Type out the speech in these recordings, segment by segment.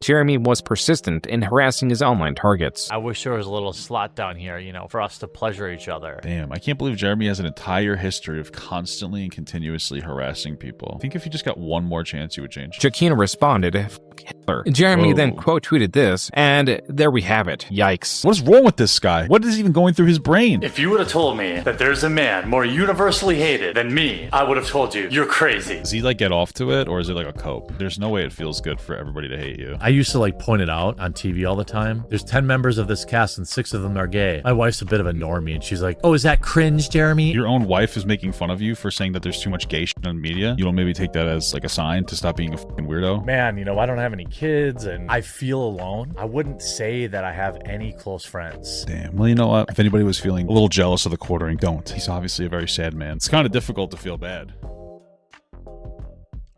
Jeremy was persistent in harassing his online targets. I wish there was a little slot down here, you know, for us to pleasure each other. Damn, I can't believe Jeremy has an entire history of constantly and continuously harassing people. I think if you just got one more chance, you would change. Kino responded, "F Hitler." Jeremy then quote tweeted this, and there we have it. Yikes. What is wrong with this guy? What is even going through his brain? If you would have told me that there's a man more universally hated than me, I would have told you, you're crazy. Does he like get off to it, or is it like a cope? There's no way it feels good for everybody to hate you. I used to like point it out on TV all the time. There's 10 members of this cast and 6 of them are gay. My wife's a bit of a normie and she's like, oh, is that cringe, Jeremy? Your own wife is making fun of you for saying that there's too much gay shit on media. You don't maybe take that as like a sign to stop being a fucking weirdo? Man, you know, I don't have any kids and I feel alone. I wouldn't say that I have any close friends. Damn. Well, you know what? If anybody was feeling a little jealous of TheQuartering, don't. He's obviously a very sad man. It's kind of difficult to feel bad.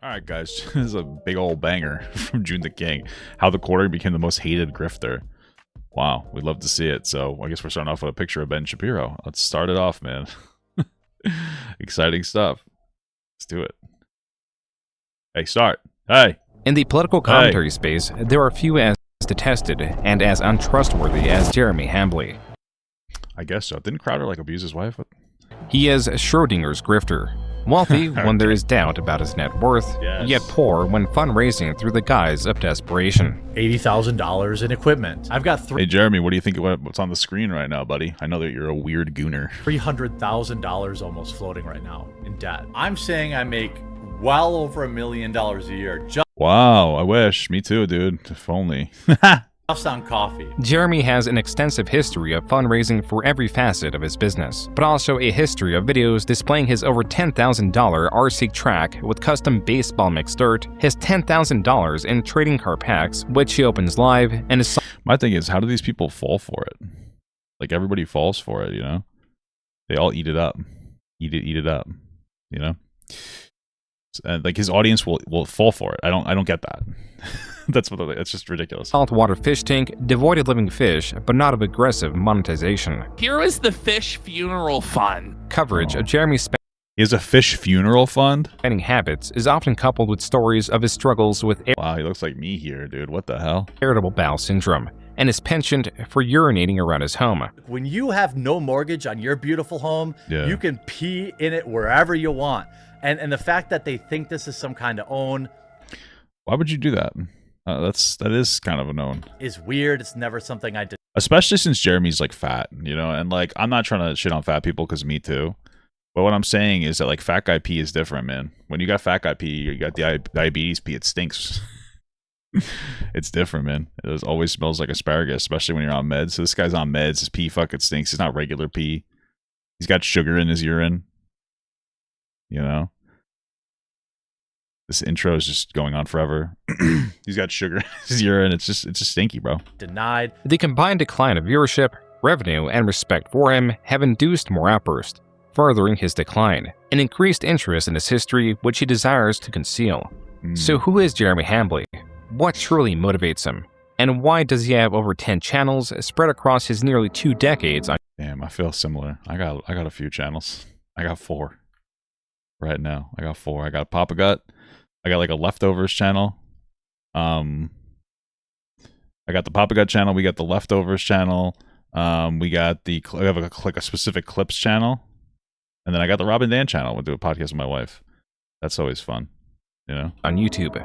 Alright guys, this is a big old banger from June the King. How TheQuartering became the most hated grifter. Wow, we'd love to see it. So I guess we're starting off with a picture of Ben Shapiro. Let's start it off, man. Exciting stuff. Let's do it. Hey, start. Hey! In the political commentary space, there are few as detested and as untrustworthy as Jeremy Hambly. I guess so. Didn't Crowder like abuse his wife? He is Schrodinger's grifter. Wealthy when there is doubt about his net worth, yet poor when fundraising through the guise of desperation. $80,000 in equipment. I've got Hey Jeremy, what do you think of what's on the screen right now, buddy? I know that you're a weird gooner. $300,000 almost floating right now in debt. I'm saying I make well over $1 million a year just Wow, I wish. Me too, dude. If only. on coffee. Jeremy has an extensive history of fundraising for every facet of his business, but also a history of videos displaying his over $10,000 RC track with custom baseball mixed dirt, his $10,000 in trading card packs, which he opens live, and his... My thing is, how do these people fall for it? Like, everybody falls for it, you know? They all eat it up. Eat it up, you know? And like, his audience will fall for it. I don't get that. That's just ridiculous. Saltwater fish tank, devoid of living fish, but not of aggressive monetization. Here is the fish funeral fund. Coverage of Jeremy's He has a fish funeral fund? spending habits is often coupled with stories of his struggles with Wow, he looks like me here, dude. What the hell? irritable bowel syndrome, and his penchant for urinating around his home. When you have no mortgage on your beautiful home, you can pee in it wherever you want. And the fact that they think this is some kind of own... Why would you do that? That is kind of a known. Is weird. It's never something I did. Especially since Jeremy's like fat, you know, and like I'm not trying to shit on fat people because me too. But what I'm saying is that like fat guy pee is different, man. When you got fat guy pee, you got diabetes pee. It stinks. It's different, man. It always smells like asparagus, especially when you're on meds. So this guy's on meds. His pee fucking stinks. It's not regular pee. He's got sugar in his urine. You know. This intro is just going on forever. He's got sugar in his urine. It's just stinky, bro. Denied. The combined decline of viewership, revenue, and respect for him have induced more outbursts, furthering his decline, and increased interest in his history which he desires to conceal. So who is Jeremy Hambly? What truly motivates him? And why does he have over 10 channels spread across his nearly 2 decades on... Damn, I feel similar. I got a few channels. I got 4 right now. I got 4. I got Papa Gut. I got like a leftovers channel. I got the Papa Gut channel. We got the leftovers channel. We got the I have a specific clips channel, and then I got the Robin Dan channel. We'll do a podcast with my wife. That's always fun, you know. On YouTube,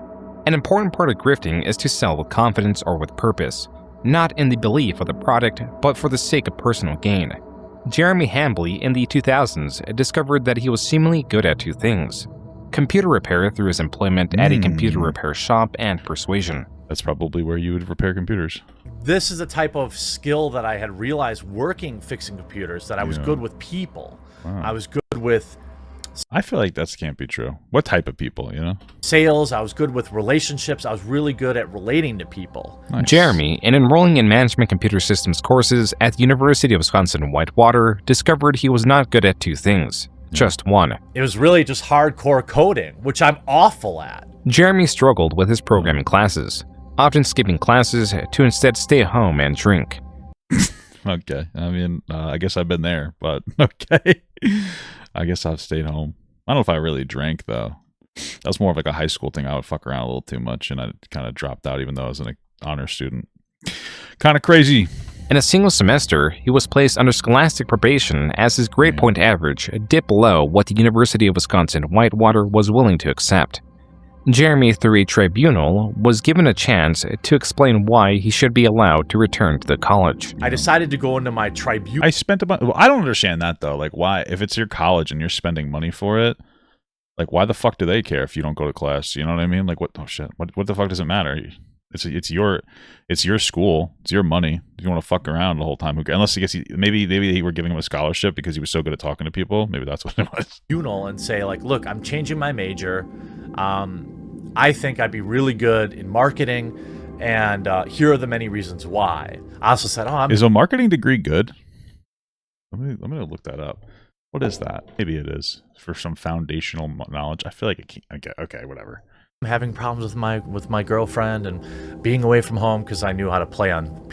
an important part of grifting is to sell with confidence or with purpose, not in the belief of the product, but for the sake of personal gain. Jeremy Hambly in the 2000s discovered that he was seemingly good at 2 things. Computer repair through his employment at a computer repair shop and persuasion. That's probably where you would repair computers. This is a type of skill that I had realized working fixing computers, that I was good with people. Wow. I was good with... I feel like that can't be true. What type of people, you know? Sales. I was good with relationships. I was really good at relating to people. Nice. Jeremy, in enrolling in management computer systems courses at the University of Wisconsin-Whitewater, discovered he was not good at 2 things. Just one. It was really just hardcore coding, which I'm awful at. Jeremy struggled with his programming classes, often skipping classes to instead stay home and drink. Okay. I mean, I guess I've been there, but okay. I guess I've stayed home. I don't know if I really drank, though. That was more of like a high school thing. I would fuck around a little too much, and I kind of dropped out, even though I was in a honor student. Kind of crazy. In a single semester, he was placed under scholastic probation as his grade point average dipped below what the University of Wisconsin-Whitewater was willing to accept. Jeremy, through a tribunal, was given a chance to explain why he should be allowed to return to the college. I decided to go into my tribunal. I spent about. Well, I don't understand that though. Like, why? If it's your college and you're spending money for it, like, why the fuck do they care if you don't go to class? You know what I mean? Like, what? Oh shit! What the fuck does it matter? It's your school. It's your money. If you want to fuck around the whole time, unless I guess maybe they were giving him a scholarship because he was so good at talking to people. Maybe that's what it was. And say like, look, I'm changing my major. I think I'd be really good in marketing, and here are the many reasons why. I also said, is a marketing degree good? Let me look that up. What is that? Maybe it is for some foundational knowledge. I feel like it can't. Okay, whatever. I'm having problems with my girlfriend and being away from home because I knew how to play on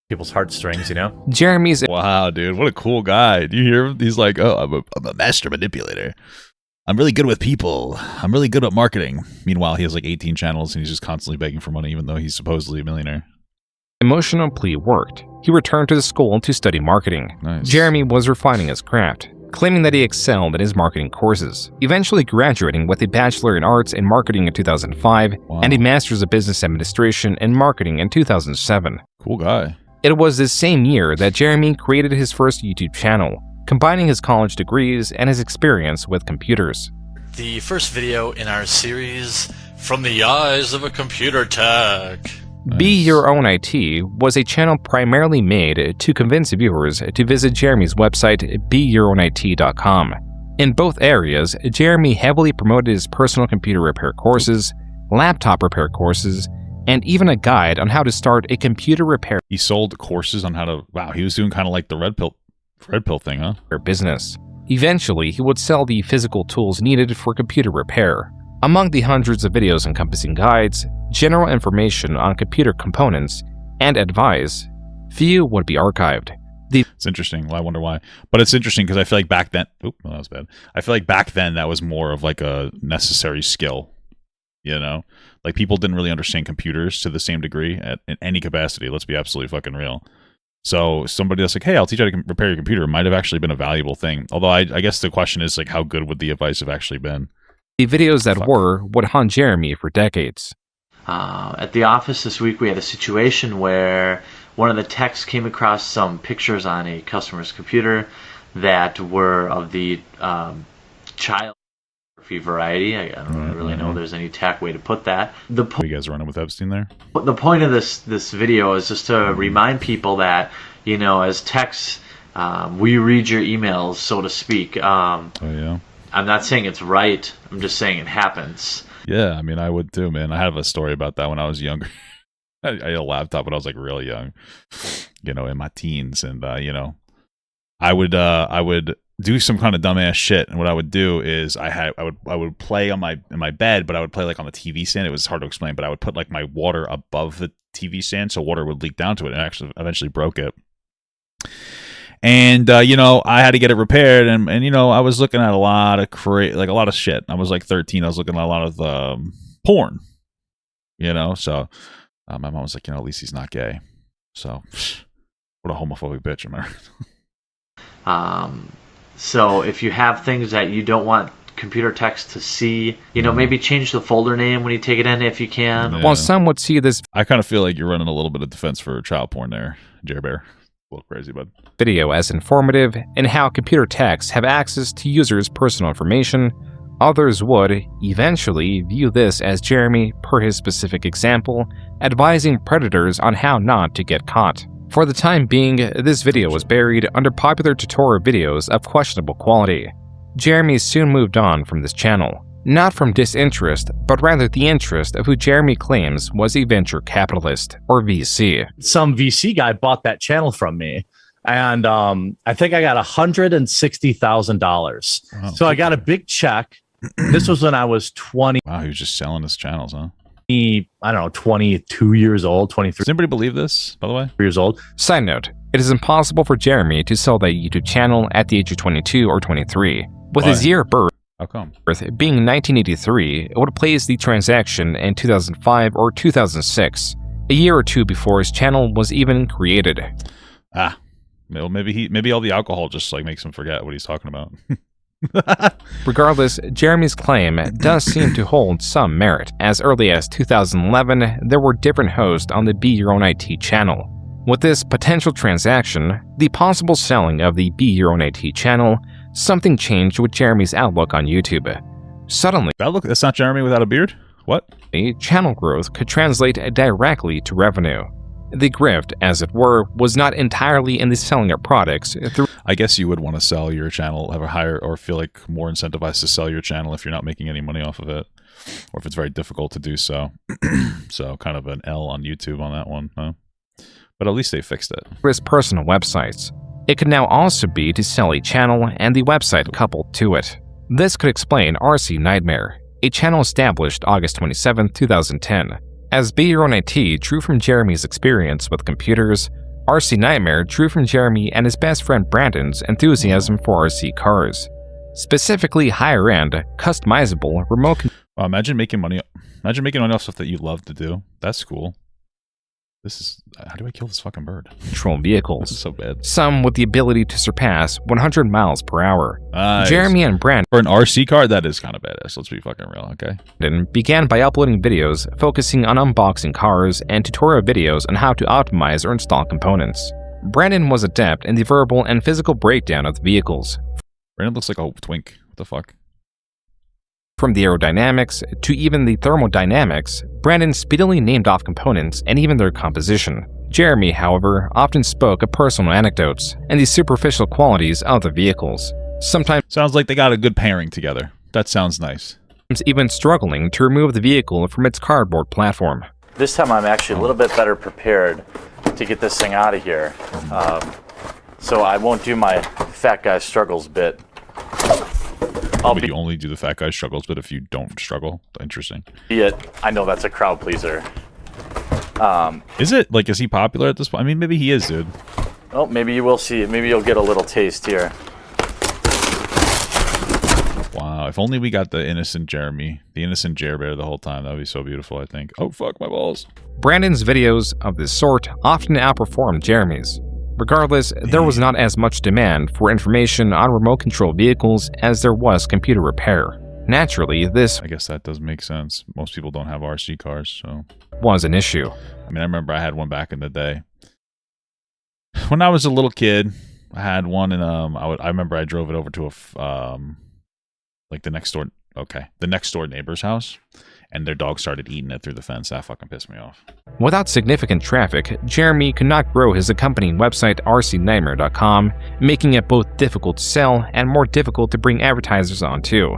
people's heartstrings, you know? Jeremy's... Wow, dude, what a cool guy. Do you hear him? He's like, oh, I'm a master manipulator. I'm really good with people. I'm really good at marketing. Meanwhile, he has like 18 channels and he's just constantly begging for money even though he's supposedly a millionaire. Emotional plea worked. He returned to the school to study marketing. Nice. Jeremy was refining his craft, claiming that he excelled in his marketing courses, eventually graduating with a Bachelor in Arts in Marketing in 2005 and a Master's of Business Administration in Marketing in 2007. Cool guy. It was this same year that Jeremy created his first YouTube channel, combining his college degrees and his experience with computers. The first video in our series, From the Eyes of a Computer Tech. Nice. Be Your Own IT was a channel primarily made to convince viewers to visit Jeremy's website, beyourownit.com. In both areas, Jeremy heavily promoted his personal computer repair courses, laptop repair courses, and even a guide on how to start a computer repair. He sold courses on how to. Wow, he was doing kind of like the red pill thing, huh? Business. Eventually, he would sell the physical tools needed for computer repair. Among the hundreds of videos encompassing guides, general information on computer components, and advice, few would be archived. It's interesting. Well, I wonder why. But it's interesting because I feel like back then... Oop, well, that was bad. I feel like back then that was more of like a necessary skill. You know? Like people didn't really understand computers to the same degree in any capacity. Let's be absolutely fucking real. So somebody that's like, hey, I'll teach you how to repair your computer might have actually been a valuable thing. Although I guess the question is like, how good would the advice have actually been? The videos that would haunt Jeremy for decades. At the office this week, we had a situation where one of the techs came across some pictures on a customer's computer that were of the child pornography variety. I don't really know if there's any tack way to put that. You guys running with Epstein there? The point of this video is just to remind people that, you know, as techs, we read your emails, so to speak. Oh, yeah? I'm not saying it's right. I'm just saying it happens. Yeah, I mean, I would too, man. I have a story about that when I was younger. I had a laptop when I was like really young, you know, in my teens, and you know, I would do some kind of dumbass shit, and what I would do is I would play on my bed, but I would play like on the TV stand. It was hard to explain, but I would put like my water above the TV stand so water would leak down to it, and actually eventually broke it. And, you know, I had to get it repaired. And you know, I was looking at a lot of a lot of shit. I was like 13. I was looking at a lot of porn, you know. So my mom was like, you know, at least he's not gay. So what a homophobic bitch, am I right? So if you have things that you don't want computer techs to see, you know, maybe change the folder name when you take it in if you can. Yeah. While some would see this I kind of feel like you're running a little bit of defense for child porn there, Jer Bear. A little crazy, bud. Video as informative in how computer techs have access to users' personal information, others would eventually view this as Jeremy, per his specific example, advising predators on how not to get caught. For the time being, this video was buried under popular tutorial videos of questionable quality. Jeremy soon moved on from this channel, not from disinterest, but rather the interest of who Jeremy claims was a venture capitalist, or VC. Some VC guy bought that channel from me, and I think I got $160,000. Wow. So I got a big check. This was when I was 20. Wow, he was just selling his channels, huh? I don't know, 22 years old, 23 Does anybody believe this, by the way? years old. Side note, it is impossible for Jeremy to sell that YouTube channel at the age of 22 or 23. With his year of birth How come? being 1983, it would place the transaction in 2005 or 2006. a year or two before his channel was even created. Ah, well, maybe all the alcohol just like makes him forget what he's talking about. Regardless, Jeremy's claim does seem to hold some merit. As early as 2011, there were different hosts on the Be Your Own IT channel. With this potential transaction, the possible selling of the Be Your Own IT channel, something changed with Jeremy's outlook on YouTube. Suddenly, That's not Jeremy without a beard? What? Channel growth could translate directly to revenue. The grift, as it were, was not entirely in the selling of products through. I guess you would want to sell your channel, have a higher, or feel like more incentivized to sell your channel if you're not making any money off of it, or if it's very difficult to do so. So kind of an L on YouTube on that one, huh? But at least they fixed it. His personal websites. It could now also be to sell a channel and the website coupled to it. This could explain RC Nightmare, a channel established August 27, 2010. As Be Your Own IT drew from Jeremy's experience with computers, RC Nightmare drew from Jeremy and his best friend Brandon's enthusiasm for RC cars. Specifically higher-end, customizable, remote Wow, imagine making money off stuff that you love to do. That's cool. How do I kill this fucking bird? control vehicles. This is so bad. Some with the ability to surpass 100 miles per hour. Nice. Jeremy and Brandon For an RC car, that is kind of badass. Let's be fucking real, okay? began by uploading videos focusing on unboxing cars and tutorial videos on how to optimize or install components. Brandon was adept in the verbal and physical breakdown of the vehicles. Brandon looks like a twink. What the fuck? From the aerodynamics to even the thermodynamics, Brandon speedily named off components and even their composition. Jeremy, however, often spoke of personal anecdotes and the superficial qualities of the vehicles, sometimes Sounds like they got a good pairing together. That sounds nice. even struggling to remove the vehicle from its cardboard platform. This time I'm actually a little bit better prepared to get this thing out of here. So I won't do my fat guy struggles bit. But you only do the fat guy struggles, but if you don't struggle, interesting. I know that's a crowd pleaser. Is it? Like, is he popular at this point? I mean, maybe he is, dude. Oh, maybe you will see it. Maybe you'll get a little taste here. Wow, if only we got the innocent Jeremy, the innocent Jer Bear the whole time. That would be so beautiful, I think. Oh, fuck my balls. Brandon's videos of this sort often outperformed Jeremy's. Regardless, there was not as much demand for information on remote control vehicles as there was computer repair. Naturally, this I guess that does make sense. Most people don't have RC cars, so... was an issue. I mean, I remember I had one back in the day. When I was a little kid, I had one, and I remember I drove it over to like the next door neighbor's house, and their dog started eating it through the fence. That fucking pissed me off. Without significant traffic, Jeremy could not grow his accompanying website rcnightmare.com, making it both difficult to sell and more difficult to bring advertisers on too.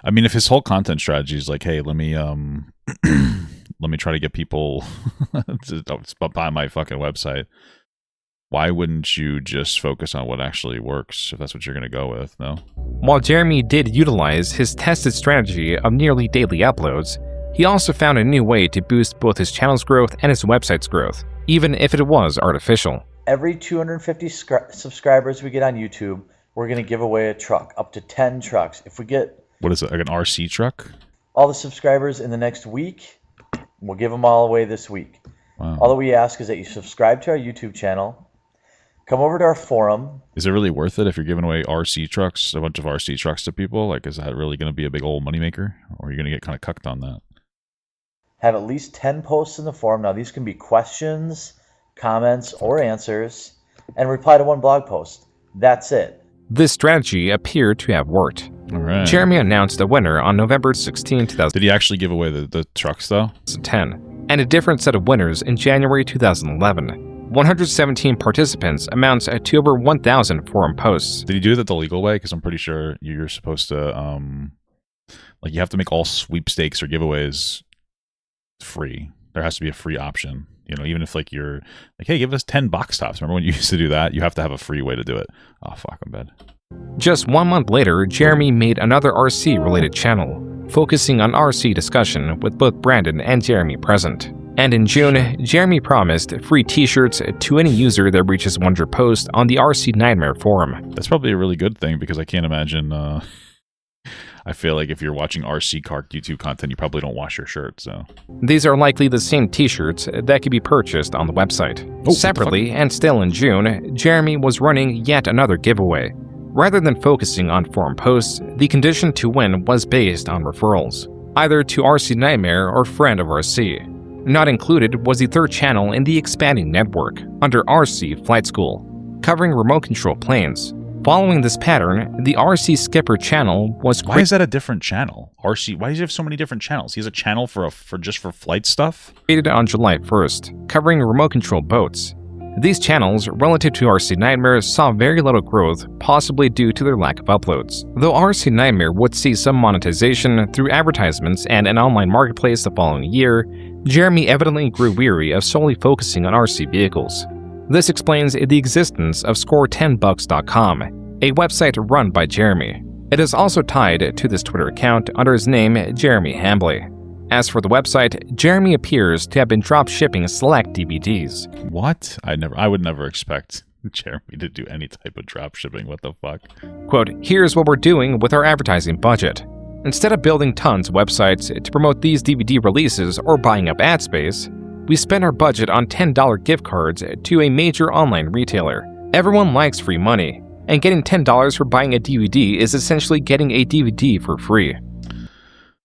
I mean, if his whole content strategy is like, hey, let me let me try to get people to buy my fucking website, why wouldn't you just focus on what actually works if that's what you're going to go with, no? While Jeremy did utilize his tested strategy of nearly daily uploads, he also found a new way to boost both his channel's growth and his website's growth, even if it was artificial. Every 250 subscribers we get on YouTube, we're going to give away a truck, up to 10 trucks. If we get... What is it, like an RC truck? All the subscribers in the next week, we'll give them all away this week. Wow. All that we ask is that you subscribe to our YouTube channel, come over to our forum. Is it really worth it if you're giving away RC trucks, a bunch of RC trucks to people? Like, is that really going to be a big old moneymaker? Or are you going to get kind of cucked on that? Have at least 10 posts in the forum. Now, these can be questions, comments, or answers, and reply to one blog post. That's it. This strategy appeared to have worked. All right. Jeremy announced a winner on November 16, 2010, Did he actually give away the trucks, though? and a different set of winners in January 2011. 117 participants amounts to over 1,000 forum posts. Did he do that the legal way? Because I'm pretty sure you're supposed to, like, you have to make all sweepstakes or giveaways free. There has to be a free option. You know, even if, like, you're like, hey, give us 10 box tops. Remember when you used to do that? You have to have a free way to do it. Oh, fuck, I'm bad. Just 1 month later, Jeremy made another RC-related channel, focusing on RC discussion with both Brandon and Jeremy present. And in June, Jeremy promised free t-shirts to any user that reaches 100 posts on the RC Nightmare forum. That's probably a really good thing, because I can't imagine I feel like if you're watching RC car YouTube content, you probably don't wash your shirt. So These are likely the same t-shirts that could be purchased on the website. Separately, and still in June, Jeremy was running yet another giveaway. Rather than focusing on forum posts, the condition to win was based on referrals, either to RC Nightmare or Friend of RC. Not included was the third channel in the expanding network, under RC Flight School, covering remote control planes. Following this pattern, the RC Skipper channel was why is that a different channel? RC, why does he have so many different channels? He has a channel for just for flight stuff? created on July 1st, covering remote control boats. These channels, relative to RC Nightmare, saw very little growth, possibly due to their lack of uploads. Though RC Nightmare would see some monetization through advertisements and an online marketplace the following year, Jeremy evidently grew weary of solely focusing on RC vehicles. This explains the existence of Score10bucks.com, a website run by Jeremy. It is also tied to this Twitter account under his name, Jeremy Hambley. As for the website, Jeremy appears to have been drop shipping select DVDs. What? I would never expect Jeremy to do any type of drop shipping. What the fuck? Quote, here's what we're doing with our advertising budget. Instead of building tons of websites to promote these DVD releases or buying up ad space, we spend our budget on $10 gift cards to a major online retailer. Everyone likes free money, and getting $10 for buying a DVD is essentially getting a DVD for free.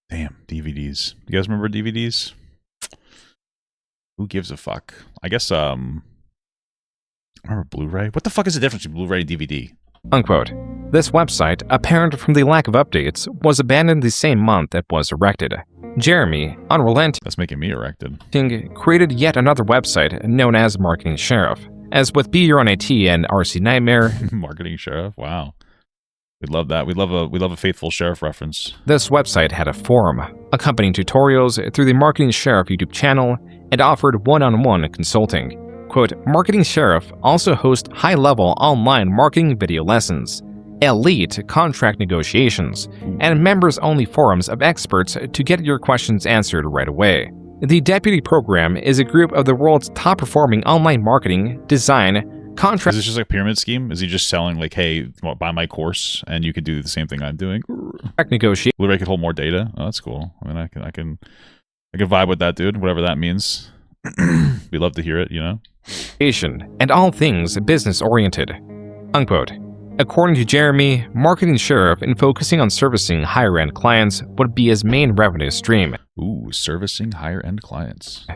Damn, DVDs. You guys remember DVDs? Who gives a fuck? I guess, I remember Blu-ray. What the fuck is the difference between Blu-ray and DVD? Unquote. This website, apparent from the lack of updates, was abandoned the same month it was erected. Jeremy, unrelenting, That's making me erected. created yet another website known as Marketing Sheriff. As with Be Your Own AT and RC Nightmare, Marketing Sheriff? Wow. We love that. We love a faithful sheriff reference. this website had a forum, accompanying tutorials through the Marketing Sheriff YouTube channel, and offered one-on-one consulting. Quote, Marketing Sheriff also hosts high-level online marketing video lessons, elite contract negotiations, and members-only forums of experts to get your questions answered right away. The Deputy Program is a group of the world's top-performing online marketing, design, contract... Is this just like a pyramid scheme? Is he just selling like, hey, buy my course and you could do the same thing I'm doing? negotiation Blu-ray could hold more data? Oh, that's cool. I mean, I can vibe with that, dude, whatever that means. We love to hear it, you know? and all things business-oriented. Unquote. According to Jeremy, Marketing Sheriff, in focusing on servicing higher-end clients, would be his main revenue stream. Ooh, servicing higher-end clients.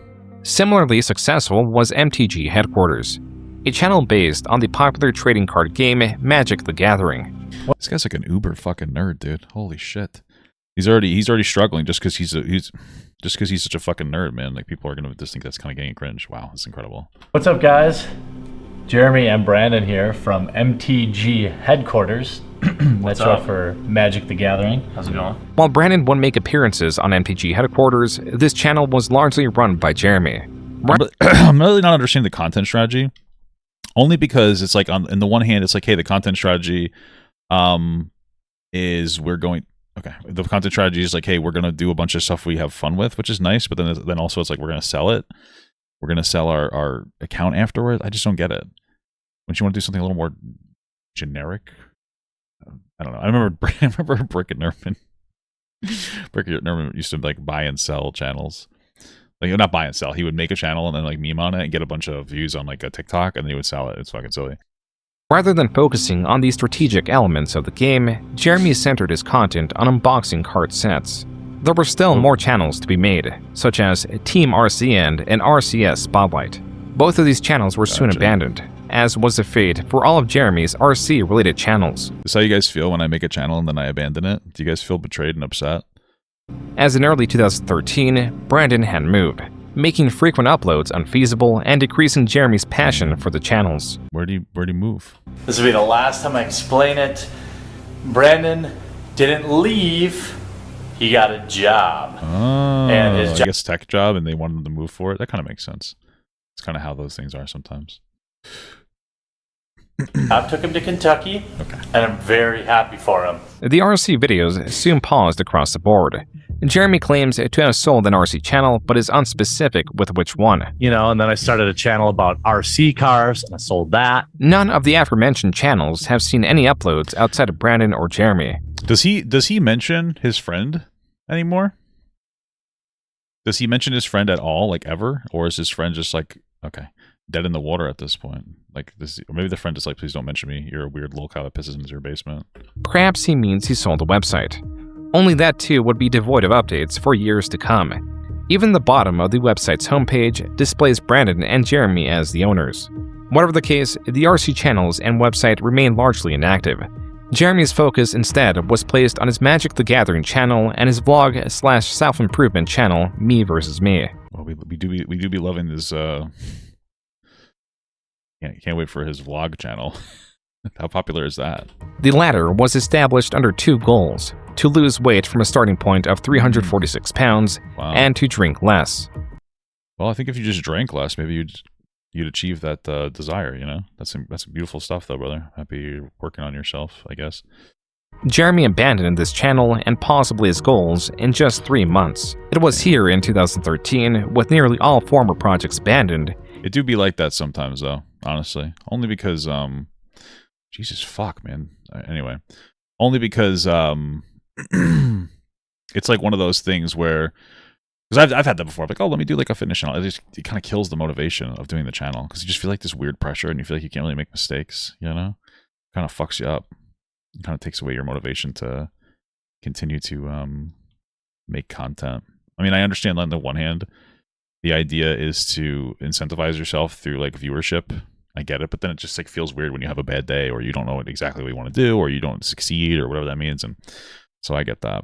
Similarly successful was MTG Headquarters, a channel based on the popular trading card game Magic the Gathering. This guy's like an uber fucking nerd, dude. Holy shit. He's already struggling just because he's such a fucking nerd, man. Like people are gonna just think that's kind of getting cringe. Wow, that's incredible. What's up, guys? Jeremy and Brandon here from MTG Headquarters. That's short for Magic the Gathering. How's it going? While Brandon would make appearances on MTG Headquarters, this channel was largely run by Jeremy. I'm really not understanding the content strategy. Only because it's like on the one hand, it's like, hey, the content strategy is the content strategy is like, hey, we're gonna do a bunch of stuff we have fun with, which is nice, but then also it's like we're gonna sell it. We're gonna sell our account afterwards. I just don't get it. Don't you want to do something a little more generic? I don't know. I remember Brick and Nerman. Brick and Nerman used to like buy and sell channels. Like not buy and sell. He would make a channel and then like meme on it and get a bunch of views on like a TikTok and then he would sell it. It's fucking silly. Rather than focusing on the strategic elements of the game, Jeremy centered his content on unboxing card sets. There were still more channels to be made, such as Team RCN and RCS Spotlight. Both of these channels were soon abandoned, as was the fate for all of Jeremy's RC-related channels. Is this how you guys feel when I make a channel and then I abandon it? Do you guys feel betrayed and upset? As in early 2013, Brandon had moved, making frequent uploads unfeasible and decreasing Jeremy's passion for the channels. Where do you move? This will be the last time I explain it. Brandon didn't leave. He got a job. Oh, And his I guess tech job, and they wanted him to move for it. That kind of makes sense. It's kind of how those things are sometimes. job took him to Kentucky, and I'm very happy for him. The RC videos soon paused across the board. Jeremy claims to have sold an RC channel, but is unspecific with which one. You know, and then I started a channel about RC cars, and I sold that. None of the aforementioned channels have seen any uploads outside of Brandon or Jeremy. Does he mention his friend anymore? Does he mention his friend at all, like ever? Or is his friend just like, okay, dead in the water at this point? Like this, or maybe the friend is like, please don't mention me. You're a weird little cow that pisses into your basement. Perhaps he means he sold the website. Only that too would be devoid of updates for years to come. Even the bottom of the website's homepage displays Brandon and Jeremy as the owners. Whatever the case, the RC channels and website remain largely inactive. Jeremy's focus instead was placed on his Magic the Gathering channel and his vlog/self-improvement channel, Me vs. Me. Well, we do be loving this. Can't wait for his vlog channel. How popular is that? The latter was established under two goals: to lose weight from a starting point of 346 pounds Wow. and to drink less. Well, I think if you just drank less, maybe you'd achieve that desire. You know, that's beautiful stuff, though, brother. Happy you're working on yourself, I guess. Jeremy abandoned this channel and possibly his goals in just 3 months. It was here in 2013, with nearly all former projects abandoned. It do be like that sometimes, though. Honestly, only because Jesus fuck, man. Anyway, only because it's like one of those things where, because I've had that before. I'm like, oh, let me do like a fitness channel. It kind of kills the motivation of doing the channel because you just feel like this weird pressure and you feel like you can't really make mistakes. You know, kind of fucks you up. It kind of takes away your motivation to continue to make content. I mean, I understand on the one hand, the idea is to incentivize yourself through like viewership. I get it, but then it just like feels weird when you have a bad day or you don't know exactly what you want to do or you don't succeed or whatever that means. And so I get that.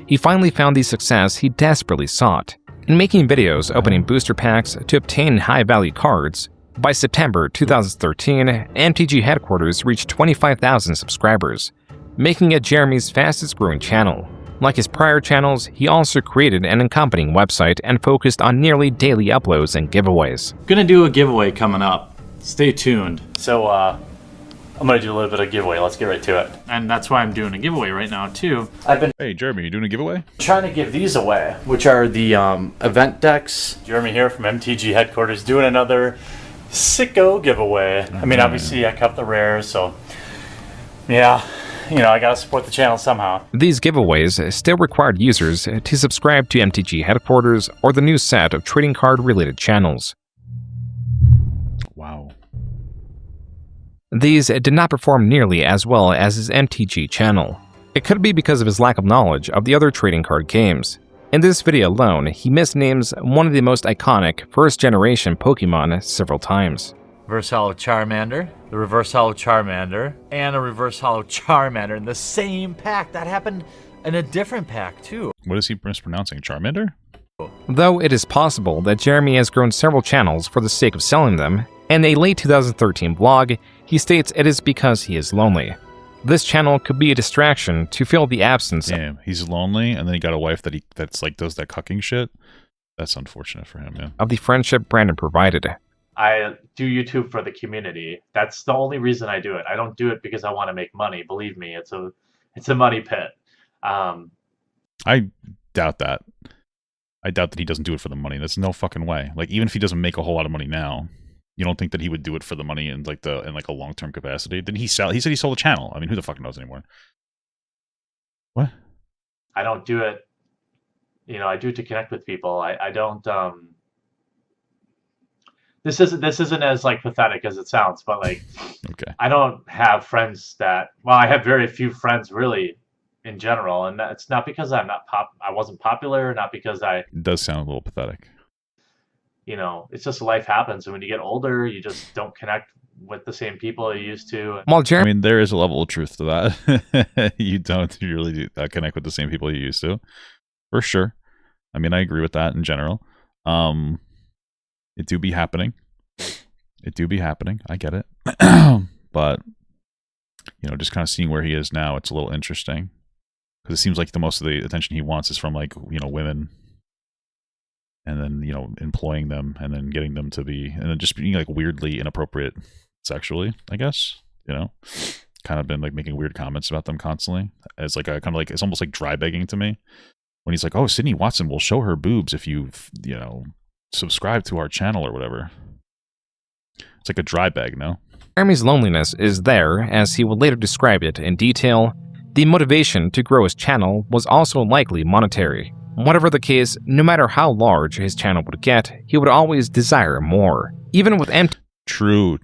He finally found the success he desperately sought. In making videos opening booster packs to obtain high-value cards, by September 2013, MTG Headquarters reached 25,000 subscribers, making it Jeremy's fastest-growing channel. Like his prior channels, he also created an accompanying website and focused on nearly daily uploads and giveaways. Gonna do a giveaway coming up. Stay tuned. So, I'm gonna do a little bit of giveaway. Let's get right to it. And that's why I'm doing a giveaway right now, too. I've been Hey, Jeremy, you doing a giveaway? trying to give these away, which are the event decks. Jeremy here from MTG Headquarters doing another sicko giveaway. I mean, obviously, I kept the rares, so yeah, you know, I gotta support the channel somehow. These giveaways still required users to subscribe to MTG Headquarters or the new set of trading card-related channels. Wow. These did not perform nearly as well as his MTG channel. It could be because of his lack of knowledge of the other trading card games. In this video alone, he misnames one of the most iconic first-generation Pokemon several times. Reverse Hollow Charmander, the Reverse Hollow Charmander, and a Reverse Hollow Charmander in the same pack. That happened in a different pack, too. What is he mispronouncing? Charmander? Though it is possible that Jeremy has grown several channels for the sake of selling them, in a late 2013 blog, he states it is because he is lonely. This channel could be a distraction to fill the absence. Damn, he's lonely, and then he got a wife that's like does that cucking shit. That's unfortunate for him, man. Of the friendship Brandon provided. I do YouTube for the community. That's the only reason I do it. I don't do it because I want to make money. Believe me, it's a money pit. I doubt that. I doubt that he doesn't do it for the money. That's no fucking way. Like, even if he doesn't make a whole lot of money now, you don't think that he would do it for the money in like a long-term capacity? Didn't he sell? He said he sold a channel. I mean, who the fuck knows anymore? What? I don't do it. You know, I do it to connect with people. I don't. This isn't as like pathetic as it sounds, but like, Okay. I don't have friends that. Well, I have very few friends really, in general, and it's not because I wasn't popular, not because I. It does sound a little pathetic. You know, it's just life happens, and when you get older, you just don't connect with the same people you used to. While I Jeremy mean, there is a level of truth to that. You really connect with the same people you used to, for sure. I mean, I agree with that in general. It do be happening. It do be happening. I get it. But, you know, just kind of seeing where he is now, it's a little interesting. Because it seems like the most of the attention he wants is from, like, you know, women. And then, you know, employing them and then getting them to be, and then just being like weirdly inappropriate sexually, I guess, you know, kind of been like making weird comments about them constantly as like a kind of like, it's almost like dry begging to me when he's like, oh, Sydney Watson will show her boobs if you know, subscribe to our channel or whatever. It's like a dry beg, no? Jeremy's loneliness is there, as he will later describe it in detail, The motivation to grow his channel was also likely monetary. Whatever the case, no matter how large his channel would get, he would always desire more. Even with True.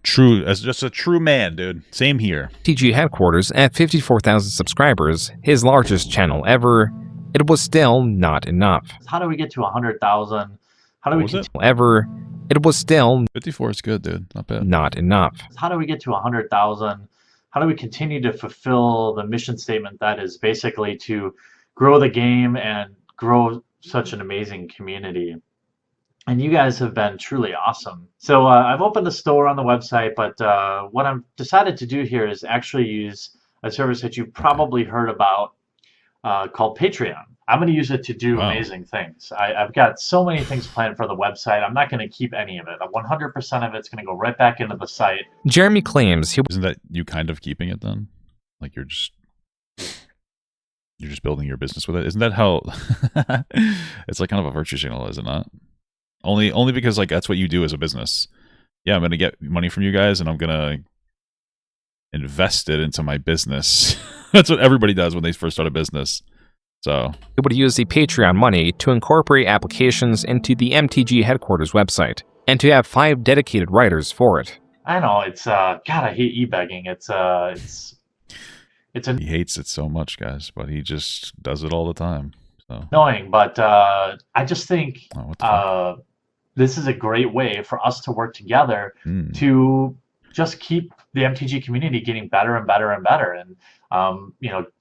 As just a true man, dude. Same here. MTG Headquarters at 54,000 subscribers, his largest channel ever, it was still not enough. How do we get to 100,000? How do we It was still 54 is good, dude. Not bad. not enough. How do we get to 100,000? How do we continue to fulfill the mission statement that is basically to grow the game and grow such an amazing community? And you guys have been truly awesome. So I've opened a store on the website, but what I've decided to do here is actually use a service that you've probably heard about called Patreon. I'm going to use it to do amazing things. I've got so many things planned for the website. I'm not going to keep any of it. 100% of it's going to go right back into the site. Jeremy claims he Isn't that you kind of keeping it then? Like you're just building your business with it? Isn't that how it's like kind of a virtue signal, is it not? Only because like that's what you do as a business. Yeah, I'm going to get money from you guys and I'm going to invest it into my business. That's what everybody does when they first start a business. So he would use the Patreon money to incorporate applications into the MTG Headquarters website, and to have 5 dedicated writers for it. I know, it's God, I hate e-begging. It's he hates it so much, guys, but he just does it all the time. So annoying, but I just think what this is a great way for us to work together to just keep the MTG community getting better and better and better, and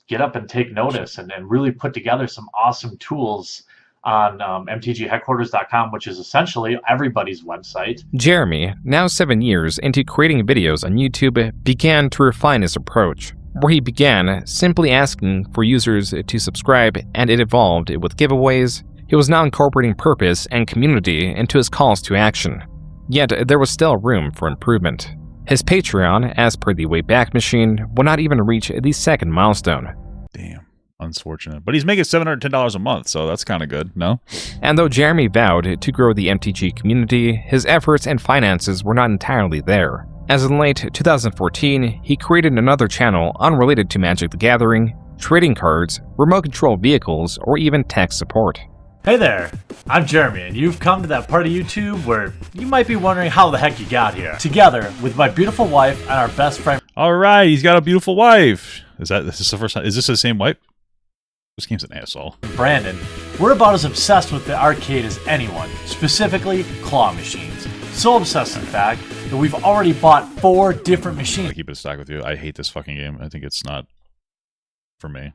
get up and take notice and really put together some awesome tools on mtgheadquarters.com, which is essentially everybody's website. Jeremy, now 7 years into creating videos on YouTube, began to refine his approach, where he began simply asking for users to subscribe, and it evolved with giveaways. He was now incorporating purpose and community into his calls to action. Yet there was still room for improvement. His Patreon, as per the Wayback Machine, would not even reach the second milestone. Damn. Unfortunate. But he's making $710 a month, so that's kind of good, no? And though Jeremy vowed to grow the MTG community, his efforts and finances were not entirely there. As in late 2014, he created another channel unrelated to Magic the Gathering, trading cards, remote control vehicles, or even tech support. Hey there, I'm Jeremy, and you've come to that part of YouTube where you might be wondering how the heck you got here. Together with my beautiful wife and our best friend. All right, he's got a beautiful wife. This is the first time? Is this the same wife? This game's an asshole. Brandon, we're about as obsessed with the arcade as anyone, specifically claw machines. So obsessed, in fact, that we've already bought 4 different machines. I keep it a stack with you. I hate this fucking game. I think it's not for me.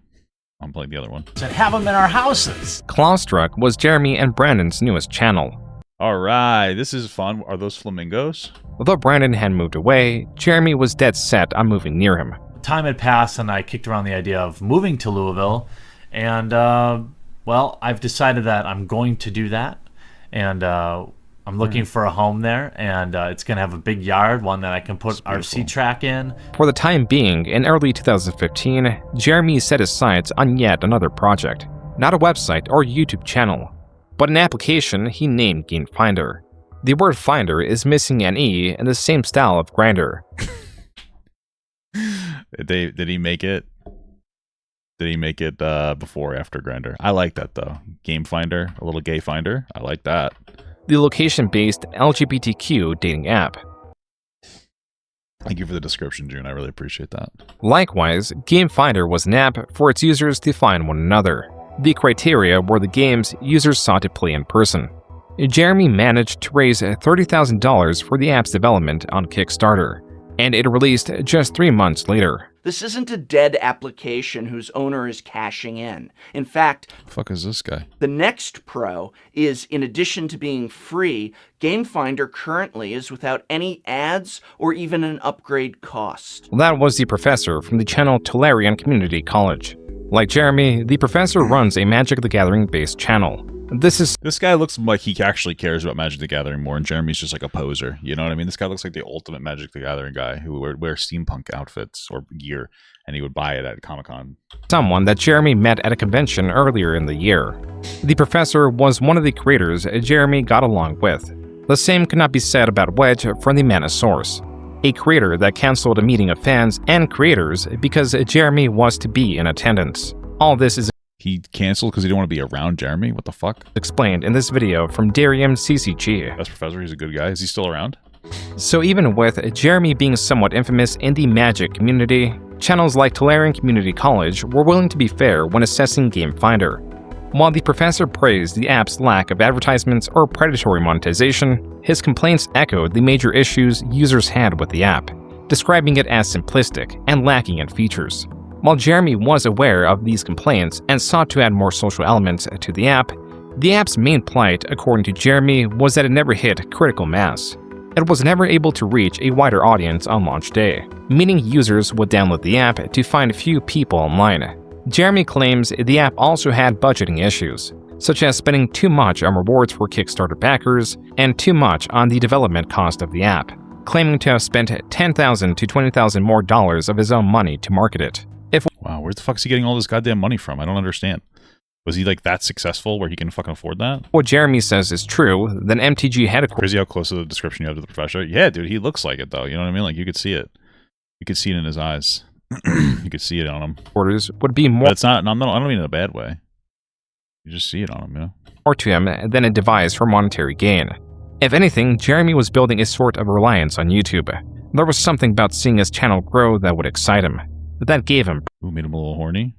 I'm playing the other one. And have them in our houses. Clawstruck was Jeremy and Brandon's newest channel. All right, this is fun. Are those flamingos? Although Brandon had moved away, Jeremy was dead set on moving near him. Time had passed, and I kicked around the idea of moving to Louisville, and well, I've decided that I'm going to do that, and I'm looking for a home there, and it's going to have a big yard, one that I can put RC track in. For the time being, in early 2015, Jeremy set his sights on yet another project. Not a website or YouTube channel, but an application he named GameFindr. The word finder is missing an E in the same style of grinder. Did he make it? Did he make it before or after Grindr? I like that though. GameFindr, a little gay finder. I like that. The location-based LGBTQ dating app. Thank you for the description, June. I really appreciate that. Likewise, GameFindr was an app for its users to find one another. The criteria were the games users sought to play in person. Jeremy managed to raise $30,000 for the app's development on Kickstarter, and it released just 3 months later. This isn't a dead application whose owner is cashing in. In fact, The fuck is this guy? the next pro is, in addition to being free, GameFindr currently is without any ads or even an upgrade cost. That was the professor from the channel Tolarian Community College. Like Jeremy, the professor runs a Magic the Gathering-based channel. This guy looks like he actually cares about Magic the Gathering more, and Jeremy's just like a poser. You know what I mean? This guy looks like the ultimate Magic the Gathering guy who would wear steampunk outfits or gear, and he would buy it at Comic-Con. Someone that Jeremy met at a convention earlier in the year. The professor was one of the creators Jeremy got along with. The same could not be said about Wedge from the Mana Source. a creator that canceled a meeting of fans and creators because Jeremy was to be in attendance. All this is He canceled because he didn't want to be around Jeremy? What the fuck? explained in this video from Darium CCG. Best Professor, he's a good guy. Is he still around? So even with Jeremy being somewhat infamous in the Magic community, channels like TheQuartering Community College were willing to be fair when assessing GameFindr. While the professor praised the app's lack of advertisements or predatory monetization, his complaints echoed the major issues users had with the app, describing it as simplistic and lacking in features. While Jeremy was aware of these complaints and sought to add more social elements to the app's main plight, according to Jeremy, was that it never hit critical mass. It was never able to reach a wider audience on launch day, meaning users would download the app to find few people online. Jeremy claims the app also had budgeting issues, such as spending too much on rewards for Kickstarter backers and too much on the development cost of the app, claiming to have spent $10,000 to $20,000 more of his own money to market it. Wow, where the fuck is he getting all this goddamn money from? I don't understand. Was he like that successful where he can fucking afford that? What Jeremy says is true, then MTG Headquarters. Crazy how close to the description you have to the professor. Yeah, dude, he looks like it though. You know what I mean? Like you could see it. You could see it in his eyes. You could see it on him. Would be more. But it's not. I don't mean in a bad way. You just see it on him, you know. More to him than a device for monetary gain. If anything, Jeremy was building a sort of reliance on YouTube. There was something about seeing his channel grow that would excite him. That gave him. Ooh, made him a little horny.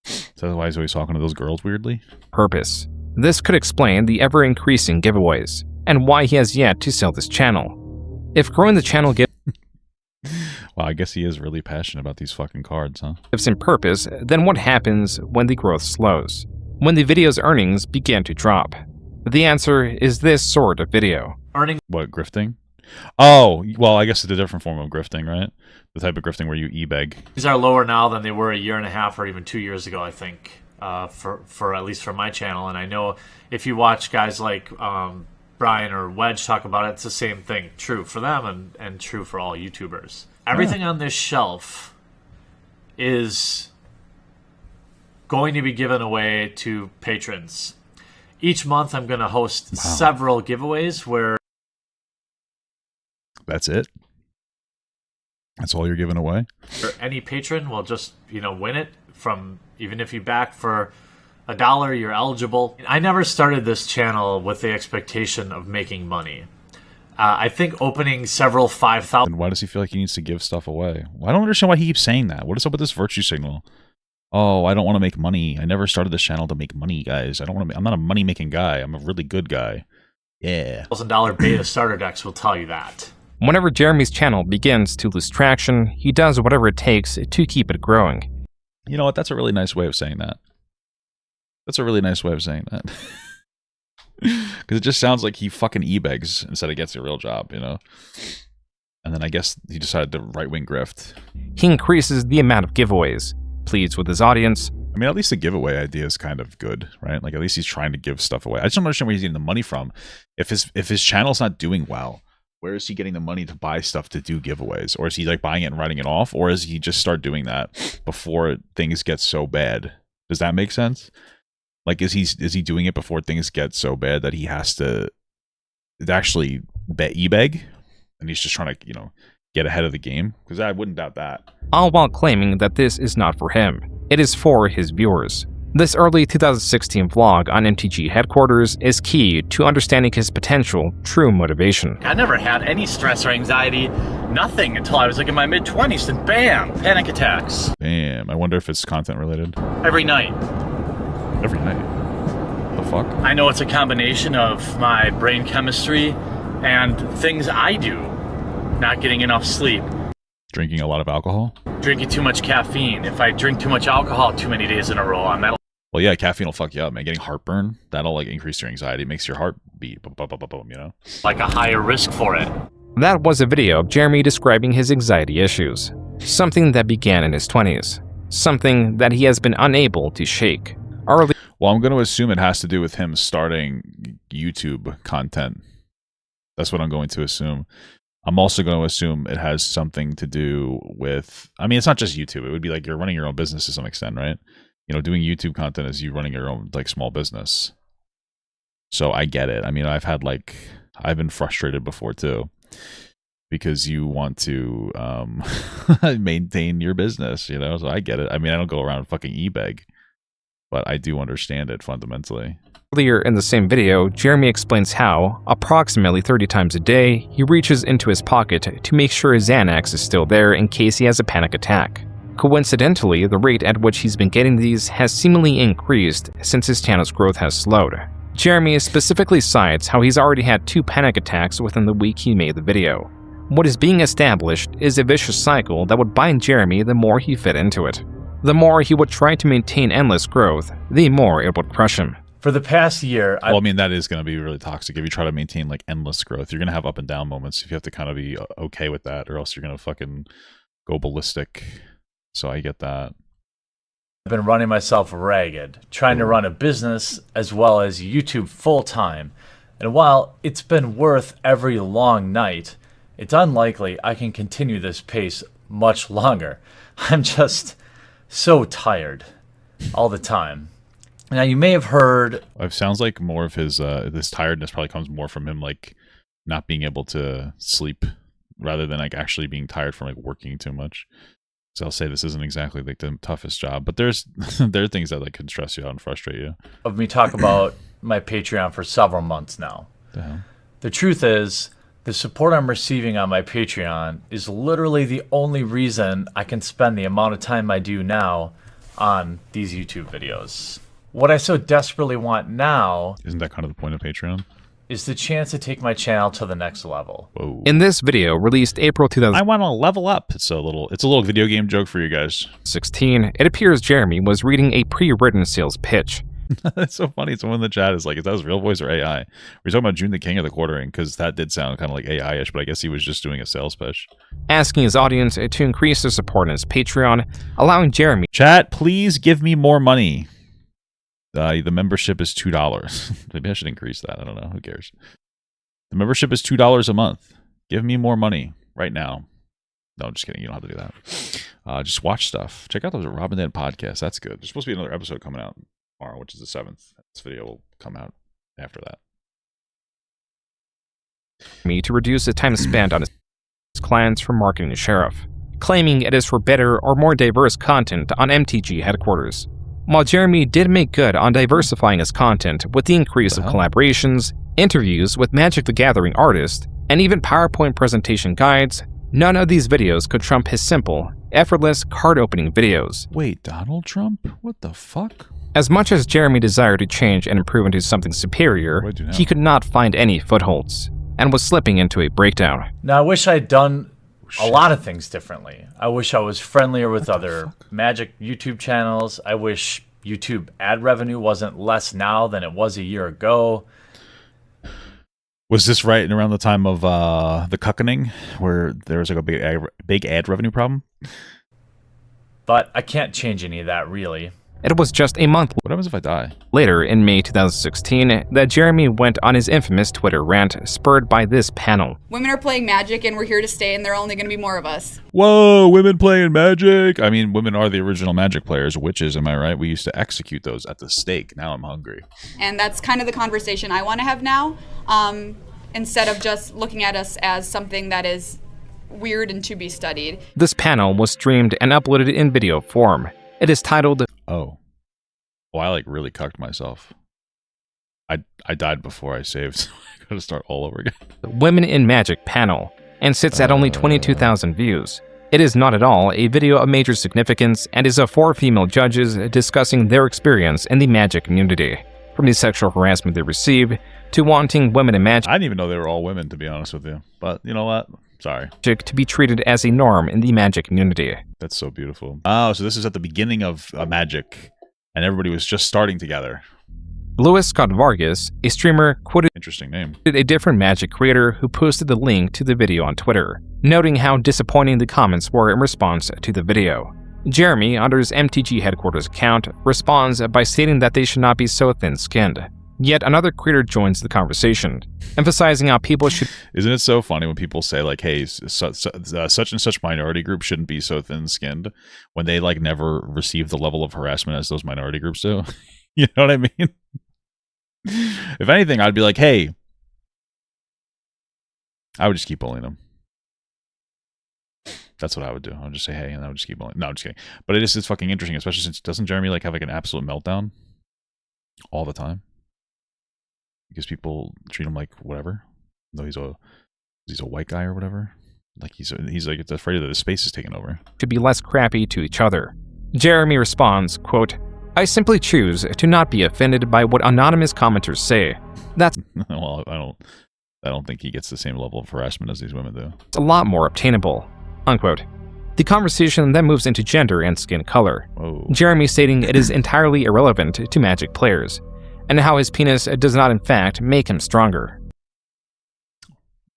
Is that why he's always talking to those girls weirdly? Purpose. This could explain the ever-increasing giveaways, and why he has yet to sell this channel. If growing the channel gives Wow, I guess he is really passionate about these fucking cards, huh? him purpose, then what happens when the growth slows? When the video's earnings begin to drop? The answer is this sort of video. What, grifting? Oh, well, I guess it's a different form of grifting, right? The type of grifting where you e-beg. These are lower now than they were a year and a half or even 2 years ago, I think, for at least for my channel. And I know if you watch guys like Brian or Wedge talk about it, it's the same thing. True for them and true for all YouTubers. Everything on this shelf is going to be given away to patrons. Each month I'm going to host several giveaways where... That's it? That's all you're giving away? Any patron will just, win it from, even if you back for $1, you're eligible. I never started this channel with the expectation of making money. I think opening several 5,000... Why does he feel like he needs to give stuff away? Well, I don't understand why he keeps saying that. What is up with this virtue signal? Oh, I don't want to make money. I never started this channel to make money, guys. I'm not a money-making guy. I'm a really good guy. Yeah. $1,000 beta starter decks will tell you that. Whenever Jeremy's channel begins to lose traction, he does whatever it takes to keep it growing. You know what? That's a really nice way of saying that. That's a really nice way of saying that. Because it just sounds like he fucking e-begs instead of gets a real job, And then I guess he decided to right-wing grift. He increases the amount of giveaways, pleads with his audience. I mean, at least the giveaway idea is kind of good, right? Like, at least he's trying to give stuff away. I just don't understand where he's getting the money from. If his channel's not doing well, where is he getting the money to buy stuff to do giveaways? Or is he, like, buying it and writing it off? Or is he just start doing that before things get so bad? Does that make sense? Like, is he doing it before things get so bad that he has to actually e-beg? And he's just trying to, get ahead of the game? Because I wouldn't doubt that. All while claiming that this is not for him. It is for his viewers. This early 2016 vlog on MTG Headquarters is key to understanding his potential true motivation. I never had any stress or anxiety, nothing, until I was like in my mid-20s, and bam, panic attacks. Damn, I wonder if it's content related. Every night. Every night? What the fuck? I know it's a combination of my brain chemistry and things I do. Not getting enough sleep. Drinking a lot of alcohol? Drinking too much caffeine. If I drink too much alcohol too many days in a row, I'm at... Well, yeah, caffeine will fuck you up, man. Getting heartburn, that'll, like, increase your anxiety. It makes your heart beat, like a higher risk for it. That was a video of Jeremy describing his anxiety issues. Something that began in his 20s. Something that he has been unable to shake. Well, I'm going to assume it has to do with him starting YouTube content. That's what I'm going to assume. I'm also going to assume it has something to do with... I mean, it's not just YouTube. It would be like you're running your own business to some extent, right? Doing YouTube content is you running your own, like, small business. So I get it. I mean, I've been frustrated before, too. because you want to maintain your business, you know? So I get it. I mean, I don't go around fucking e-beg, but I do understand it fundamentally. Earlier in the same video, Jeremy explains how, approximately 30 times a day, he reaches into his pocket to make sure his Xanax is still there in case he has a panic attack. Coincidentally, the rate at which he's been getting these has seemingly increased since his channel's growth has slowed. Jeremy specifically cites how he's already had 2 panic attacks within the week he made the video. What is being established is a vicious cycle that would bind Jeremy the more he fit into it. The more he would try to maintain endless growth, the more it would crush him. For the past year, Well, I mean, that is going to be really toxic if you try to maintain like endless growth. You're going to have up and down moments. If you have to kind of be okay with that, or else you're going to fucking go ballistic. So I get that. I've been running myself ragged, trying to run a business as well as YouTube full time. And while it's been worth every long night, it's unlikely I can continue this pace much longer. I'm just so tired all the time. Now, you may have heard... It sounds like more of his, this tiredness probably comes more from him, like, not being able to sleep, rather than, like, actually being tired from, like, working too much. So I'll say this isn't exactly, like, the toughest job, but there are things that, like, can stress you out and frustrate you. ...of me talk about my Patreon for several months now. The hell? The truth is, the support I'm receiving on my Patreon is literally the only reason I can spend the amount of time I do now on these YouTube videos. What I so desperately want now... Isn't that kind of the point of Patreon? ...is the chance to take my channel to the next level. Whoa. In this video, released April 2016, I want to level up. It's a little video game joke for you guys. it appears Jeremy was reading a pre-written sales pitch. That's so funny. Someone in the chat is like, is that his real voice or AI? We're talking about June the King of TheQuartering, because that did sound kind of like AI-ish, but I guess he was just doing a sales pitch. Asking his audience to increase their support on his Patreon, allowing Jeremy... Chat, please give me more money. The membership is $2. Maybe I should increase that. I don't know. Who cares? The membership is $2 a month. Give me more money right now. No, I'm just kidding. You don't have to do that. Just watch stuff. Check out those Robin Dead podcasts. That's good. There's supposed to be another episode coming out tomorrow, which is the 7th. This video will come out after that. To reduce the time spent on his clients from marketing to sheriff, claiming it is for better or more diverse content on MTG Headquarters. While Jeremy did make good on diversifying his content with the increase of collaborations, interviews with Magic the Gathering artists, and even PowerPoint presentation guides, none of these videos could trump his simple, effortless card opening videos. Wait, Donald Trump? What the fuck? As much as Jeremy desired to change and improve into something superior, he could not find any footholds, and was slipping into a breakdown. Now, I wish I'd done a lot of things differently. I wish I was friendlier with other Magic YouTube channels. I wish YouTube ad revenue wasn't less now than it was a year ago. Was this right around the time of the cuckening, where there was like a big ad revenue problem? But I can't change any of that, really. It was just a month What happens if I die? later, in May 2016, that Jeremy went on his infamous Twitter rant, spurred by this panel. Women are playing Magic and we're here to stay, and there are only going to be more of us. Whoa, women playing Magic! I mean, women are the original Magic players, witches, am I right? We used to execute those at the stake. Now I'm hungry. And that's kind of the conversation I want to have now, instead of just looking at us as something that is weird and to be studied. This panel was streamed and uploaded in video form. It is titled... Oh. Well, I like really cucked myself. I died before I saved, so I gotta start all over again. Women in Magic panel, and sits at only 22,000 views. It is not at all a video of major significance and is of 4 female judges discussing their experience in the Magic community, from the sexual harassment they receive to wanting women in Magic. I didn't even know they were all women, to be honest with you. But you know what? Sorry. To be treated as a norm in the Magic community. That's so beautiful. Oh, so this is at the beginning of Magic, and everybody was just starting together. Louis Scott Vargas, a streamer, quoted Interesting name. a different Magic creator who posted the link to the video on Twitter, noting how disappointing the comments were in response to the video. Jeremy, under his MTG Headquarters account, responds by stating that they should not be so thin-skinned. Yet another creator joins the conversation, emphasizing how people should... Isn't it so funny when people say, like, hey, such and such minority group shouldn't be so thin-skinned, when they, like, never receive the level of harassment as those minority groups do? You know what I mean? If anything, I'd be like, hey, I would just keep bullying them. That's what I would do. I would just say hey, and I would just keep going. No, I'm just kidding. But it's fucking interesting, especially since doesn't Jeremy like have like an absolute meltdown all the time because people treat him like whatever, though he's a white guy or whatever. Like he's like it's afraid that his space is taken over. To be less crappy to each other. Jeremy responds, quote, I simply choose to not be offended by what anonymous commenters say. That's well, I don't think he gets the same level of harassment as these women do. a lot more obtainable, unquote. The conversation then moves into gender and skin color. Whoa. Jeremy stating it is entirely irrelevant to Magic players, and how his penis does not in fact make him stronger.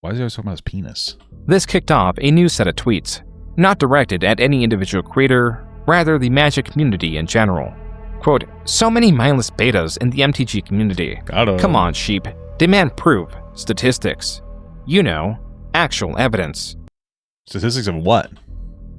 Why is he always talking about his penis? This kicked off a new set of tweets, not directed at any individual creator, rather the Magic community in general. Quote, so many mindless betas in the MTG community. Come on, sheep. Demand proof, statistics. You know, actual evidence. Statistics of what?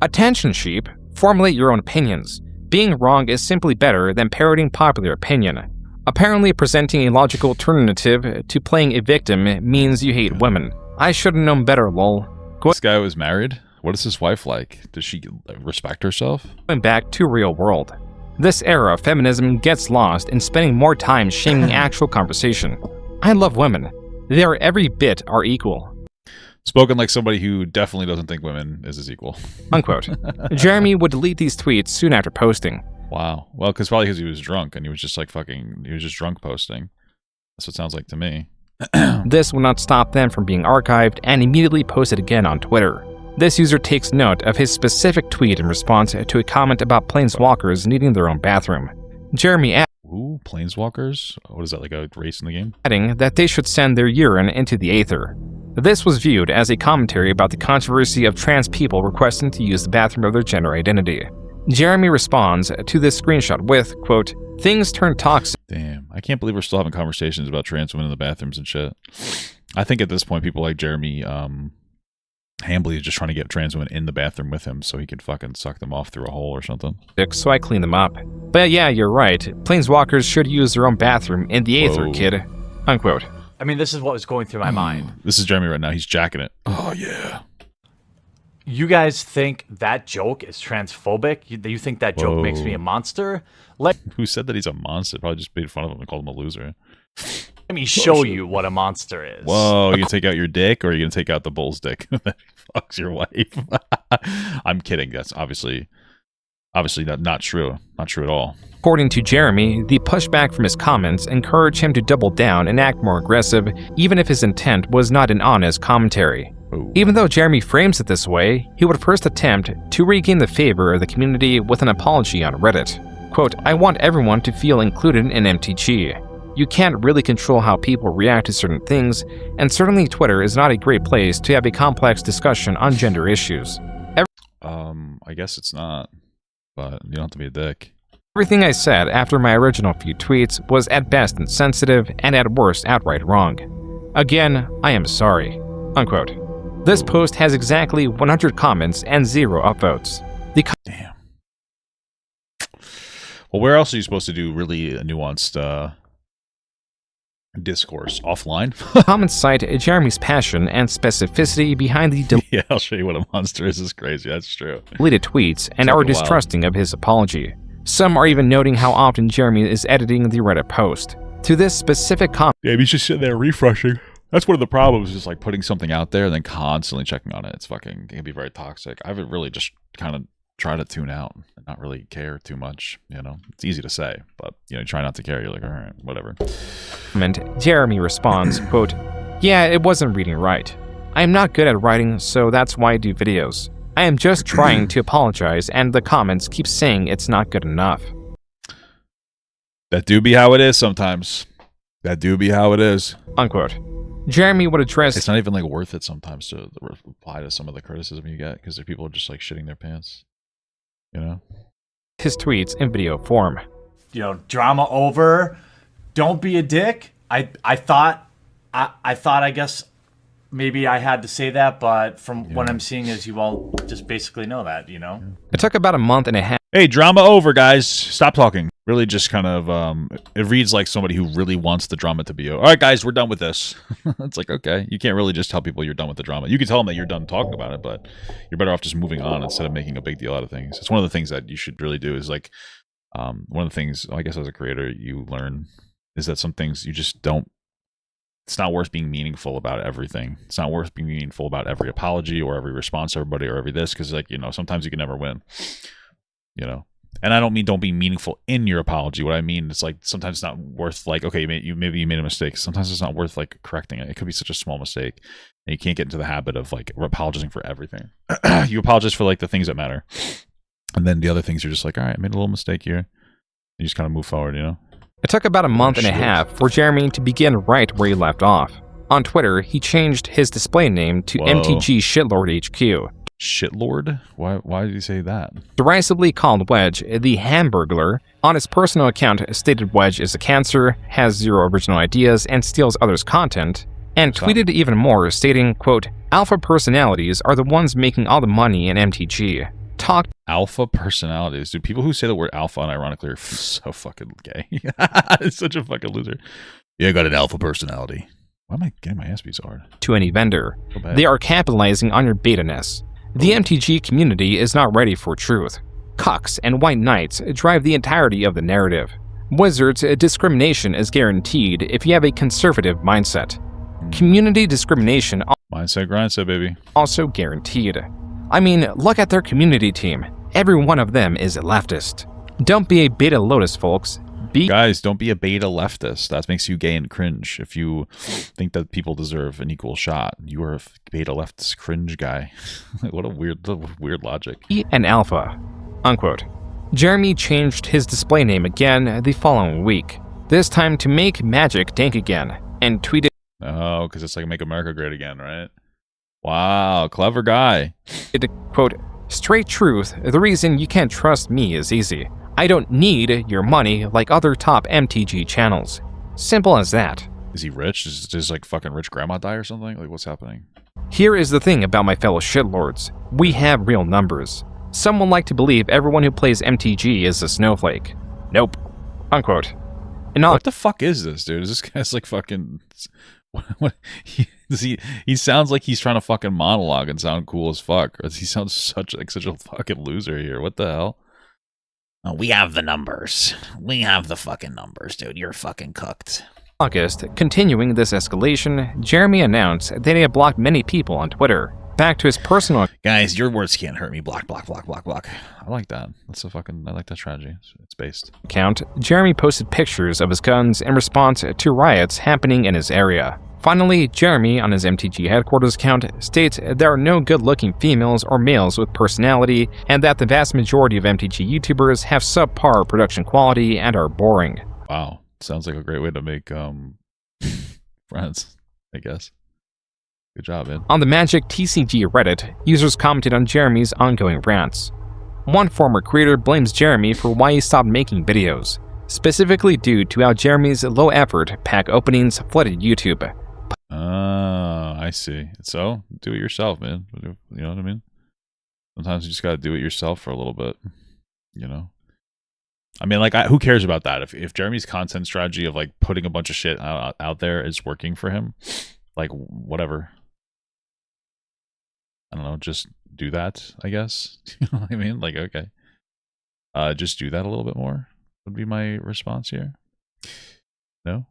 Attention, sheep. Formulate your own opinions. Being wrong is simply better than parroting popular opinion. Apparently presenting a logical alternative to playing a victim means you hate women. I should have known better, lol. This guy was married? What is his wife like? Does she respect herself? Going back to real world. This era of feminism gets lost in spending more time shaming actual conversation. I love women. They are every bit are equal. Spoken like somebody who definitely doesn't think women is his equal. Unquote. Jeremy would delete these tweets soon after posting. Wow. Well, probably because he was drunk and he was just like he was just drunk posting. That's what it sounds like to me. This will not stop them from being archived and immediately posted again on Twitter. This user takes note of his specific tweet in response to a comment about planeswalkers needing their own bathroom. Jeremy Ooh, planeswalkers? What is that, like a race in the game? adding that they should send their urine into the aether. This was viewed as a commentary about the controversy of trans people requesting to use the bathroom of their gender identity. Jeremy responds to this screenshot with, quote, things turn toxic. Damn, I can't believe we're still having conversations about trans women in the bathrooms and shit. I think at this point, people like Jeremy Hambley is just trying to get trans women in the bathroom with him so he can fucking suck them off through a hole or something. So I clean them up. But yeah, you're right. Planeswalkers should use their own bathroom in the aether, kid. Unquote. I mean, this is what was going through my mind. This is Jeremy right now. He's jacking it. Oh, yeah. You guys think that joke is transphobic? You think that joke makes me a monster? Who said that he's a monster? Probably just made fun of him and called him a loser. Let me show you what a monster is. Whoa, you gonna take out your dick or are you gonna take out the bull's dick that fucks your wife? I'm kidding. That's obviously not true. Not true at all. According to Jeremy, the pushback from his comments encouraged him to double down and act more aggressive, even if his intent was not an honest commentary. Ooh. Even though Jeremy frames it this way, he would first attempt to regain the favor of the community with an apology on Reddit. Quote, I want everyone to feel included in MTG. You can't really control how people react to certain things, and certainly Twitter is not a great place to have a complex discussion on gender issues. I guess it's not, but you don't have to be a dick. Everything I said after my original few tweets was at best insensitive and at worst outright wrong. Again, I am sorry. Unquote. This post has exactly 100 comments and 0 upvotes. Damn. Well, where else are you supposed to do really nuanced discourse? Offline? Comments cite Jeremy's passion and specificity behind the Yeah, I'll show you what a monster is. It's crazy. That's true. deleted tweets and are distrusting of his apology. Some are even noting how often Jeremy is editing the Reddit post. To this specific comment, yeah, he's just sitting there refreshing. That's one of the problems, is like putting something out there and then constantly checking on it. It can be very toxic. I've really just kind of try to tune out and not really care too much. You know, it's easy to say, but you try not to care. You're like, all right, whatever. Jeremy responds, quote, yeah, it wasn't reading right. I am not good at writing, so that's why I do videos. I am just trying to apologize, and the comments keep saying it's not good enough. That do be how it is sometimes. That do be how it is. Unquote. Jeremy would address... It's not even like worth it sometimes to reply to some of the criticism you get, because people are just like shitting their pants. You know? His tweets in video form. Drama over. Don't be a dick. I thought, I guess, maybe I had to say that, but from what I'm seeing is you all just basically know that, you know? It took about a month and a half. Hey, drama over, guys. Stop talking. Really just kind of, it reads like somebody who really wants the drama to be over. All right, guys, we're done with this. It's like, okay. You can't really just tell people you're done with the drama. You can tell them that you're done talking about it, but you're better off just moving on instead of making a big deal out of things. It's one of the things that you should really do is like, one of the things, I guess as a creator, you learn is that some things you just don't, it's not worth being meaningful about everything. It's not worth being meaningful about every apology or every response to everybody or every this, because like, you know, sometimes you can never win, you know. And I don't mean don't be meaningful in your apology. What I mean is like sometimes it's not worth like, okay, maybe you made a mistake. Sometimes it's not worth like correcting it. It could be such a small mistake, and you can't get into the habit of like apologizing for everything. You apologize for like the things that matter, and then the other things you're just like, all right, I made a little mistake here. You just kind of move forward, you know. It took about a month and a half for Jeremy to begin right where he left off. On Twitter, he changed his display name to MTG Shitlord HQ. Shitlord? Why did he say that? Derisively called Wedge the Hamburglar. On his personal account, stated Wedge is a cancer, has zero original ideas, and steals others' content, and tweeted even more, stating, quote, "Alpha personalities are the ones making all the money in MTG. Talk." Alpha personalities. Dude, people who say the word alpha unironically are so fucking gay. It's such a fucking loser. Yeah, I got an alpha personality. Why am I getting my ass beat so hard? To any vendor. They are capitalizing on your beta-ness. The MTG community is not ready for truth. Cucks and white knights drive the entirety of the narrative. Wizards, discrimination is guaranteed if you have a conservative mindset. Community discrimination mindset grindset, baby. Also guaranteed. I mean, look at their community team. Every one of them is a leftist. Don't be a beta lotus, folks. Guys, don't be a beta leftist. That makes you gay and cringe. If you think that people deserve an equal shot, you are a beta leftist cringe guy. What a weird logic. And alpha, unquote. Jeremy changed his display name again the following week, this time to make magic dank again, and tweeted, oh, because it's like Make America Great Again, right? Wow, clever guy. Quote, "Straight truth, the reason you can't trust me is easy. I don't need your money like other top MTG channels. Simple as that." Is he rich? Does like fucking rich grandma die or something? Like what's happening? Here is the thing about my fellow shitlords. We have real numbers. Some will like to believe everyone who plays MTG is a snowflake. Nope. Unquote. What the fuck is this, dude? Is this guy's like fucking... What he sounds like he's trying to fucking monologue and sound cool as fuck. Or he sounds such a fucking loser here. What the hell? Oh, we have the numbers. We have the fucking numbers, dude. You're fucking cooked. August, continuing this escalation, Jeremy announced that he had blocked many people on Twitter. Back to his personal... Guys, your words can't hurt me. Block, block, block, block, block. I like that. I like that strategy. It's based. Account, Jeremy posted pictures of his guns in response to riots happening in his area. Finally, Jeremy, on his MTG Headquarters account, states there are no good-looking females or males with personality, and that the vast majority of MTG YouTubers have subpar production quality and are boring. Wow. Sounds like a great way to make friends, I guess. Good job, man. On the Magic TCG Reddit, users commented on Jeremy's ongoing rants. One former creator blames Jeremy for why he stopped making videos, specifically due to how Jeremy's low-effort pack openings flooded YouTube. I see. So, do it yourself, man. You know what I mean? Sometimes you just gotta do it yourself for a little bit, you know? I mean, like, who cares about that? If Jeremy's content strategy of, like, putting a bunch of shit out there is working for him, like, whatever. I don't know, just do that, I guess. You know what I mean? Like, okay. Just do that a little bit more would be my response here. No?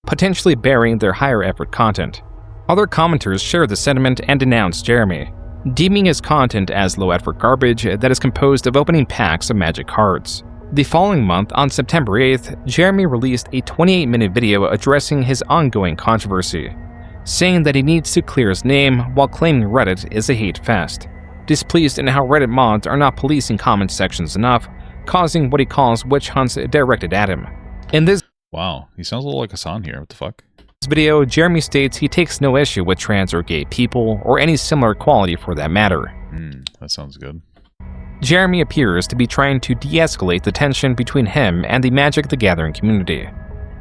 Potentially burying their higher effort content. Other commenters shared the sentiment and denounced Jeremy, deeming his content as low effort garbage that is composed of opening packs of Magic cards. The following month, on September 8th, Jeremy released a 28-minute video addressing his ongoing controversy, saying that he needs to clear his name while claiming Reddit is a hate fest, displeased in how Reddit mods are not policing comment sections enough, causing what he calls witch hunts directed at him. In this Wow, he sounds a little like Hassan here. What the fuck? Video, Jeremy states he takes no issue with trans or gay people, or any similar quality for that matter. That sounds good. Jeremy appears to be trying to de-escalate the tension between him and the Magic the Gathering community.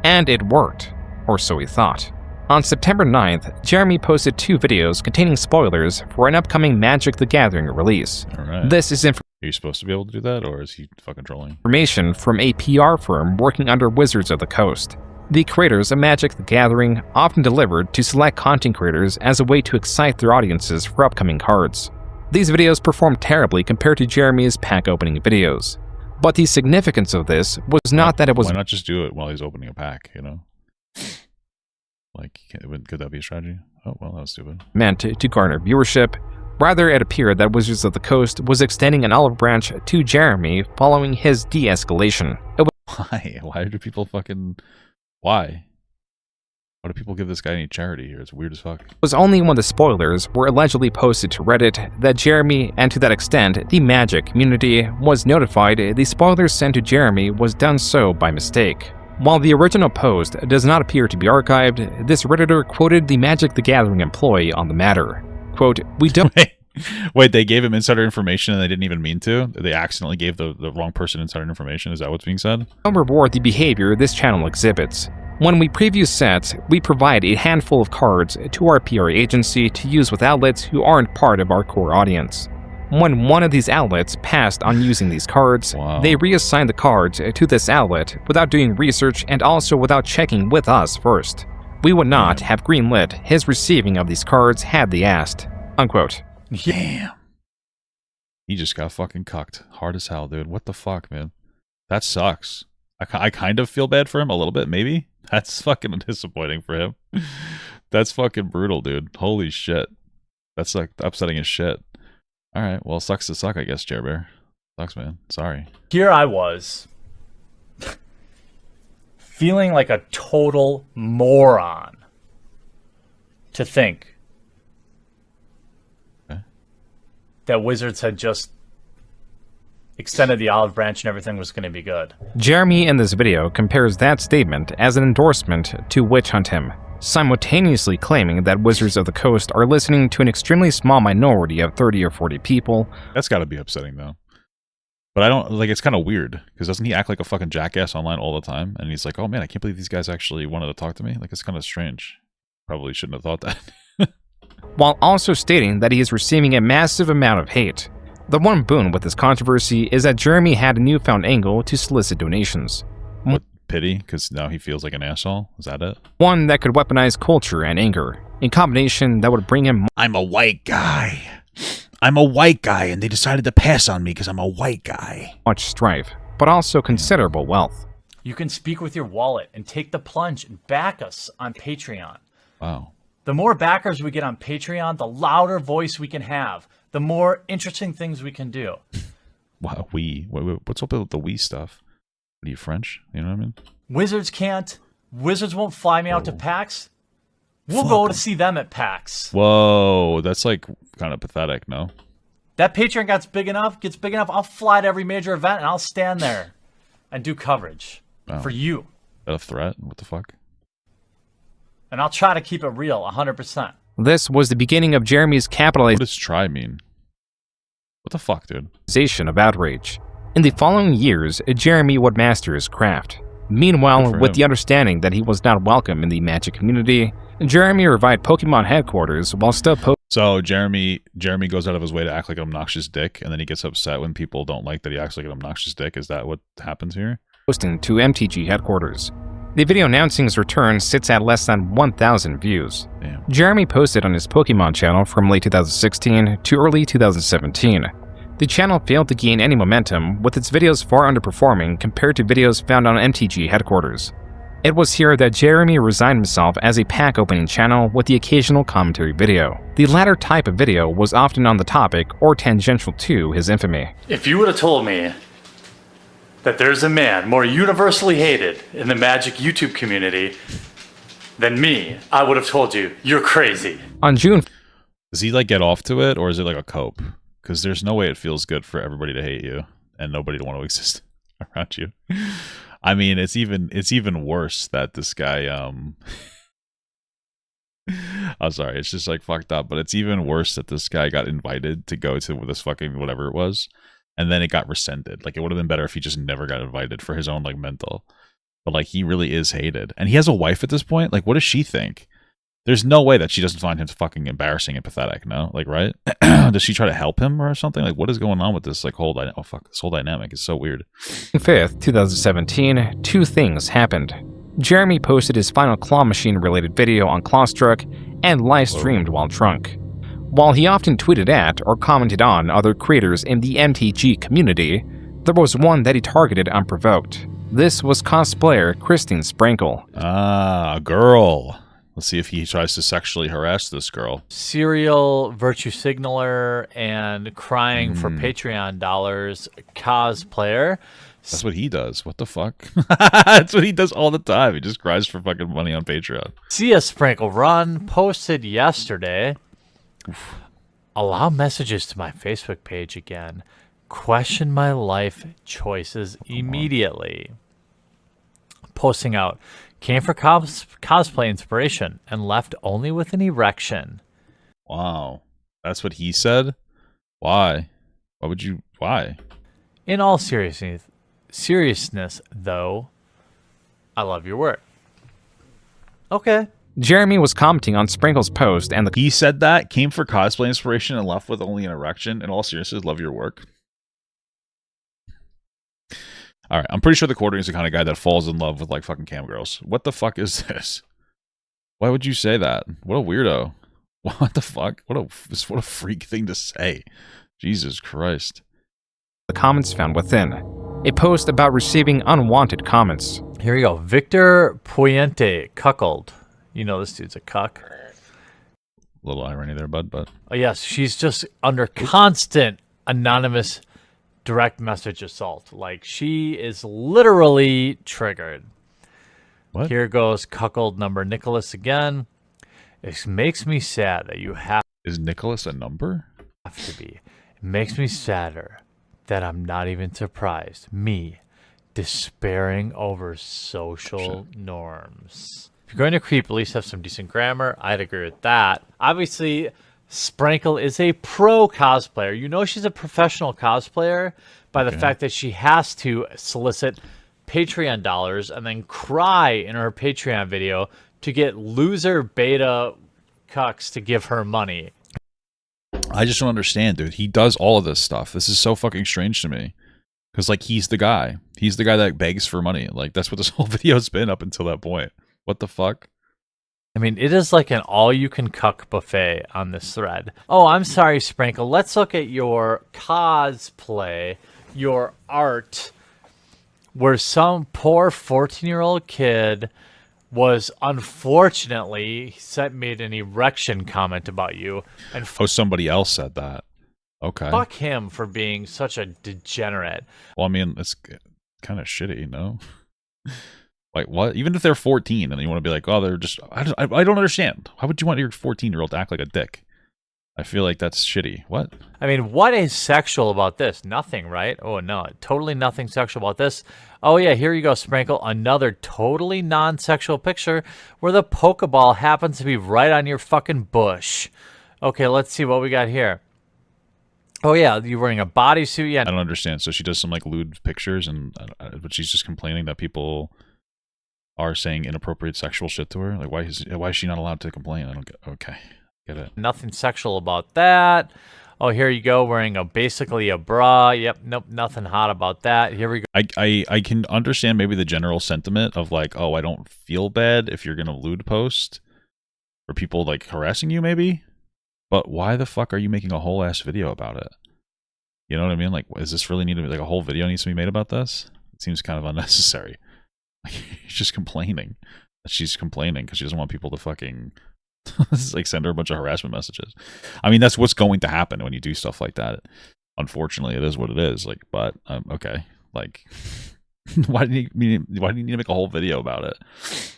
And it worked, or so he thought. On September 9th, Jeremy posted 2 videos containing spoilers for an upcoming Magic the Gathering release. Alright. This is Are you supposed to be able to do that, or is he fucking trolling? information from a PR firm working under Wizards of the Coast. The creators of Magic the Gathering often delivered to select content creators as a way to excite their audiences for upcoming cards. These videos performed terribly compared to Jeremy's pack opening videos. But the significance of this was not that it was... Why not just do it while he's opening a pack, you know? Like, could that be a strategy? Oh, well, that was stupid. ...meant to garner viewership. Rather, it appeared that Wizards of the Coast was extending an olive branch to Jeremy following his de-escalation. Why? Why do people fucking... Why? Why do people give this guy any charity here? It's weird as fuck. It was only when the spoilers were allegedly posted to Reddit that Jeremy, and to that extent, the Magic community, was notified the spoilers sent to Jeremy was done so by mistake. While the original post does not appear to be archived, this Redditor quoted the Magic the Gathering employee on the matter. Quote, "We don't..." Wait, they gave him insider information and they didn't even mean to? They accidentally gave the wrong person insider information? Is that what's being said? "Don't reward the behavior this channel exhibits. When we preview sets, we provide a handful of cards to our PR agency to use with outlets who aren't part of our core audience. When one of these outlets passed on using these cards, they reassigned the cards to this outlet without doing research and also without checking with us first. We would not have greenlit his receiving of these cards had they asked." Unquote. Damn. He just got fucking cucked. Hard as hell, dude. What the fuck, man? That sucks. I kind of feel bad for him a little bit, maybe. That's fucking disappointing for him. That's fucking brutal, dude. Holy shit. That's like upsetting as shit. Alright, well, sucks to suck, I guess, Jer Bear. Sucks, man. Sorry. Here I was, feeling like a total moron to think that Wizards had just extended the olive branch and everything was going to be good. Jeremy in this video compares that statement as an endorsement to witch hunt him, simultaneously claiming that Wizards of the Coast are listening to an extremely small minority of 30 or 40 people. That's gotta be upsetting, though. But I don't, like, it's kind of weird, because doesn't he act like a fucking jackass online all the time? And he's like, oh man, I can't believe these guys actually wanted to talk to me. Like, it's kind of strange. Probably shouldn't have thought that. While also stating that he is receiving a massive amount of hate. The one boon with this controversy is that Jeremy had a newfound angle to solicit donations. What, pity? Because now he feels like an asshole? Is that it? One that could weaponize culture and anger, in combination that would bring him... I'm a white guy. I'm a white guy, and they decided to pass on me because I'm a white guy. ...much strife, but also considerable wealth. You can speak with your wallet and take the plunge and back us on Patreon. Wow. The more backers we get on Patreon, the louder voice we can have, the more interesting things we can do. Wow, what's up with the we stuff? Are you French? You know what I mean? Wizards can't. Wizards won't fly me out to PAX. We'll go to see them at PAX. Whoa, that's like kind of pathetic, no? That Patreon gets big enough, I'll fly to every major event and I'll stand there and do coverage for you. Is that a threat? What the fuck? And I'll try to keep it real, 100%. This was the beginning of Jeremy's capitalization. What does try mean? What the fuck, dude? Of outrage. In the following years, Jeremy would master his craft. Meanwhile, with the understanding that he was not welcome in the Magic community, Jeremy revived Pokemon Headquarters while still So Jeremy goes out of his way to act like an obnoxious dick, and then he gets upset when people don't like that he acts like an obnoxious dick. Is that what happens here? Posting to MTG Headquarters. The video announcing his return sits at less than 1,000 views. Damn. Jeremy posted on his Pokemon channel from late 2016 to early 2017. The channel failed to gain any momentum, with its videos far underperforming compared to videos found on MTG Headquarters. It was here that Jeremy resigned himself as a pack opening channel with the occasional commentary video. The latter type of video was often on the topic or tangential to his infamy. If you would have told me that there's a man more universally hated in the Magic YouTube community than me, I would have told you, you're crazy. On June... Does he like get off to it, or is it like a cope? Because there's no way it feels good for everybody to hate you and nobody to want to exist around you. I mean, it's even worse that this guy I'm sorry, it's just like fucked up, but it's even worse that this guy got invited to go to this fucking whatever it was, and then it got rescinded. Like, it would have been better if he just never got invited for his own like mental. But like, he really is hated, and he has a wife at this point. Like, what does she think? There's no way that she doesn't find him fucking embarrassing and pathetic, no? Like, right? Does she try to help him or something? Like, what is going on with this, like, whole dynamic? Oh, fuck, this whole dynamic is so weird. 5th, 2017, two things happened. Jeremy posted his final claw machine-related video on Clawstruck and live-streamed while drunk. While he often tweeted at or commented on other creators in the MTG community, there was one that he targeted unprovoked. This was cosplayer Christine Sprankle. Ah, a girl. Let's see if he tries to sexually harass this girl. Serial virtue signaler and crying for Patreon dollars cosplayer. That's what he does. What the fuck? That's what he does all the time. He just cries for fucking money on Patreon. See a Sprinkle Run posted yesterday. Allow messages to my Facebook page again. Question my life choices immediately. Posting out. Came for cosplay inspiration and left only with an erection. Wow. That's what he said? Why? Why? In all seriousness, though, I love your work. Okay. Jeremy was commenting on Sprinkle's post and He said that, came for cosplay inspiration and left with only an erection. In all seriousness, love your work. Alright, I'm pretty sure TheQuartering is the kind of guy that falls in love with, like, fucking cam girls. What the fuck is this? Why would you say that? What a weirdo. What the fuck? What a freak thing to say. Jesus Christ. the comments found within. A post about receiving unwanted comments. Here we go. Victor Puente, cuckold. You know this dude's a cuck. A little irony there, bud, but... Oh, yes, she's just under constant anonymous direct message assault. Like, she is literally triggered. What? Here goes cuckold number Nicholas again. It makes me sad that you have... Is Nicholas a number? ...have to be. It makes me sadder that I'm not even surprised. Me, despairing over social norms. If you're going to creep, at least have some decent grammar. I'd agree with that. Obviously, Sprankle is a pro cosplayer. You know she's a professional cosplayer by the fact that she has to solicit Patreon dollars and then cry in her Patreon video to get loser beta cucks to give her money. I just don't understand, dude. He does all of this stuff. This is so fucking strange to me. Because, like, he's the guy. He's the guy that begs for money. Like, that's what this whole video's been up until that point. What the fuck? I mean, it is like an all-you-can-cuck buffet on this thread. Oh, I'm sorry, Sprankle. Let's look at your cosplay, your art, where some poor 14-year-old kid was unfortunately made an erection comment about you. And oh, somebody else said that. Okay. Fuck him for being such a degenerate. Well, I mean, it's kind of shitty, no? Like, what? Even if they're 14 and you want to be like, oh, they're just... I don't understand. How would you want your 14-year-old to act like a dick? I feel like that's shitty. What? I mean, what is sexual about this? Nothing, right? Oh, no. Totally nothing sexual about this. Oh, yeah, here you go, Sprankle. Another totally non-sexual picture where the Pokeball happens to be right on your fucking bush. Okay, let's see what we got here. Oh, yeah, you're wearing a bodysuit. Yeah. I don't understand. So she does some, like, lewd pictures, but she's just complaining that people are saying inappropriate sexual shit to her. Like, why is she not allowed to complain? I don't get... Okay. Get it. Nothing sexual about that. Oh, here you go, wearing basically a bra. Yep, nope, nothing hot about that. Here we go. I can understand maybe the general sentiment of like, oh, I don't feel bad if you're gonna lewd post or people like harassing you, maybe. But why the fuck are you making a whole ass video about it? You know what I mean? Like, is this really needed? Like, a whole video needs to be made about this? It seems kind of unnecessary. Like, she's just complaining. She's complaining because she doesn't want people to fucking. Like send her a bunch of harassment messages. I mean, that's what's going to happen when you do stuff like that. Unfortunately, it is what it is. Like, but okay. Like, why do you need to make a whole video about it?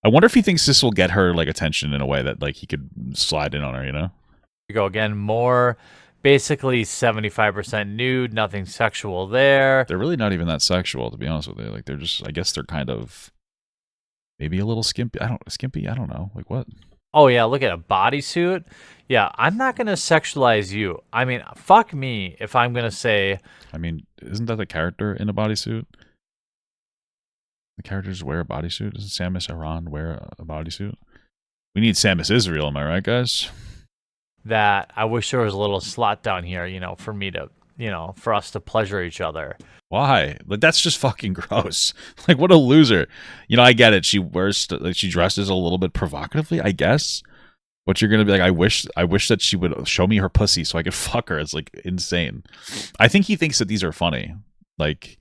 I wonder if he thinks this will get her like attention in a way that like he could slide in on her. You know? Here we go again. More basically 75% nude. Nothing sexual there. They're really not even that sexual, to be honest with you. Like, they're just. I guess they're kind of maybe a little skimpy. I don't know. Like what? Oh, yeah, look at a bodysuit. Yeah, I'm not going to sexualize you. I mean, fuck me if I'm going to say... I mean, isn't that the character in a bodysuit? The characters wear a bodysuit? Doesn't Samus Aran wear a bodysuit? We need Samus Israel, am I right, guys? That I wish there was a little slot down here, for me to, for us to pleasure each other. Why? Like, that's just fucking gross. Like, what a loser. I get it. She wears, she dresses a little bit provocatively, I guess. But you're gonna be like, I wish that she would show me her pussy so I could fuck her. It's like insane. I think he thinks that these are funny. Like,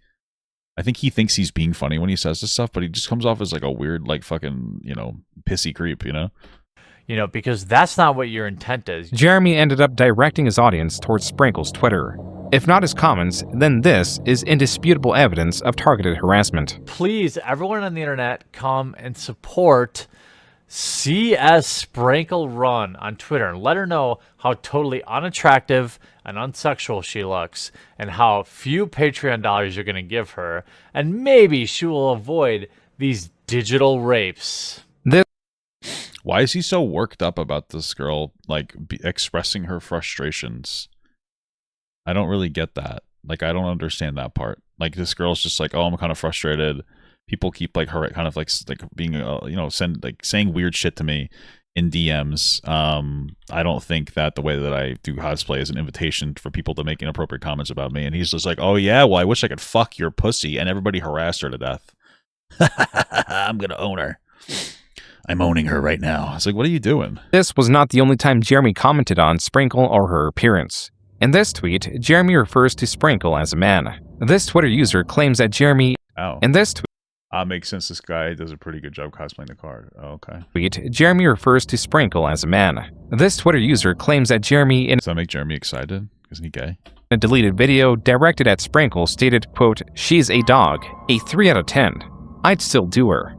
I think he thinks he's being funny when he says this stuff, but he just comes off as like a weird, like fucking, pissy creep, Because that's not what your intent is. Jeremy ended up directing his audience towards Sprinkle's Twitter. If not his comments, then this is indisputable evidence of targeted harassment. Please, everyone on the internet, come and support CS Sprinkle Run on Twitter and let her know how totally unattractive and unsexual she looks and how few Patreon dollars you're going to give her, and maybe she will avoid these digital rapes. Why is he so worked up about this girl, like, expressing her frustrations? I don't really get that. Like, I don't understand that part. Like, this girl's just like, oh, I'm kind of frustrated. People keep, like, her kind of, like being, saying weird shit to me in DMs. I don't think that the way that I do cosplay is an invitation for people to make inappropriate comments about me. And he's just like, oh, yeah, well, I wish I could fuck your pussy. And everybody harassed her to death. I'm going to own her. I'm owning her right now. It's like, what are you doing? This was not the only time Jeremy commented on Sprinkle or her appearance. In this tweet, Jeremy refers to Sprinkle as a man. This Twitter user claims that Jeremy... Oh. In this tweet... Makes sense. This guy does a pretty good job cosplaying the card. Oh, okay. Jeremy refers to Sprinkle as a man. This Twitter user claims that Jeremy... Does that make Jeremy excited? Isn't he gay? A deleted video directed at Sprinkle stated, quote, "She's a dog. A 3 out of 10. I'd still do her."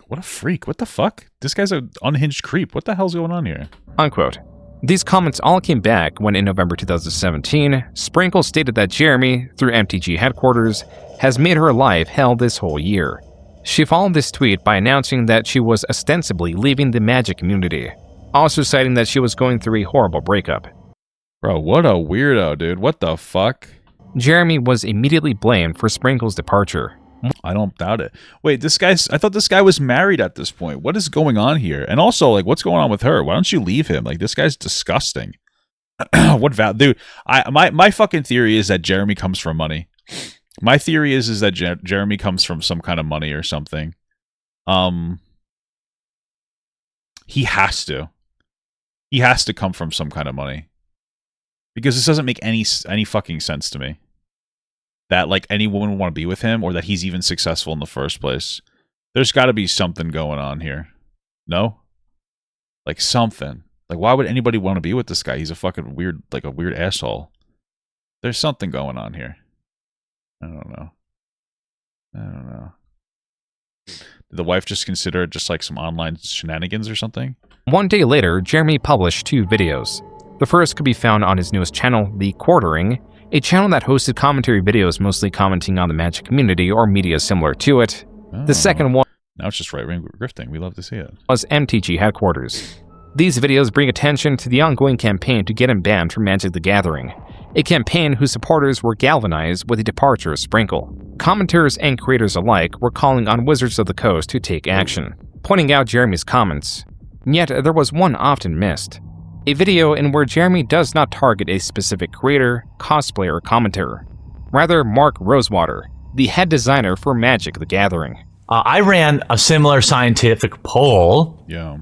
What a freak. What the fuck? This guy's an unhinged creep. What the hell's going on here? Unquote. These comments all came back when in November 2017, Sprinkle stated that Jeremy, through MTG Headquarters, has made her life hell this whole year. She followed this tweet by announcing that she was ostensibly leaving the Magic community, also citing that she was going through a horrible breakup. Bro, what a weirdo, dude. What the fuck? Jeremy was immediately blamed for Sprinkle's departure. I don't doubt it. Wait, I thought this guy was married at this point. What is going on here? And also, like, what's going on with her? Why don't you leave him? Like, this guy's disgusting. Dude, my fucking theory is that Jeremy comes from money. My theory is that Jeremy comes from some kind of money or something. He has to. He has to come from some kind of money. Because this doesn't make any fucking sense to me. That, like, any woman would want to be with him, or that he's even successful in the first place. There's got to be something going on here. No? Like, something. Like, why would anybody want to be with this guy? He's a fucking weird, like, a weird asshole. There's something going on here. I don't know. Did the wife just consider it just like some online shenanigans or something? One day later, Jeremy published 2 videos. The first could be found on his newest channel, TheQuartering, a channel that hosted commentary videos mostly commenting on the Magic community or media similar to it. Oh. The second one now it's just right-wing grifting. We love to see it. Was MTG Headquarters. These videos bring attention to the ongoing campaign to get him banned from Magic the Gathering, a campaign whose supporters were galvanized with the departure of Sprinkle. Commenters and creators alike were calling on Wizards of the Coast to take action, pointing out Jeremy's comments. Yet there was one often missed. A video in where Jeremy does not target a specific creator, cosplayer, or commenter. Rather, Mark Rosewater, the head designer for Magic the Gathering. I ran a similar scientific poll. Yeah.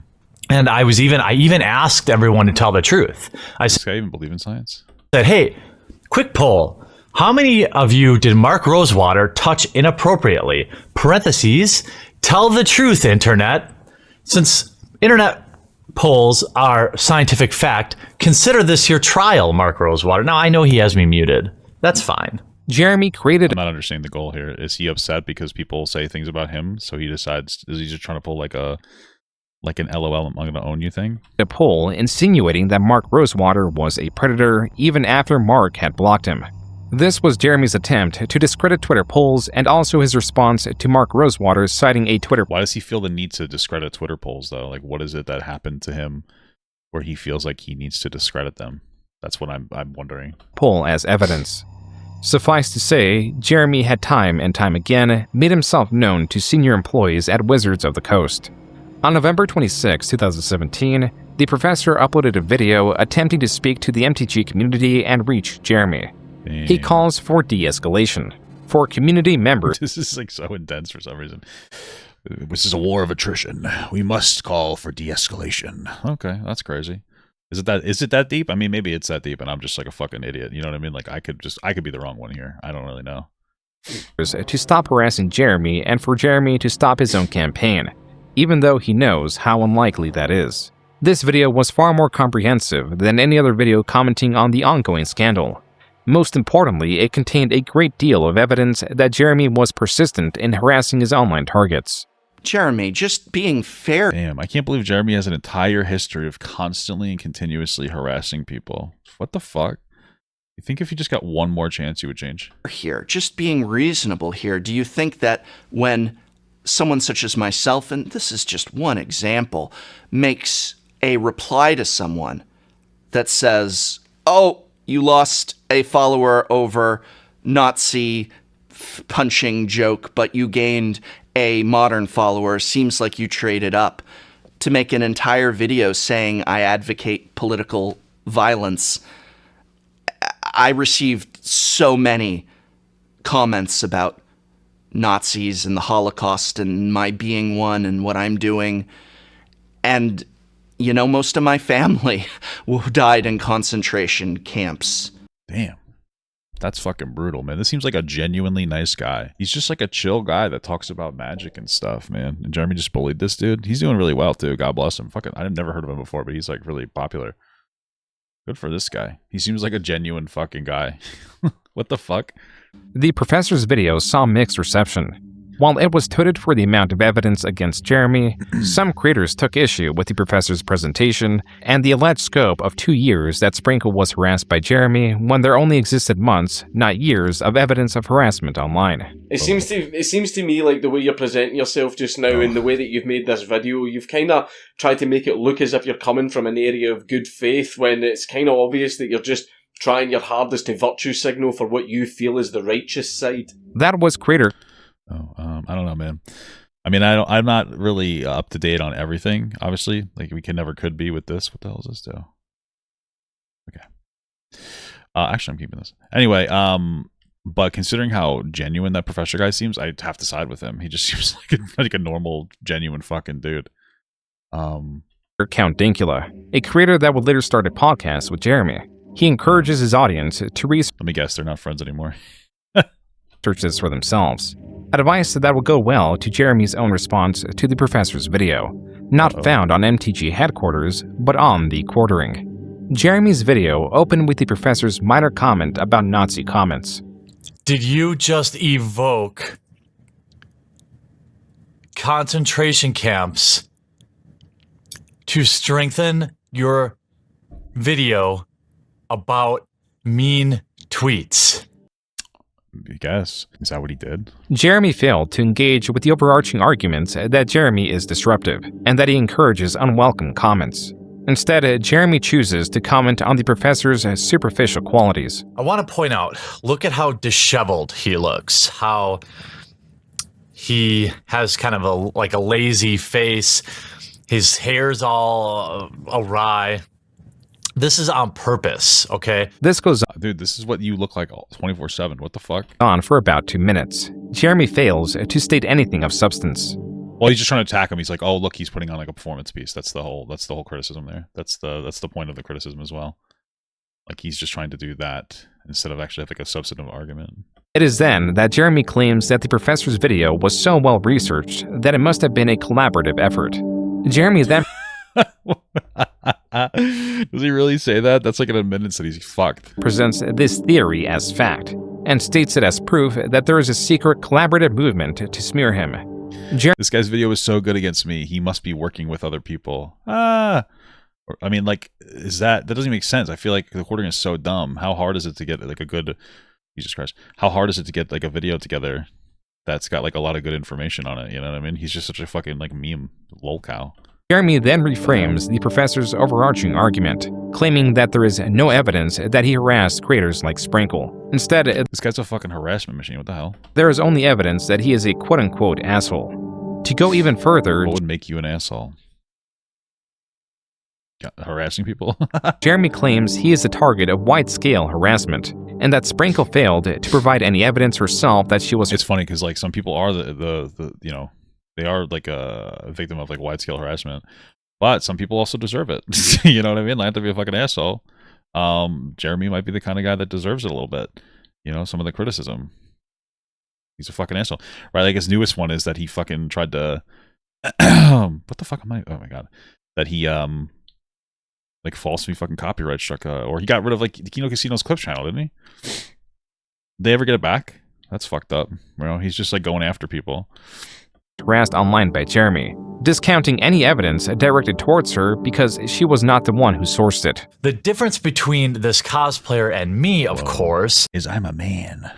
And I even asked everyone to tell the truth. Does this guy even believe in science? Said, hey, quick poll. How many of you did Mark Rosewater touch inappropriately? Parentheses, tell the truth, internet. Since internet polls are scientific fact, consider this your trial, Mark Rosewater. Now, I know he has me muted. That's fine. Jeremy created... I'm not understanding the goal here. Is he upset because people say things about him, so he decides... Is he just trying to pull like an LOL, I'm going to own you thing? A poll insinuating that Mark Rosewater was a predator even after Mark had blocked him. This was Jeremy's attempt to discredit Twitter polls and also his response to Mark Rosewater citing a Twitter... Why does he feel the need to discredit Twitter polls, though? Like, what is it that happened to him where he feels like he needs to discredit them? That's what I'm wondering. Poll as evidence. Suffice to say, Jeremy had time and time again made himself known to senior employees at Wizards of the Coast. On November 26, 2017, the professor uploaded a video attempting to speak to the MTG community and reach Jeremy. Damn. He calls for de-escalation for community members. This is like so intense for some reason. This is a war of attrition. We must call for de-escalation. Okay, that's crazy. Is it that deep? I mean, maybe it's that deep and I'm just like a fucking idiot. You know what I mean? Like I could be the wrong one here. I don't really know. To stop harassing Jeremy and for Jeremy to stop his own campaign, even though he knows how unlikely that is. This video was far more comprehensive than any other video commenting on the ongoing scandal. Most importantly, it contained a great deal of evidence that Jeremy was persistent in harassing his online targets. Jeremy, just being fair. Damn, I can't believe Jeremy has an entire history of constantly and continuously harassing people. What the fuck? You think if you just got one more chance, you would change? Here, just being reasonable here. Do you think that when someone such as myself, and this is just one example, makes a reply to someone that says, oh, you lost a follower over Nazi punching joke, but you gained a modern follower, seems like you traded up, to make an entire video saying I advocate political violence. I received so many comments about Nazis and the Holocaust and my being one and what I'm doing. And, you know, most of my family died in concentration camps. Damn. That's fucking brutal, man. This seems like a genuinely nice guy. He's just like a chill guy that talks about magic and stuff, man. And Jeremy just bullied this dude. He's doing really well, too. God bless him. Fucking, I've never heard of him before, but he's like really popular. Good for this guy. He seems like a genuine fucking guy. What the fuck? The professor's video saw mixed reception. While it was touted for the amount of evidence against Jeremy, some creators took issue with the professor's presentation and the alleged scope of 2 years that Sprinkle was harassed by Jeremy when there only existed months, not years, of evidence of harassment online. It seems to me like the way you're presenting yourself just now and the way that you've made this video, you've kind of tried to make it look as if you're coming from an area of good faith when it's kind of obvious that you're just trying your hardest to virtue signal for what you feel is the righteous side. That was creator. I don't know, man. I mean, I'm not really up to date on everything, obviously. Like, we never could be with this. What the hell is this, though? Okay. Actually, I'm keeping this. Anyway, but considering how genuine that professor guy seems, I'd have to side with him. He just seems like a normal, genuine fucking dude. Count Dinkula, a creator that would later start a podcast with Jeremy. He encourages his audience to Let me guess, they're not friends anymore. research this for themselves. Advice that would go well to Jeremy's own response to the professor's video, not found on MTG Headquarters, but on TheQuartering. Jeremy's video opened with the professor's minor comment about Nazi comments. Did you just evoke concentration camps to strengthen your video about mean tweets? I guess. Is that what he did? Jeremy failed to engage with the overarching arguments that Jeremy is disruptive and that he encourages unwelcome comments. Instead, Jeremy chooses to comment on the professor's superficial qualities. I want to point out, look at how disheveled he looks, how he has kind of a lazy face, his hair's all awry. This is on purpose, okay? This goes Dude, this is what you look like 24/7. What the fuck? on for about 2 minutes. Jeremy fails to state anything of substance. Well, he's just trying to attack him. He's like, "Oh, look, he's putting on like a performance piece." That's the whole criticism there. That's the point of the criticism as well. Like, he's just trying to do that instead of actually have like a substantive argument. It is then that Jeremy claims that the professor's video was so well researched that it must have been a collaborative effort. Jeremy then Does he really say that? That's like an admittance that he's fucked. presents this theory as fact and states it as proof that there is a secret collaborative movement to smear him. This guy's video is so good against me. He must be working with other people. I mean, like, that doesn't make sense. I feel like TheQuartering is so dumb. How hard is it to get like a good, Jesus Christ, how hard is it to get like a video together that's got like a lot of good information on it? You know what I mean? He's just such a fucking like meme lol cow. Jeremy then reframes the professor's overarching argument, claiming that there is no evidence that he harassed creators like Sprinkle. Instead, this guy's a fucking harassment machine. What the hell? there is only evidence that he is a quote-unquote asshole. To go even further, What would make you an asshole? Harassing people? Jeremy claims he is the target of wide-scale harassment, and that Sprinkle failed to provide any evidence herself that she was. It's funny because like some people are the you know, they are like a victim of like wide-scale harassment, but some people also deserve it. You know what I mean? Like, I have to be a fucking asshole. Jeremy might be the kind of guy that deserves it a little bit. You know, some of the criticism. He's a fucking asshole, right? Like his newest one is that he fucking tried to. What the fuck am I? Oh my god, that he like falsely fucking copyright struck, or he got rid of like the Kino Casino's clip channel, didn't he? Did they ever get it back? That's fucked up. You know, he's just like going after people. Harassed online by Jeremy, discounting any evidence directed towards her because she was not the one who sourced it. The difference between this cosplayer and me, of course, is I'm a man.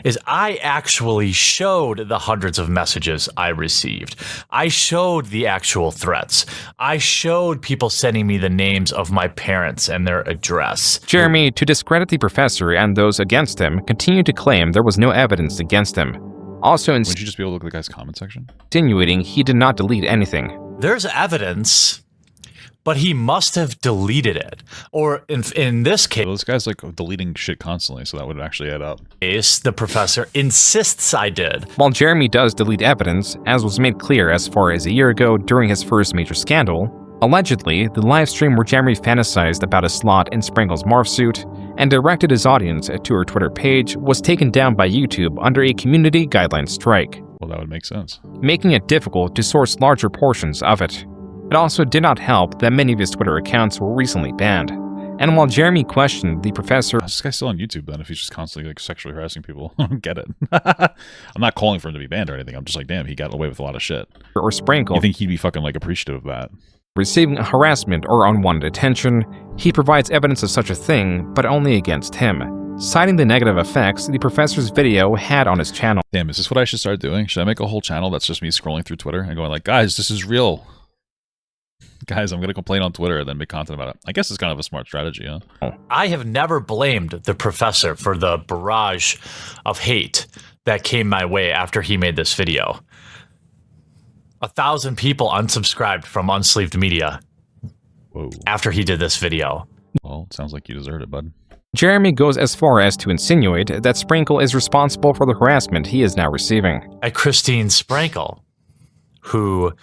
Is I actually showed the hundreds of messages I received. I showed the actual threats. I showed people sending me the names of my parents and their address. Jeremy, to discredit the professor and those against him, continued to claim there was no evidence against him. Also, Wouldn't you just be able to look at the guy's comment section? Insinuating he did not delete anything. There's evidence, but he must have deleted it. Or in this case, well, this guy's like deleting shit constantly, so that would actually add up. The professor insists I did. While Jeremy does delete evidence, as was made clear as far as a year ago during his first major scandal, allegedly, the livestream where Jeremy fantasized about a slot in Sprinkle's morph suit and directed his audience to her Twitter page was taken down by YouTube under a community guideline strike. Well, that would make sense. Making it difficult to source larger portions of it. It also did not help that many of his Twitter accounts were recently banned. And while Jeremy questioned the professor... How's this guy still on YouTube then if he's just constantly like sexually harassing people? I don't get it. I'm not calling for him to be banned or anything. I'm just like, damn, he got away with a lot of shit. Or Sprinkle... You think he'd be fucking like appreciative of that? Receiving harassment or unwanted attention, he provides evidence of such a thing, but only against him, citing the negative effects the professor's video had on his channel. Damn, is this what I should start doing? Should I make a whole channel that's just me scrolling through Twitter and going like, guys, this is real. Guys, I'm going to complain on Twitter and then make content about it. I guess it's kind of a smart strategy, huh? I have never blamed the professor for the barrage of hate that came my way after he made this video. 1,000 people unsubscribed from Unsleeved Media. Whoa. After he did this video. Well, it sounds like you deserved it, bud. Jeremy goes as far as to insinuate that Sprinkle is responsible for the harassment he is now receiving. At Christine Sprinkle, who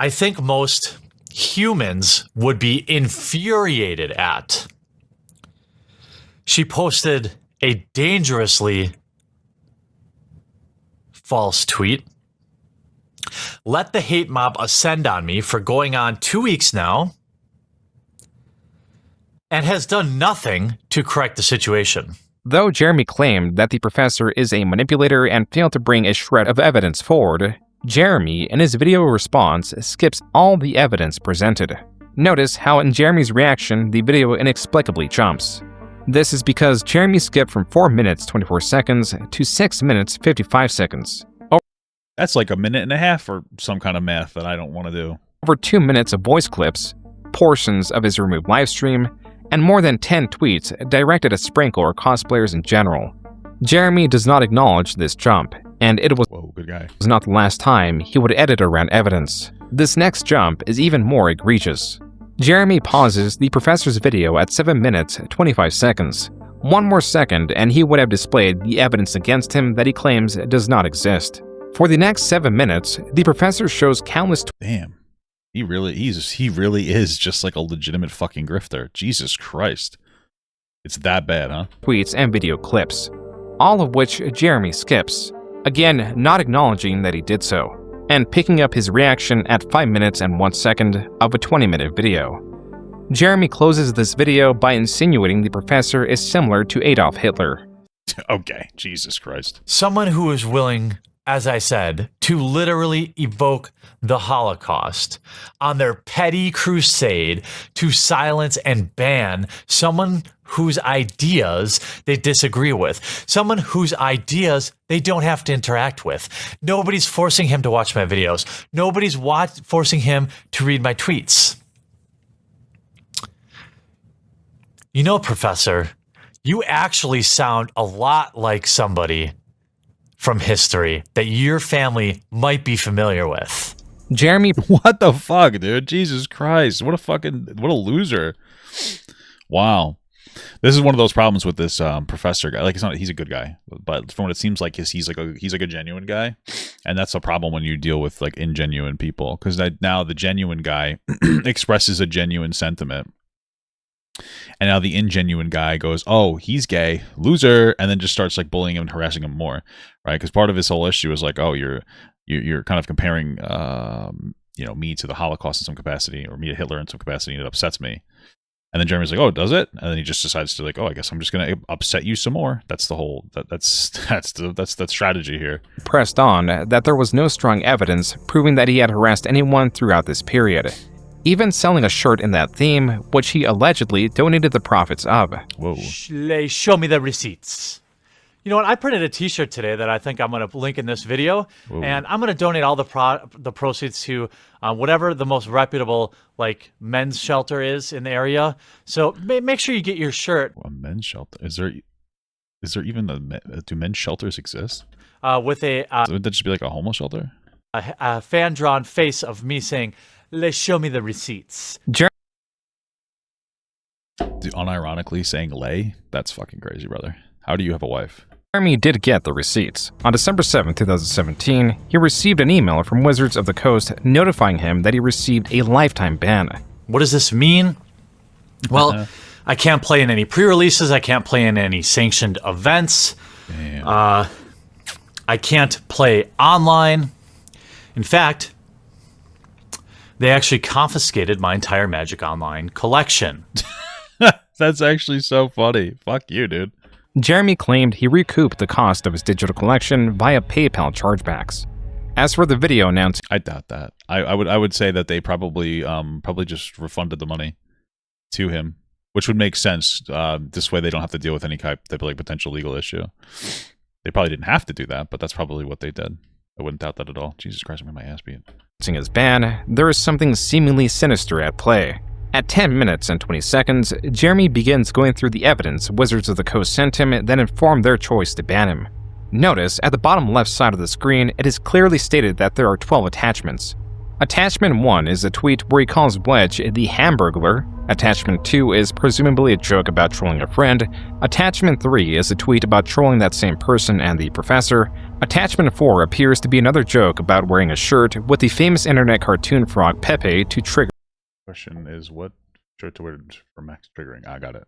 I think most humans would be infuriated at. She posted a dangerously false tweet. Let the hate mob ascend on me for going on 2 weeks now and has done nothing to correct the situation. Though Jeremy claimed that the professor is a manipulator and failed to bring a shred of evidence forward, Jeremy, in his video response, skips all the evidence presented. Notice how in Jeremy's reaction, the video inexplicably jumps. This is because Jeremy skipped from 4 minutes 24 seconds to 6 minutes 55 seconds. That's like a minute and a half or some kind of math that I don't want to do. Over 2 minutes of voice clips, portions of his removed livestream, and more than 10 tweets directed at Sprinkle or cosplayers in general. Jeremy does not acknowledge this jump, and it was good guy. Was not the last time he would edit around evidence. This next jump is even more egregious. Jeremy pauses the professor's video at 7 minutes 25 seconds. 1 more second and he would have displayed the evidence against him that he claims does not exist. For the next 7 minutes, the professor shows countless Damn. He really is just like a legitimate fucking grifter. Jesus Christ. It's that bad, huh? Tweets and video clips, all of which Jeremy skips, again not acknowledging that he did so, and picking up his reaction at 5 minutes and 1 second of a 20-minute video. Jeremy closes this video by insinuating the professor is similar to Adolf Hitler. Okay, Jesus Christ. Someone who is willing, as I said, to literally evoke the Holocaust on their petty crusade to silence and ban someone whose ideas they disagree with, someone whose ideas they don't have to interact with. Nobody's forcing him to watch my videos. Nobody's forcing him to read my tweets. You know, Professor, you actually sound a lot like somebody from history that your family might be familiar with. Jeremy, What the fuck, dude? Jesus Christ. What a loser. Wow. This is one of those problems with this professor guy. Like, he's a good guy, but from what it seems like, he's like a genuine guy, and that's a problem when you deal with like ingenuine people, because now the genuine guy expresses a genuine sentiment, and now the ingenuine guy goes, "Oh, he's gay, loser," and then just starts like bullying him and harassing him more, right? Because part of his whole issue is like, "Oh, you're kind of comparing, me to the Holocaust in some capacity, or me to Hitler in some capacity, and it upsets me." And then Jeremy's like, "Oh, does it?" And then he just decides to like, "Oh, I guess I'm just gonna upset you some more." That's the whole that's the strategy here. Pressed on that there was no strong evidence proving that he had harassed anyone throughout this period, even selling a shirt in that theme, which he allegedly donated the profits of. Whoa! Show me the receipts. You know what? I printed a T-shirt today that I think I'm going to link in this video, and I'm going to donate all the proceeds to whatever the most reputable like men's shelter is in the area. So make sure you get your shirt. A men's shelter? Is there even do men's shelters exist? With a So would that just be like a homeless shelter? a fan drawn face of me saying, "Let's show me the receipts." Unironically saying "lay"? That's fucking crazy, brother. How do you have a wife? Jeremy did get the receipts. On December 7, 2017, he received an email from Wizards of the Coast notifying him that he received a lifetime ban. What does this mean? Well, I can't play in any pre-releases. I can't play in any sanctioned events. Damn. I can't play online. In fact, they actually confiscated my entire Magic Online collection. That's actually so funny. Fuck you, dude. Jeremy claimed he recouped the cost of his digital collection via PayPal chargebacks. As for the video announcing, I doubt that. I would say that they probably just refunded the money to him, which would make sense. This way they don't have to deal with any type of like potential legal issue. They probably didn't have to do that, but that's probably what they did. I wouldn't doubt that at all. Jesus Christ, I'm getting my ass beat. his ban, there is something seemingly sinister at play. At 10 minutes and 20 seconds, Jeremy begins going through the evidence Wizards of the Coast sent him, then informed their choice to ban him. Notice, at the bottom left side of the screen, it is clearly stated that there are 12 attachments. Attachment 1 is a tweet where he calls Wedge the Hamburglar. Attachment 2 is presumably a joke about trolling a friend. Attachment 3 is a tweet about trolling that same person and the professor. Attachment 4 appears to be another joke about wearing a shirt with the famous internet cartoon frog Pepe to trigger. Question is, what shirt to wear for max triggering? I got it.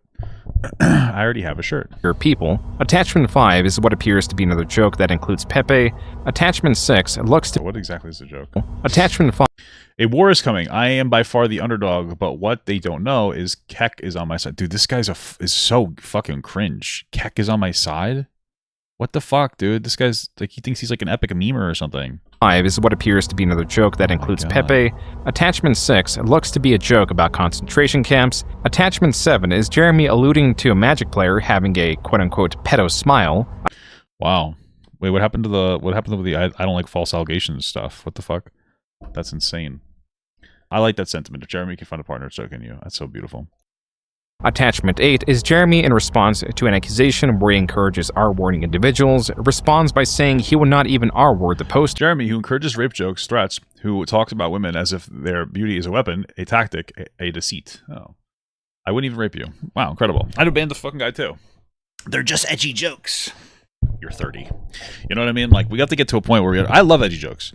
I already have a shirt. People. Attachment 5 is what appears to be another joke that includes Pepe. Attachment 6 looks to... What exactly is the joke? Attachment 5... A war is coming. I am by far the underdog, but what they don't know is Keck is on my side. Dude, this guy's is so fucking cringe. Keck is on my side? What the fuck, dude? This guy's like, he thinks he's like an epic memer or something. 5 is what appears to be another joke that includes Pepe. Attachment 6 looks to be a joke about concentration camps. Attachment 7 is Jeremy alluding to a Magic player having a quote-unquote pedo smile. Wow. Wait, what happened to the I don't like false allegations stuff? What the fuck? That's insane. I like that sentiment. If Jeremy can find a partner, so can you. That's so beautiful. Attachment 8 is Jeremy in response to an accusation where he encourages R-wording individuals, responds by saying he would not even R-word the post. Jeremy, who encourages rape jokes, threats, who talks about women as if their beauty is a weapon, a tactic, a deceit. Oh. I wouldn't even rape you. Wow, incredible. I'd have banned the fucking guy too. They're just edgy jokes. You're 30. You know what I mean? Like, we have to get to a point where I love edgy jokes.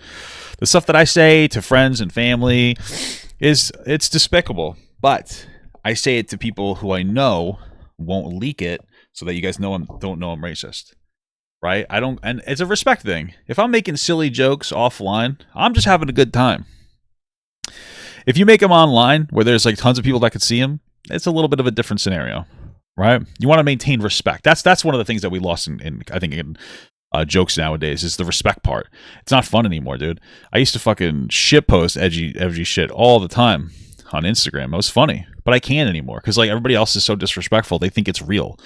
The stuff that I say to friends and family it's despicable, but I say it to people who I know won't leak it so that you guys don't know I'm racist. Right? And it's a respect thing. If I'm making silly jokes offline, I'm just having a good time. If you make them online where there's like tons of people that could see them, it's a little bit of a different scenario. Right? You want to maintain respect. That's one of the things that we lost in I think in jokes nowadays is the respect part. It's not fun anymore, dude. I used to fucking shitpost edgy shit all the time on Instagram. It was funny, but I can't anymore because like everybody else is so disrespectful. They think it's real,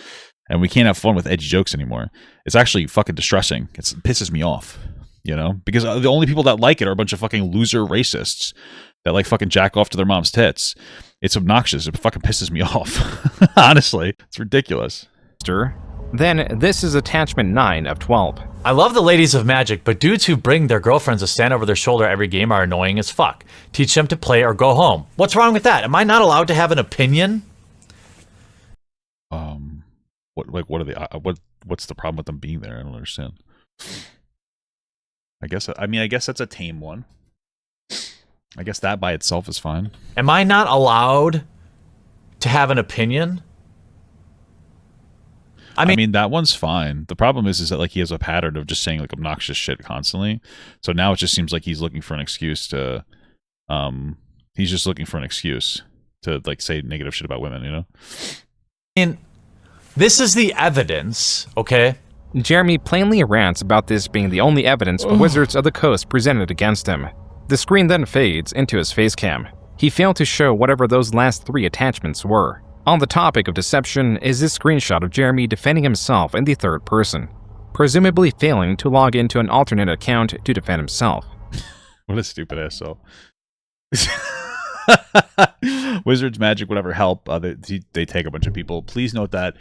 and we can't have fun with edgy jokes anymore. It's actually fucking distressing. It pisses me off, you know, because the only people that like it are a bunch of fucking loser racists that like fucking jack off to their mom's tits. It's obnoxious. It fucking pisses me off. Honestly, it's ridiculous. Then, this is attachment 9 of 12. I love the ladies of Magic, but dudes who bring their girlfriends to stand over their shoulder every game are annoying as fuck. Teach them to play or go home. What's wrong with that? Am I not allowed to have an opinion? What are they? What's the problem with them being there? I don't understand. I guess that's a tame one. I guess that by itself is fine. Am I not allowed to have an opinion? I mean, that one's fine. The problem is that like he has a pattern of just saying like obnoxious shit constantly. So now it just seems like he's looking for an excuse to, he's just looking for an excuse to like say negative shit about women, you know? And this is the evidence, okay? Jeremy plainly rants about this being the only evidence Wizards of the Coast presented against him. The screen then fades into his face cam. He failed to show whatever those last 3 attachments were. On the topic of deception is this screenshot of Jeremy defending himself in the third person, presumably failing to log into an alternate account to defend himself. What a stupid asshole. Wizards, Magic, whatever, help. They take a bunch of people. Please note that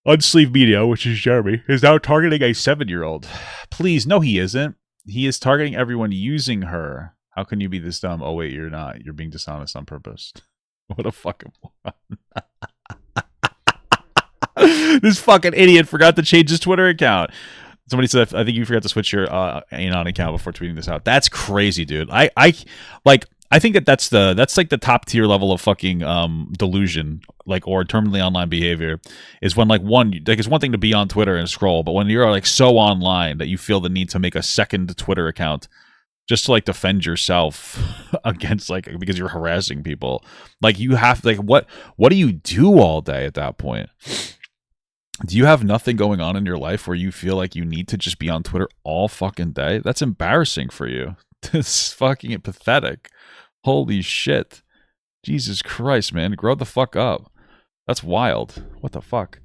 Unsleeved Media, which is Jeremy, is now targeting a 7-year-old. Please, no he isn't. He is targeting everyone using her. How can you be this dumb? Oh wait, you're not. You're being dishonest on purpose. What a fucking This fucking idiot forgot to change his Twitter account. Somebody said, I think you forgot to switch your Anon account before tweeting this out. That's crazy, dude. I think that's like the top tier level of fucking delusion, like, or terminally online behavior, is when it's one thing to be on Twitter and scroll, but when you're like so online that you feel the need to make a second Twitter account just to like defend yourself against because you're harassing people. Like you have what do you do all day at that point? Do you have nothing going on in your life where you feel like you need to just be on Twitter all fucking day? That's embarrassing for you. It's fucking pathetic. Holy shit. Jesus Christ, man. Grow the fuck up. That's wild. What the fuck?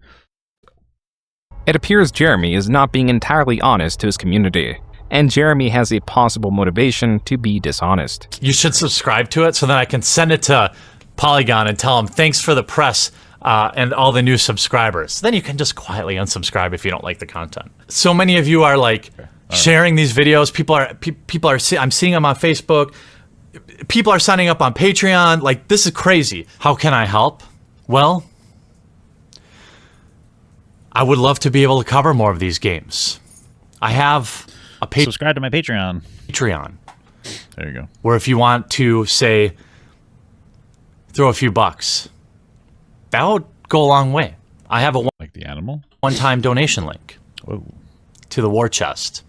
It appears Jeremy is not being entirely honest to his community, and Jeremy has a possible motivation to be dishonest. You should subscribe to it so that I can send it to Polygon and tell them thanks for the press and all the new subscribers. Then you can just quietly unsubscribe if you don't like the content. So many of you are like sharing these videos. People are. I'm seeing them on Facebook. People are signing up on Patreon. Like, this is crazy. How can I help? Well, I would love to be able to cover more of these games. I have a subscribe to my Patreon. There you go. Where if you want to, say, throw a few bucks, that would go a long way. I have a like the animal one-time donation link Whoa. to the war chest.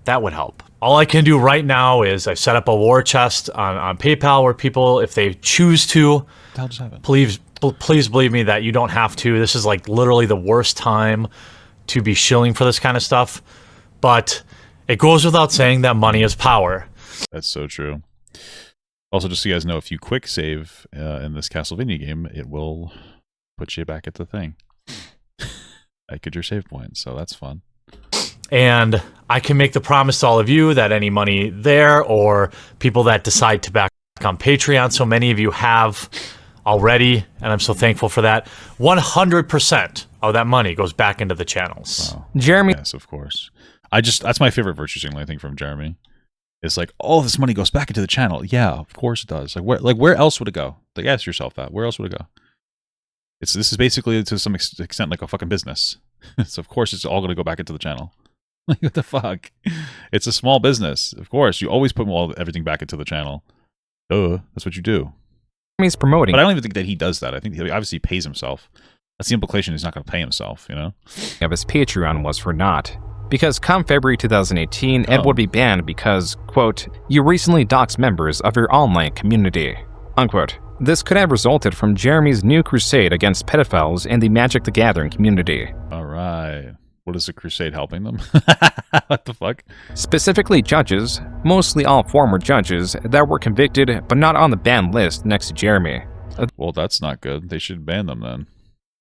That would help. All I can do right now is I set up a war chest on PayPal where people, if they choose to, please believe me that you don't have to. This is like literally the worst time to be shilling for this kind of stuff. But it goes without saying that money is power. That's so true. Also, just so you guys know, if you quick save in this Castlevania game, it will put you back at the thing. Back at your save point, so that's fun. And I can make the promise to all of you that any money there or people that decide to back on Patreon, so many of you have already, and I'm so thankful for that, 100% of that money goes back into the channels. Wow. Jeremy. Yes, of course. That's my favorite virtue signaling, I think, from Jeremy. It's like, oh, this money goes back into the channel. Yeah, of course it does. Where else would it go? Like, ask yourself that. Where else would it go? This is basically, to some extent, like a fucking business. So, of course, it's all going to go back into the channel. Like, what the fuck? It's a small business. Of course, you always put everything back into the channel. Duh, that's what you do. He's promoting. But I don't even think that he does that. I think he obviously pays himself. That's the implication. He's not going to pay himself, you know? Of his Patreon was for naught. Because come February 2018, it would be banned because, quote, you recently doxed members of your online community, unquote. This could have resulted from Jeremy's new crusade against pedophiles in the Magic the Gathering community. All right. What is the crusade helping them? What the fuck? Specifically judges, mostly all former judges, that were convicted but not on the banned list next to Jeremy. Well, that's not good. They should ban them then.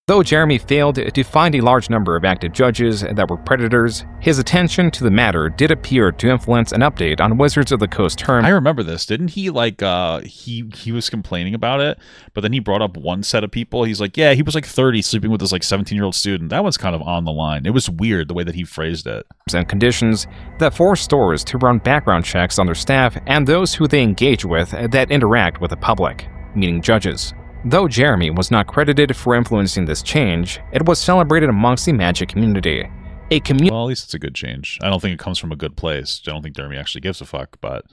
Though Jeremy failed to find a large number of active judges that were predators, his attention to the matter did appear to influence an update on Wizards of the Coast term. I remember this. Didn't he like he was complaining about it, but then he brought up one set of people. He's like, yeah, he was like 30 sleeping with this like 17-year-old student. That was kind of on the line. It was weird the way that he phrased it. And conditions that force stores to run background checks on their staff and those who they engage with that interact with the public, meaning judges. Though Jeremy was not credited for influencing this change, it was celebrated amongst the Magic community. Well, at least it's a good change. I don't think it comes from a good place. I don't think Jeremy actually gives a fuck, but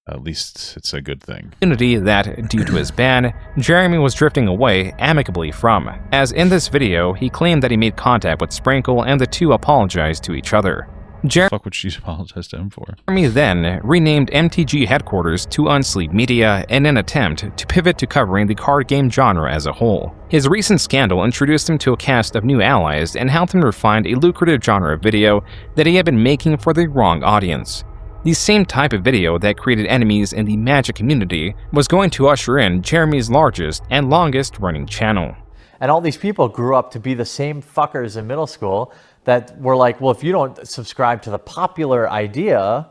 at least it's a good thing. Community that, due to his ban, Jeremy was drifting away amicably from, as in this video, he claimed that he made contact with Sprinkle and the two apologized to each other. Fuck what she apologized to him for. Jeremy then renamed MTG Headquarters to Unsleep Media in an attempt to pivot to covering the card game genre as a whole. His recent scandal introduced him to a cast of new allies and helped him refine a lucrative genre of video that he had been making for the wrong audience. The same type of video that created enemies in the Magic community was going to usher in Jeremy's largest and longest running channel. And all these people grew up to be the same fuckers in middle school that were like, well, if you don't subscribe to the popular idea,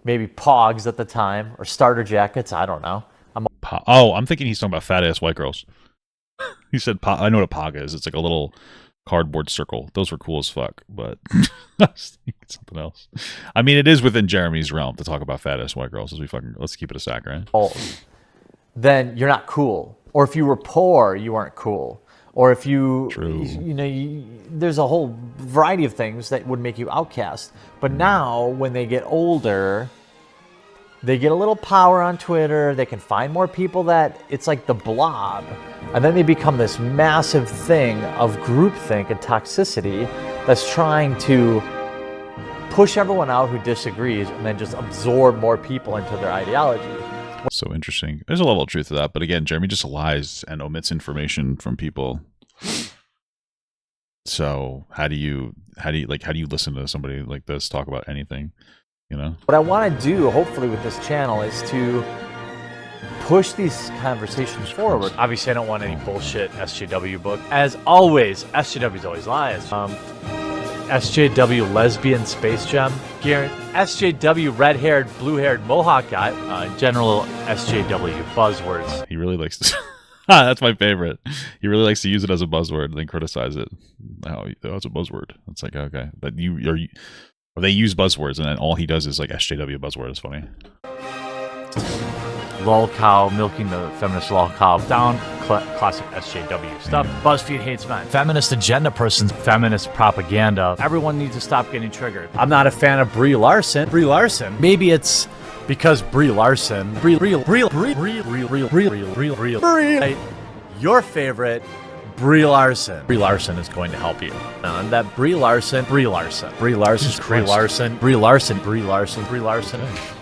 maybe Pogs at the time, or starter jackets, I don't know. I'm thinking he's talking about fat-ass white girls. He said, I know what a Pog is. It's like a little cardboard circle. Those were cool as fuck, but I was thinking something else. I mean, it is within Jeremy's realm to talk about fat-ass white girls. Let's keep it a sack, right? Then you're not cool. Or if you were poor, you weren't cool. Or if you, there's a whole variety of things that would make you outcast. But now, when they get older, they get a little power on Twitter. They can find more people that it's like the blob. And then they become this massive thing of groupthink and toxicity that's trying to push everyone out who disagrees and then just absorb more people into their ideology. So interesting. There's a level of truth to that, but again, Jeremy just lies and omits information from people. So how do you listen to somebody like this talk about anything? You know? What I want to do, hopefully, with this channel is to push these conversations forward. Obviously, I don't want any bullshit SJW book. As always, SJW's always lies. SJW lesbian space gem. SJW red-haired, blue-haired Mohawk guy. General SJW buzzwords. He really likes to... That's my favorite. He really likes to use it as a buzzword and then criticize it. Oh, it's a buzzword. It's like, okay. But they use buzzwords and then all he does is like SJW buzzword. It's funny. Lol cow, milking the feminist lol cow down. Classic SJW stuff. BuzzFeed hates men. Feminist agenda person's feminist propaganda. Everyone needs to stop getting triggered. I'm not a fan of Brie Larson. Maybe it's because Brie Larson. Your favorite Brie Larson. Brie Larson is going to help you. And that Brie Larson.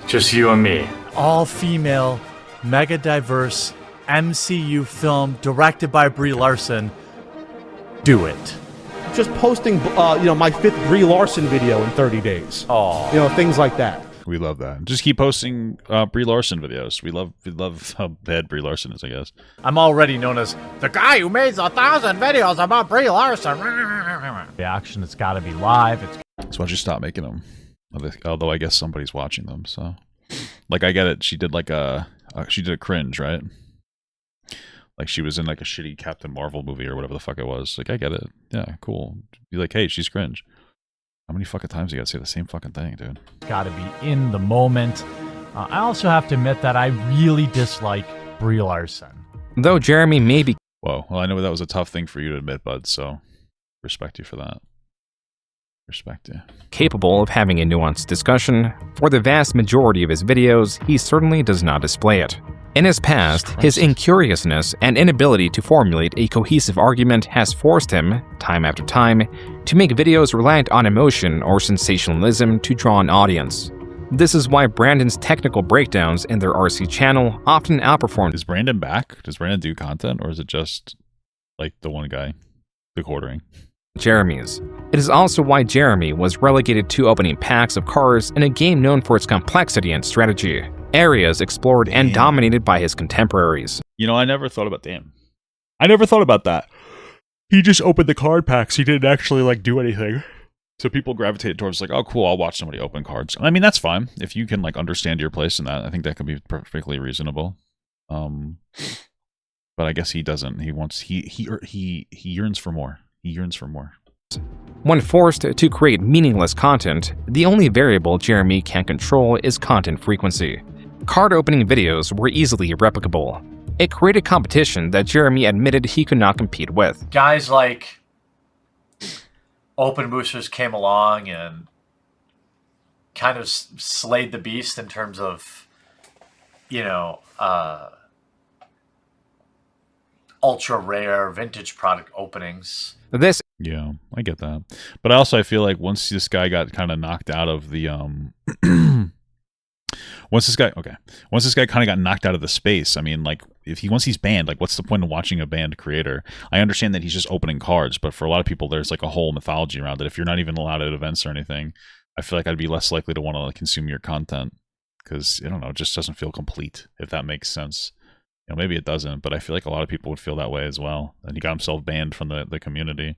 Just you and me. All female, mega diverse MCU film directed by Brie Larson. Do it. Just posting, my 5th Brie Larson video in 30 days. Oh, things like that. We love that. Just keep posting Brie Larson videos. We love how bad Brie Larson is, I guess. I'm already known as the guy who made 1,000 videos about Brie Larson. The action has got to be live. So why don't you stop making them? Although I guess somebody's watching them, so like I get it. She did she did a cringe, right? Like she was in like a shitty Captain Marvel movie or whatever the fuck it was. Like I get it. Yeah, cool. Be like, hey, she's cringe. How many fucking times you gotta say the same fucking thing, dude? Gotta be in the moment. I also have to admit that I really dislike Brie Larson. Though Jeremy may be... Whoa, well I know that was a tough thing for you to admit, bud, so respect you for that. Respect you. Capable of having a nuanced discussion, for the vast majority of his videos, he certainly does not display it. In his past, his incuriousness and inability to formulate a cohesive argument has forced him, time after time, to make videos reliant on emotion or sensationalism to draw an audience. This is why Brandon's technical breakdowns in their RC channel often outperform. Is Brandon back? Does Brandon do content, or is it just like the one guy, TheQuartering? Jeremy's. It is also why Jeremy was relegated to opening packs of cards in a game known for its complexity and strategy, areas explored and dominated by his contemporaries. I never thought about I never thought about that. he just opened the card packs. He didn't actually like do anything. So people gravitated towards like, oh, cool, I'll watch somebody open cards. I mean, that's fine if you can like understand your place in that. I think that could be perfectly reasonable. But I guess he doesn't. He wants he yearns for more. He yearns for more. When forced to create meaningless content, the only variable Jeremy can control is content frequency. Card opening videos were easily replicable. It created competition that Jeremy admitted he could not compete with. Guys like Open Boosters came along and kind of slayed the beast in terms of, you know, ultra rare vintage product openings. Yeah, I get that. But also I feel like once this guy got kind of knocked out of the once this guy kind of got knocked out of the space, I mean, like once he's banned, like what's the point of watching a banned creator? I understand that he's just opening cards, but for a lot of people there's like a whole mythology around it. If you're not even allowed at events or anything, I feel like I'd be less likely to want to consume your content because I don't know, it just doesn't feel complete, if that makes sense. You know, maybe it doesn't, but I feel like a lot of people would feel that way as well. And he got himself banned from the community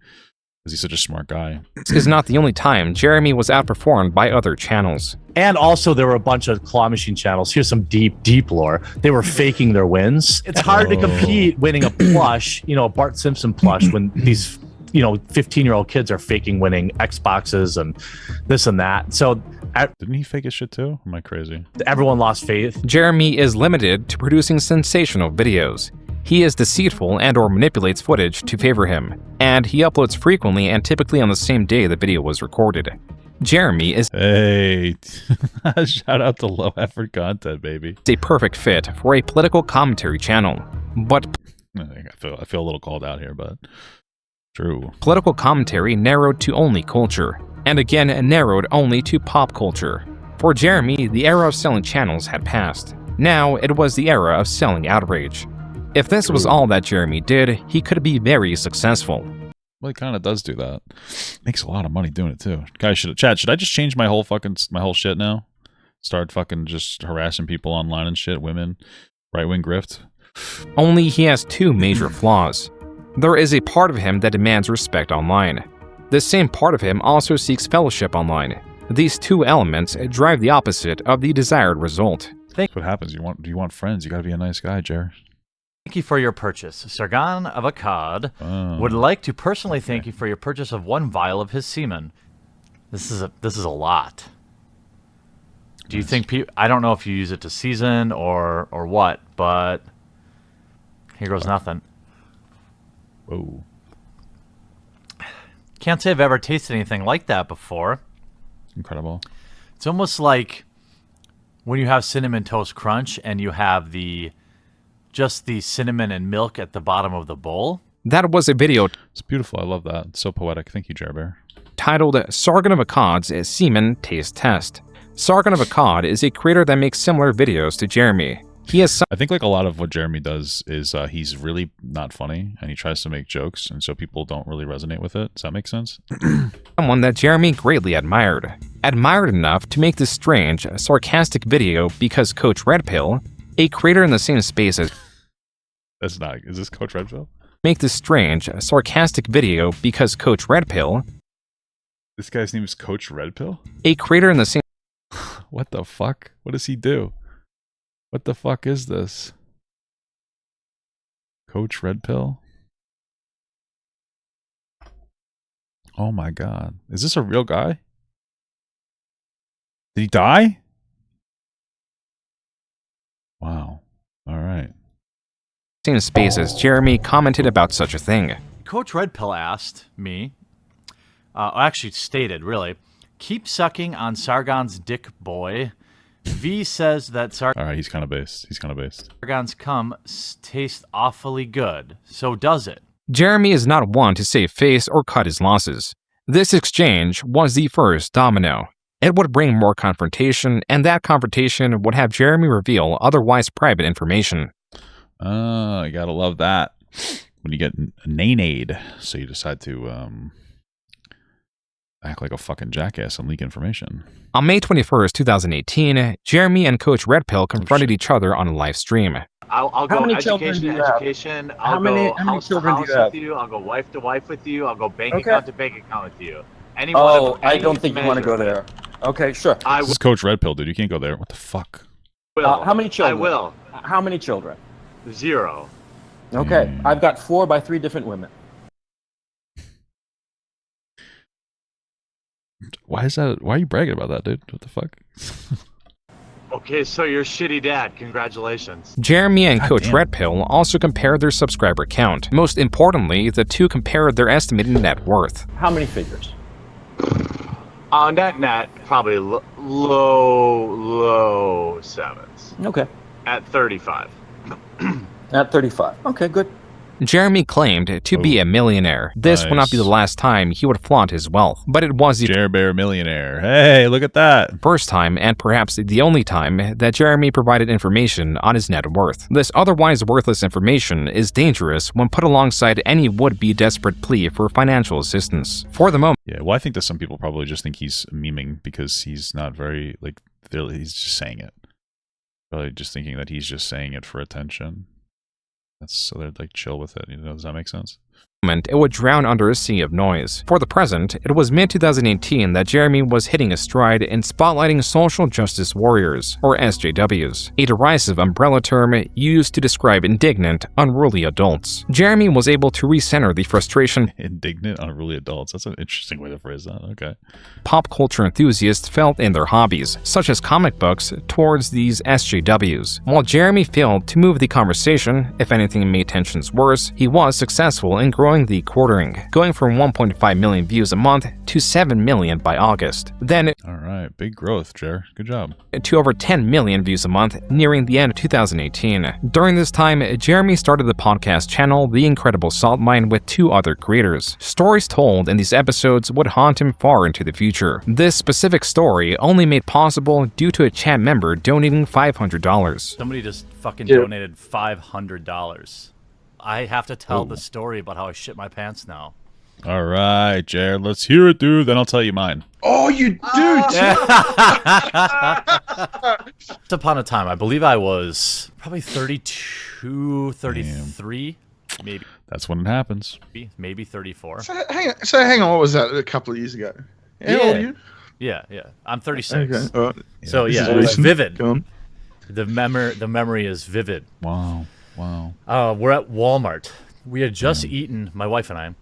because he's such a smart guy. This is not the only time Jeremy was outperformed by other channels. And also, there were a bunch of claw machine channels. Here's some deep lore. They were faking their wins. It's hard to compete winning a plush, you know, a Bart Simpson plush, when these, you know, 15-year-old kids are faking winning Xboxes and this and that. So didn't he fake his shit too? Am I crazy? Everyone lost faith. Jeremy is limited to producing sensational videos. He is deceitful and or manipulates footage to favor him, and he uploads frequently and typically on the same day the video was recorded. Jeremy is Hey, shout out to low effort content, baby. A perfect fit for a political commentary channel, but I feel a little called out here, but true. Political commentary narrowed to only culture, and again narrowed only to pop culture. For Jeremy, the era of selling channels had passed. Now it was the era of selling outrage. If this was all that Jeremy did, he could be very successful. Well, he kind of does do that. Makes a lot of money doing it too. Guys, should I just change my whole shit now? Start fucking just harassing people online and shit, women, right-wing grift? Only he has two major flaws. There is a part of him that demands respect online. The same part of him also seeks fellowship online. These two elements drive the opposite of the desired result. That's what happens. Do you want friends? You gotta be a nice guy, Jer. Thank you for your purchase. Sargon of Akkad would like to personally thank you for your purchase of 1 vial of his semen. This is a lot. Do you think I don't know if you use it to season or what, but here goes nothing. Whoa. Can't say I've ever tasted anything like that before. Incredible. It's almost like when you have Cinnamon Toast Crunch and you have just the cinnamon and milk at the bottom of the bowl. That was a video. It's beautiful. I love that. It's so poetic. Thank you, Jerbear. Titled Sargon of Akkad's Semen Taste Test. Sargon of Akkad is a creator that makes similar videos to Jeremy. I think like a lot of what Jeremy does is he's really not funny and he tries to make jokes, and so people don't really resonate with it. Does that make sense? Someone that Jeremy greatly admired. Admired enough to make this strange, sarcastic video because Coach Red Pill, a creator in the same space as... That's not... Is this Coach Red Pill? Make this strange, sarcastic video because Coach Red Pill... This guy's name is Coach Red Pill? A creator in the same... What the fuck? What does he do? What the fuck is this? Coach Red Pill? Oh my god. Is this a real guy? Did he die? Wow. All right. Same space as Jeremy commented about such a thing. Coach Red Pill asked me, actually stated, really, keep sucking on Sargon's dick, boy. V says that All right, he's kind of based. Sargon's cum tastes awfully good. So does it. Jeremy is not one to save face or cut his losses. This exchange was the first domino. It would bring more confrontation, and that confrontation would have Jeremy reveal otherwise private information. Oh, you gotta love that. When you get nay-nayed, so you decide to act like a fucking jackass and leak information. On May 21st, 2018, Jeremy and Coach Red Pill confronted each other on a live stream. I'll go education to education. I'll go house to house with you. I'll go wife to wife with you. I'll go bank account to bank account with you. I don't think you want to go there. Okay, sure. This is Coach Red Pill, dude. You can't go there. What the fuck? How many children? I will. How many children? 0. Okay, I've got 4 by 3 different women. Why is that? Why are you bragging about that, dude? What the fuck? Okay, so you're a shitty dad. Congratulations. Jeremy and Coach Red Pill also compared their subscriber count. Most importantly, the two compared their estimated net worth. How many figures? Net, probably low 7s. Okay. At 35. At 35. Okay, good. Jeremy claimed to be a millionaire. This would not be the last time he would flaunt his wealth, but it was the Jer Bear millionaire. Hey, look at that. first time and perhaps the only time that Jeremy provided information on his net worth. This otherwise worthless information is dangerous when put alongside any would-be desperate plea for financial assistance. For the moment, Yeah, well, I think that some people probably just think he's memeing because he's not very, like, he's just saying it. Probably just thinking that he's just saying it for attention. So they're like chill with it, you know? Does that make sense? it would drown under a sea of noise. For the present, it was mid-2018 that Jeremy was hitting a stride in spotlighting social justice warriors, or SJWs, a derisive umbrella term used to describe indignant, unruly adults. Jeremy was able to recenter the frustration Indignant, unruly adults. That's an interesting way to phrase that. Okay. Pop culture enthusiasts felt in their hobbies, such as comic books, towards these SJWs. While Jeremy failed to move the conversation, if anything made tensions worse, he was successful in growing TheQuartering, going from 1.5 million views a month to 7 million by August. Then, Alright, big growth, Jer. Good job. To over 10 million views a month, nearing the end of 2018. During this time, Jeremy started the podcast channel The Incredible Salt Mine with 2 other creators. Stories told in these episodes would haunt him far into the future. This specific story only made possible due to a chat member donating $500. Somebody just fucking donated $500. I have to tell the story about how I shit my pants now. All right, Jared, let's hear it, dude. Then I'll tell you mine. Oh, you do? Once upon a time, I believe I was probably 32, 33, maybe. That's when it happens. Maybe 34. So hang on, what was that a couple of years ago? How old are you? Yeah. I'm 36. Okay, all right. So This yeah, is it was recent. vivid. Go on. The memory is vivid. Wow. We're at Walmart. We had just eaten, my wife and I,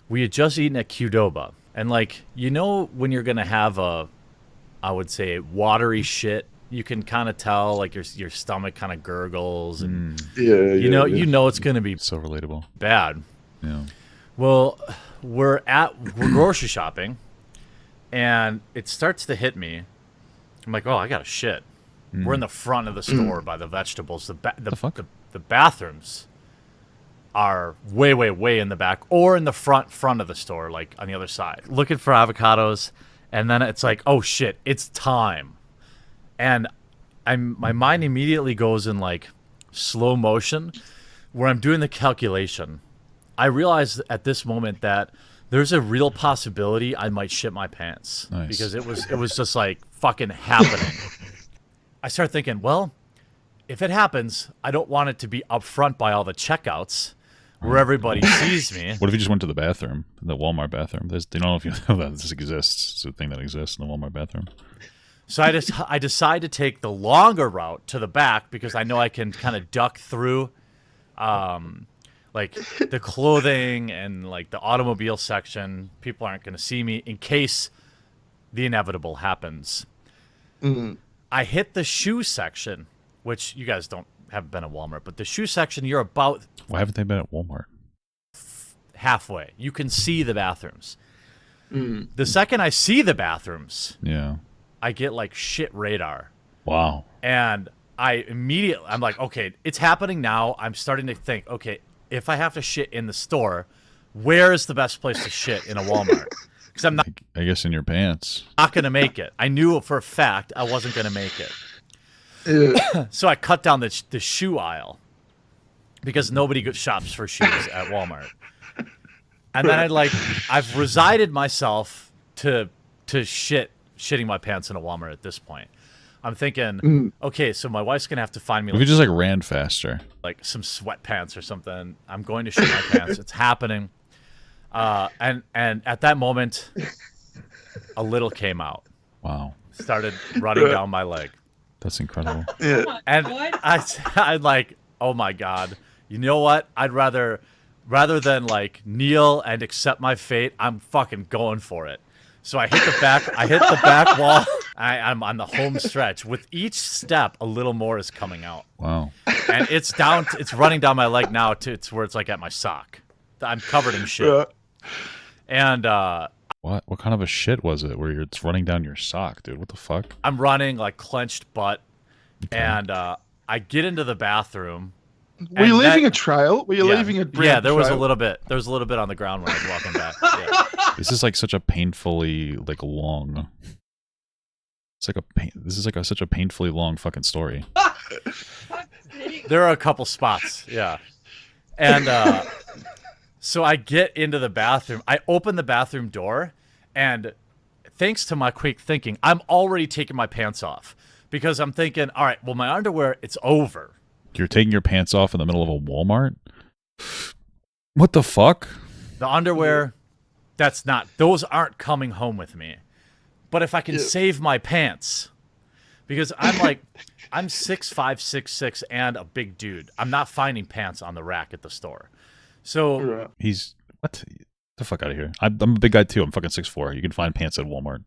we had just eaten at Qdoba. And like, you know when you're going to have a, I would say, watery shit, you can kind of tell, like your stomach kind of gurgles. And you know it's going to be so relatable. Bad. Yeah. Well, we're grocery shopping, and it starts to hit me. I'm like, oh, I got to shit. We're in the front of the store by the vegetables. The bathrooms are way in the back or in the front of the store, like on the other side. Looking for avocados, and then it's like, oh shit, it's time. And my mind immediately goes in like slow motion where I'm doing the calculation. I realize at this moment that there's a real possibility I might shit my pants. Nice. Because it was just like fucking happening. I start thinking, well, if it happens, I don't want it to be up front by all the checkouts where everybody sees me. What if you just went to the bathroom, the Walmart bathroom? They don't know if you know that this exists. It's a thing that exists in the Walmart bathroom. So I decide to take the longer route to the back because I know I can kind of duck through like the clothing and like the automobile section. People aren't going to see me in case the inevitable happens. I hit the shoe section, which you guys haven't been at Walmart, but the shoe section, you're about... Why haven't they been at Walmart? Halfway. You can see the bathrooms. The second I see the bathrooms, I get like shit radar. Wow. And I'm like, okay, it's happening now. I'm starting to think, okay, if I have to shit in the store, where is the best place to shit in a Walmart? Because I'm not... I guess in your pants. Not going to make it. I knew for a fact I wasn't going to make it. So I cut down the shoe aisle because nobody shops for shoes at Walmart. And then I've resided myself to shitting my pants in a Walmart at this point. I'm thinking, okay, so my wife's gonna have to find me. If you just like ran faster, like some sweatpants or something. I'm going to shit my pants. It's happening. And at that moment, a little came out. Wow. Started running down my leg. That's incredible. And I like, oh my God. You know what? I'd rather than like kneel and accept my fate, I'm fucking going for it. So I hit the back wall. I'm on the home stretch. With each step, a little more is coming out. Wow. And it's running down my leg now to where it's like at my sock. I'm covered in shit. And what kind of a shit was it where it's running down your sock, dude? What the fuck? I'm running like clenched butt, and I get into the bathroom. Were you leaving a trail? Were you leaving a brand Yeah, there was a trail? little bit. There was a little bit on the ground when I was walking back. Yeah. This is like such a painfully like long. It's like this is like such a painfully long fucking story. There are a couple spots, yeah. And so I get into the bathroom. I open the bathroom door, and thanks to my quick thinking, I'm already taking my pants off because I'm thinking, all right, well, my underwear, it's over. You're taking your pants off in the middle of a Walmart? What the fuck? The underwear, those aren't coming home with me. But if I can save my pants, because I'm 6'5", 6'6", and a big dude. I'm not finding pants on the rack at the store. So what? The fuck out of here. I'm a big guy too. I'm fucking 6'4". You can find pants at Walmart.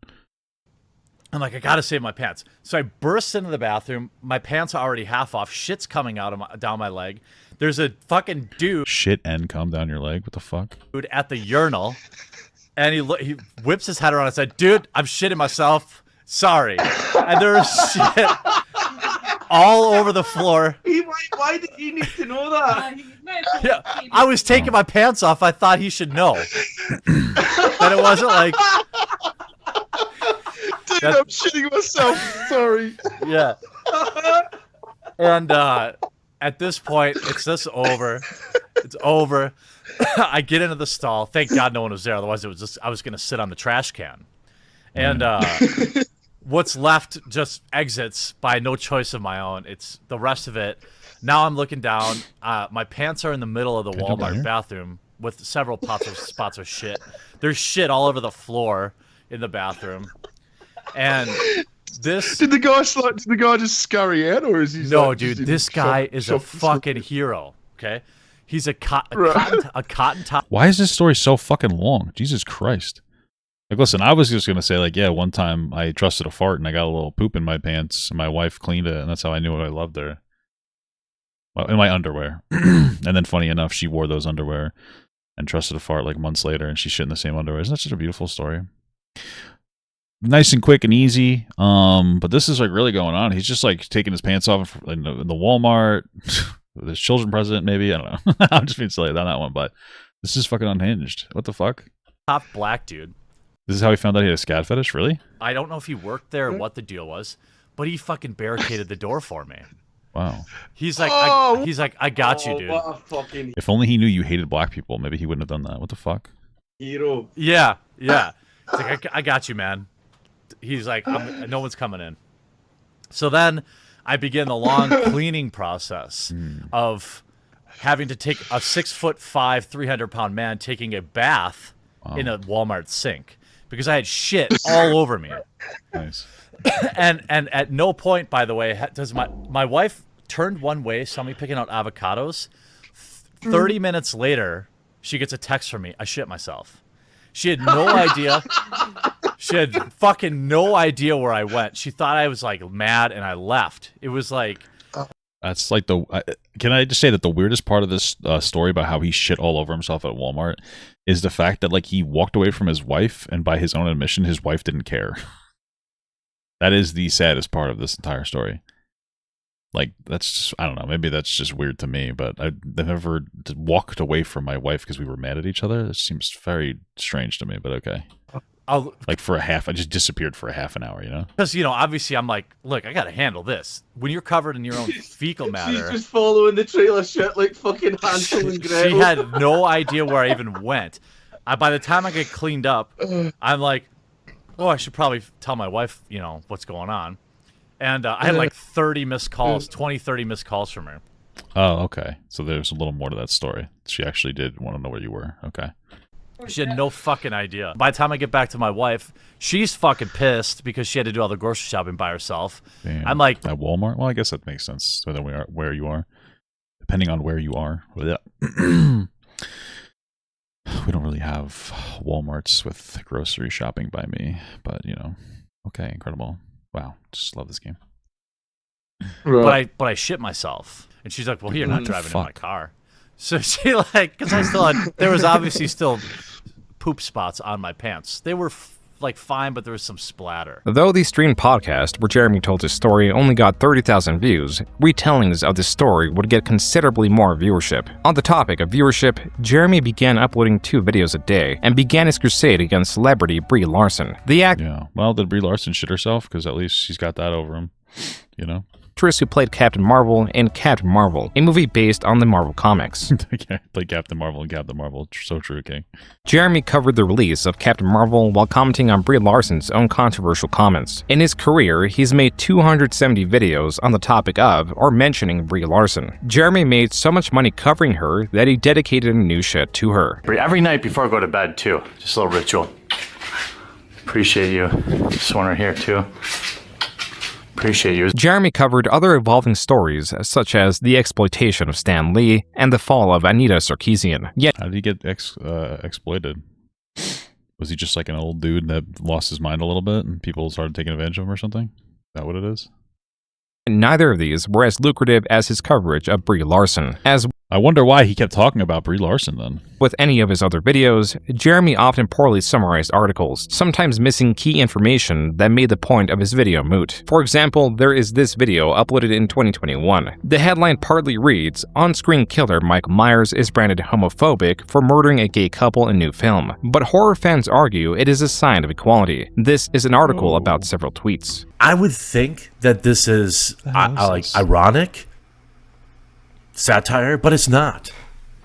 I'm like, I gotta save my pants. So I burst into the bathroom. My pants are already half off. Shit's coming out of down my leg. There's a fucking dude. Shit and come down your leg. What the fuck? Dude at the urinal, and he whips his head around and said, "Dude, I'm shitting myself. Sorry." And there was shit all over the floor. Why did he need to know that? Yeah, I was taking my pants off. I thought he should know that it wasn't like. Dude, I'm shitting myself. Sorry. Yeah. And at this point, it's just over. It's over. I get into the stall. Thank God no one was there. Otherwise, I was going to sit on the trash can. And what's left just exits by no choice of my own. It's the rest of it. Now I'm looking down. My pants are in the middle of the Walmart bathroom with several spots of shit. There's shit all over the floor in the bathroom. And this did the guy just scurry out, or is he? No, dude, this guy is a fucking hero. Okay, he's a cotton top. Why is this story so fucking long? Jesus Christ! Like, listen, I was just gonna say, like, yeah, one time I trusted a fart and I got a little poop in my pants, and my wife cleaned it, and that's how I knew I loved her. Well, in my underwear, and then funny enough, she wore those underwear and trusted a fart like months later, and she shit in the same underwear. Isn't that such a beautiful story? Nice and quick and easy, but this is like really going on. He's just like taking his pants off in the Walmart with his children present, maybe. I don't know. I'm just being silly on that one, but this is fucking unhinged. What the fuck? Top black dude. This is how he found out he had a scat fetish, really? I don't know if he worked there or what the deal was, but he fucking barricaded the door for me. Wow. He's like, I got you, dude. What a fucking If only he knew you hated black people, maybe he wouldn't have done that. What the fuck? hero. Yeah. It's like, I got you, man. He's like, no one's coming in. So then I begin the long cleaning process of having to take a 6'5", 300-pound man taking a bath in a Walmart sink because I had shit all over me. Nice. And at no point, by the way, does my wife turned one way, saw me picking out avocados. 30 minutes later, she gets a text from me. I shit myself. She had no idea. She had fucking no idea where I went. She thought I was like mad and I left. It was like. That's like can I just say that the weirdest part of this story about how he shit all over himself at Walmart is the fact that like he walked away from his wife and by his own admission, his wife didn't care. That is the saddest part of this entire story. Like, that's just, I don't know, maybe that's just weird to me, but I've never walked away from my wife because we were mad at each other. That seems very strange to me, but okay. Like I just disappeared for a half an hour, you know? Because, obviously I'm like, look, I got to handle this. When you're covered in your own fecal matter. She's just following the trail of shit like fucking Hansel and Gretel. She had no idea where I even went. By the time I get cleaned up, I'm like, oh, I should probably tell my wife, what's going on. And I had like 30 missed calls, 30 missed calls from her. Oh, okay. So there's a little more to that story. She actually did want to know where you were. Okay. She had no fucking idea. By the time I get back to my wife, she's fucking pissed because she had to do all the grocery shopping by herself. Damn. I'm like, at Walmart? Well, I guess that makes sense. Whether we are where you are, depending on where you are. We don't really have Walmarts with grocery shopping by me, but okay, incredible. Wow, just love this game. But I shit myself, and she's like, "Well, you're not driving in my car." So she because I still had, there was obviously still poop spots on my pants. They were fine, but there was some splatter. Though the streamed podcast where Jeremy told his story only got 30,000 views, retellings of the story would get considerably more viewership. On the topic of viewership, Jeremy began uploading 2 videos a day and began his crusade against celebrity Brie Larson. Yeah, well, did Brie Larson shit herself? Because at least she's got that over him, Actress who played Captain Marvel in Captain Marvel, a movie based on the Marvel comics. Played Captain Marvel and Captain Marvel. So true, King. Jeremy covered the release of Captain Marvel while commenting on Brie Larson's own controversial comments. In his career, he's made 270 videos on the topic of or mentioning Brie Larson. Jeremy made so much money covering her that he dedicated a new shed to her. Every night before I go to bed, too. Just a little ritual. Appreciate you. This one right here, too. Appreciate you. Jeremy covered other evolving stories, such as the exploitation of Stan Lee and the fall of Anita Sarkeesian. Yet, how did he get exploited? Was he just like an old dude that lost his mind a little bit and people started taking advantage of him or something? Is that what it is? Neither of these were as lucrative as his coverage of Brie Larson. I wonder why he kept talking about Brie Larson then. With any of his other videos, Jeremy often poorly summarized articles, sometimes missing key information that made the point of his video moot. For example, there is this video uploaded in 2021. The headline partly reads, "On-screen killer Michael Myers is branded homophobic for murdering a gay couple in new film." But horror fans argue it is a sign of equality. This is an article about several tweets. I would think that this is ironic satire, but it's not.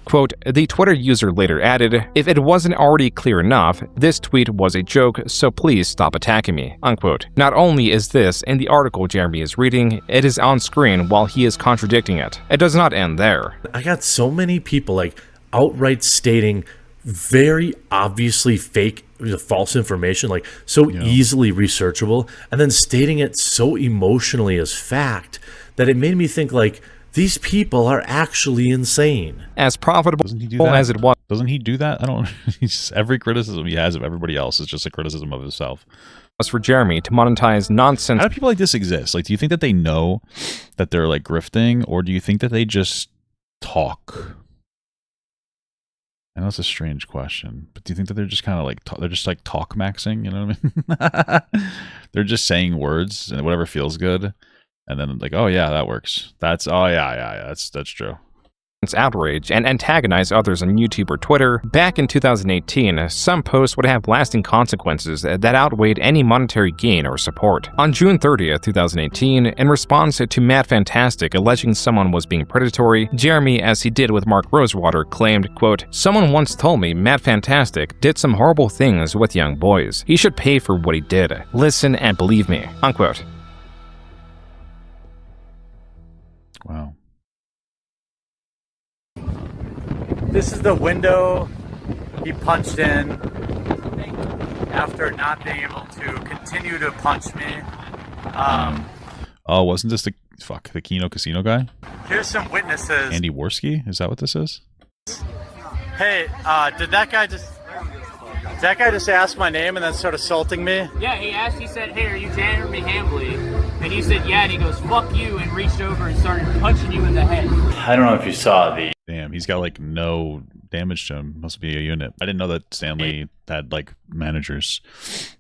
Quote, the Twitter user later added, "If it wasn't already clear enough, this tweet was a joke, so please stop attacking me," unquote. Not only is this in the article Jeremy is reading, it is on screen while he is contradicting it. It does not end there. I got so many people outright stating very obviously fake, false information, easily researchable, and then stating it so emotionally as fact that it made me think these people are actually insane. As profitable as it was. Doesn't he do that? I don't. Every criticism he has of everybody else is just a criticism of himself. Was for Jeremy to monetize nonsense. How do people like this exist? Do you think that they know that they're grifting, or do you think that they just talk? I know it's a strange question, but do you think that they're just kind of they're just talk maxing? You know what I mean? They're just saying words and whatever feels good. And then oh yeah, that works. That's that's true. Outrage and antagonize others on YouTube or Twitter. Back in 2018, some posts would have lasting consequences that outweighed any monetary gain or support. On June 30th, 2018, in response to Matt Fantastic alleging someone was being predatory, Jeremy, as he did with Mark Rosewater, claimed, quote, "Someone once told me Matt Fantastic did some horrible things with young boys. He should pay for what he did. Listen and believe me," unquote. Wow. This is the window he punched in after not being able to continue to punch me. Oh, wasn't this the Kino Casino guy? Here's some witnesses. Andy Worski? Is that what this is? Hey, did that guy just ask my name and then start assaulting me? Yeah, he said, "Hey, are you Jeremy Hambley?" And he said, "Yeah," and he goes, "Fuck you," and reached over and started punching you in the head. I don't know if you saw the... Damn, he's got no damage to him. Must be a unit. I didn't know that Stanley had managers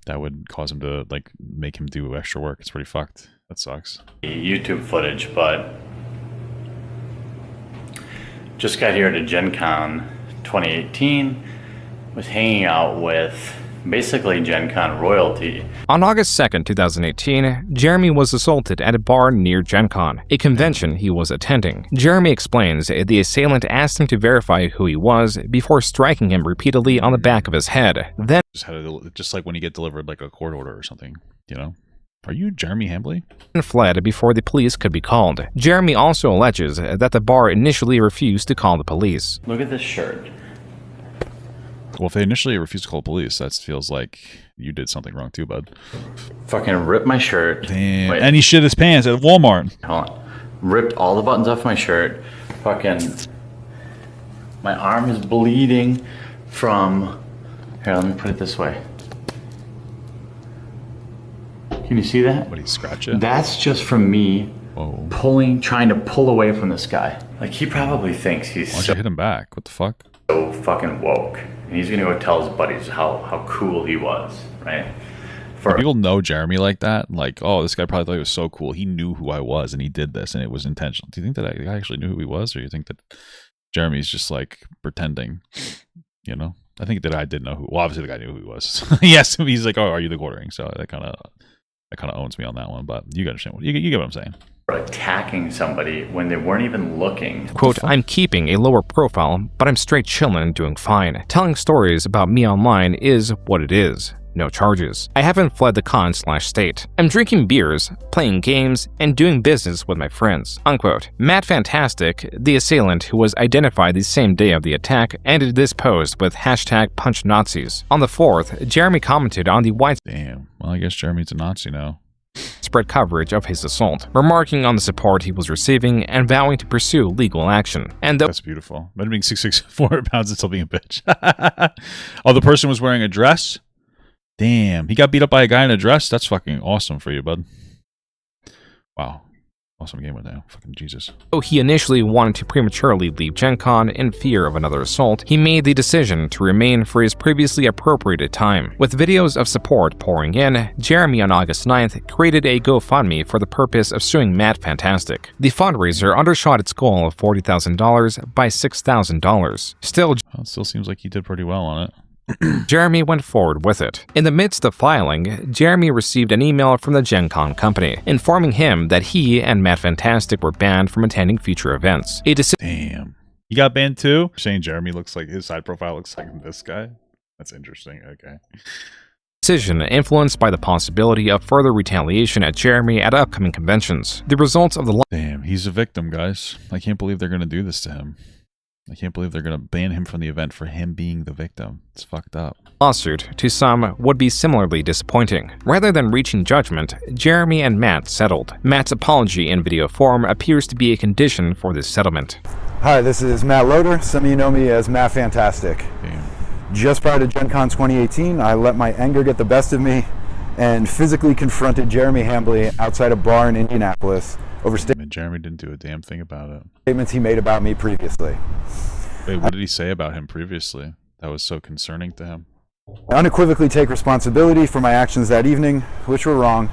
that would cause him to make him do extra work. It's pretty fucked. That sucks. YouTube footage, but just got here to Gen Con 2018. Was hanging out with basically Gen Con royalty. On August 2nd, 2018, Jeremy was assaulted at a bar near Gen Con, a convention he was attending. Jeremy explains the assailant asked him to verify who he was before striking him repeatedly on the back of his head. Then, just like when you get delivered like a court order or something, you know? Are you Jeremy Hambley? Fled before the police could be called. Jeremy also alleges that the bar initially refused to call the police. Look at this shirt. Well, if they initially refused to call police, that feels like you did something wrong too, bud. Fucking ripped my shirt. Damn. Wait. And he shit his pants at Walmart. Hold on. Ripped all the buttons off my shirt. Fucking... My arm is bleeding from... Here, let me put it this way. Can you see that? What, he scratch it? That's just from me trying to pull away from this guy. Like, he probably thinks he's Why'd you hit him back? What the fuck? So fucking woke. And he's gonna go tell his buddies how cool he was, right? For people know Jeremy like that, like, oh, this guy probably thought he was so cool. He knew who I was and he did this and it was intentional. Do you think that I actually knew who he was, or you think that Jeremy's just like pretending? You know? I think that I did know who. Well, obviously the guy knew who he was. Yes, he's like, oh, are you TheQuartering? So that kind of owns me on that one. But you understand you get what I'm saying. Attacking somebody when they weren't even looking. Quote, I'm keeping a lower profile, but I'm straight chillin' and doing fine. Telling stories about me online is what it is. No charges. I haven't fled the con/state. I'm drinking beers, playing games, and doing business with my friends. Unquote. Matt Fantastic, the assailant who was identified the same day of the attack, ended this post with #PunchNazis. On the 4th, Jeremy commented on the Damn. Well, I guess Jeremy's a Nazi now. Spread coverage of his assault, remarking on the support he was receiving and vowing to pursue legal action. And that's beautiful. Imagine being 6'6", 400 pounds and still being a bitch. Oh, the person was wearing a dress? Damn, he got beat up by a guy in a dress? That's fucking awesome for you, bud. Wow. Awesome game with that. Fucking Jesus. Though he initially wanted to prematurely leave Gen Con in fear of another assault, he made the decision to remain for his previously appropriated time. With videos of support pouring in, Jeremy on August 9th created a GoFundMe for the purpose of suing Matt Fantastic. The fundraiser undershot its goal of $40,000 by $6,000. Still, well, it still seems like he did pretty well on it. Jeremy went forward with it. In the midst of filing, Jeremy received an email from the Gen Con company, informing him that he and Matt Fantastic were banned from attending future events. Damn. He got banned too? You're saying Jeremy looks like, his side profile looks like this guy? That's interesting, okay. Decision influenced by the possibility of further retaliation at Jeremy at upcoming conventions. The results of the Damn, he's a victim, guys. I can't believe they're gonna do this to him. I can't believe they're going to ban him from the event for him being the victim. It's fucked up. Lawsuit, to some, would be similarly disappointing. Rather than reaching judgment, Jeremy and Matt settled. Matt's apology in video form appears to be a condition for this settlement. Hi, this is Matt Loader. Some of you know me as Matt Fantastic. Damn. Just prior to Gen Con 2018, I let my anger get the best of me and physically confronted Jeremy Hambley outside a bar in Indianapolis over Jeremy didn't do a damn thing about it. Statements he made about me previously. Wait, what did he say about him previously that was so concerning to him? I unequivocally take responsibility for my actions that evening, which were wrong,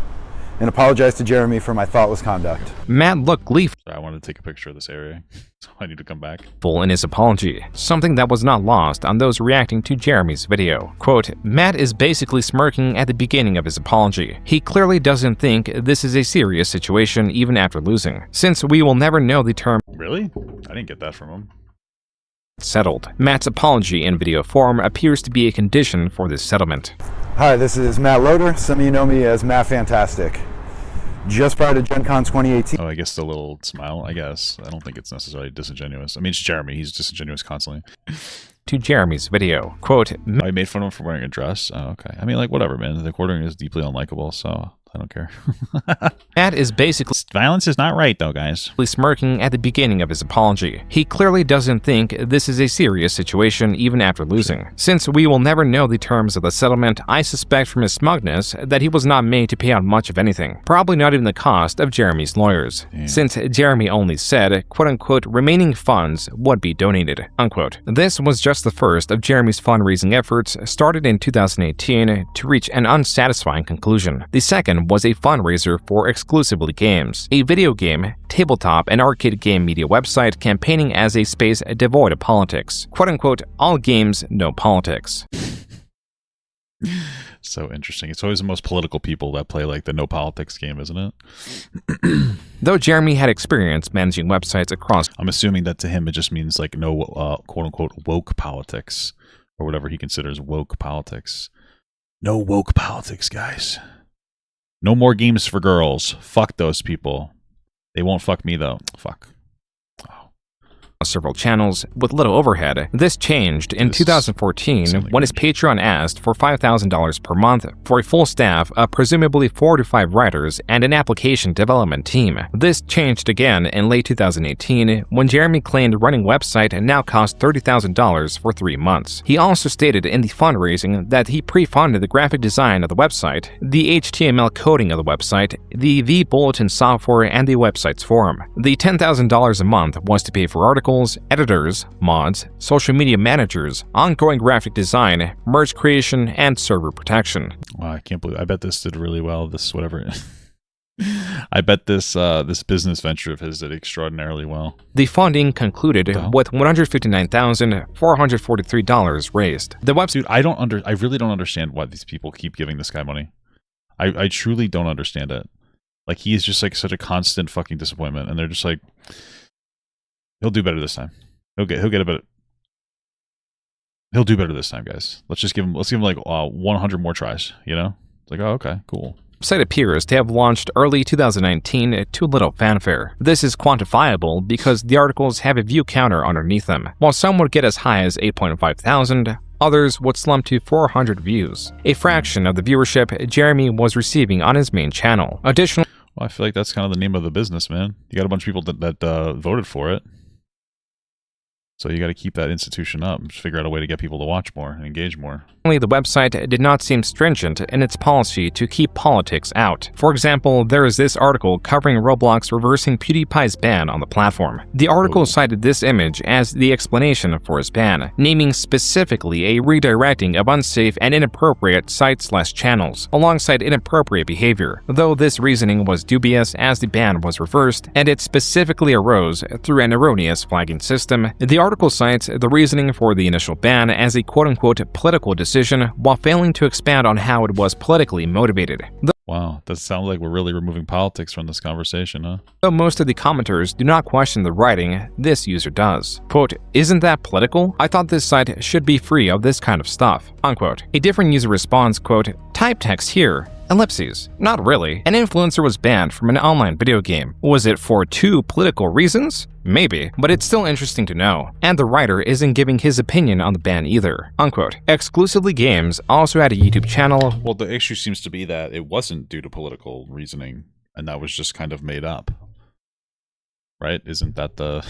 and apologize to Jeremy for my thoughtless conduct. Matt looked gleeful. I wanted to take a picture of this area, so I need to come back. In his apology, something that was not lost on those reacting to Jeremy's video. Quote, Matt is basically smirking at the beginning of his apology. He clearly doesn't think this is a serious situation even after losing, since we will never know the term. Really? I didn't get that from him. Settled. Matt's apology in video form appears to be a condition for this settlement. Hi, this is Matt Loader. Some of you know me as Matt Fantastic. Just prior to Gen Con 2018. Oh, I guess the little smile, I guess. I don't think it's necessarily disingenuous. I mean, it's Jeremy. He's disingenuous constantly. To Jeremy's video. Quote, I made fun of him for wearing a dress. Oh, okay. I mean, like, whatever, man. TheQuartering is deeply unlikable, so I don't care. Matt is basically... Violence is not right, though, guys. Smirking at the beginning of his apology. He clearly doesn't think this is a serious situation even after losing. Since we will never know the terms of the settlement, I suspect from his smugness that he was not made to pay out much of anything. Probably not even the cost of Jeremy's lawyers. Damn. Since Jeremy only said, quote-unquote, remaining funds would be donated, unquote. This was just the first of Jeremy's fundraising efforts started in 2018 to reach an unsatisfying conclusion. The second was a fundraiser for exclusively games, a video game, tabletop, and arcade game media website campaigning as a space devoid of politics. Quote-unquote, all games, no politics. So interesting. It's always the most political people that play like the no politics game, isn't it? Though Jeremy had experience managing websites across... I'm assuming that to him it just means like no quote-unquote woke politics, or whatever he considers woke politics. No woke politics, guys. No more games for girls. Fuck those people. They won't fuck me, though. Fuck. Several channels with little overhead. This changed in 2014 when his Patreon asked for $5,000 per month for a full staff of presumably 4 to 5 writers and an application development team. This changed again in late 2018 when Jeremy claimed running website now cost $30,000 for 3 months. He also stated in the fundraising that he pre-funded the graphic design of the website, the HTML coding of the website, the bulletin software, and the website's forum. The $10,000 a month was to pay for articles, editors, mods, social media managers, ongoing graphic design, merge creation, and server protection. Wow, I can't believe. I bet this did really well. This whatever. I bet this this business venture of his did extraordinarily well. The funding concluded with $159,443 raised. The website. Dude, I really don't understand why these people keep giving this guy money. I truly don't understand it. Like, he is just like such a constant fucking disappointment, and they're just like, he'll do better this time. He'll do better this time, guys. Let's give him like 100 more tries, you know? It's like, oh, okay, cool. The website appears to have launched early 2019 to little fanfare. This is quantifiable because the articles have a view counter underneath them. While some would get as high as 8.5 thousand, others would slump to 400 views, a fraction of the viewership Jeremy was receiving on his main channel. Additionally, well, I feel like that's kind of the name of the business, man. You got a bunch of people that voted for it. So you got to keep that institution up and just figure out a way to get people to watch more and engage more. The website did not seem stringent in its policy to keep politics out. For example, there is this article covering Roblox reversing PewDiePie's ban on the platform. The article cited this image as the explanation for his ban, naming specifically a redirecting of unsafe and inappropriate sites/channels, alongside inappropriate behavior, though this reasoning was dubious as the ban was reversed, and it specifically arose through an erroneous flagging system. The article cites the reasoning for the initial ban as a quote-unquote political decision, while failing to expand on how it was politically motivated. Wow, that sounds like we're really removing politics from this conversation, huh? Though most of the commenters do not question the writing, this user does. Quote, "Isn't that political? I thought this site should be free of this kind of stuff." Unquote. A different user responds, quote, "Type text here. Ellipses. Not really. An influencer was banned from an online video game. Was it for 2 political reasons? Maybe, but it's still interesting to know. And the writer isn't giving his opinion on the ban either." Unquote. Exclusively Games also had a YouTube channel. Well, the issue seems to be that it wasn't due to political reasoning, and that was just kind of made up. Right? Isn't that the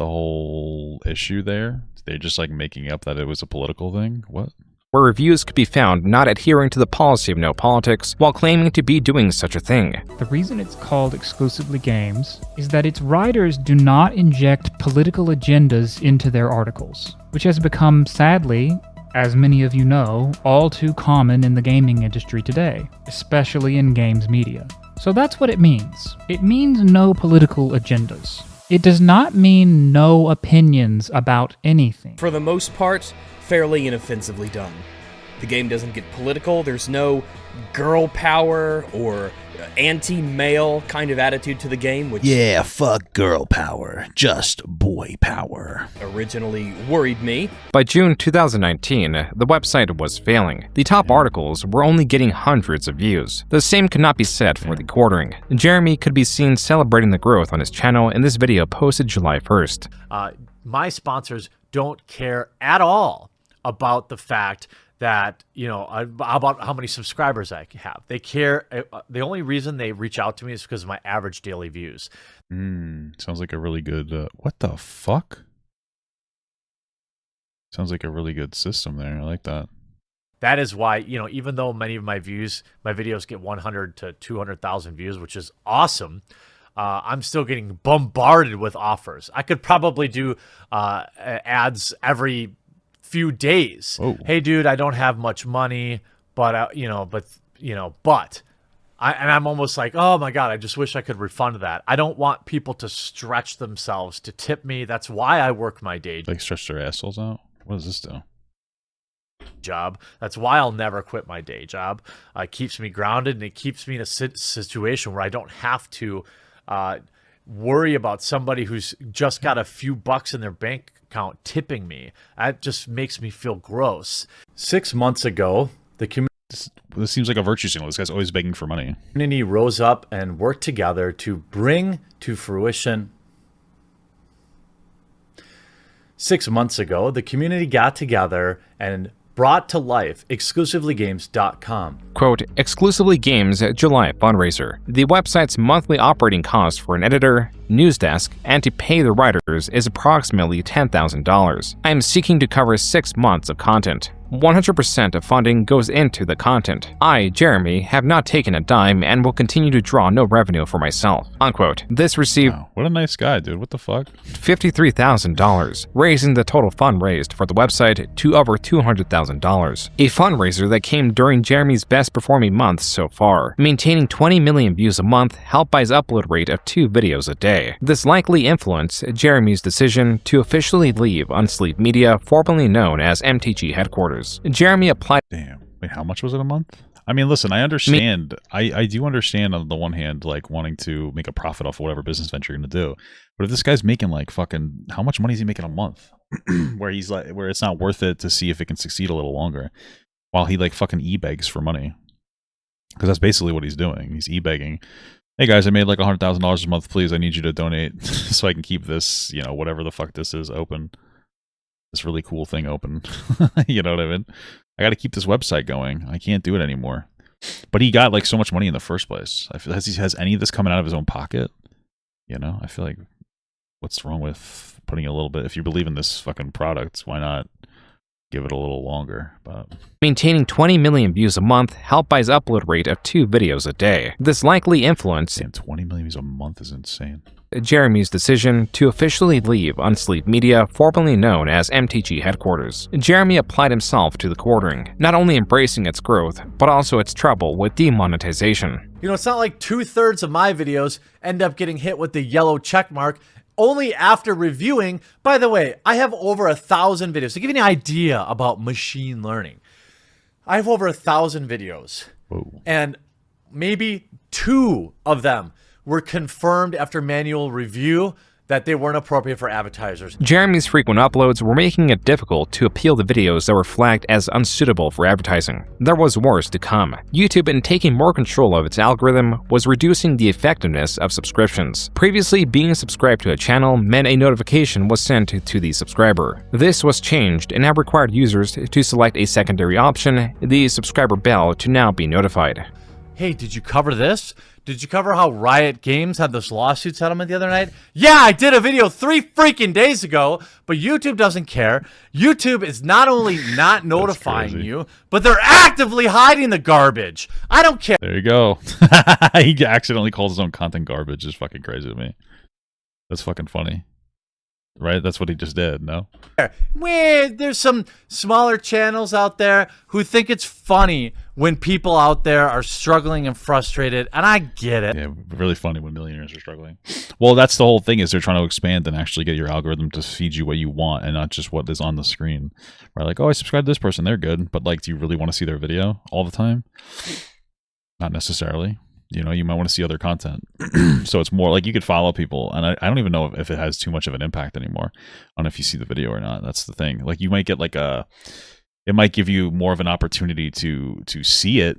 whole issue there? They're just like making up that it was a political thing? What? Where reviews could be found not adhering to the policy of no politics while claiming to be doing such a thing. The reason it's called Exclusively Games is that its writers do not inject political agendas into their articles, which has become, sadly, as many of you know, all too common in the gaming industry today, especially in games media. So that's what it means. It means no political agendas. It does not mean no opinions about anything. For the most part, fairly inoffensively done. The game doesn't get political, there's no girl power or anti-male kind of attitude to the game, which yeah, fuck girl power, just boy power, originally worried me. By June 2019, the website was failing. The top articles were only getting hundreds of views. The same could not be said for TheQuartering. Jeremy could be seen celebrating the growth on his channel in this video posted July 1st. My sponsors don't care at all about the fact that, you know, about how many subscribers I have. They care. The only reason they reach out to me is because of my average daily views. Sounds like a really good, what the fuck? Sounds like a really good system there. I like that. That is why, you know, even though many of my videos get 100 to 200,000 views, which is awesome, I'm still getting bombarded with offers. I could probably do ads every few days. Oh. Hey, dude, I don't have much money, but I'm almost like, oh my God, I just wish I could refund that. I don't want people to stretch themselves to tip me. That's why I work my day. Like stretch their assholes out? What does this do? job. That's why I'll never quit my day job. It keeps me grounded, and it keeps me in a situation where I don't have to worry about somebody who's just got a few bucks in their bank account tipping me. That just makes me feel gross. 6 months ago, the community... This seems like a virtue signal. This guy's always begging for money. Community rose up and worked together to bring to fruition. 6 months ago, the community got together and brought to life exclusivelygames.com. Quote, Exclusively Games July fundraiser. The website's monthly operating cost for an editor, news desk, and to pay the writers is approximately $10,000. I am seeking to cover 6 months of content. 100% of funding goes into the content. I, Jeremy, have not taken a dime and will continue to draw no revenue for myself. Unquote. This received... Wow, what a nice guy, dude. What the fuck? $53,000, raising the total fund raised for the website to over $200,000. A fundraiser that came during Jeremy's best performing month so far, maintaining 20 million views a month, helped by his upload rate of 2 videos a day. This likely influenced Jeremy's decision to officially leave Unsleep Media, formerly known as MTG Headquarters. Jeremy applied... Damn. Wait, how much was it a month? I mean, listen, I understand. I do understand on the one hand, like wanting to make a profit off of whatever business venture you're going to do. But if this guy's making like fucking... How much money is he making a month? where he's like, where it's not worth it to see if it can succeed a little longer. While he like fucking e-begs for money. Because that's basically what he's doing. He's e-begging. Hey guys, I made like $100,000 a month. Please, I need you to donate so I can keep this, you know, whatever the fuck this is open. This really cool thing open. You know what I mean? I got to keep this website going. I can't do it anymore. But he got like so much money in the first place. I feel has any of this coming out of his own pocket? You know, I feel like what's wrong with putting a little bit? If you believe in this fucking product, why not give it a little longer? But maintaining 20 million views a month, helped by his upload rate of 2 videos a day. This likely influenced... Damn, 20 million views a month is insane. Jeremy's decision to officially leave Unsleep Media, formerly known as MTG Headquarters. Jeremy applied himself to TheQuartering, not only embracing its growth, but also its trouble with demonetization. You know, it's not like 2/3 of my videos end up getting hit with the yellow check mark only after reviewing. By the way, I have over 1,000 videos. To give you an idea about machine learning, I have over 1,000 videos. Whoa. And maybe 2 of them were confirmed after manual review that they weren't appropriate for advertisers. Jeremy's frequent uploads were making it difficult to appeal the videos that were flagged as unsuitable for advertising. There was worse to come. YouTube, in taking more control of its algorithm, was reducing the effectiveness of subscriptions. Previously, being subscribed to a channel meant a notification was sent to the subscriber. This was changed and now required users to select a secondary option, the subscriber bell, to now be notified. Hey, did you cover this? Did you cover how Riot Games had this lawsuit settlement the other night? Yeah, I did a video 3 freaking days ago, but YouTube doesn't care. YouTube is not only not notifying you, but they're actively hiding the garbage. I don't care. There you go. He accidentally calls his own content garbage. It's fucking crazy to me. That's fucking funny. Right? That's what he just did, no? There's some smaller channels out there who think it's funny when people out there are struggling and frustrated, and I get it. Yeah, really funny when millionaires are struggling. Well, that's the whole thing, is they're trying to expand and actually get your algorithm to feed you what you want and not just what is on the screen. Right? Like, oh, I subscribe to this person, they're good, but like, do you really want to see their video all the time? Not necessarily. You know, you might want to see other content. So it's more like you could follow people, and I don't even know if it has too much of an impact anymore on if you see the video or not. That's the thing. Like, you might get like it might give you more of an opportunity to see it.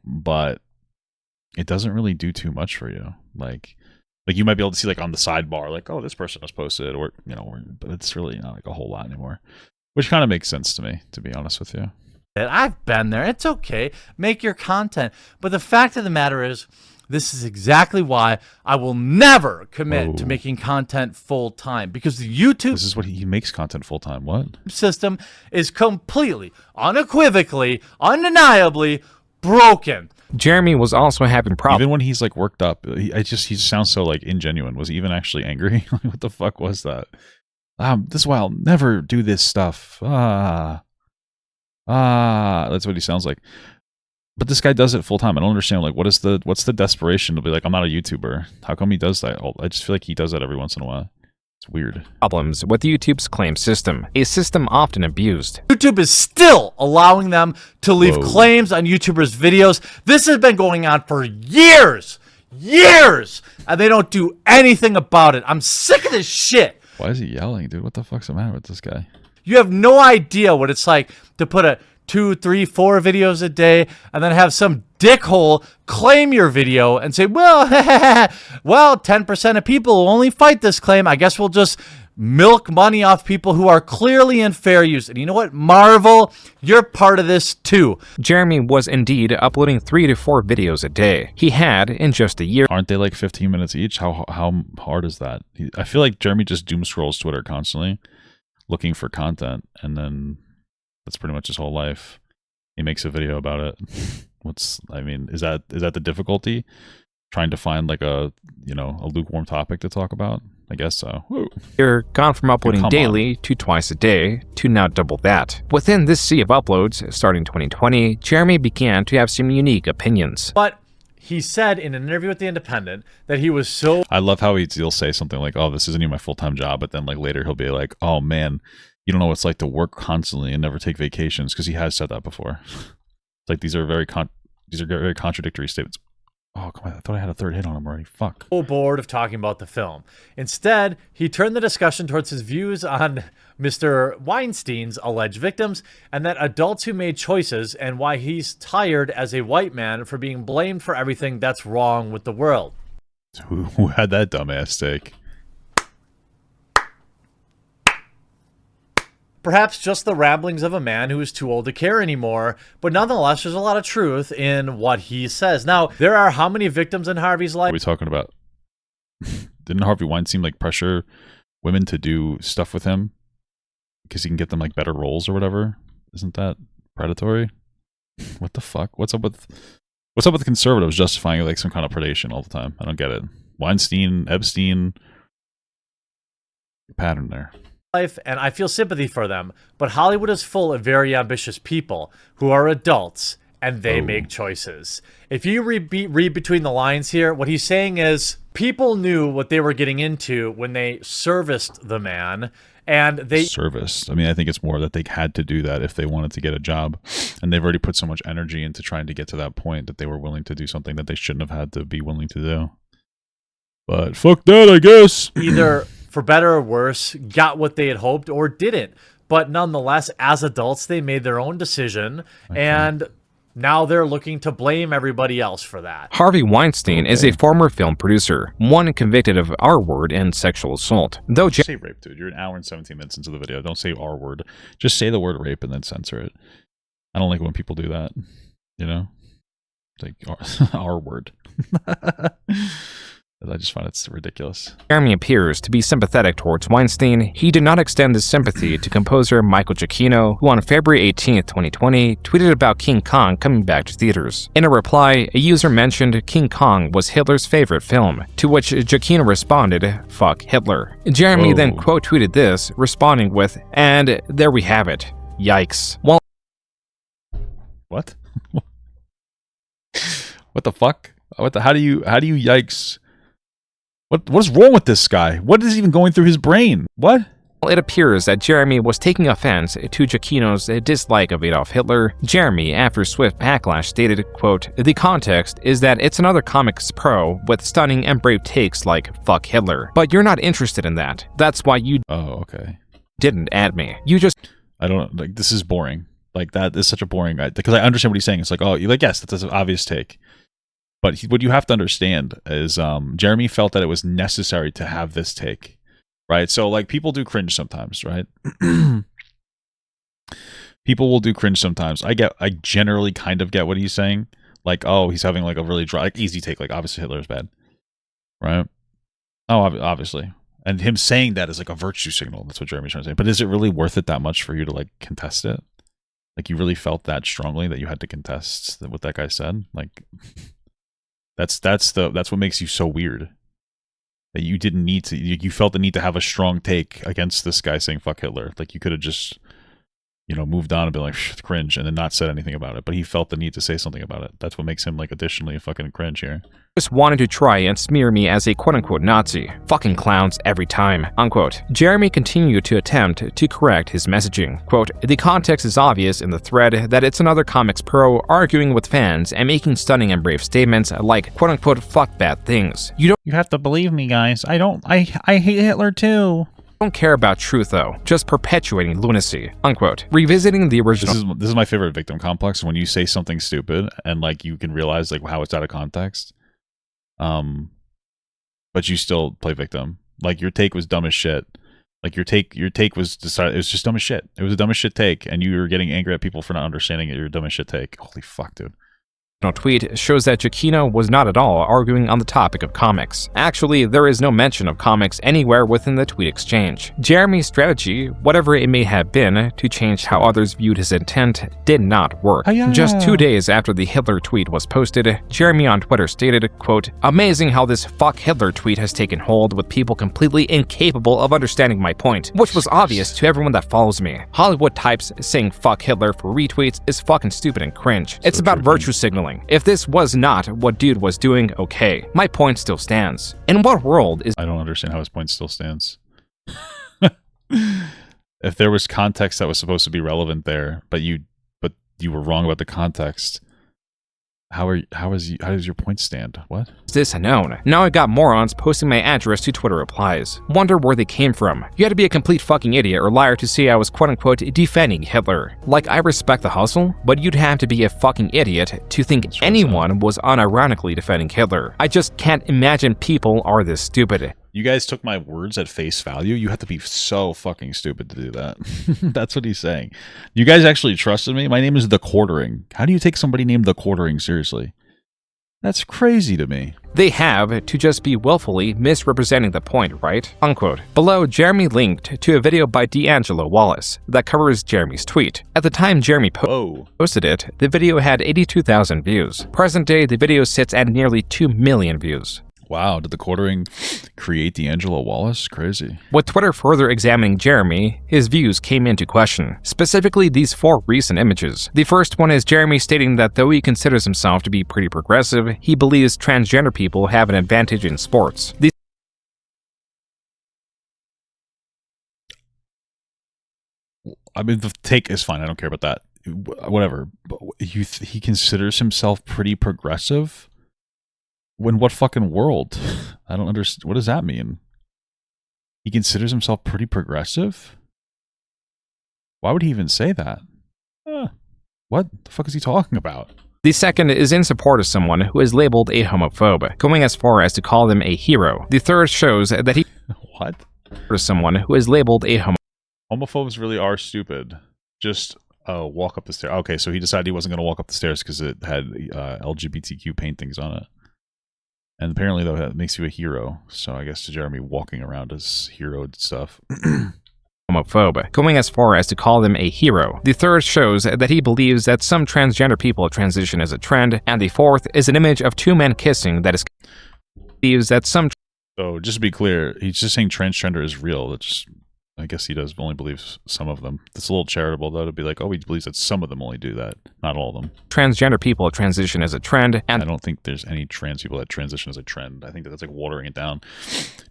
But it doesn't really do too much for you. Like you might be able to see like on the sidebar, like, oh, this person has posted, or, you know, but it's really not like a whole lot anymore. Which kind of makes sense to me, to be honest with you. I've been there. It's okay. Make your content. But the fact of the matter is, this is exactly why I will never commit to making content full time, because the YouTube... This is what he makes content full time. What? ...system is completely, unequivocally, undeniably broken. Jeremy was also having problems. Even when he's like worked up, he sounds so like ingenuine. Was he even actually angry? What the fuck was that? This is why I'll never do this stuff. That's what he sounds like. But this guy does it full time. I don't understand. Like, what's the desperation to be like, I'm not a YouTuber? How come he does that? I just feel like he does that every once in a while. It's weird. Problems with YouTube's claim system, a system often abused. YouTube is still allowing them to leave claims on YouTubers' videos. This has been going on for years, and they don't do anything about it. I'm sick of this shit. Why is he yelling, dude? What the fuck's the matter with this guy? You have no idea what it's like to put a 2, 3, 4 videos a day and then have some dickhole claim your video and say, well, 10% of people will only fight this claim. I guess we'll just milk money off people who are clearly in fair use. And you know what, Marvel, you're part of this too. Jeremy was indeed uploading 3 to 4 videos a day. He had, in just a year... Aren't they like 15 minutes each? How hard is that? I feel like Jeremy just doom scrolls Twitter constantly, looking for content, and then that's pretty much his whole life. He makes a video about it. I mean, is that the difficulty? Trying to find like a lukewarm topic to talk about? I guess so. Woo. You're gone from uploading daily to twice a day to now double that. Within this sea of uploads, starting 2020, Jeremy began to have some unique opinions. But he said in an interview with The Independent that he was so... I love how he'll say something like, oh, this isn't even my full-time job, but then like later he'll be like, oh man, you don't know what it's like to work constantly and never take vacations, because he has said that before. It's like these are very contradictory statements. Oh, come on, I thought I had a third hit on him already. Fuck. So bored of talking about the film. Instead, he turned the discussion towards his views on Mr. Weinstein's alleged victims and that adults who made choices, and why he's tired as a white man for being blamed for everything that's wrong with the world. Who had that dumbass take? Perhaps just the ramblings of a man who is too old to care anymore, but nonetheless, there's a lot of truth in what he says. Now, there are how many victims in Harvey's life? What are we talking about? Didn't Harvey Weinstein like pressure women to do stuff with him because he can get them like better roles or whatever? Isn't that predatory? What the fuck? What's up with conservatives justifying like some kind of predation all the time? I don't get it. Weinstein, Epstein, pattern there. And I feel sympathy for them, but Hollywood is full of very ambitious people who are adults and they make choices. If you read between the lines here, what he's saying is people knew what they were getting into when they serviced the man, and they serviced. I mean, I think it's more that they had to do that if they wanted to get a job, and they've already put so much energy into trying to get to that point that they were willing to do something that they shouldn't have had to be willing to do. But fuck that, I guess. Either for better or worse, got what they had hoped or didn't. But nonetheless, as adults, they made their own decision, and now they're looking to blame everybody else for that. Harvey Weinstein is a former film producer, one convicted of R-word and sexual assault. Though say rape, dude. You're an hour and 17 minutes into the video. Don't say R-word. Just say the word rape and then censor it. I don't like when people do that. You know? It's like R-word. I just find it's ridiculous. Jeremy appears to be sympathetic towards Weinstein. He did not extend his sympathy to composer Michael Giacchino, who on February 18, 2020, tweeted about King Kong coming back to theaters. In a reply, a user mentioned King Kong was Hitler's favorite film, to which Giacchino responded, "Fuck Hitler." Jeremy then quote-tweeted this, responding with, "And there we have it. Yikes." While What? What the fuck? How do you yikes? What is wrong with this guy? What is even going through his brain? What? It appears that Jeremy was taking offense to Giacchino's dislike of Adolf Hitler. Jeremy, after swift backlash, stated, quote, "The context is that it's another comics pro with stunning and brave takes like fuck Hitler. But you're not interested in that. That's why you didn't add me. You just..." I don't, like, this is boring. Like, that is such a boring, because I understand what he's saying. It's like, oh, you're like, yes, that's an obvious take. But what you have to understand is Jeremy felt that it was necessary to have this take, right? So, like, people do cringe sometimes, right? People will do cringe sometimes. I generally kind of get what he's saying. Like, oh, he's having, like, a really dry, like, easy take. Like, obviously Hitler is bad, right? Oh, obviously. And him saying that is, like, a virtue signal. That's what Jeremy's trying to say. But is it really worth it that much for you to, like, contest it? Like, you really felt that strongly that you had to contest what that guy said? Like... That's what makes you so weird. That you didn't need to. You felt the need to have a strong take against this guy saying "fuck Hitler." Like you could have just moved on and been like, cringe, and then not said anything about it. But he felt the need to say something about it. That's what makes him, like, additionally fucking cringe here. Just wanted to try and smear me as a quote-unquote Nazi. Fucking clowns every time, unquote. Jeremy continued to attempt to correct his messaging. Quote, the context is obvious in the thread that it's another comics pro arguing with fans and making stunning and brave statements like quote-unquote fuck bad things. You have to believe me, guys. I hate Hitler too. Don't care about truth though, just perpetuating lunacy, unquote. Revisiting the original. This is my favorite victim complex, when you say something stupid and like you can realize like how it's out of context. But you still play victim. Like your take was dumb as shit. Like your take was decided, it was just dumb as shit. It was the dumbest shit take, and you were getting angry at people for not understanding it. Your dumb as shit take. Holy fuck, dude. No tweet shows that Kino was not at all arguing on the topic of comics. Actually, there is no mention of comics anywhere within the tweet exchange. Jeremy's strategy, whatever it may have been, to change how others viewed his intent did not work. Just 2 days after the Hitler tweet was posted, Jeremy on Twitter stated, quote, amazing how this fuck Hitler tweet has taken hold with people completely incapable of understanding my point, which was obvious to everyone that follows me. Hollywood types saying fuck Hitler for retweets is fucking stupid and cringe. It's about virtue signaling. If this was not what dude was doing, okay. My point still stands. In what world is— I don't understand how his point still stands. If there was context that was supposed to be relevant there, but you were wrong about the context, how does your point stand? What? This unknown? Now I got morons posting my address to Twitter replies. Wonder where they came from. You had to be a complete fucking idiot or liar to say I was quote-unquote defending Hitler. Like, I respect the hustle, but you'd have to be a fucking idiot to think anyone was unironically defending Hitler. I just can't imagine people are this stupid. You guys took my words at face value? You have to be so fucking stupid to do that. That's what he's saying. You guys actually trusted me? My name is TheQuartering. How do you take somebody named TheQuartering seriously? That's crazy to me. They have to just be willfully misrepresenting the point, right? Unquote. Below, Jeremy linked to a video by D'Angelo Wallace that covers Jeremy's tweet. At the time Jeremy posted it, the video had 82,000 views. Present day, the video sits at nearly 2 million views. Wow, did TheQuartering create D'Angelo Wallace? Crazy. With Twitter further examining Jeremy, his views came into question, specifically these 4 recent images. The first one is Jeremy stating that though he considers himself to be pretty progressive, he believes transgender people have an advantage in sports. I mean, the take is fine, I don't care about that. Whatever. But he considers himself pretty progressive? In what fucking world? I don't understand. What does that mean? He considers himself pretty progressive? Why would he even say that? What the fuck is he talking about? The second is in support of someone who is labeled a homophobe, going as far as to call them a hero. The third shows that he— What? For someone who is labeled a Homophobes really are stupid. Just walk up the stairs. Okay, so he decided he wasn't going to walk up the stairs because it had LGBTQ paintings on it. And apparently, though, that makes you a hero. So I guess to Jeremy, walking around as hero stuff. homophobe, going as far as to call them a hero. The third shows that he believes that some transgender people transition as a trend. And the fourth is an image of 2 men kissing that believes that some— So just to be clear, he's just saying transgender is real. That's just, I guess he does only believe some of them. That's a little charitable, though, to be like, oh, he believes that some of them only do that, not all of them. Transgender people transition as a trend, and I don't think there's any trans people that transition as a trend. I think that's like watering it down.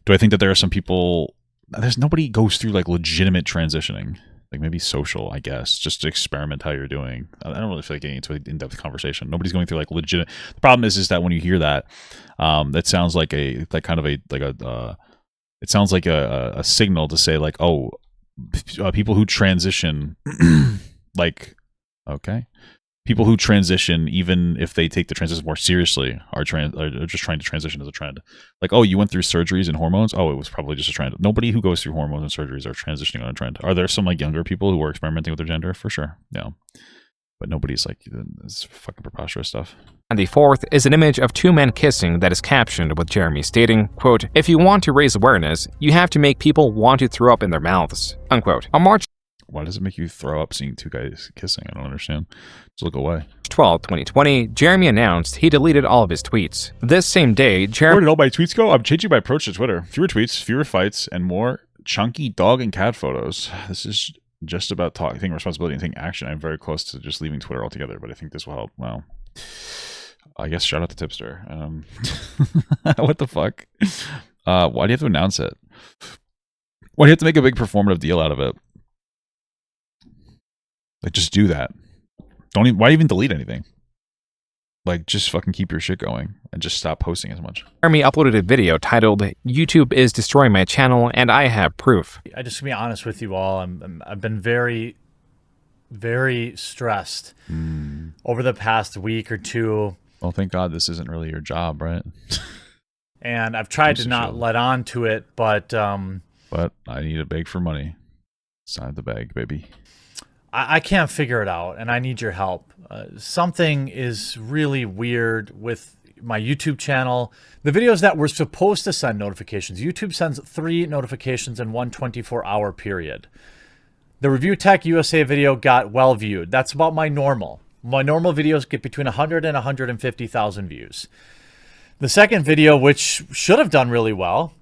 Do I think that there are some people? There's nobody goes through like legitimate transitioning, like maybe social, I guess, just to experiment how you're doing. I don't really feel like getting into an in-depth conversation. Nobody's going through like legit. The problem is that when you hear that, that sounds like it sounds like a signal to say like, oh, people who transition, like, okay, people who transition, even if they take the transition more seriously, are just trying to transition as a trend. Like, oh, you went through surgeries and hormones. Oh, it was probably just a trend. Nobody who goes through hormones and surgeries are transitioning on a trend. Are there some like younger people who are experimenting with their gender? For sure, yeah. But nobody's like, it's fucking preposterous stuff. And the fourth is an image of 2 men kissing that is captioned with Jeremy stating, quote, if you want to raise awareness, you have to make people want to throw up in their mouths, unquote. On March— Why does it make you throw up seeing 2 guys kissing? I don't understand. Just look away. 12, 2020, Jeremy announced he deleted all of his tweets. This same day, Jeremy— Where did all my tweets go? I'm changing my approach to Twitter. Fewer tweets, fewer fights, and more chunky dog and cat photos. This is just about taking responsibility and taking action. I'm very close to just leaving Twitter altogether, but I think this will help. Well, I guess shout out to Tipster. What the fuck? Why do you have to announce it? Why do you have to make a big performative deal out of it? Like, just do that. Don't even, why even delete anything? Like, just fucking keep your shit going and just stop posting as much. Jeremy uploaded a video titled, "YouTube is destroying my channel and I have proof." I just to be honest with you all, I've been very, very stressed over the past week or two. Well, thank God this isn't really your job, right? And I've tried to not let on to it, but I need to beg for money. It's time to beg, baby. I can't figure it out, and I need your help. Something is really weird with my YouTube channel. The videos that were supposed to send notifications, YouTube sends 3 notifications in one 24-hour period. The Review Tech USA video got well viewed. That's about my normal. My normal videos get between 100 and 150,000 views. The second video, which should have done really well,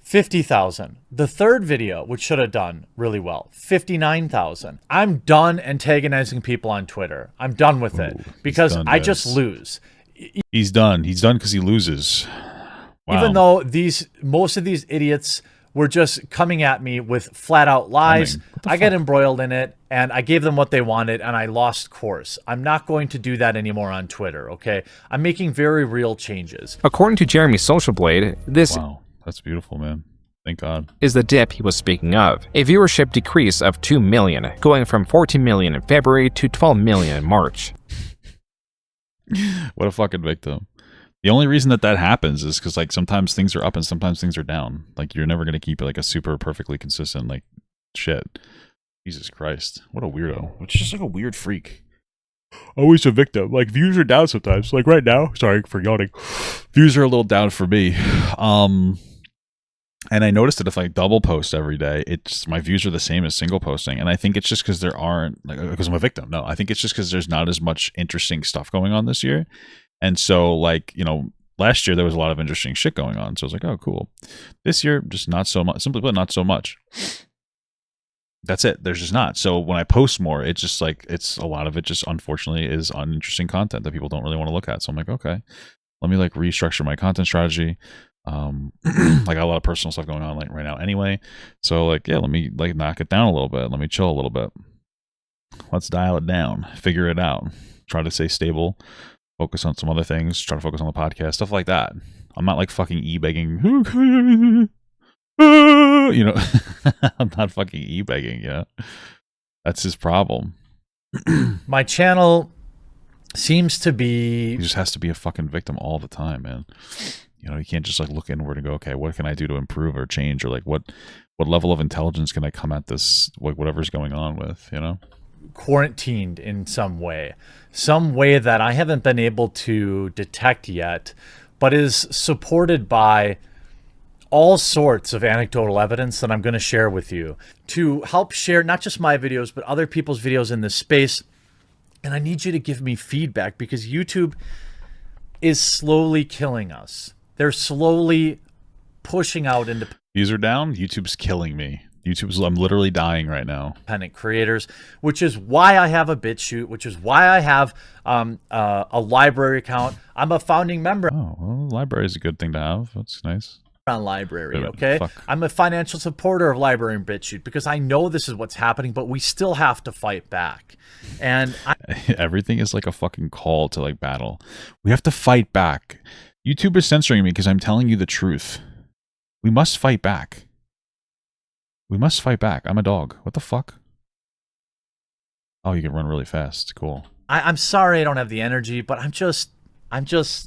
50,000. The third video, which should have done really well, 59,000. I'm done antagonizing people on Twitter. I'm done with it because I just lose. He's done. He's done because he loses. Wow. Even though most of these idiots were just coming at me with flat out lies, I get embroiled in it, and I gave them what they wanted, and I lost course. I'm not going to do that anymore on Twitter, okay? I'm making very real changes. According to Jeremy Social Blade, this That's beautiful, man. Thank God. is the dip he was speaking of. A viewership decrease of 2 million, going from 14 million in February to 12 million in March. What a fucking victim. The only reason that happens is because, like, sometimes things are up and sometimes things are down. Like, you're never going to keep it like a super perfectly consistent, like, shit. Jesus Christ. What a weirdo. It's just like a weird freak. Always a victim. Like, views are down sometimes. Like, right now. Sorry for yawning. Views are a little down for me. And I noticed that if I double post every day, my views are the same as single posting. And I think it's just because there aren't, like, because I'm a victim. No, I think it's just because there's not as much interesting stuff going on this year. And so, like, you know, last year there was a lot of interesting shit going on. So I was like, oh, cool. This year, just not so much. Simply put, not so much. That's it. There's just not. So when I post more, it's just like, a lot of it just unfortunately is uninteresting content that people don't really want to look at. So I'm like, okay, let me like restructure my content strategy. I got a lot of personal stuff going on like right now anyway. So like, yeah, let me like knock it down a little bit. Let me chill a little bit. Let's dial it down, figure it out, try to stay stable, focus on some other things, try to focus on the podcast, stuff like that. I'm not like fucking e-begging, you know. I'm not fucking e-begging, yeah. That's his problem. My channel seems to be... He just has to be a fucking victim all the time, man. You know, you can't just like look inward and go, okay, what can I do to improve or change, or like what level of intelligence can I come at this, like whatever's going on with, you know? Quarantined in some way that I haven't been able to detect yet, but is supported by all sorts of anecdotal evidence that I'm going to share with you to help share not just my videos, but other people's videos in this space. And I need you to give me feedback because YouTube is slowly killing us. They're slowly pushing out independent. Views are down. YouTube's killing me. I'm literally dying right now. Independent creators, which is why I have a BitChute, which is why I have a library account. I'm a founding member. Oh, well, library is a good thing to have. That's nice. On library, okay? I'm a financial supporter of library and BitChute because I know this is what's happening, but we still have to fight back. And everything is like a fucking call to like battle. We have to fight back. YouTube is censoring me because I'm telling you the truth. We must fight back. We must fight back. I'm a dog. What the fuck? Oh, you can run really fast. Cool. I'm sorry I don't have the energy, but I'm just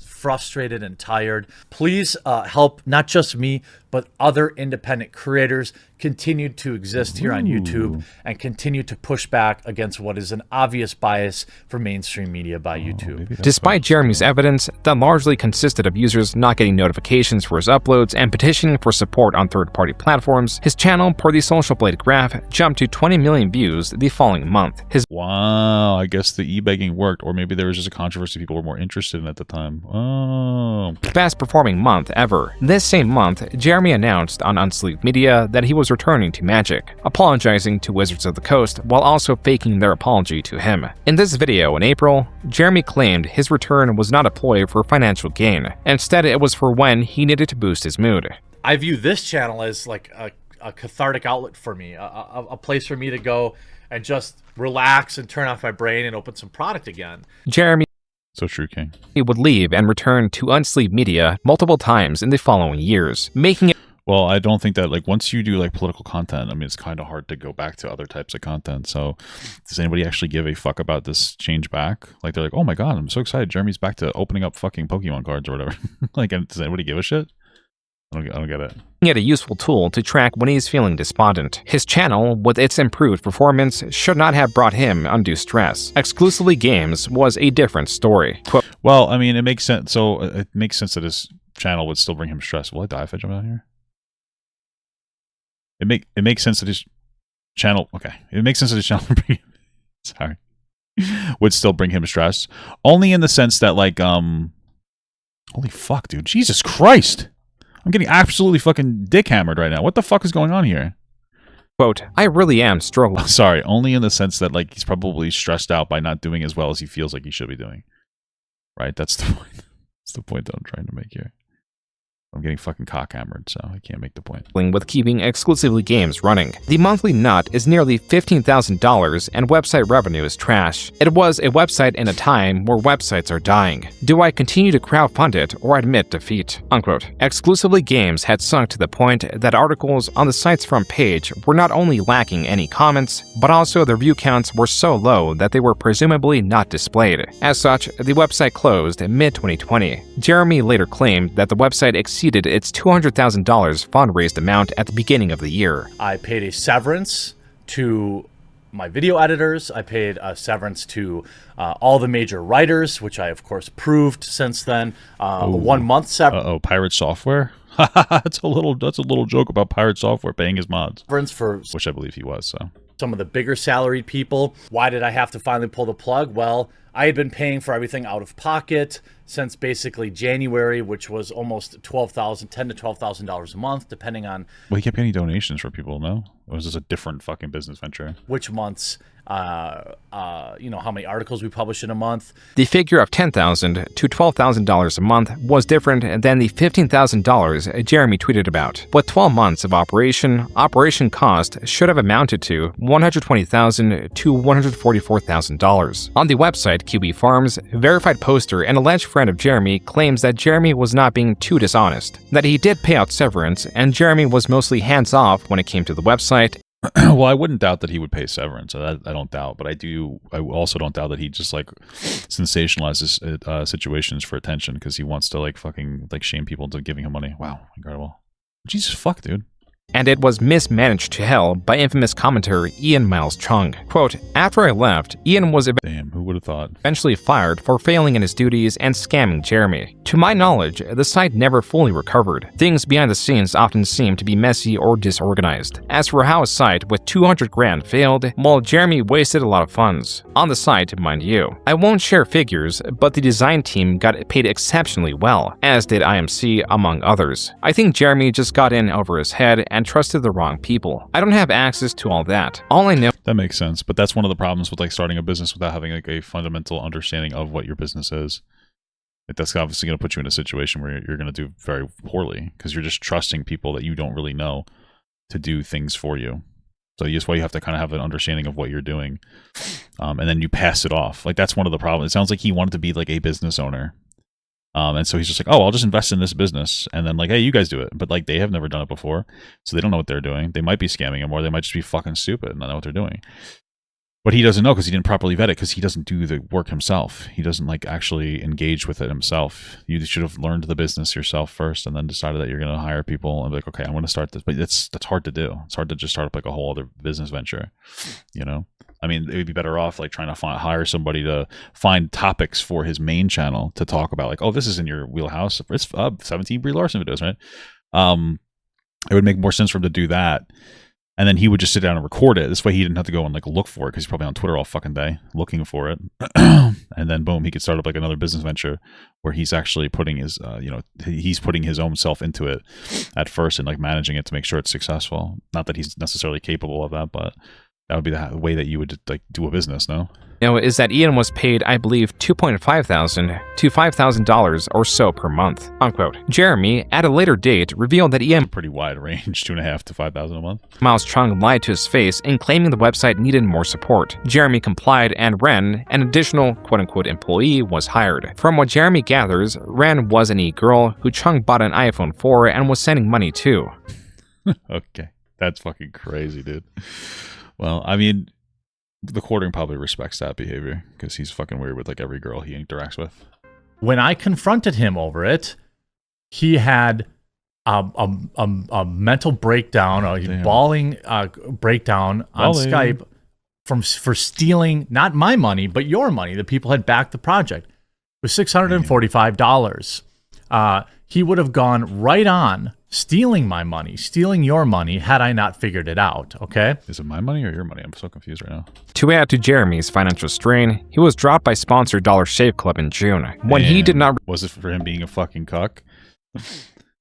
frustrated and tired. Please help not just me, but other independent creators continue to exist here on YouTube and continue to push back against what is an obvious bias for mainstream media by YouTube. Despite Jeremy's evidence that largely consisted of users not getting notifications for his uploads and petitioning for support on third-party platforms, his channel, per the Social Blade graph, jumped to 20 million views the following month. Wow, I guess the e-begging worked, or maybe there was just a controversy people were more interested in at the time. Oh. Best performing month ever. This same month, Jeremy announced on Unsleeved Media that he was was returning to Magic, apologizing to Wizards of the Coast while also faking their apology to him. In this video in April, Jeremy claimed his return was not a ploy for financial gain. Instead, it was for when he needed to boost his mood. I view this channel as like a cathartic outlet for me, a place for me to go and just relax and turn off my brain and open some product again. Jeremy So true, King. He would leave and return to Unsleep Media multiple times in the following years, making it. Well, I don't think that, like, once you do, like, political content, I mean, it's kind of hard to go back to other types of content. So does anybody actually give a fuck about this change back? Like, they're like, oh my god, I'm so excited. Jeremy's back to opening up fucking Pokemon cards or whatever. Like, does anybody give a shit? I don't get it. Yet a useful tool to track when he's feeling despondent. His channel, with its improved performance, should not have brought him undue stress. Exclusively Games was a different story. Quote, well, I mean, it makes sense. So it makes sense that his channel would still bring him stress. Will I die if I jump out here? It makes sense that his channel. Okay, it makes sense that his channel sorry, would still bring him stress. Only in the sense that, like, holy fuck, dude, Jesus Christ. I'm getting absolutely fucking dick hammered right now. What the fuck is going on here? Quote, I really am struggling. Sorry, only in the sense that, like, he's probably stressed out by not doing as well as he feels like he should be doing. Right? That's the point. That's the point that I'm trying to make here. I'm getting fucking cock hammered, so I can't make the point. With keeping exclusively games running. The monthly nut is nearly $15,000 and website revenue is trash. It was a website in a time where websites are dying. Do I continue to crowdfund it or admit defeat? Unquote. Exclusively Games had sunk to the point that articles on the site's front page were not only lacking any comments, but also their view counts were so low that they were presumably not displayed. As such, the website closed in mid-2020. Jeremy later claimed that the website exceeded its $200,000 fundraised amount at the beginning of the year. I paid a severance to my video editors. I paid a severance to all the major writers, which I, of course, proved since then. 1 month severance. Uh-oh, Pirate Software? That's a little joke about Pirate Software paying his mods. Severance for which I believe he was, so. Some of the bigger salaried people. Why did I have to finally pull the plug? Well, I had been paying for everything out of pocket since basically January, which was almost $10,000 to $12,000 a month, depending on. Well, he kept getting donations for people, no? Or was this a different fucking business venture? Which months, you know, how many articles we publish in a month. The figure of $10,000 to $12,000 a month was different than the $15,000 Jeremy tweeted about. With 12 months of operation cost should have amounted to $120,000 to $144,000. On the website QB Farms, verified poster and alleged friend of Jeremy claims that Jeremy was not being too dishonest, that he did pay out severance, and Jeremy was mostly hands-off when it came to the website. Well, I wouldn't doubt that he would pay severance. I don't doubt, but I also don't doubt that he just, like, sensationalizes situations for attention because he wants to, like, fucking, like, shame people into giving him money. Wow, incredible. Jesus fuck, dude. And it was mismanaged to hell by infamous commentator Ian Miles Chung. Quote, after I left, Ian was damn, who would have thought? Eventually fired for failing in his duties and scamming Jeremy. To my knowledge, the site never fully recovered. Things behind the scenes often seem to be messy or disorganized. As for how a site with 200 grand failed, well, Jeremy wasted a lot of funds. On the site, mind you. I won't share figures, but the design team got paid exceptionally well, as did IMC, among others. I think Jeremy just got in over his head and trusted the wrong people. I don't have access to all that. All I know. That makes sense, but that's one of the problems with, like, starting a business without having, like, a fundamental understanding of what your business is. Like, that's obviously going to put you in a situation where you're going to do very poorly because you're just trusting people that you don't really know to do things for you. So that's why you have to kind of have an understanding of what you're doing, and then you pass it off. Like, that's one of the problems. It sounds like he wanted to be, like, a business owner. And so he's just like, oh, I'll just invest in this business. And then, like, hey, you guys do it. But, like, they have never done it before. So they don't know what they're doing. They might be scamming him, or they might just be fucking stupid and not know what they're doing. But he doesn't know because he didn't properly vet it because he doesn't do the work himself. He doesn't, like, actually engage with it himself. You should have learned the business yourself first and then decided that you're going to hire people and be like, okay, I'm going to start this. But that's hard to do. It's hard to just start up, like, a whole other business venture, you know? I mean, it would be better off, like, trying to hire somebody to find topics for his main channel to talk about, like, oh, this is in your wheelhouse. It's 17 Brie Larson videos, right? It would make more sense for him to do that And then he would just sit down and record it. This way he didn't have to go and like look for it, because he's probably on Twitter all fucking day looking for it. And then boom, he could start up like another business venture where he's actually putting his, he's putting his own self into it at first and like managing it to make sure it's successful. Not that he's necessarily capable of that, but that would be the way that you would like do a business, no? Is that Ian was paid, I believe, $2,500 to $5,000 or so per month, unquote. Jeremy, at a later date, revealed that Ian pretty wide range, $2,500 to $5,000 a month. Miles Chung lied to his face in claiming the website needed more support. Jeremy complied, and Ren, an additional quote-unquote employee, was hired. From what Jeremy gathers, Ren was an e-girl who Chung bought an iPhone for and was sending money to. Okay, that's fucking crazy, dude. Well, I mean, TheQuartering probably respects that behavior because he's fucking weird with like every girl he interacts with. When I confronted him over it, he had a mental breakdown, a bawling breakdown on Skype for stealing not my money but your money. The people had backed the project. It was $645. He would have gone right on stealing my money, stealing your money, had I not figured it out, okay? Is it my money or your money? I'm so confused right now. To add to Jeremy's financial strain, he was dropped by sponsor Dollar Shave Club in June. When he did not Was it for him being a fucking cuck?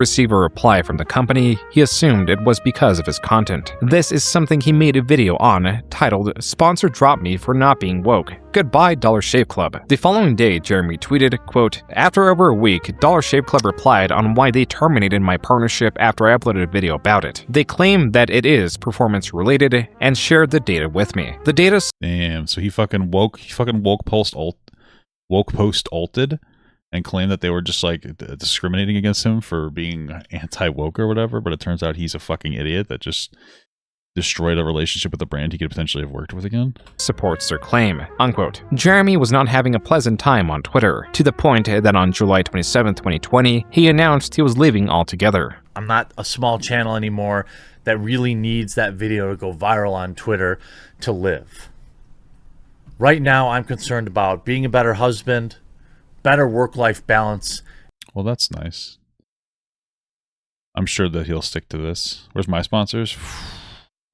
receive a reply from the company, he assumed it was because of his content. This is something he made a video on, titled, "Sponsor Dropped Me for Not Being Woke. Goodbye, Dollar Shave Club." The following day, Jeremy tweeted, quote, "After over a week, Dollar Shave Club replied on why they terminated my partnership after I uploaded a video about it. They claim that it is performance related and shared the data with me. The data..." Damn, so he fucking woke post alted and claimed that they were just like discriminating against him for being anti-woke or whatever, but it turns out he's a fucking idiot that just destroyed a relationship with a brand he could potentially have worked with again. Supports their claim, unquote. Jeremy was not having a pleasant time on Twitter, to the point that on July 27, 2020, he announced he was leaving altogether. I'm not a small channel anymore that really needs that video to go viral on Twitter to live. Right now, I'm concerned about being a better husband, better work-life balance. Well, that's nice. I'm sure that he'll stick to this. Where's my sponsors?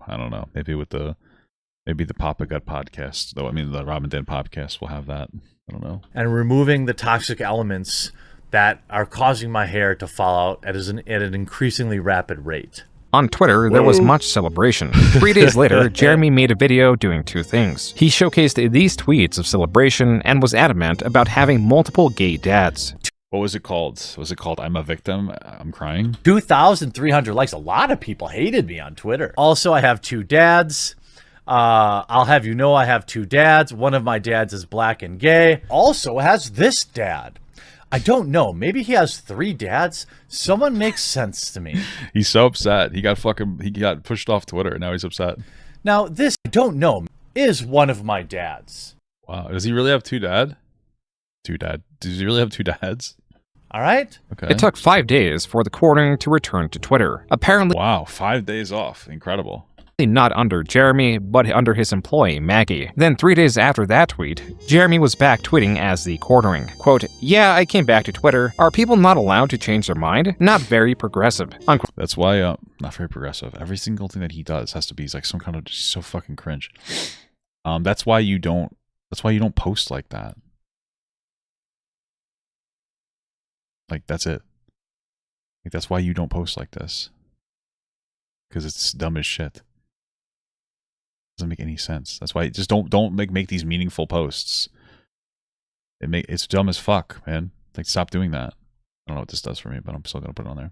I don't know. Maybe the Papa Gut podcast, though. I mean, the Rob and Dan podcast will have that. I don't know. And removing the toxic elements that are causing my hair to fall out at an increasingly rapid rate. On Twitter, there was much celebration. 3 days later, Jeremy made a video doing two things. He showcased these tweets of celebration and was adamant about having multiple gay dads. What was it called? Was it called "I'm a Victim, I'm Crying"? 2,300 likes. A lot of people hated me on Twitter. Also, I have two dads. I'll have you know I have two dads. One of my dads is black and gay. Also has this dad. I don't know. Maybe he has three dads. Someone makes sense to me. He's so upset. He got pushed off Twitter and now he's upset. Now, this, I don't know, is one of my dads. Wow. Does he really have two dads? Does he really have two dads? All right. Okay. It took 5 days for TheQuartering to return to Twitter. Apparently, wow, 5 days off. Incredible. Not under Jeremy, but under his employee, Maggie. Then 3 days after that tweet, Jeremy was back tweeting as TheQuartering. Quote, "Yeah, I came back to Twitter. Are people not allowed to change their mind? Not very progressive." Unquote. That's why, not very progressive. Every single thing that he does has to be like some kind of just so fucking cringe. That's why you don't post like that. Like, that's it. Like, that's why you don't post like this. Because it's dumb as shit. Doesn't make any sense. That's why just don't make these meaningful posts. It's dumb as fuck, man. Like, stop doing that. I don't know what this does for me, but I'm still gonna put it on there.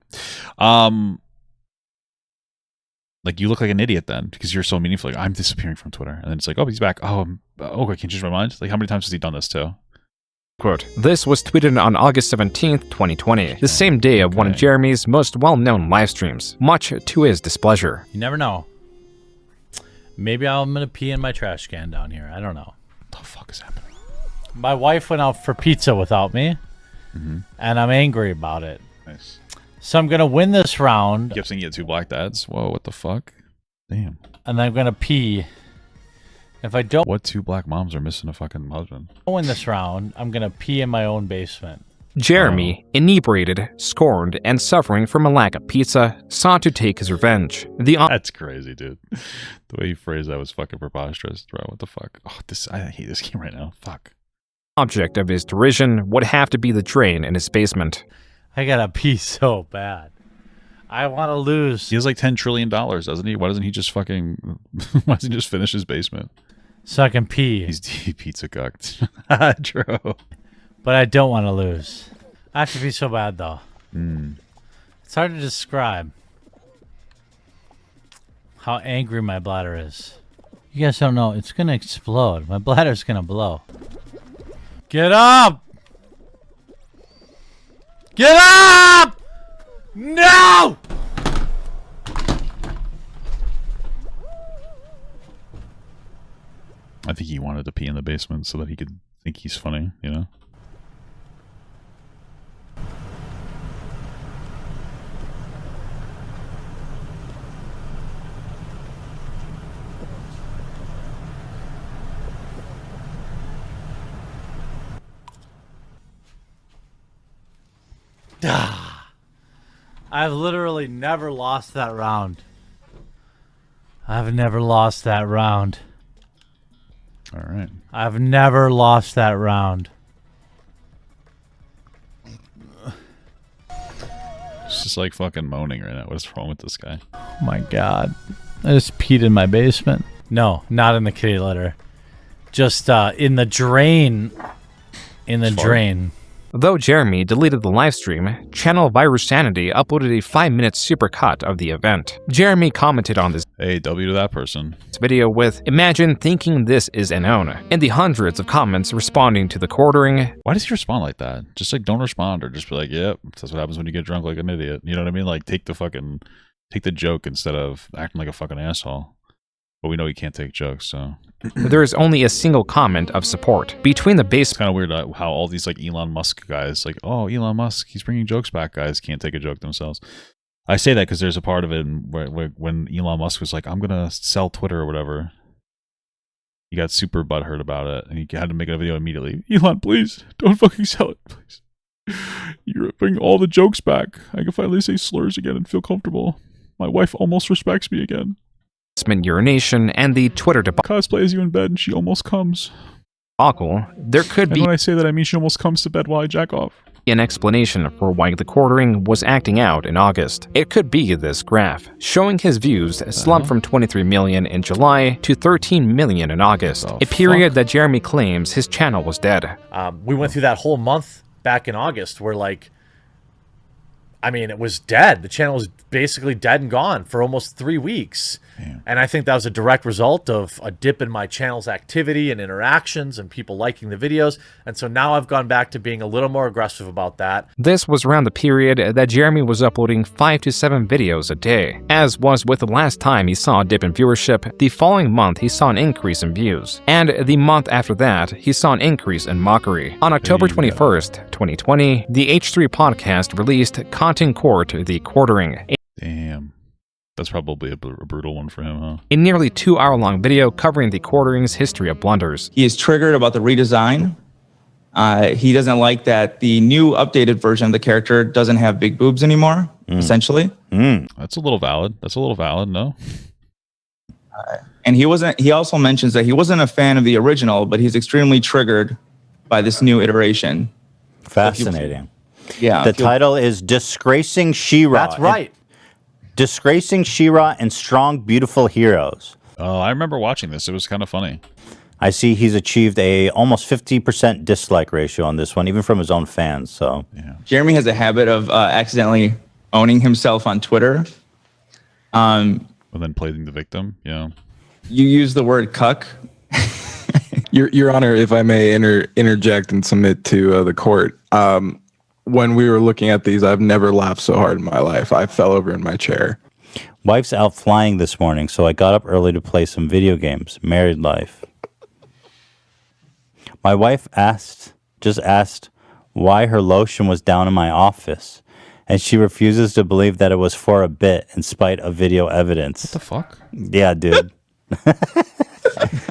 Like, you look like an idiot then because you're so meaningful. Like, I'm disappearing from Twitter, and then it's like, oh, he's back. I can't change my mind. Like, how many times has he done this too? Quote, "This was tweeted on August 17th, 2020, the same day of one of Jeremy's most well-known live streams, much to his displeasure." You never know. Maybe I'm going to pee in my trash can down here. I don't know. What the fuck is happening? My wife went out for pizza without me, and I'm angry about it. Nice. So I'm going to win this round. Gibson get two black dads? Whoa, what the fuck? Damn. And I'm going to pee. If I don't What two black moms are missing a fucking husband? win this round, I'm going to pee in my own basement. Jeremy, inebriated, scorned, and suffering from a lack of pizza, sought to take his revenge. That's crazy, dude. The way you phrased that was fucking preposterous, bro. What the fuck? Oh, I hate this game right now. Fuck. Object of his derision would have to be the drain in his basement. I gotta pee so bad. I want to lose. He has like $10 trillion, doesn't he? Why doesn't he just fucking... Why doesn't he just finish his basement? So I can pee. He's pizza cooked. True. But I don't want to lose. I have to pee so bad, though. It's hard to describe how angry my bladder is. You guys don't know. It's going to explode. My bladder's going to blow. Get up! Get up! No! I think he wanted to pee in the basement so that he could think he's funny, you know? I've literally never lost that round. I've never lost that round. All right. I've never lost that round. It's just like fucking moaning right now. What is wrong with this guy? Oh my god. I just peed in my basement. No, not in the kitty litter. Just in the drain. In the drain. Though Jeremy deleted the livestream, Channel Virus Sanity uploaded a 5-minute supercut of the event. Jeremy commented on this W to that person. Video with, "Imagine thinking this is unknown," and the hundreds of comments responding to the quartering. Why does he respond like that? Just like don't respond or just be like, yep, that's what happens when you get drunk like an idiot. You know what I mean? Like take the joke instead of acting like a fucking asshole. But we know he can't take jokes, so... There is only a single comment of support. Between the base... It's kind of weird how all these like Elon Musk guys, like, oh, Elon Musk, he's bringing jokes back, guys, can't take a joke themselves. I say that because there's a part of it where when Elon Musk was like, I'm going to sell Twitter or whatever, he got super butthurt about it, and he had to make a video immediately. Elon, please, don't fucking sell it, please. You're bringing all the jokes back. I can finally say slurs again and feel comfortable. My wife almost respects me again. Urination and the Twitter cosplay as you in bed and she almost comes. There could be... when I say that, I mean she almost comes to bed while I jack off. An explanation for why TheQuartering was acting out in August. It could be this graph, showing his views slumped from 23 million in July to 13 million in August, a period that Jeremy claims his channel was dead. We went through that whole month back in August where, like, I mean, it was dead. The channel was basically dead and gone for almost 3 weeks. Damn. And I think that was a direct result of a dip in my channel's activity and interactions and people liking the videos. And so now I've gone back to being a little more aggressive about that. This was around the period that Jeremy was uploading 5 to 7 videos a day. As was with the last time he saw a dip in viewership, the following month he saw an increase in views. And the month after that, he saw an increase in mockery. On October 21st, 2020, the H3 podcast released Content Court TheQuartering. Damn. That's probably a brutal one for him, huh? A nearly 2-hour-long video covering TheQuartering's history of blunders. He is triggered about the redesign. He doesn't like that the new updated version of the character doesn't have big boobs anymore, essentially. That's a little valid. No? And he also mentions that he wasn't a fan of the original, but he's extremely triggered by this new iteration. Fascinating. Yeah. The title is Disgracing She-Ra. That's right. Disgracing She-Ra and Strong, Beautiful Heroes. Oh, I remember watching this. It was kind of funny. I see he's achieved a almost 50% dislike ratio on this one, even from his own fans. So, yeah. Jeremy has a habit of accidentally owning himself on Twitter. And then playing the victim, yeah. You use the word cuck. Your Honor, if I may interject and submit to the court. When we were looking at these, I've never laughed so hard in my life. I fell over in my chair. Wife's out flying this morning, so I got up early to play some video games. Married life. My wife just asked why her lotion was down in my office, and she refuses to believe that it was for a bit in spite of video evidence. What the fuck? Yeah, dude.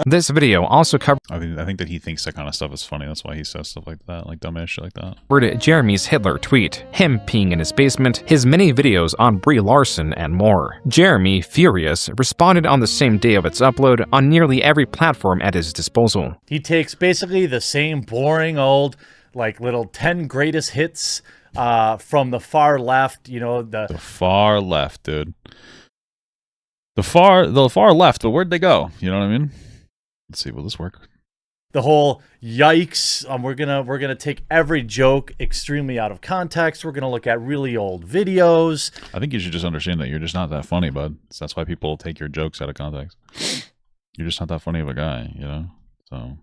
This video also covered I think that he thinks that kind of stuff is funny. That's why he says stuff like that, like dumbass shit like that. Jeremy's Hitler tweet, him peeing in his basement, his many videos on Brie Larson, and more. Jeremy, furious, responded on the same day of its upload on nearly every platform at his disposal. He takes basically the same boring old, like, little 10 greatest hits from the far left, you know, the far left, dude. The far left, but where'd they go? You know what I mean? Let's see, will this work? The whole yikes, we're gonna take every joke extremely out of context. We're gonna look at really old videos. I think you should just understand that you're just not that funny, bud. So that's why people take your jokes out of context. You're just not that funny of a guy, you know? So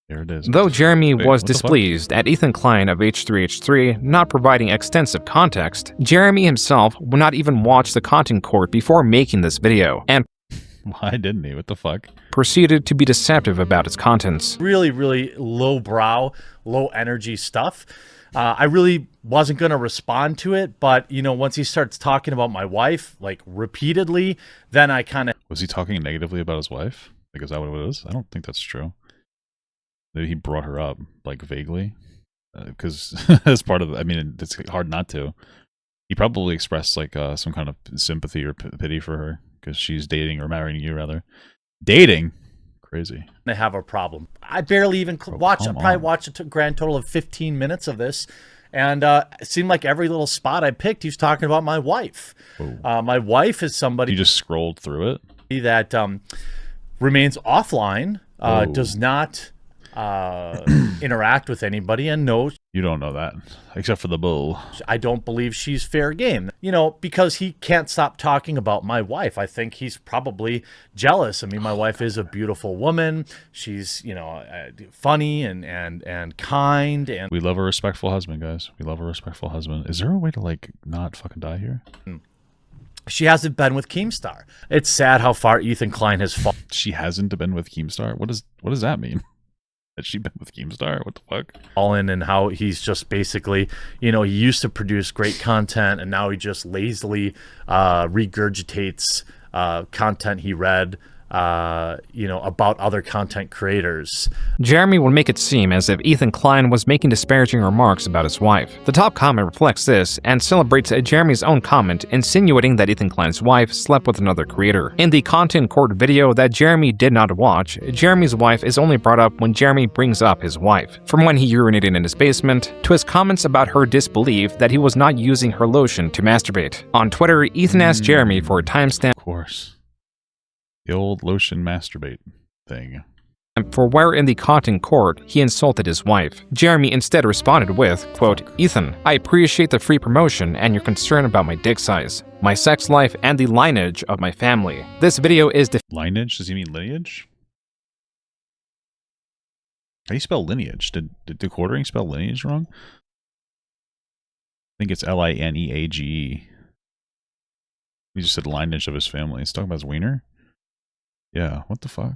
there it is. Though Jeremy Wait, was what the fuck? displeased at Ethan Klein of H3H3 not providing extensive context, Jeremy himself would not even watch the content court before making this video, and why didn't he? What the fuck? Proceeded to be deceptive about its contents. Really, really low brow, low energy stuff. I really wasn't going to respond to it, but, you know, once he starts talking about my wife, like, repeatedly, then I kind of... Was he talking negatively about his wife? Like, is that what it is? I don't think that's true. Maybe he brought her up, like, vaguely. Because as part of... I mean, it's hard not to. He probably expressed, like, some kind of sympathy or pity for her, because she's dating, or marrying you, rather. Dating? Crazy. I have a problem. I barely even watched. I probably watched a grand total of 15 minutes of this, and it seemed like every little spot I picked, he was talking about my wife. My wife is somebody. You just scrolled through it? That remains offline, does not interact with anybody, and no. You don't know that, except for the bull. I don't believe she's fair game. You know, because he can't stop talking about my wife. I think he's probably jealous. I mean, my wife is a beautiful woman. She's, you know, funny and kind. And we love a respectful husband, guys. We love a respectful husband. Is there a way to, like, not fucking die here? She hasn't been with Keemstar. It's sad how far Ethan Klein has fallen. She hasn't been with Keemstar? What does that mean? Has she been with Keemstar? What the fuck? All in, and how he's just basically, you know, he used to produce great content, and now he just lazily regurgitates content he read, you know, about other content creators. Jeremy would make it seem as if Ethan Klein was making disparaging remarks about his wife. The top comment reflects this and celebrates Jeremy's own comment, insinuating that Ethan Klein's wife slept with another creator. In the content court video that Jeremy did not watch, Jeremy's wife is only brought up when Jeremy brings up his wife. From when he urinated in his basement, to his comments about her disbelief that he was not using her lotion to masturbate. On Twitter, Ethan asked Jeremy for a timestamp. Of course. The old lotion masturbate thing. For where in the content court he insulted his wife. Jeremy instead responded with, quote, Ethan, I appreciate the free promotion and your concern about my dick size, my sex life, and the lineage of my family. This video is lineage? Does he mean lineage? How do you spell lineage? Did TheQuartering spell lineage wrong? I think it's Lineage. He just said lineage of his family. He's talking about his wiener? Yeah, what the fuck?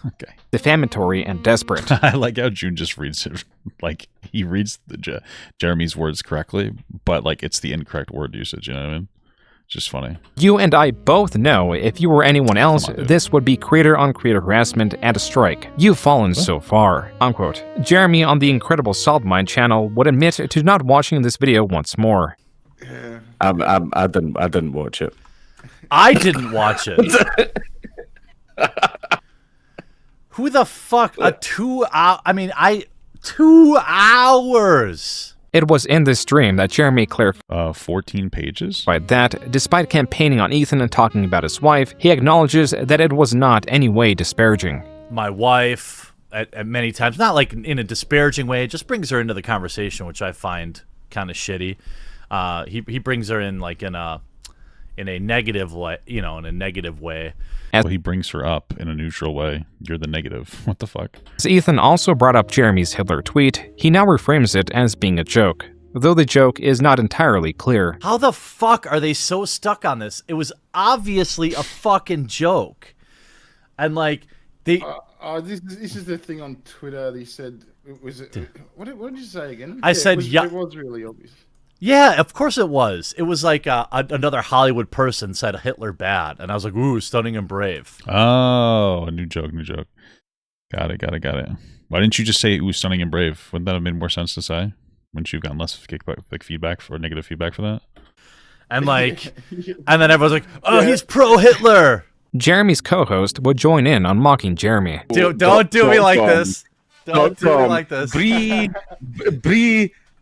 Okay. defamatory and desperate. I like how June just reads it. Like, he reads Jeremy's words correctly, but, like, it's the incorrect word usage, you know what I mean? Just funny. You and I both know if you were anyone else, this would be creator-on-creator harassment and a strike. You've fallen so far, unquote. Jeremy on the Incredible Salt Mine channel would admit to not watching this video once more. Yeah. I didn't watch it. I didn't watch it. Who the fuck? 2 hour? 2 hours. It was in this stream that Jeremy clarified 14 pages. By that, despite campaigning on Ethan and talking about his wife, he acknowledges that it was not any way disparaging. My wife, at many times, not like in a disparaging way, it just brings her into the conversation, which I find kind of shitty. He brings her in like in a negative way, you know, in a negative way. Well, he brings her up in a neutral way. You're the negative. What the fuck? As Ethan also brought up Jeremy's Hitler tweet, he now reframes it as being a joke, though the joke is not entirely clear. How the fuck are they so stuck on this? It was obviously a fucking joke. And like, they... this is the thing on Twitter. They said, what did you say again? I said, it was really obvious. Yeah, of course it was. It was like another Hollywood person said Hitler bad, and I was like, ooh, stunning and brave. Oh, a new joke. Got it. Why didn't you just say ooh, stunning and brave? Wouldn't that have made more sense to say? Wouldn't you have gotten less feedback for negative feedback for that? And like, and then everyone's like, oh, he's pro-Hitler. Jeremy's co-host would join in on mocking Jeremy. Dude, don't do me like this. Don't do me like this. Brie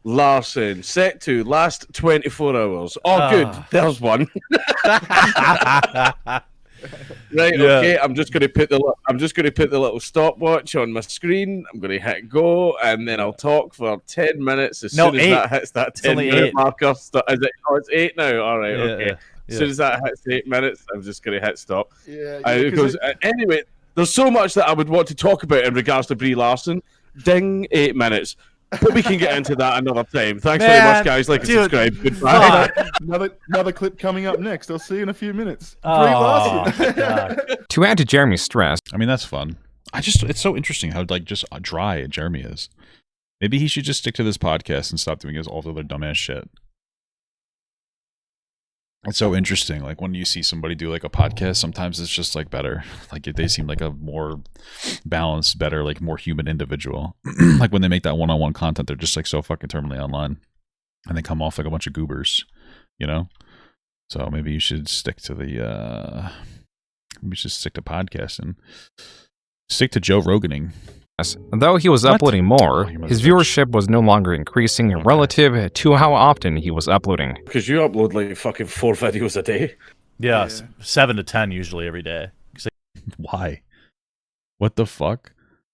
Larson, set to last 24 hours. Oh, good. There's one. Right, Yeah. okay. I'm just gonna put the little stopwatch on my screen. I'm gonna hit go, and then I'll talk for 10 minutes. As soon as that hits that 10-minute marker, is it? Oh, it's 8 now. All right, okay. As soon as that hits 8 minutes, I'm just gonna hit stop. Anyway, there's so much that I would want to talk about in regards to Brie Larson. Ding, 8 minutes. But we can get into that another time. Thanks very much, guys. Like and subscribe. Goodbye. Another clip coming up next. I'll see you in a few minutes. To add to Jeremy's stress, I mean, that's fun. It's so interesting how like just dry Jeremy is. Maybe he should just stick to this podcast and stop doing all the other dumbass shit. It's so interesting. Like when you see somebody do like a podcast, sometimes it's just like better. Like they seem like a more balanced, better, like more human individual. Like when they make that one-on-one content, they're just like so fucking terminally online, and they come off like a bunch of goobers, you know. So maybe you should stick to the. Maybe you should stick to podcasting. Stick to Joe Roganing. though he was uploading more, his viewership was no longer increasing relative to how often he was uploading. Because you upload like fucking 4 videos a day. Yeah, 7 to 10 usually every day. Why? What the fuck?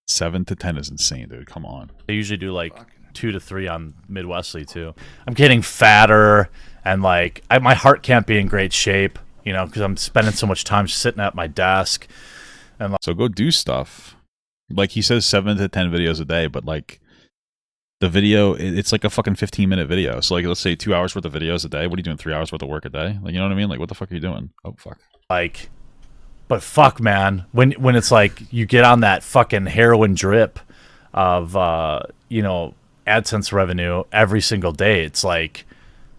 7 to 10 is insane, dude. Come on. They usually do like 2 to 3 on Midwestly too. I'm getting fatter, and like my heart can't be in great shape, you know, because I'm spending so much time sitting at my desk. And so go do stuff. Like he says 7 to 10 videos a day, but like the video, it's like a fucking 15-minute video. So like let's say 2 hours worth of videos a day. What are you doing? 3 hours worth of work a day? Like, you know what I mean? Like what the fuck are you doing? Oh fuck. Like, but fuck, man, when it's like you get on that fucking heroin drip of you know, AdSense revenue every single day, it's like,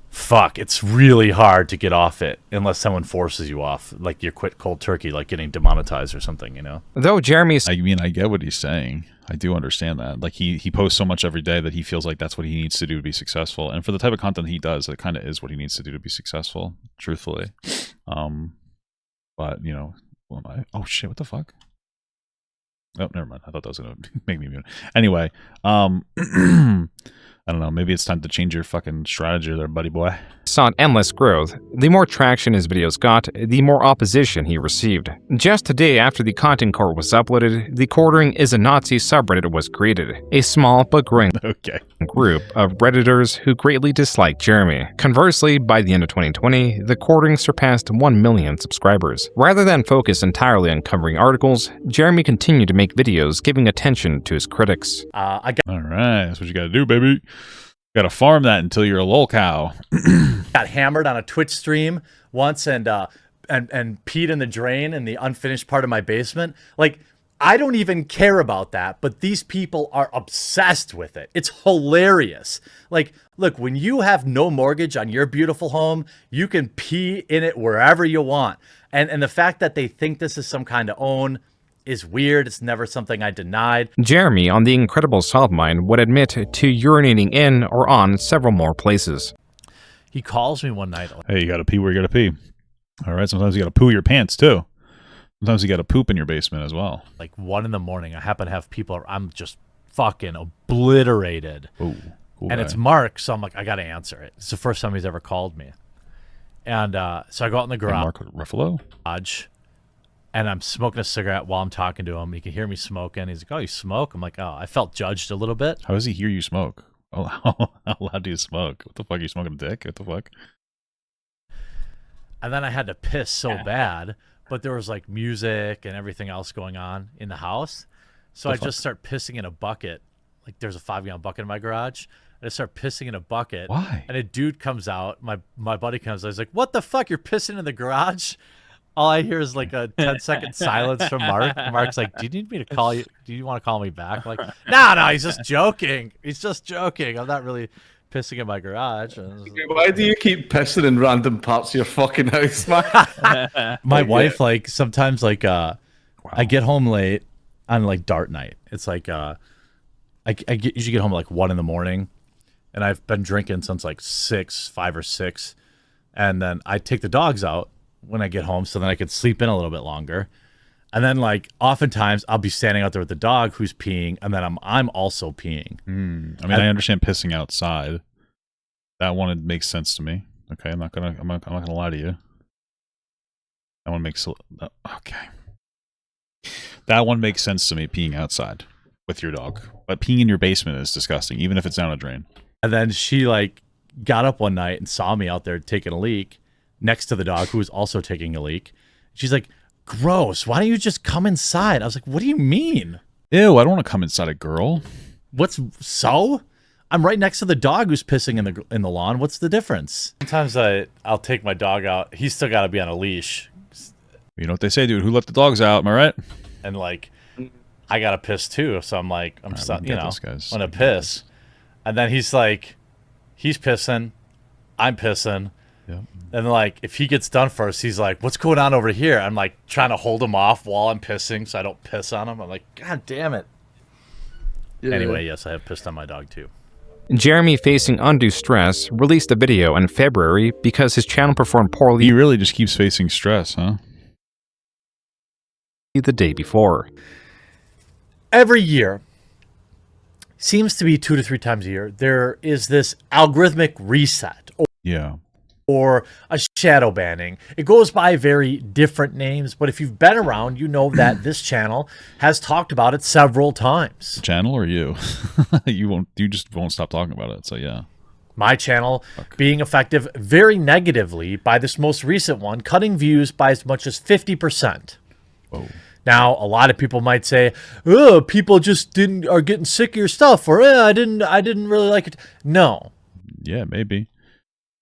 fuck, it's really hard to get off it unless someone forces you off, like you quit cold turkey, like getting demonetized or something, you know. Though Jeremy's, I mean, I get what he's saying. I do understand that. Like he posts so much every day that he feels like that's what he needs to do to be successful. And for the type of content he does, it kind of is what he needs to do to be successful, truthfully. But you know, what am I? Oh shit! What the fuck? Oh, never mind. I thought that was gonna make me mute. Anyway, I don't know. Maybe it's time to change your fucking strategy there, buddy boy. Sought endless growth. The more traction his videos got, the more opposition he received. Just a day after the content court was uploaded, the "TheQuartering is a Nazi" subreddit was created. A small but growing group of Redditors who greatly disliked Jeremy. Conversely, by the end of 2020, the "TheQuartering surpassed 1 million subscribers. Rather than focus entirely on covering articles, Jeremy continued to make videos giving attention to his critics. All right, that's what you gotta do, baby. Gotta farm that until you're a lol cow. Got hammered on a Twitch stream once and peed in the drain in the unfinished part of my basement. Like, I don't even care about that, but these people are obsessed with it. It's hilarious. Like, look, when you have no mortgage on your beautiful home, you can pee in it wherever you want. And the fact that they think this is some kind of own is weird. It's never something I denied. Jeremy, on the Incredible Solve Mine, would admit to urinating in or on several more places. He calls me one night. Hey, you gotta pee where you gotta pee. All right, sometimes you gotta poo your pants too. Sometimes you gotta poop in your basement as well. Like 1 in the morning, I happen to have people, I'm just fucking obliterated. Ooh, cool and guy. it's Mark, so I'm like, I gotta answer it. It's the first time he's ever called me. And so I go out in the garage. Hey, Mark Ruffalo? And I'm smoking a cigarette while I'm talking to him. He can hear me smoking. He's like, oh, you smoke? I'm like, oh, I felt judged a little bit. How does he hear you smoke? Oh, how loud do you smoke? What the fuck? Are you smoking a dick? What the fuck? And then I had to piss so bad, but there was like music and everything else going on in the house. So I just start pissing in a bucket. Like there's a 5-gallon bucket in my garage. I just start pissing in a bucket. Why? And a dude comes out. My buddy comes out. He's like, what the fuck? You're pissing in the garage? All I hear is like a 10-second silence from Mark. Mark's like, do you need me to call you? Do you want to call me back? I'm like, no, he's just joking. He's just joking. I'm not really pissing in my garage. Why do you keep pissing in random parts of your fucking house, man? My wife, like, sometimes, like, I get home late on, like, dart night. It's like, usually get home at, like, 1 in the morning, and I've been drinking since, like, 5 or 6, and then I take the dogs out when I get home so then I could sleep in a little bit longer. And then, like, oftentimes I'll be standing out there with the dog who's peeing, and then I'm also peeing. I mean, I understand pissing outside. That one makes sense to me. Okay, I'm not gonna lie to you. That one makes okay. That one makes sense to me. Peeing outside with your dog, but peeing in your basement is disgusting, even if it's down a drain. And then she, like, got up one night and saw me out there taking a leak next to the dog who was also taking a leak. She's like, gross, why don't you just come inside? I was like, what do you mean? Ew, I don't want to come inside a girl. So? I'm right next to the dog who's pissing in the lawn. What's the difference? Sometimes I'll take my dog out. He's still got to be on a leash. You know what they say, dude? Who let the dogs out? Am I right? And, like, I got to piss too. So I'm like, I'm gonna piss. And then he's like, he's pissing. I'm pissing. Yep. And, like, if he gets done first, he's like, what's going on over here? I'm, like, trying to hold him off while I'm pissing so I don't piss on him. I'm like, God damn it. Yeah. Anyway, yes, I have pissed on my dog, too. Jeremy, facing undue stress, released a video in February because his channel performed poorly. He really just keeps facing stress, huh? The day before. Every year, seems to be 2 to 3 times a year, there is this algorithmic reset. Yeah. Or a shadow banning. It goes by very different names, but if you've been around, you know that this channel has talked about it several times. The channel or you? You just won't stop talking about it, so yeah. My channel being affected very negatively by this most recent one, cutting views by as much as 50%. Whoa. Now, a lot of people might say, "Oh, people just are getting sick of your stuff," or I didn't really like it. No. Yeah, maybe.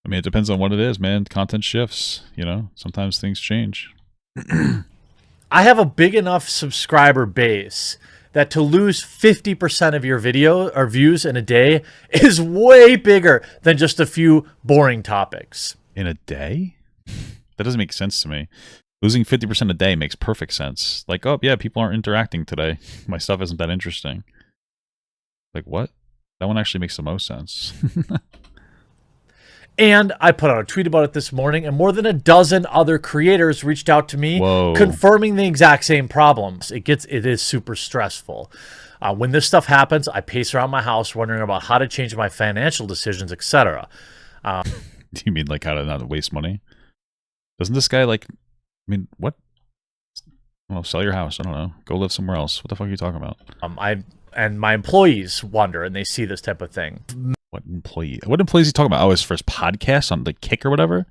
I mean, it depends on what it is, man. Content shifts, you know? Sometimes things change. I have a big enough subscriber base that to lose 50% of your video or views in a day is way bigger than just a few boring topics. In a day? That doesn't make sense to me. Losing 50% a day makes perfect sense. Like, oh, yeah, people aren't interacting today. My stuff isn't that interesting. Like, what? That one actually makes the most sense. And I put out a tweet about it this morning, and more than a dozen other creators reached out to me confirming the exact same problems. It is super stressful. When this stuff happens, I pace around my house wondering about how to change my financial decisions, etc. Do you mean like how to not waste money? Doesn't this guy like, I mean, what? I don't know, sell your house. I don't know. Go live somewhere else. What the fuck are you talking about? And my employees wonder, and they see this type of thing. What employee? What employee is he talking about? Oh, his first podcast on the Kick or whatever?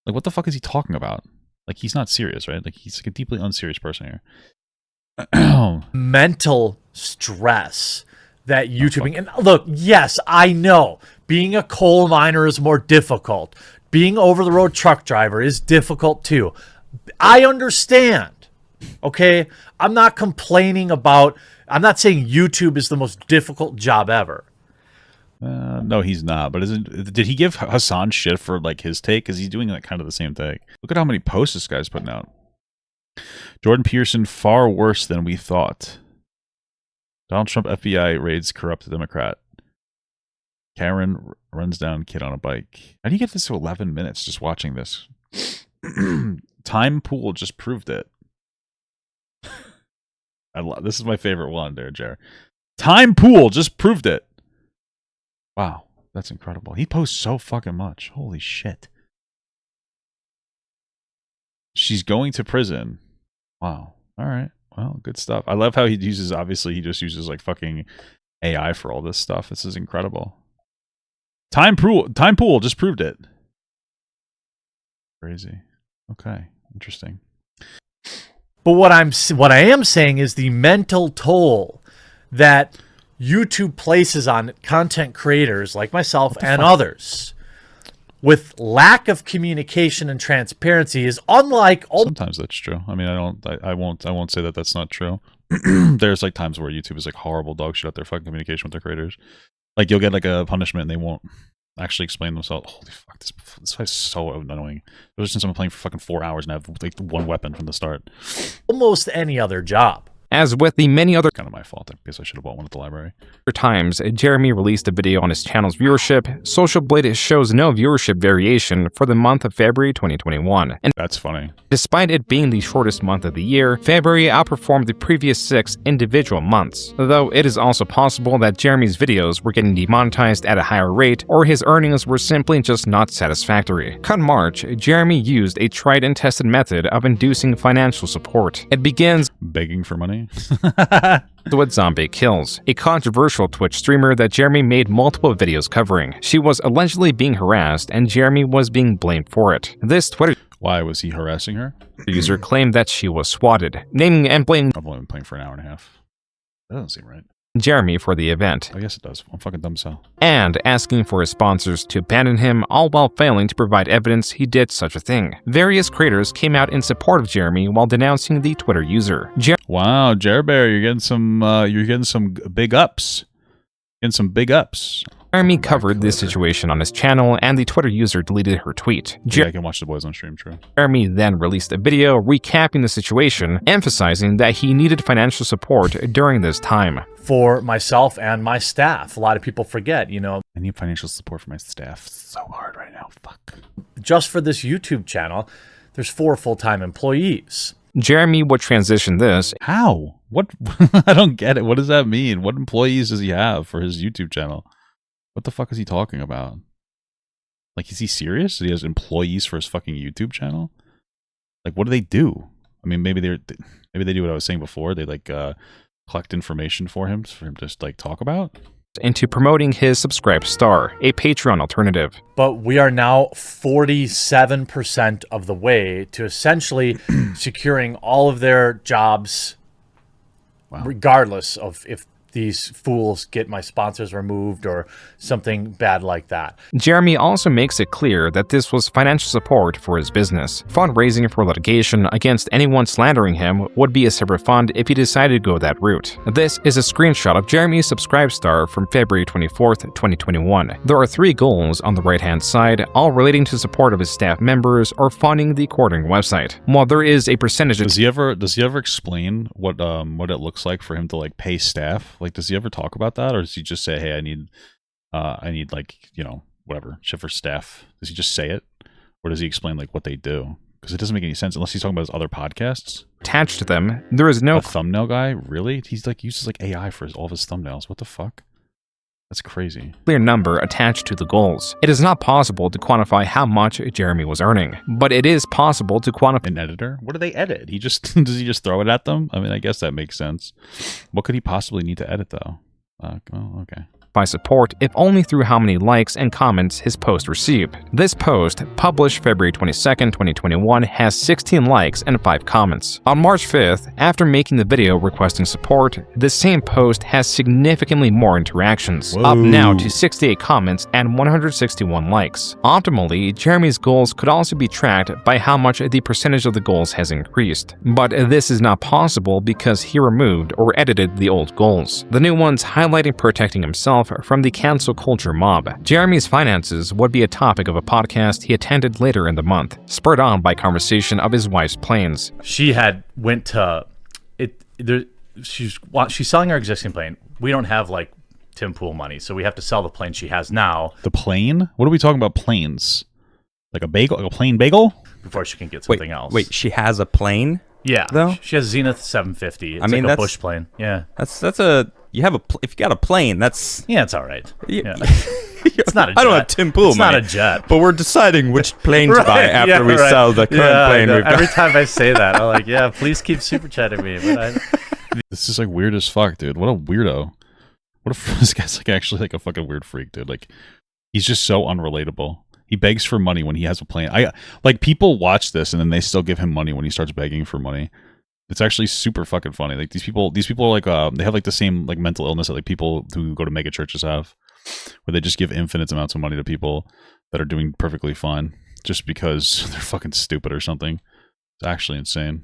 Like, what the fuck is he talking about? Like, he's not serious, right? Like, he's like a deeply unserious person here. Mental stress that YouTubing... And look, yes, I know. Being a coal miner is more difficult. Being over-the-road truck driver is difficult, too. I understand. Okay? I'm not complaining about... I'm not saying YouTube is the most difficult job ever. No, he's not. But did he give Hassan shit for like his take? Because he's doing like kind of the same thing. Look at how many posts this guy's putting out. Jordan Peterson, far worse than we thought. Donald Trump FBI raids corrupt Democrat. Karen runs down kid on a bike. How do you get this to 11 minutes just watching this? Time pool just proved it. This is my favorite one there, Jer. Time pool just proved it. Wow, that's incredible. He posts so fucking much. Holy shit. She's going to prison. Wow. All right. Well, good stuff. I love how he uses, obviously, he just uses like fucking AI for all this stuff. This is incredible. Time pool just proved it. Crazy. Okay. Interesting. But what I am saying is the mental toll that YouTube places on content creators like myself and others with lack of communication and transparency is unlike all. Sometimes that's true. I mean, I won't say that that's not true. There's like times where YouTube is like horrible dog shit at their fucking communication with their creators. Like you'll get like a punishment and they won't actually explain themselves. Holy fuck, this fight is so annoying. Ever since I'm playing for fucking 4 hours and I have like one weapon from the start. Almost any other job. As with the many other kind of my fault. I guess I should have bought one at the library. times, Jeremy released a video on his channel's viewership. Social Blade shows no viewership variation for the month of February 2021. And that's funny. Despite it being the shortest month of the year, February outperformed the previous 6 individual months. Though it is also possible that Jeremy's videos were getting demonetized at a higher rate, or his earnings were simply just not satisfactory. Come March, Jeremy used a tried and tested method of inducing financial support. It begins begging for money. with Zombie Kills, a controversial Twitch streamer that Jeremy made multiple videos covering. She was allegedly being harassed and Jeremy was being blamed for it. This Twitter Why was he harassing her? user claimed that she was swatted, naming and blaming I've only been playing for an hour and a half. That doesn't seem right. Jeremy for the event. I guess it does. I'm fucking dumb so. And asking for his sponsors to abandon him, all while failing to provide evidence he did such a thing. Various creators came out in support of Jeremy while denouncing the Twitter user. Wow, Jerbear, you're getting some big ups. Getting some big ups. Jeremy covered this situation on his channel, and the Twitter user deleted her tweet. Yeah, I can watch the boys on stream, true. Jeremy then released a video recapping the situation, emphasizing that he needed financial support during this time. For myself and my staff. A lot of people forget, you know. I need financial support for my staff so hard right now. Fuck. Just for this YouTube channel, there's 4 full-time employees. Jeremy would transition this. How? What? I don't get it. What does that mean? What employees does he have for his YouTube channel? What the fuck is he talking about? Like, is he serious? He has employees for his fucking YouTube channel? Like, what do they do? I mean, maybe they do what I was saying before. They like collect information for him to just like talk about. Into promoting his Subscribe Star, a Patreon alternative. But we are now 47% of the way to essentially securing all of their jobs, regardless of if these fools get my sponsors removed or something bad like that. Jeremy also makes it clear that this was financial support for his business. Fundraising for litigation against anyone slandering him would be a separate fund if he decided to go that route. This is a screenshot of Jeremy's Subscribe Star from February 24th, 2021. There are 3 goals on the right-hand side, all relating to support of his staff members or funding the TheQuartering website. While there is a percentage of— Does he ever explain what it looks like for him to like pay staff? Like, does he ever talk about that, or does he just say, "Hey, I need like, you know, whatever shit for staff"? Does he just say it, or does he explain like what they do? Because it doesn't make any sense unless he's talking about his other podcasts. Attached to them, there is no a thumbnail guy. Really? He's like uses like AI for all of his thumbnails. What the fuck? That's crazy. Clear number attached to the goals. It is not possible to quantify how much Jeremy was earning, but it is possible to quantify— An editor? What do they edit? Does he just throw it at them? I mean, I guess that makes sense. What could he possibly need to edit though? Oh, okay. By support, if only through how many likes and comments his post received. This post, published February 22nd, 2021, has 16 likes and 5 comments. On March 5th, after making the video requesting support, the same post has significantly more interactions, up now to 68 comments and 161 likes. Optimally, Jeremy's goals could also be tracked by how much the percentage of the goals has increased. But this is not possible because he removed or edited the old goals. The new ones highlighting protecting himself from the cancel culture mob. Jeremy's finances would be a topic of a podcast he attended later in the month, spurred on by conversation of his wife's planes. She had went to it. She's selling her existing plane. We don't have like Tim Pool money, so we have to sell the plane she has now. The plane? What are we talking about? Planes? Like a bagel? Like a plain bagel? Before she can get something else. Wait, she has a plane? Yeah, though she has a Zenith 750. It's like a bush plane. Yeah, that's a. You have if you got a plane, that's it's all right. Yeah. It's not a jet. I don't have Tim Pool It's money, not a jet. but we're deciding which plane to buy after we sell the current plane we've got. Every time I say that, I'm like, yeah, please keep super chatting me. But This is like weird as fuck, dude. What a weirdo. What if this guy's like actually like a fucking weird freak, dude? Like, he's just so unrelatable. He begs for money when he has a plane. Like, people watch this and then they still give him money when he starts begging for money. It's actually super fucking funny. Like, these people are like, they have like the same like mental illness that like people who go to mega churches have, where they just give infinite amounts of money to people that are doing perfectly fine just because they're fucking stupid or something. It's actually insane.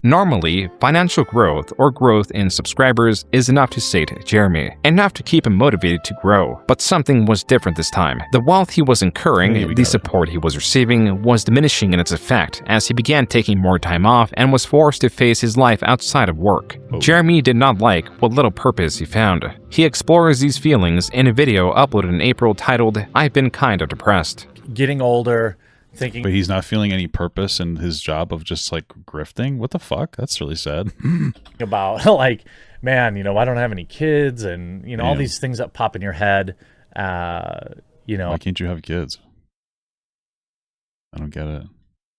Normally, financial growth or growth in subscribers is enough to sate Jeremy, enough to keep him motivated to grow. But something was different this time. The wealth he was incurring, the support he was receiving, was diminishing in its effect as he began taking more time off and was forced to face his life outside of work. Jeremy did not like what little purpose he found. He explores these feelings in a video uploaded in April titled, "I've Been Kind of Depressed." Getting older, thinking... But he's not feeling any purpose in his job of just like grifting? What the fuck? That's really sad. About like, man, you know, I don't have any kids and, you know, all these things that pop in your head, you know. Why can't you have kids? I don't get it.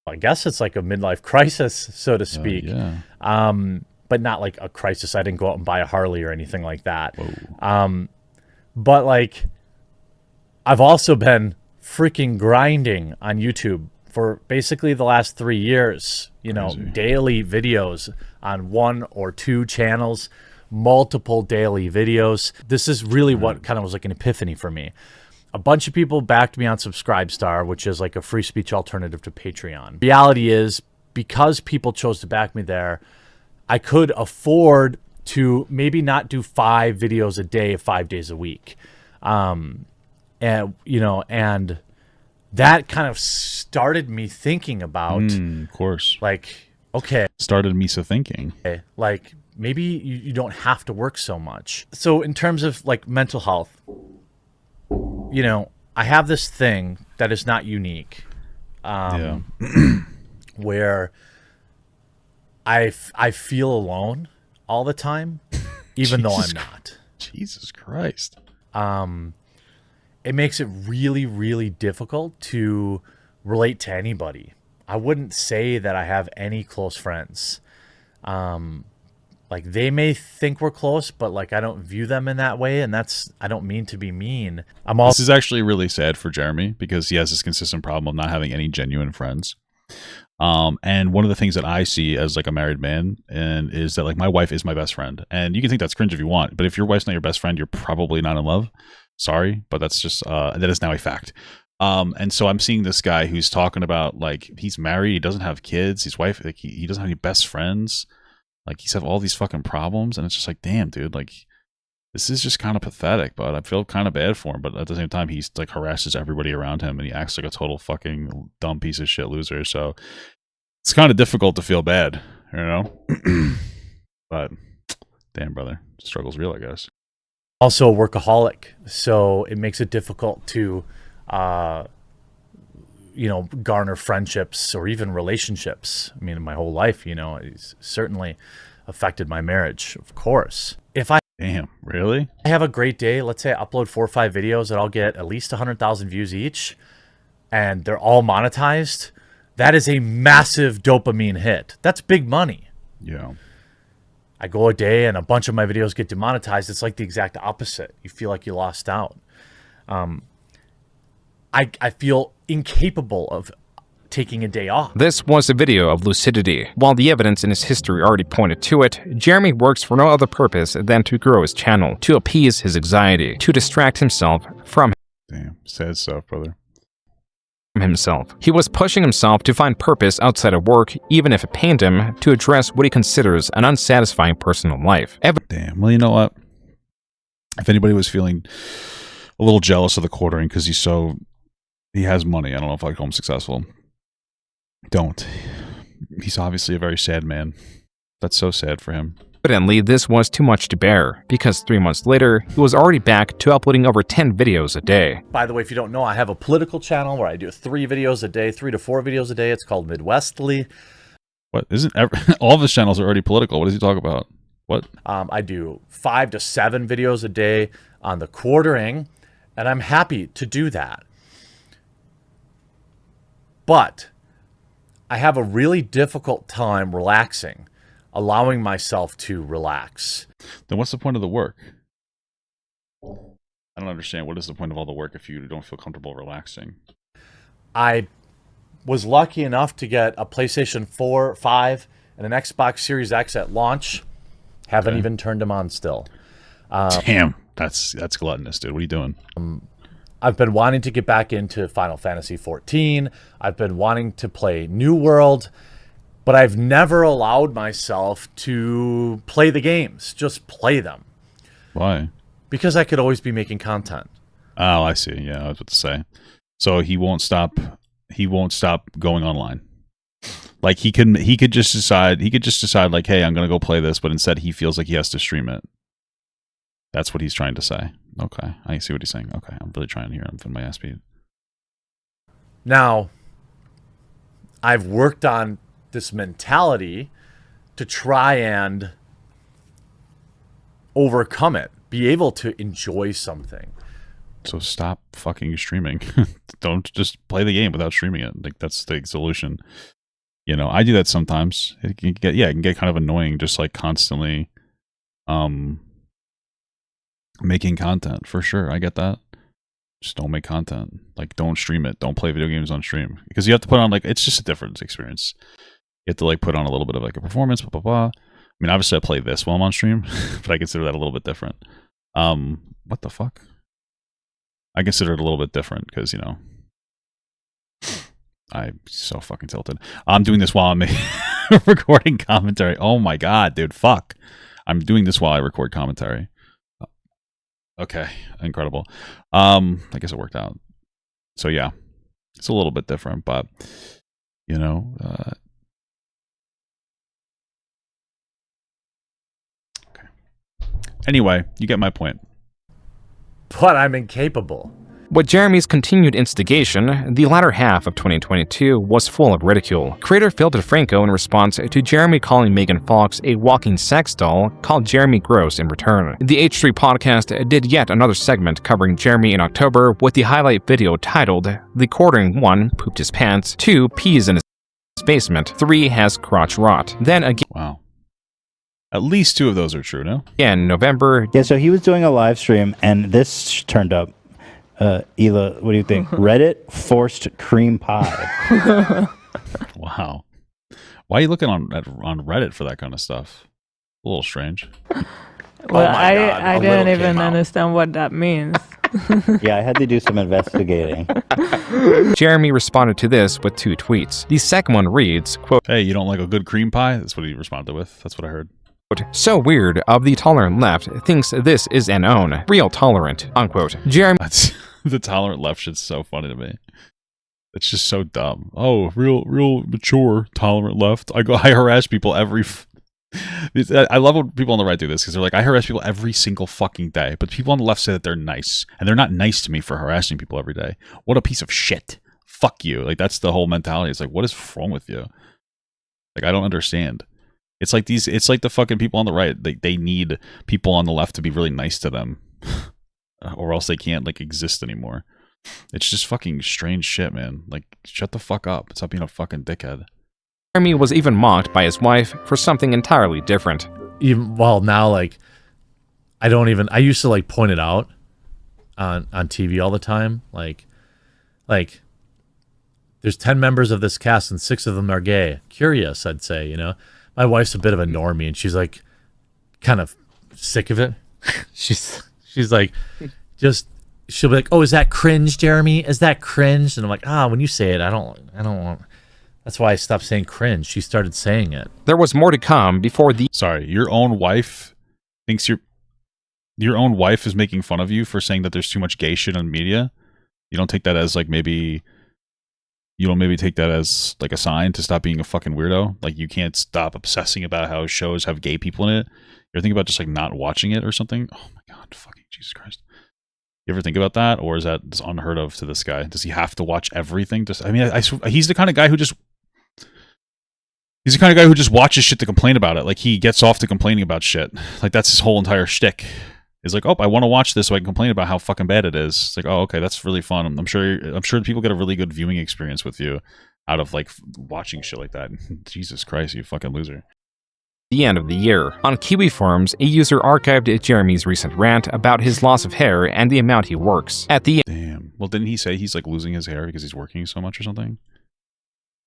I guess it's like a midlife crisis, so to speak. Yeah. But not like a crisis. I didn't go out and buy a Harley or anything like that. But like, I've also been freaking grinding on YouTube for basically the last 3 years, you know, daily videos on 1 or 2 channels, multiple daily videos. This is really what kind of was like an epiphany for me. A bunch of people backed me on Subscribestar, which is like a free speech alternative to Patreon. Reality is, because people chose to back me there, I could afford to maybe not do 5 videos a day, 5 days a week. And, you know, and that kind of started me thinking about, of course, like, okay. Started me so thinking. Like, maybe you don't have to work so much. So in terms of like mental health, you know, I have this thing that is not unique, where I feel alone all the time, even though I'm not. Jesus Christ. It makes it really, really difficult to relate to anybody. I wouldn't say that I have any close friends. Like, they may think we're close, but like, I don't view them in that way. And I don't mean to be mean. This is actually really sad for Jeremy because he has this consistent problem of not having any genuine friends. And one of the things that I see as like a married man and is that like my wife is my best friend. And you can think that's cringe if you want, but if your wife's not your best friend, you're probably not in love. Sorry, but that's just that is now a fact. And so I'm seeing this guy who's talking about like he's married, he doesn't have kids, his wife, like he doesn't have any best friends, like he's have all these fucking problems, and it's just like, damn, dude, like this is just kind of pathetic. But I feel kind of bad for him. But at the same time, he's like harasses everybody around him, and he acts like a total fucking dumb piece of shit loser. So it's kind of difficult to feel bad, you know. But damn, brother, struggle's real, I guess. Also a workaholic, so it makes it difficult to, you know, garner friendships or even relationships. I mean, my whole life, you know, it's certainly affected my marriage, of course. If I have a great day, let's say I upload 4 or 5 videos that I'll get at least 100,000 views each, and they're all monetized, that is a massive dopamine hit. That's big money. Yeah. I go a day and a bunch of my videos get demonetized. It's like the exact opposite. You feel like you lost out. I feel incapable of taking a day off. This was a video of lucidity. While the evidence in his history already pointed to it, Jeremy works for no other purpose than to grow his channel, to appease his anxiety, to distract himself from sad stuff, brother. Himself. He was pushing himself to find purpose outside of work, even if it pained him, to address what he considers an unsatisfying personal life. Damn. Well, you know what? If anybody was feeling a little jealous of TheQuartering because he has money, I don't know if I'd call him successful. Don't. He's obviously a very sad man. That's so sad for him. Evidently, this was too much to bear, because 3 months later, he was already back to uploading over 10 videos a day. By the way, if you don't know, I have a political channel where I do 3 videos a day, 3 to 4 videos a day. It's called Midwestly. What? All of his channels are already political. What does he talk about? What? I do 5 to 7 videos a day on TheQuartering, and I'm happy to do that. But I have a really difficult time relaxing. Allowing myself to relax. Then what's the point of the work? I don't understand. What is the point of all the work if you don't feel comfortable relaxing? I was lucky enough to get a PlayStation 4, 5, and an Xbox Series X at launch. Haven't even turned them on still. Damn, that's gluttonous, dude. What are you doing? I've been wanting to get back into Final Fantasy 14. I've been wanting to play New World. but I've never allowed myself to play the games. Just play them. Why? Because I could always be making content. Oh, I see. Yeah, I was about to say. So he won't stop. He won't stop going online. Like he could just decide. He could just decide like, hey, I'm gonna go play this, but instead he feels like he has to stream it. That's what he's trying to say. Okay, I see what he's saying. Okay, I'm really trying to hear him from my ass beat. Now, I've worked on this mentality to try and overcome it, be able to enjoy something. So stop fucking streaming. Don't just play the game without streaming it. Like that's the solution. You know, I do that sometimes. It can get kind of annoying just like constantly making content, for sure. I get that. Just don't make content. Like don't stream it. Don't play video games on stream. Because you have to put on like, it's just a different experience. You have to like put on a little bit of like a performance, blah, blah, blah. I mean, obviously I play this while I'm on stream, but I consider that a little bit different. What the fuck? I consider it a little bit different because, you know, I'm so fucking tilted. I'm doing this while I'm recording commentary. Oh my god, dude, fuck. I'm doing this while I record commentary. Okay, incredible. I guess it worked out. So yeah, it's a little bit different, but you know, okay. Anyway, you get my point. But I'm incapable. With Jeremy's continued instigation, the latter half of 2022 was full of ridicule. Creator Phil DeFranco, in response to Jeremy calling Megan Fox a walking sex doll, called Jeremy gross in return. The H3 podcast did yet another segment covering Jeremy in October with the highlight video titled TheQuartering 1 pooped his pants, 2 pees in his basement, 3 has crotch rot. Then again, wow. At least 2 of those are true, no? In November. Yeah, so he was doing a live stream and this turned up. Ela, what do you think? Reddit forced cream pie. Wow. Why are you looking on Reddit for that kind of stuff? A little strange. Well, I didn't even understand what that means. Yeah, I had to do some investigating. Jeremy responded to this with 2 tweets. The second one reads, quote, "Hey, you don't like a good cream pie?" That's what he responded with. That's what I heard. "So weird of the tolerant left thinks this is an own. Real tolerant," unquote. Jeremy... The tolerant left shit's so funny to me. It's just so dumb. Oh, real mature tolerant left. I harass people every... I love when people on the right do this because they're like, I harass people every single fucking day, but people on the left say that they're nice, and they're not nice to me for harassing people every day. What a piece of shit. Fuck you. Like, that's the whole mentality. It's like, what is wrong with you? Like, I don't understand. It's like the fucking people on the right. They need people on the left to be really nice to them. Or else they can't like exist anymore. It's just fucking strange shit, man. Like, shut the fuck up. Stop being a fucking dickhead. Jeremy was even mocked by his wife for something entirely different. Well, now like I used to like point it out on TV all the time. Like there's 10 members of this cast and 6 of them are gay. Curious, I'd say, you know. My wife's a bit of a normie and she's like kind of sick of it. She's like, she'll be like, "Oh, is that cringe, Jeremy? Is that cringe?" And I'm like, when you say it, I don't want. That's why I stopped saying cringe. She started saying it. There was more to come before the... Sorry, your own wife thinks your own wife is making fun of you for saying that there's too much gay shit on media? You don't take that as like maybe... You don't maybe take that as like a sign to stop being a fucking weirdo? Like you can't stop obsessing about how shows have gay people in it? You're thinking about just like not watching it or something? Oh my god, fucking Jesus Christ. You ever think about that? Or is that just unheard of to this guy? Does he have to watch everything? He's the kind of guy who just... He's the kind of guy who just watches shit to complain about it. Like, he gets off to complaining about shit. Like, that's his whole entire shtick. He's like, oh, I want to watch this so I can complain about how fucking bad it is. It's like, oh, okay, that's really fun. I'm sure people get a really good viewing experience with you out of, like, watching shit like that. Jesus Christ, you fucking loser. The end of the year. On Kiwi forums, a user archived Jeremy's recent rant about his loss of hair and the amount he works. At the Damn. Well, didn't he say he's, like, losing his hair because he's working so much or something?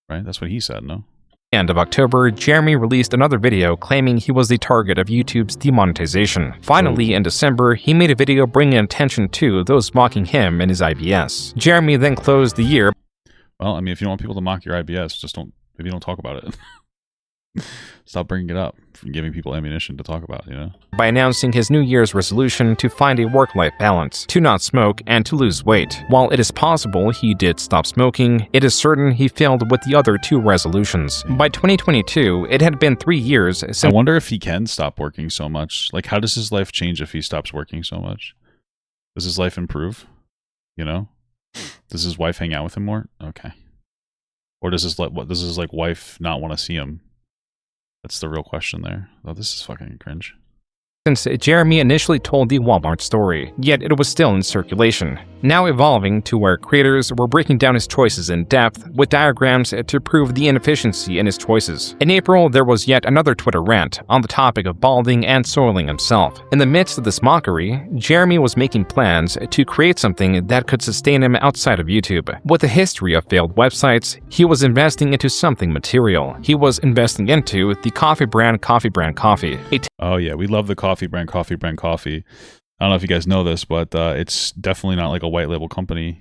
Right? That's what he said, no? End of October, Jeremy released another video claiming he was the target of YouTube's demonetization. Finally, in December, he made a video bringing attention to those mocking him and his IBS. Jeremy then closed the year. Well, I mean, if you don't want people to mock your IBS, maybe don't talk about it. Stop bringing it up from giving people ammunition to talk about, you know? By announcing his New Year's resolution to find a work-life balance, to not smoke, and to lose weight. While it is possible he did stop smoking, it is certain he failed with the other 2 resolutions. By 2022, it had been 3 years since— I wonder if he can stop working so much. Like, how does his life change if he stops working so much? Does his life improve? You know? Does his wife hang out with him more? Okay. Or does his wife not want to see him? That's the real question there. Oh, this is fucking cringe. Since Jeremy initially told the Walmart story, yet it was still in circulation, now evolving to where creators were breaking down his choices in depth with diagrams to prove the inefficiency in his choices. In April, there was yet another Twitter rant on the topic of balding and soiling himself. In the midst of this mockery, Jeremy was making plans to create something that could sustain him outside of YouTube. With a history of failed websites, he was investing into something material. He was investing into the coffee brand Coffee. Oh yeah, we love the coffee brand Coffee. I don't know if you guys know this, but it's definitely not like a white label company,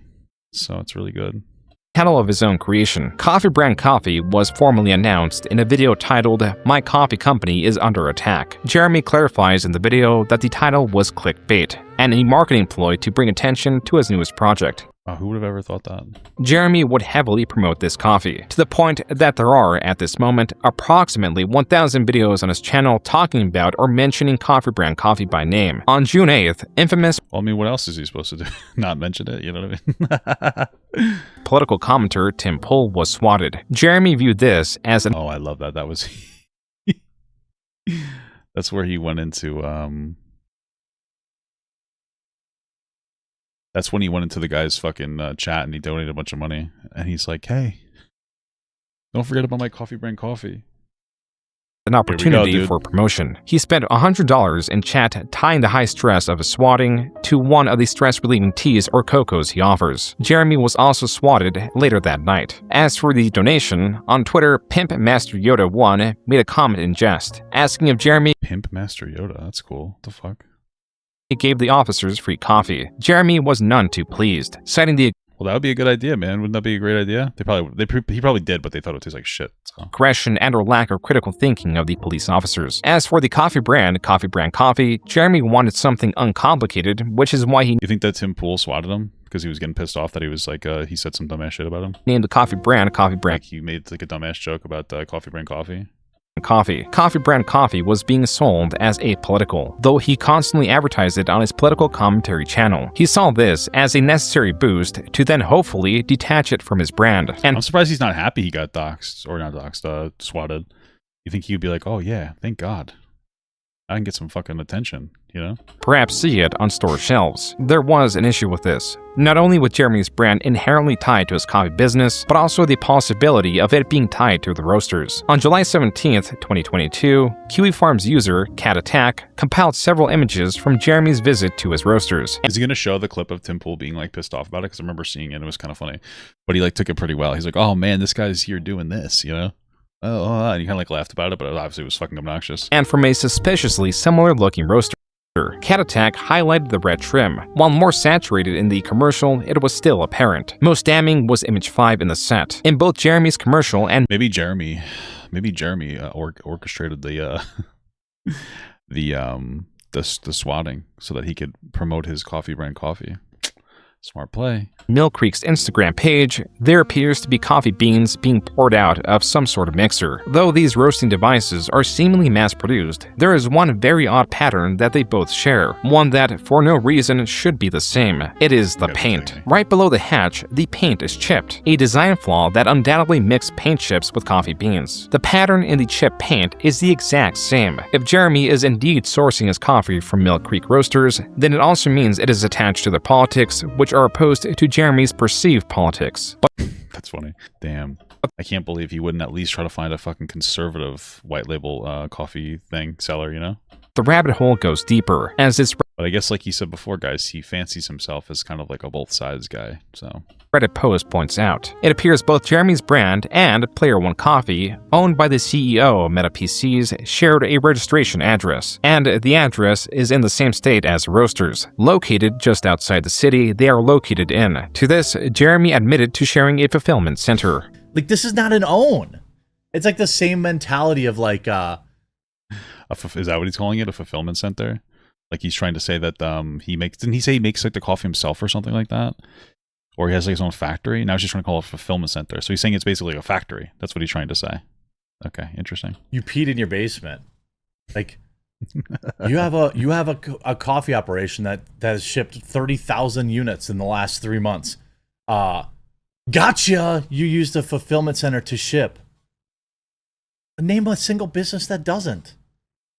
so it's really good. Title of his own creation. Coffee brand Coffee was formally announced in a video titled "My Coffee Company is Under Attack." Jeremy clarifies in the video that the title was clickbait and a marketing ploy to bring attention to his newest project. Who would have ever thought that? Jeremy would heavily promote this coffee, to the point that there are, at this moment, approximately 1,000 videos on his channel talking about or mentioning Coffee brand Coffee by name. On June 8th, infamous— Well, I mean, what else is he supposed to do? Not mention it, you know what I mean? Political commentator Tim Pool was swatted. Jeremy viewed this as an— Oh, I love that. That was— That's where he went into, That's when he went into the guy's fucking chat and he donated a bunch of money. And he's like, hey, don't forget about my Coffee brand Coffee. An opportunity for promotion. He spent $100 in chat tying the high stress of his swatting to one of the stress-relieving teas or cocos he offers. Jeremy was also swatted later that night. As for the donation, on Twitter, Pimp Master Yoda 1 made a comment in jest, asking if Jeremy— Pimp Master Yoda, that's cool. What the fuck? He gave the officers free coffee. Jeremy was none too pleased, citing the— Well, that would be a good idea, man. Wouldn't that be a great idea? He probably did, but they thought it would taste like shit. So. Aggression and or lack of critical thinking of the police officers. As for the coffee brand Coffee, Jeremy wanted something uncomplicated, which is why he— You think that Tim Pool swatted him? Because he was getting pissed off that he was like, he said some dumbass shit about him? Named the coffee brand. Like he made like a dumbass joke about Coffee brand Coffee? Coffee brand Coffee was being sold as apolitical, though he constantly advertised it on his political commentary channel. He saw this as a necessary boost to then hopefully detach it from his brand. And I'm surprised he's not happy he got doxxed, or not doxxed, swatted. You think he'd be like, oh yeah, thank God. I can get some fucking attention, you know? Perhaps see it on store shelves. There was an issue with this. Not only with Jeremy's brand inherently tied to his coffee business, but also the possibility of it being tied to the roasters. On July 17th, 2022, Kiwi Farms user, Cat Attack, compiled several images from Jeremy's visit to his roasters. Is he going to show the clip of Tim Pool being like pissed off about it? Because I remember seeing it and it was kind of funny. But he like took it pretty well. He's like, oh man, this guy's here doing this, you know? And he kind of like laughed about it, but obviously it was fucking obnoxious. And from a suspiciously similar looking roaster. Cat Attack highlighted the red trim. While more saturated in the commercial, it was still apparent. Most damning was image 5 in the set. In both Jeremy's commercial and— Maybe Jeremy orchestrated the swatting so that he could promote his coffee brand Coffee. Smart play. Mill Creek's Instagram page, there appears to be coffee beans being poured out of some sort of mixer. Though these roasting devices are seemingly mass-produced, there is one very odd pattern that they both share, one that for no reason should be the same. It is the paint. Right below the hatch, the paint is chipped, a design flaw that undoubtedly mixed paint chips with coffee beans. The pattern in the chipped paint is the exact same. If Jeremy is indeed sourcing his coffee from Mill Creek Roasters, then it also means it is attached to their politics, which are opposed to Jeremy's perceived politics. That's funny. Damn. I can't believe he wouldn't at least try to find a fucking conservative white label coffee seller, you know? The rabbit hole goes deeper, as this— But I guess like he said before, guys, he fancies himself as kind of like a both sides guy, so... Reddit post points out. It appears both Jeremy's brand and Player One Coffee, owned by the CEO of Meta PCs, shared a registration address, and the address is in the same state as Roasters. Located just outside the city they are located in. To this, Jeremy admitted to sharing a fulfillment center. Like, this is not an own. It's like the same mentality of like, is that what he's calling it? A fulfillment center? Like he's trying to say that didn't he say he makes like the coffee himself or something like that? Or he has like his own factory? Now he's just trying to call it a fulfillment center. So he's saying it's basically a factory. That's what he's trying to say. Okay, interesting. You peed in your basement. Like you have a coffee operation that has shipped 30,000 units in the last 3 months. Gotcha. You used a fulfillment center to ship. Name a single business that doesn't.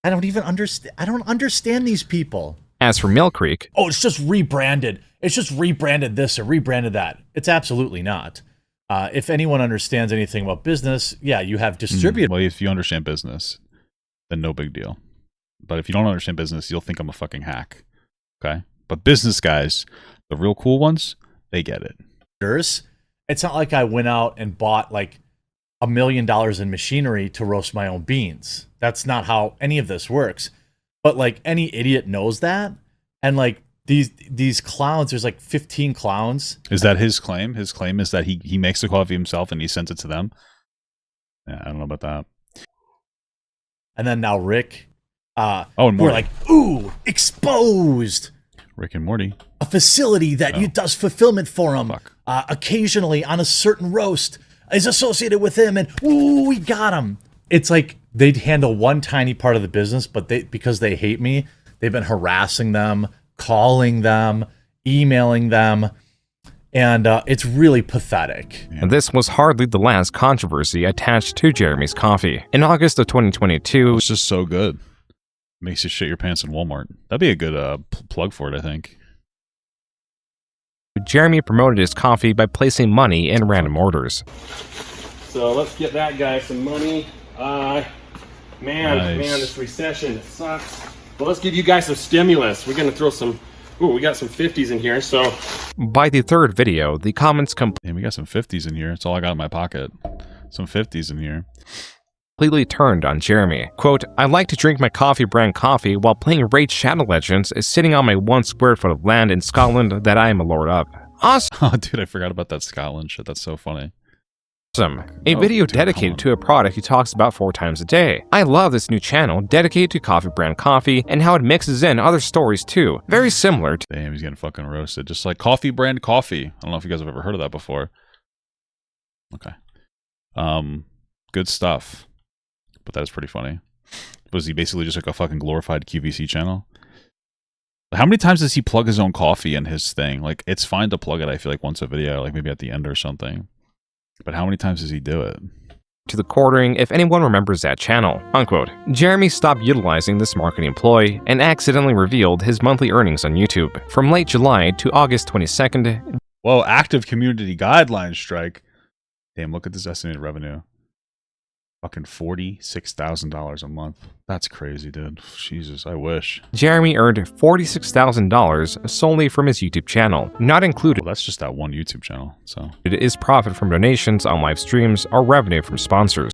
I don't even understand. I don't understand these people. As for Mill Creek, oh, it's just rebranded. It's just rebranded this or rebranded that. It's absolutely not. If anyone understands anything about business, yeah, you have distributed. Well, if you understand business, then no big deal. But if you don't understand business, you'll think I'm a fucking hack. Okay? But business guys, the real cool ones, they get it. It's not like I went out and bought like $1 million in machinery to roast my own beans. That's not how any of this works. But like any idiot knows that. And like these clowns, there's like 15 clowns. Is that his claim? His claim is that he makes the coffee himself and he sends it to them? Yeah, I don't know about that. And then now Rick, and we're Morty. like, ooh, exposed. Rick and Morty. A facility that does fulfillment for him occasionally on a certain roast is associated with him, and ooh, we got him. It's like they handle one tiny part of the business, but because they hate me, they've been harassing them, calling them, emailing them, and it's really pathetic. And this was hardly the last controversy attached to Jeremy's coffee. In August of 2022, it's just so good. Makes you shit your pants in Walmart. That'd be a good plug for it, I think. Jeremy promoted his coffee by placing money in random orders. So let's get that guy some money. Man, this recession sucks. Well, let's give you guys some stimulus. We're gonna throw some. Ooh, we got some 50s in here. So by the third video, the comments we got some 50s in here. That's all I got in my pocket. Some 50s in here. Completely turned on Jeremy. Quote, I like to drink my coffee brand coffee while playing Raid Shadow Legends is sitting on my 1 square foot of land in Scotland that I am a lord of. Awesome. Oh, dude, I forgot about that Scotland shit. That's so funny. A video dedicated to a product he talks about 4 times a day. I love this new channel dedicated to coffee brand coffee and how it mixes in other stories too. Very similar to— Damn, he's getting fucking roasted. Just like coffee brand coffee. I don't know if you guys have ever heard of that before. Okay. Good stuff. But that is pretty funny. Was he basically just like a fucking glorified QVC channel? How many times does he plug his own coffee in his thing? Like, it's fine to plug it, I feel like, once a video, like maybe at the end or something. But how many times does he do it? To TheQuartering, if anyone remembers that channel, unquote. Jeremy stopped utilizing this marketing ploy and accidentally revealed his monthly earnings on YouTube. From late July to August 22nd. Whoa, active community guideline strike. Damn, look at this estimated revenue. Fucking $46,000 a month. That's crazy, dude. Jesus, I wish. Jeremy earned $46,000 solely from his YouTube channel, not included. Well, that's just that one YouTube channel, so. It is profit from donations on live streams or revenue from sponsors.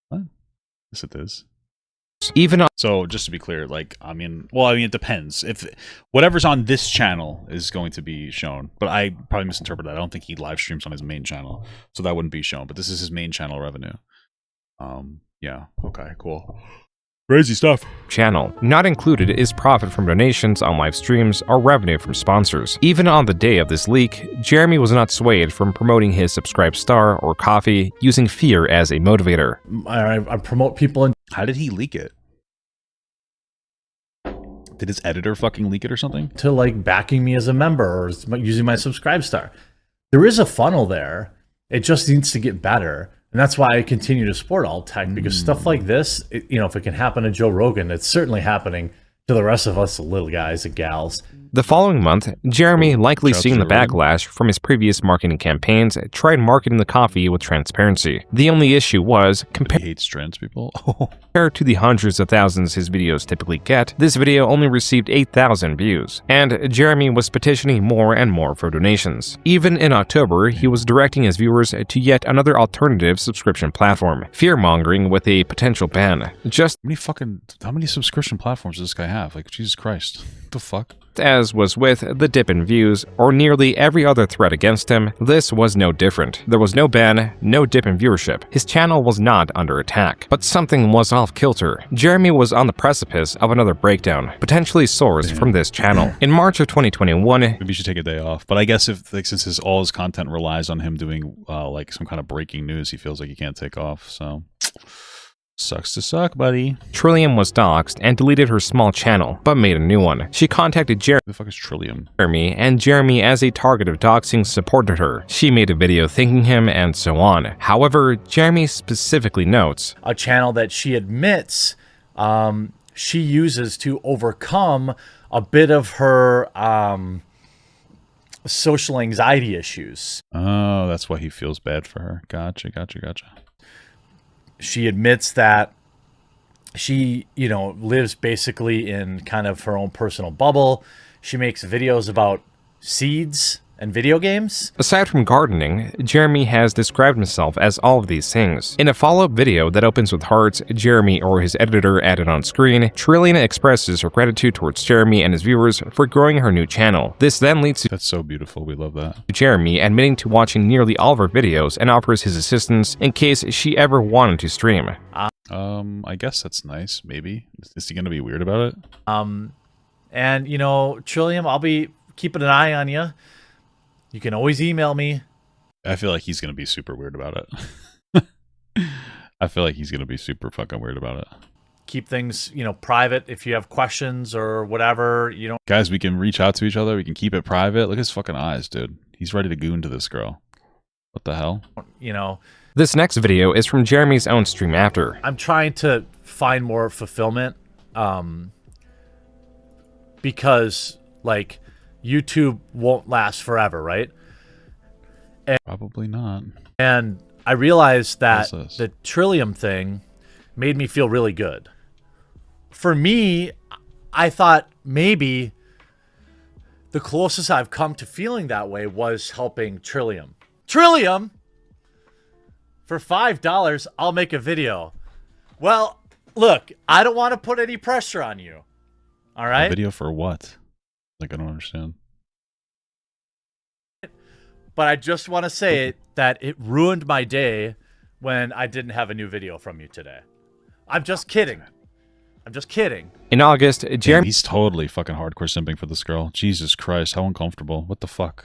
What? Yes, it is. So, just to be clear, like, it depends. If whatever's on this channel is going to be shown, but I probably misinterpreted that. I don't think he live streams on his main channel, so that wouldn't be shown. But this is his main channel revenue. Yeah. Okay. Cool. Crazy stuff. Channel. Not included is profit from donations on live streams or revenue from sponsors. Even on the day of this leak, Jeremy was not swayed from promoting his subscribe star or coffee using fear as a motivator. I promote people in. How did he leak it? Did his editor fucking leak it or something? To like backing me as a member or using my subscribe star. There is a funnel there. It just needs to get better. And that's why I continue to support alt tech, because stuff like this, if it can happen to Joe Rogan, it's certainly happening to the rest of us little guys and gals. The following month, Jeremy, likely seeing the backlash from his previous marketing campaigns, tried marketing the coffee with transparency. The only issue was, he hates trans people. Compared to the hundreds of thousands his videos typically get, this video only received 8,000 views, and Jeremy was petitioning more and more for donations. Even in October, he was directing his viewers to yet another alternative subscription platform, fear-mongering with a potential ban. How many subscription platforms does this guy have? Like, Jesus Christ. What the fuck? As was with the dip in views, or nearly every other threat against him, this was no different. There was no ban, no dip in viewership. His channel was not under attack. But something was off kilter. Jeremy was on the precipice of another breakdown, potentially sourced from this channel. In March of 2021, maybe he should take a day off. But I guess if, like, since all his content relies on him doing like some kind of breaking news, he feels like he can't take off. So sucks to suck, buddy. Trillium was doxxed and deleted her small channel, but made a new one. She contacted Jeremy. Who the fuck is Trillium? And Jeremy, as a target of doxing, supported her. She made a video thanking him and so on. However, Jeremy specifically notes a channel that she admits she uses to overcome a bit of her social anxiety issues. Oh, that's why he feels bad for her. Gotcha. She admits that she, lives basically in kind of her own personal bubble. She makes videos about seeds and video games. Aside from gardening, Jeremy has described himself as all of these things. In a follow-up video that opens with hearts, Jeremy or his editor added on screen, Trillium expresses her gratitude towards Jeremy and his viewers for growing her new channel. This then leads to that's so beautiful. We love that. Jeremy admitting to watching nearly all of her videos and offers his assistance in case she ever wanted to stream. I guess that's nice. Maybe is he gonna be weird about it? And Trillium, I'll be keeping an eye on you. You can always email me. I feel like he's going to be super weird about it. I feel like he's going to be super fucking weird about it. Keep things, private. If you have questions or whatever, Guys, we can reach out to each other. We can keep it private. Look at his fucking eyes, dude. He's ready to goon to this girl. What the hell? This next video is from Jeremy's own stream after. I'm trying to find more fulfillment because, YouTube won't last forever, right? Probably not. And I realized that the Trillium thing made me feel really good. For me, I thought maybe the closest I've come to feeling that way was helping Trillium. Trillium! For $5, I'll make a video. Well, look, I don't want to put any pressure on you. All right? A video for what? I don't understand. But I just want to say that it ruined my day when I didn't have a new video from you today. I'm just kidding. In August, Jeremy... He's totally fucking hardcore simping for this girl. Jesus Christ, how uncomfortable. What the fuck?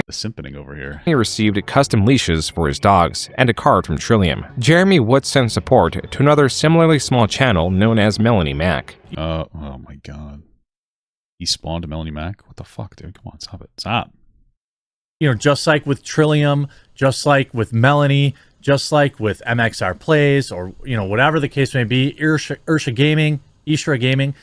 The simping over here. He received custom leashes for his dogs and a card from Trillium. Jeremy would send support to another similarly small channel known as Melanie Mac. Oh my god. He spawned Melanie Mac? What the fuck, dude? Come on, stop it. Stop. Just like with Trillium, just like with Melanie, just like with MXR Plays, or, whatever the case may be, Ursha Gaming, Ishra Gaming,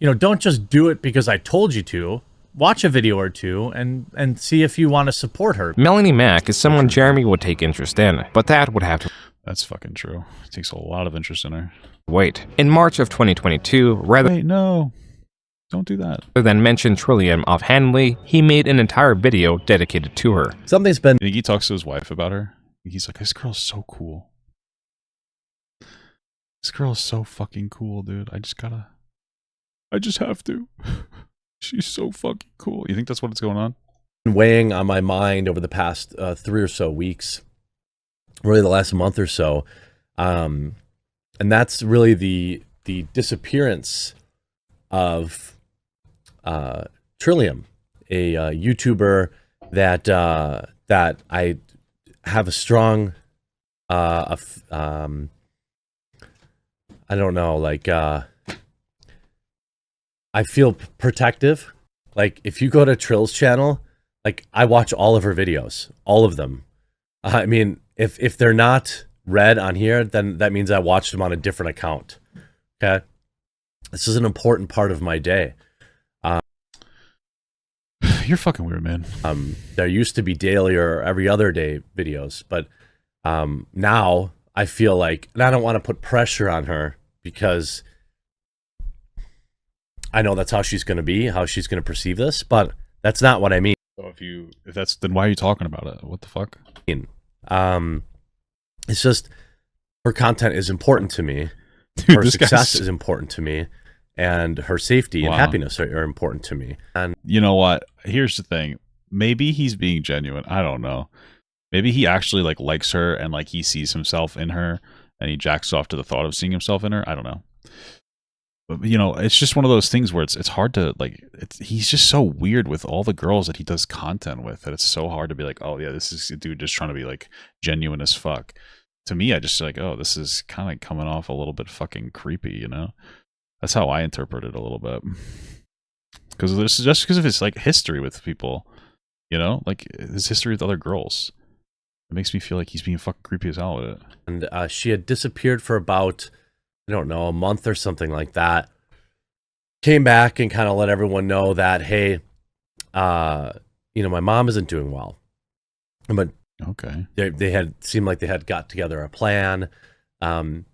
don't just do it because I told you to. Watch a video or two and see if you want to support her. Melanie Mac is someone Jeremy would take interest in, but that would have to... That's fucking true. It takes a lot of interest in her. Wait. In March of 2022, Wait, no. Don't do that. Rather than mention Trillium offhandedly, he made an entire video dedicated to her. Something's been... I think he talks to his wife about her. He's like, this girl's so cool. This girl is so fucking cool, dude. I just have to. She's so fucking cool. You think that's what's going on? Weighing on my mind over the past 3 or so weeks, really the last month or so, and that's really the disappearance of Trillium, a YouTuber that I have a strong I don't know, I feel protective. If you go to Trill's channel, I watch all of her videos, all of them. I mean, if they're not read on here, then that means I watched them on a different account. Okay, this is an important part of my day. You're fucking weird, man. There used to be daily or every other day videos, but now I feel like, and I don't want to put pressure on her because I know that's how she's going to be, how she's going to perceive this, but that's not what I mean. So if that's, then why are you talking about it? What the fuck? It's just her content is important to me. Dude, her success is important to me. and her safety and happiness are important to me. And you know what? Here's the thing. Maybe he's being genuine. I don't know. Maybe he actually like likes her and like he sees himself in her and he jacks off to the thought of seeing himself in her. I don't know. But you know, it's just one of those things where it's hard to like. He's just so weird with all the girls that he does content with that it's so hard to be like, oh yeah, this is a dude just trying to be like genuine as fuck. To me, I just like, oh, this is kind of coming off a little bit fucking creepy, you know? That's how I interpret it a little bit. Because this is just because of his like history with people, you know, like his history with other girls. It makes me feel like he's being fucking creepy as hell with it. And she had disappeared for about, I don't know, a month or something like that. Came back and kind of let everyone know that, hey, you know, my mom isn't doing well. But okay, they had seemed like they had got together a plan. Kind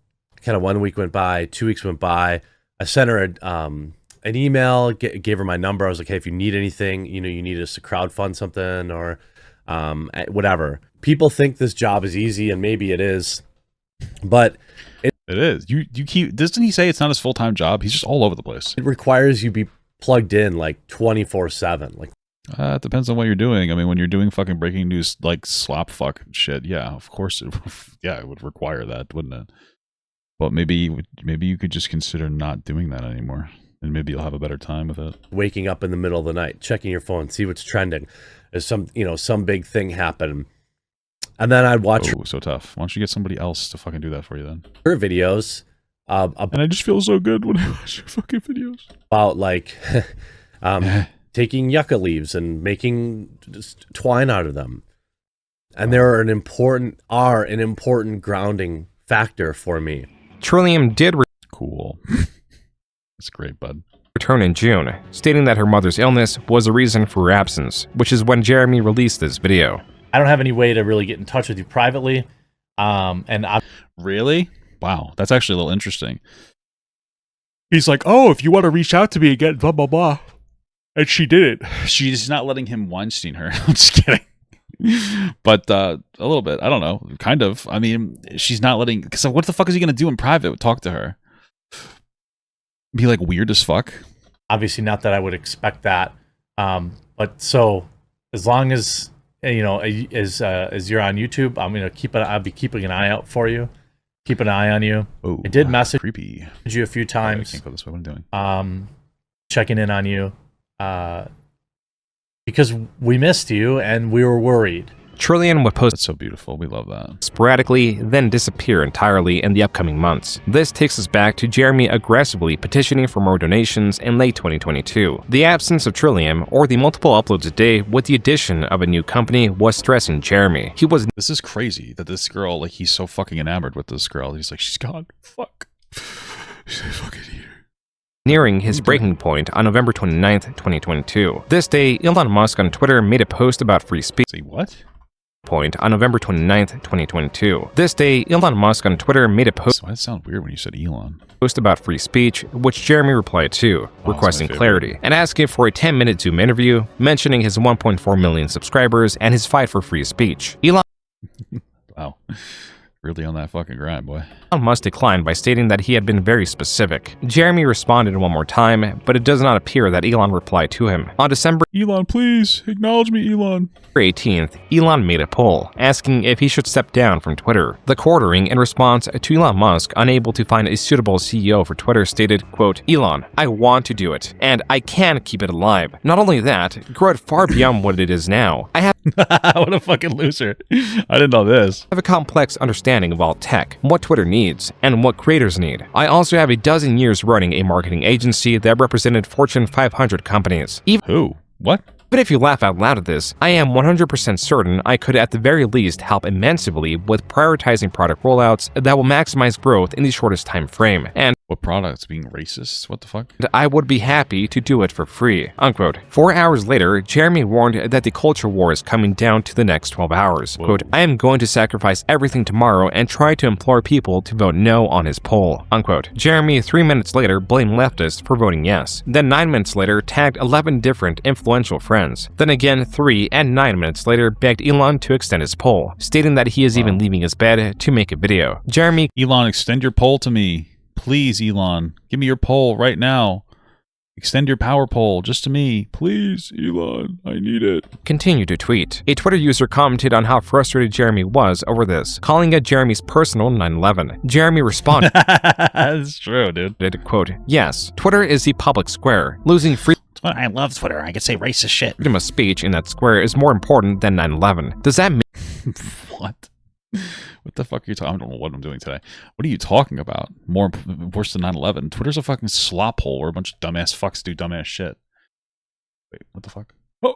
of 1 week went by, 2 weeks went by. I sent her an email, gave her my number. I was like, hey, if you need anything, you know, you need us to crowdfund something or whatever. People think this job is easy, and maybe it is, but it is. You keep. Doesn't he say it's not his full-time job? He's just all over the place. It requires you be plugged in like 24/7. Like it depends on what you're doing. I mean, when you're doing fucking breaking news like slop fuck shit, yeah, of course, it would require that, wouldn't it? But maybe you could just consider not doing that anymore, and maybe you'll have a better time with it. Waking up in the middle of the night, checking your phone, see what's trending. There's some big thing happen, and then I'd watch. Oh, so tough. Why don't you get somebody else to fucking do that for you then? Her videos, and I just feel so good when I watch your fucking videos about like taking yucca leaves and making just twine out of them, and they're an important grounding factor for me. Trillium did cool. That's great, bud. Return in June, stating that her mother's illness was the reason for her absence, which is when Jeremy released this video. I don't have any way to really get in touch with you privately. Really? Wow, that's actually a little interesting. He's like, oh, if you want to reach out to me again, blah, blah, blah. And she did it. She's not letting him Weinstein her. I'm just kidding. But a little bit. I don't know. Kind of. I mean, she's not letting... Because what the fuck is he going to do in private? Talk to her. Be like weird as fuck. Obviously not that I would expect that. But so as long as, you know, as you're on YouTube, I'll be keeping an eye out for you. Keep an eye on you. Oh, I did message creepy. You a few times. I can't go this way. What am I doing? Checking in on you. Because we missed you and we were worried. Trillium would post That's so beautiful. We love that. sporadically, then disappear entirely in the upcoming months. This takes us back to Jeremy aggressively petitioning for more donations in late 2022. The absence of Trillium, or the multiple uploads a day with the addition of a new company, was stressing Jeremy. This is crazy that this girl, like, he's so fucking enamored with this girl. He's like, she's gone. Fuck. She's a fucking eater. Nearing his breaking point on November 29th, 2022. This day, Elon Musk on Twitter made a post about free speech. Say what? Point on November 29th, 2022. This day, Elon Musk on Twitter made a post. Why does it sound weird when you said Elon? Post about free speech, which Jeremy replied to, requesting clarity, and asking for a 10-minute Zoom interview, mentioning his 1.4 million subscribers and his fight for free speech. Elon Wow. Really on that fucking grind, boy. Elon Musk declined by stating that he had been very specific. Jeremy responded one more time, but it does not appear that Elon replied to him. On December Elon, please, acknowledge me, Elon. 18th, Elon made a poll, asking if he should step down from Twitter. TheQuartering, in response to Elon Musk unable to find a suitable CEO for Twitter, stated, quote, Elon, I want to do it, and I can keep it alive. Not only that, grow it far beyond what it is now. I have what a fucking loser. I didn't know this. I have a complex understanding of all tech, what Twitter needs, and what creators need. I also have a dozen years running a marketing agency that represented Fortune 500 companies. Who? What? But if you laugh out loud at this, I am 100% certain I could at the very least help immensely with prioritizing product rollouts that will maximize growth in the shortest time frame. And what products? Being racist? What the fuck? I would be happy to do it for free, unquote. 4 hours later, Jeremy warned that the culture war is coming down to the next 12 hours. Whoa. Quote, I am going to sacrifice everything tomorrow and try to implore people to vote no on his poll, unquote. Jeremy, 3 minutes later, blamed leftists for voting yes. Then 9 minutes later, tagged 11 different influential friends. Then again, 3 and 9 minutes later, begged Elon to extend his poll, stating that he is even leaving his bed to make a video. Jeremy, Elon, extend your poll to me. Please, Elon, give me your poll right now. Extend your power poll just to me. Please, Elon, I need it. Continue to tweet. A Twitter user commented on how frustrated Jeremy was over this, calling it Jeremy's personal 9/11. Jeremy responded, That's true, dude. Quote, yes, Twitter is the public square. Losing I love Twitter. I could say racist shit. freedom of speech in that square is more important than 9/11. Does that mean... What? What the fuck are you talking? I don't know what I'm doing today. What are you talking about? Worse than 9/11. Twitter's a fucking slop hole where a bunch of dumbass fucks do dumbass shit. Wait, what the fuck? Oh.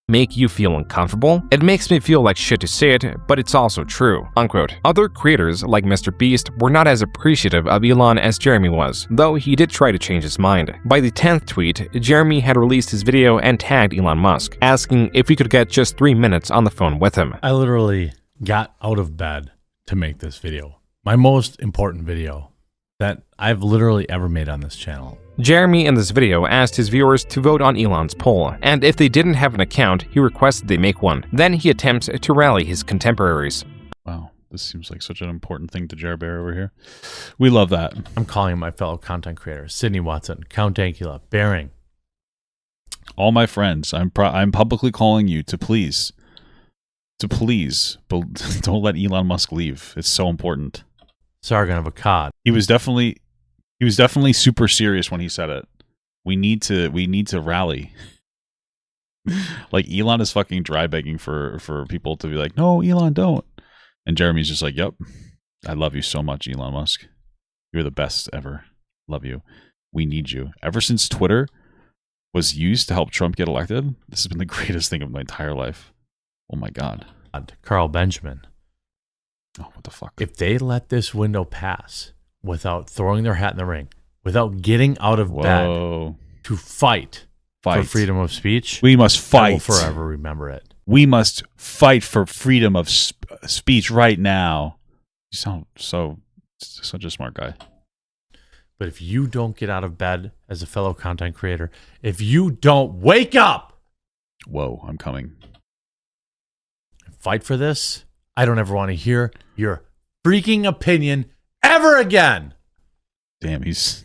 Make you feel uncomfortable? It makes me feel like shit to say it, but it's also true. Unquote. Other creators, like Mr. Beast, were not as appreciative of Elon as Jeremy was, though he did try to change his mind. By the 10th tweet, Jeremy had released his video and tagged Elon Musk, asking if he could get just 3 minutes on the phone with him. I literally got out of bed to make this video. My most important video that I've literally ever made on this channel. Jeremy in this video asked his viewers to vote on Elon's poll, and if they didn't have an account, he requested they make one. Then he attempts to rally his contemporaries. Wow, this seems like such an important thing to Jerbear over here. We love that. I'm calling my fellow content creators, Sydney Watson, Count Dankula, Bearing. All my friends, I'm publicly calling you to please don't let Elon Musk leave. It's so important. Sargon of Akkad. He was definitely super serious when he said it. We need to rally. Like Elon is fucking dry begging for people to be like, no, Elon, don't. And Jeremy's just like, yep, I love you so much, Elon Musk. You're the best ever. Love you. We need you. Ever since Twitter was used to help Trump get elected, this has been the greatest thing of my entire life. Oh my God. Carl Benjamin. Oh, what the fuck? If they let this window pass without throwing their hat in the ring, without getting out of bed to fight for freedom of speech, we must fight. I will forever remember it. We must fight for freedom of speech right now. You sound such a smart guy. But if you don't get out of bed as a fellow content creator, if you don't wake up, whoa, I'm coming. Fight for this, I don't ever want to hear your freaking opinion ever again. Damn, he's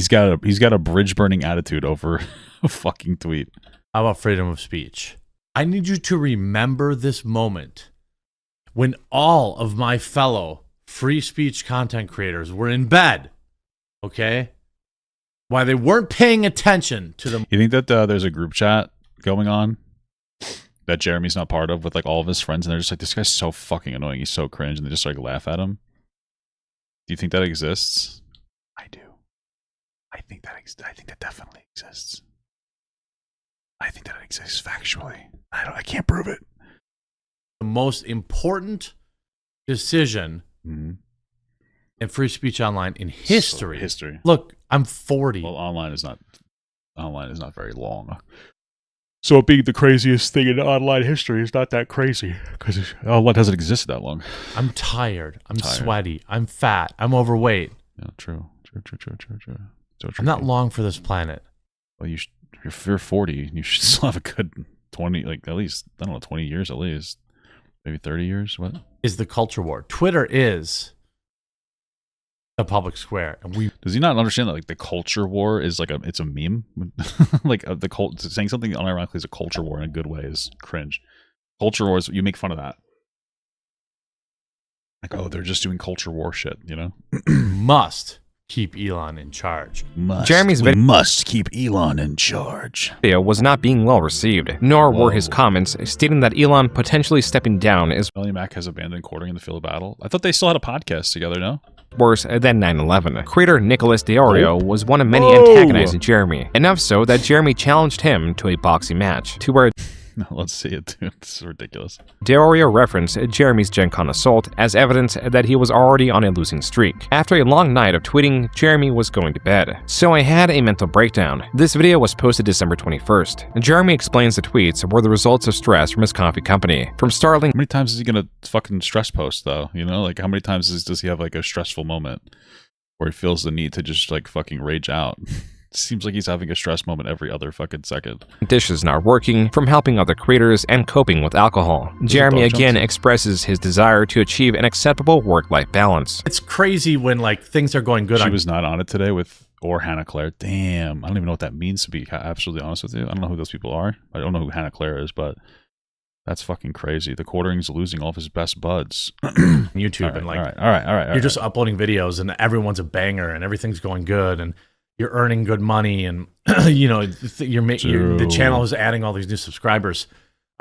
got a bridge burning attitude over a fucking tweet. How about freedom of speech? I need you to remember this moment when all of my fellow free speech content creators were in bed. Okay? Why they weren't paying attention to them. You think that there's a group chat going on that Jeremy's not part of with like all of his friends, and they're just like, this guy's so fucking annoying, he's so cringe, and they just like laugh at him? Do you think that exists? I do. I think that definitely exists. I think that it exists factually. I can't prove it. The most important decision in free speech online in history. Look, I'm 40. Well, online is not very long. So it being the craziest thing in online history is not that crazy because online hasn't existed that long. I'm tired. I'm sweaty. I'm fat. I'm overweight. Yeah, true. I'm not long for this planet. Well, you're 40. You should still have a good 20, like at least, I don't know, 20 years at least. Maybe 30 years. What? Is the culture war. Twitter is the public square. And does he not understand that like the culture war is like it's a meme? Like saying something unironically is a culture war in a good way is cringe. Culture wars, you make fun of that. Like, oh, they're just doing culture war shit, you know? Must keep Elon in charge. Jeremy's we must keep Elon in charge. Video was not being well received, nor were his comments stating that Elon potentially stepping down is Melanie Mac has abandoned courting in the field of battle. I thought they still had a podcast together, no? Worse than 9/11. Creator Nicholas DeOrio was one of many antagonizing Jeremy, enough so that Jeremy challenged him to a boxing match, to where No, let's see it, dude. This is ridiculous. DeOrio referenced Jeremy's Gen Con assault as evidence that he was already on a losing streak. After a long night of tweeting, Jeremy was going to bed. So I had a mental breakdown. This video was posted December 21st. Jeremy explains the tweets were the results of stress from his coffee company. From Starling. How many times is he gonna fucking stress post though? You know, like how many times does he have like a stressful moment where he feels the need to just like fucking rage out? Seems like he's having a stress moment every other fucking second. Dishes not working, from helping other creators and coping with alcohol. Jeremy again expresses his desire to achieve an acceptable work-life balance. It's crazy when like things are going good. She was not on it today with or Hannah Claire. Damn, I don't even know what that means, to be absolutely honest with you. I don't know who those people are. I don't know who Hannah Claire is, but that's fucking crazy. TheQuartering's losing all of his best buds. YouTube and like, all right. You're just uploading videos and everyone's a banger and everything's going good and you're earning good money and you know the channel is adding all these new subscribers,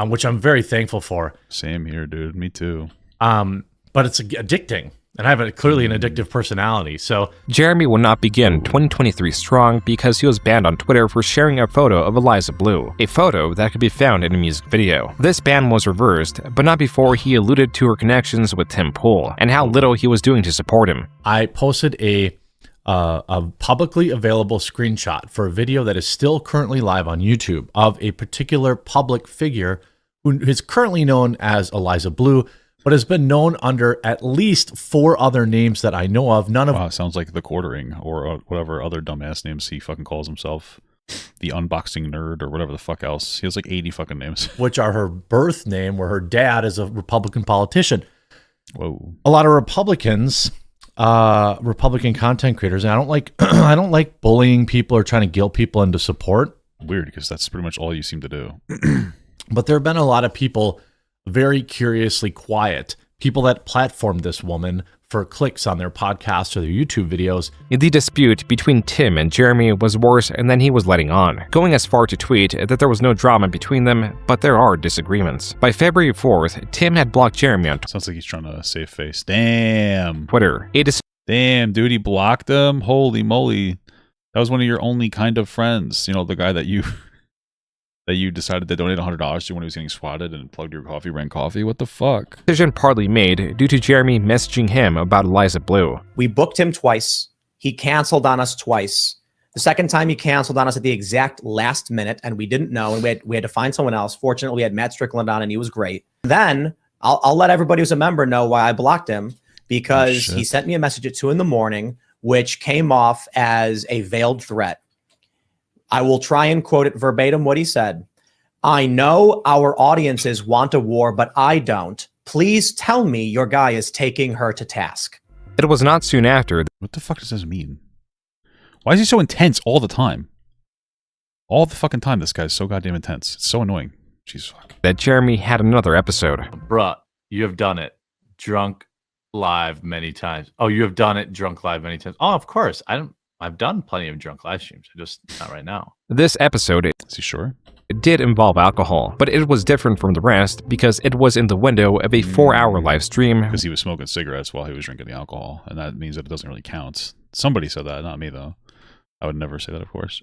which I'm very thankful for. Same here, dude. Me too. But it's addicting. And I have clearly an addictive personality, so... Jeremy will not begin 2023 strong because he was banned on Twitter for sharing a photo of Eliza Blue, a photo that could be found in a music video. This ban was reversed, but not before he alluded to her connections with Tim Pool, and how little he was doing to support him. I posted a publicly available screenshot for a video that is still currently live on YouTube of a particular public figure who is currently known as Eliza Blue, but has been known under at least 4 other names that I know of. None of wow, sounds like TheQuartering or whatever other dumbass names he fucking calls himself. The unboxing nerd or whatever the fuck else. He has like 80 fucking names. Which are her birth name, where her dad is a Republican politician. Whoa. A lot of Republicans, Republican content creators, and I don't like I don't like bullying people or trying to guilt people into support. Weird, because that's pretty much all you seem to do. But there have been a lot of people very curiously quiet, people that platformed this woman for clicks on their podcasts or their YouTube videos. The dispute between Tim and Jeremy was worse than he was letting on, going as far to tweet that there was no drama between them, but there are disagreements. By February 4th, Tim had blocked Jeremy on sounds like he's trying to save face. Damn. Twitter. Damn, dude, he blocked him? Holy moly. That was one of your only kind of friends. You know, the guy that you decided to donate $100 to when he was getting swatted and plugged your coffee brand coffee. What the fuck? Decision partly made due to Jeremy messaging him about Eliza Blue. We booked him twice. He canceled on us twice. The second time he canceled on us at the exact last minute, and we didn't know, and we had to find someone else. Fortunately, we had Matt Strickland on, and he was great. Then I'll let everybody who's a member know why I blocked him, because he sent me a message at 2 a.m, which came off as a veiled threat. I will try and quote it verbatim what he said. "I know our audiences want a war, but I don't. Please tell me your guy is taking her to task." It was not soon after. What the fuck does this mean? Why is he so intense all the time? All the fucking time, this guy's so goddamn intense. It's so annoying. Jeez, fuck. That Jeremy had another episode. Bruh, you have done it. Drunk live many times. Oh, you have done it drunk live many times. Oh, of course. I've done plenty of drunk live streams. Just not right now. This episode, is he sure? It did involve alcohol, but it was different from the rest because it was in the window of a 4-hour live stream. Because he was smoking cigarettes while he was drinking the alcohol, and that means that it doesn't really count. Somebody said that, not me though. I would never say that, of course.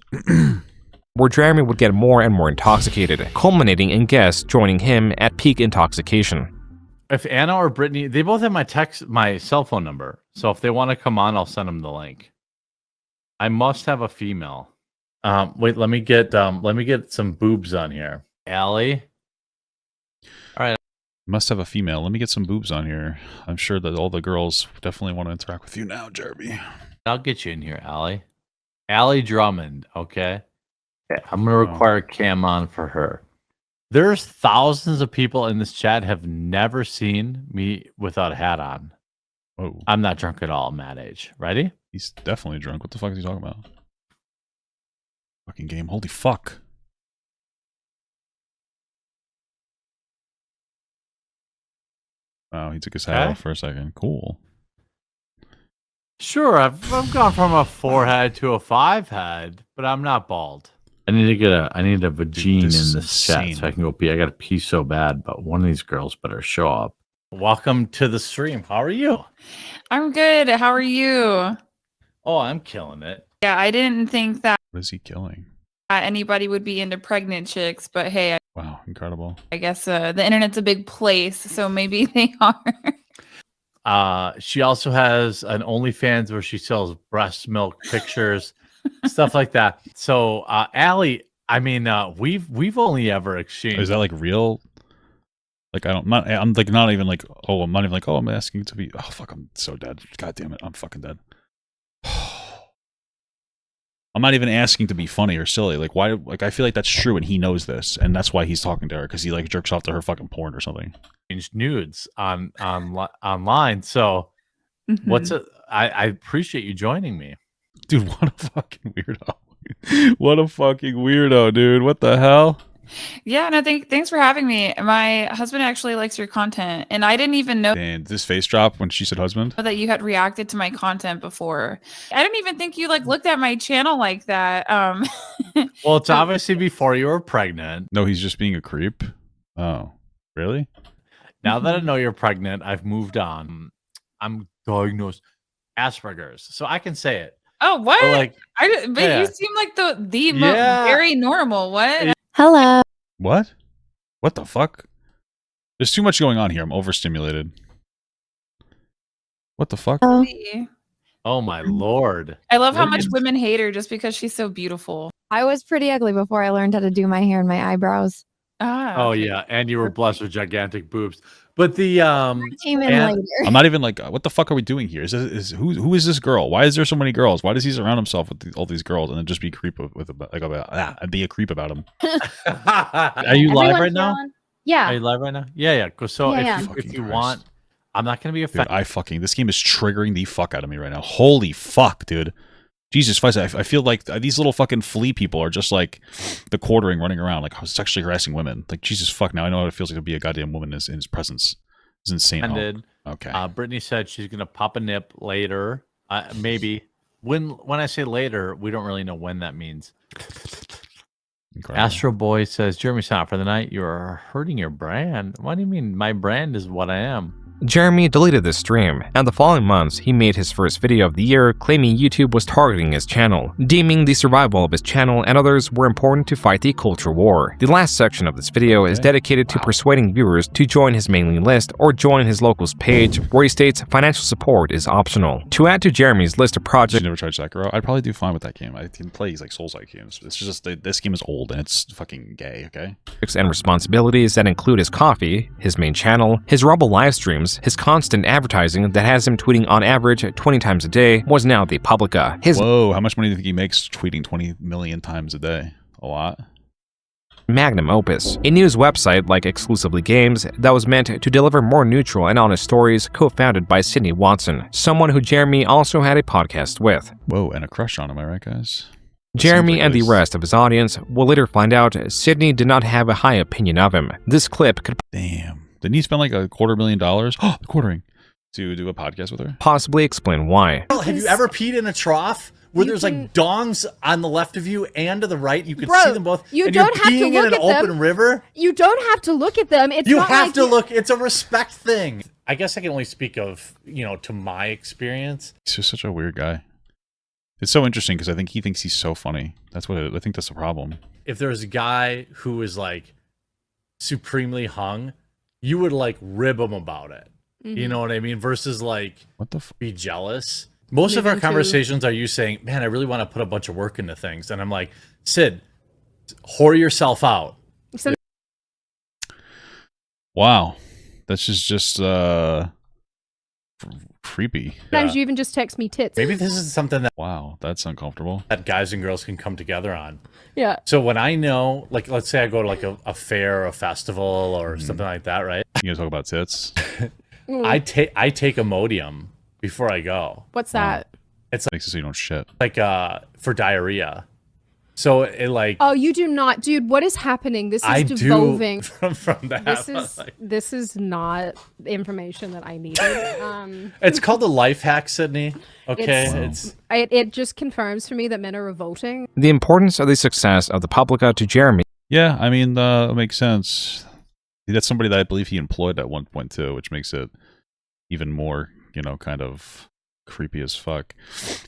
Where Jeremy would get more and more intoxicated, culminating in guests joining him at peak intoxication. If Anna or Brittany, they both have my cell phone number, so if they want to come on, I'll send them the link. I must have a female. Wait, let me get some boobs on here. Allie. All right. Must have a female. Let me get some boobs on here. I'm sure that all the girls definitely want to interact with you now, Jeremy. I'll get you in here, Allie. Allie Drummond, okay? I'm going to require cam on for her. There's thousands of people in this chat have never seen me without a hat on. Oh. I'm not drunk at all, Matt Age. Ready? He's definitely drunk. What the fuck is he talking about? Fucking game. Holy fuck. Wow, he took his hat off for a second. Cool. Sure, I've gone from a 4 head to a 5 head, but I'm not bald. I need a vagine in this chat so I can go pee. I gotta pee so bad, but one of these girls better show up. Welcome to the stream. How are you? I'm good. How are you? Oh, I'm killing it. Yeah, I didn't think that What is he killing? Anybody would be into pregnant chicks, but hey, Wow, incredible. I guess the internet's a big place, so maybe they are. She also has an OnlyFans where she sells breast milk pictures, stuff like that. So, Allie, I mean, we've only ever exchanged. Is that like real? Like I'm not even like, oh, I'm not even like, oh, I'm asking to be. Oh fuck, I'm so dead. God damn it, I'm fucking dead. I'm not even asking to be funny or silly. Like, why? Like, I feel like that's true, and he knows this, and that's why he's talking to her, because he like jerks off to her fucking porn or something. Nudes online. So, what's it? I appreciate you joining me, dude. What a fucking weirdo! What a fucking weirdo, dude. What the hell? Yeah, no, thanks for having me. My husband actually likes your content, and I didn't even know. And this face drop when she said husband? That you had reacted to my content before. I didn't even think you like looked at my channel like that. Well, it's obviously before you were pregnant. No, he's just being a creep. Oh, really? Now that I know you're pregnant, I've moved on. I'm diagnosed Asperger's, so I can say it. Oh, what? But you seem like the very normal. What? Hello. What? What the fuck? There's too much going on here. I'm overstimulated. What the fuck? Oh my lord. I love how much women hate her just because she's so beautiful. I was pretty ugly before I learned how to do my hair and my eyebrows. Oh yeah, and you were blessed with gigantic boobs. But the came in later. I'm not even like, what the fuck are we doing here? Who is this girl? Why is there so many girls? Why does he surround himself with all these girls and then just be creep with and be a creep about them? Are you live right now? Yeah. Are you live right now? Yeah. So Yeah, if you want, I'm not gonna be offended. Dude, this game is triggering the fuck out of me right now. Holy fuck, dude. Jesus Christ, I feel like these little fucking flea people are just like TheQuartering running around, like sexually harassing women. Like, Jesus fuck, now I know what it feels like to be a goddamn woman in his presence. It's insane. Oh, okay. Brittany said she's gonna pop a nip later. Maybe. When I say later, we don't really know when that means. Incredible. Astro Boy says, Jeremy, sign up for the night. You're hurting your brand. What do you mean? My brand is what I am. Jeremy deleted the stream, and the following months he made his first video of the year claiming YouTube was targeting his channel, deeming the survival of his channel and others were important to fight the culture war. The last section of this video is dedicated to persuading viewers to join his mailing list or join his locals page, where he states financial support is optional. To add to Jeremy's list of projects— never tried Sekiro. I'd probably do fine with that game. I can play these like Souls-like games. It's just this game is old and it's fucking gay, okay? And responsibilities that include his coffee, his main channel, his Rumble live streams, his constant advertising that has him tweeting on average 20 times a day was now the Publica. Whoa, how much money do you think he makes tweeting 20 million times a day? A lot. Magnum opus, a news website like Exclusively Games that was meant to deliver more neutral and honest stories, co-founded by Sydney Watson, someone who Jeremy also had a podcast with. Whoa, and a crush on him, am I right, guys? Jeremy and the rest of his audience will later find out Sydney did not have a high opinion of him. This clip could— Damn. Didn't he spend like $250,000? Oh, TheQuartering. To do a podcast with her? Possibly explain why. Have you ever peed in a trough where there's like dongs on the left of you and to the right? You can Bro, see them both. You and don't you're have to peeing look in an at open them. river. You don't have to look at them. It's You not have like to look. It's a respect thing. I guess I can only speak of, to my experience. He's just such a weird guy. It's so interesting because I think he thinks he's so funny. That's what I think that's the problem. If there's a guy who is like supremely hung, you would like rib him about it. You know what I mean? Versus like, what the be jealous. Most of our conversations are you saying, man, I really want to put a bunch of work into things. And I'm like, Sid, whore yourself out. Wow. That's just creepy. Sometimes you even just text me tits. Maybe this is something that— wow, that's uncomfortable. That guys and girls can come together on. Yeah. So when I know, like, let's say I go to like a fair or a festival or something like that, right? You gonna talk about tits? I take Imodium before I go. What's that? It's like, makes it so you don't shit. Like for diarrhea. So it like— Oh, you do not, dude. What is happening? This is devolving. From that. This is not information that I needed. It's called the life hack, Sydney. Okay, it just confirms for me that men are revolting. The importance of the success of the Publica to Jeremy. Yeah, I mean, it makes sense. That's somebody that I believe he employed at one point too, which makes it even more, kind of creepy as fuck.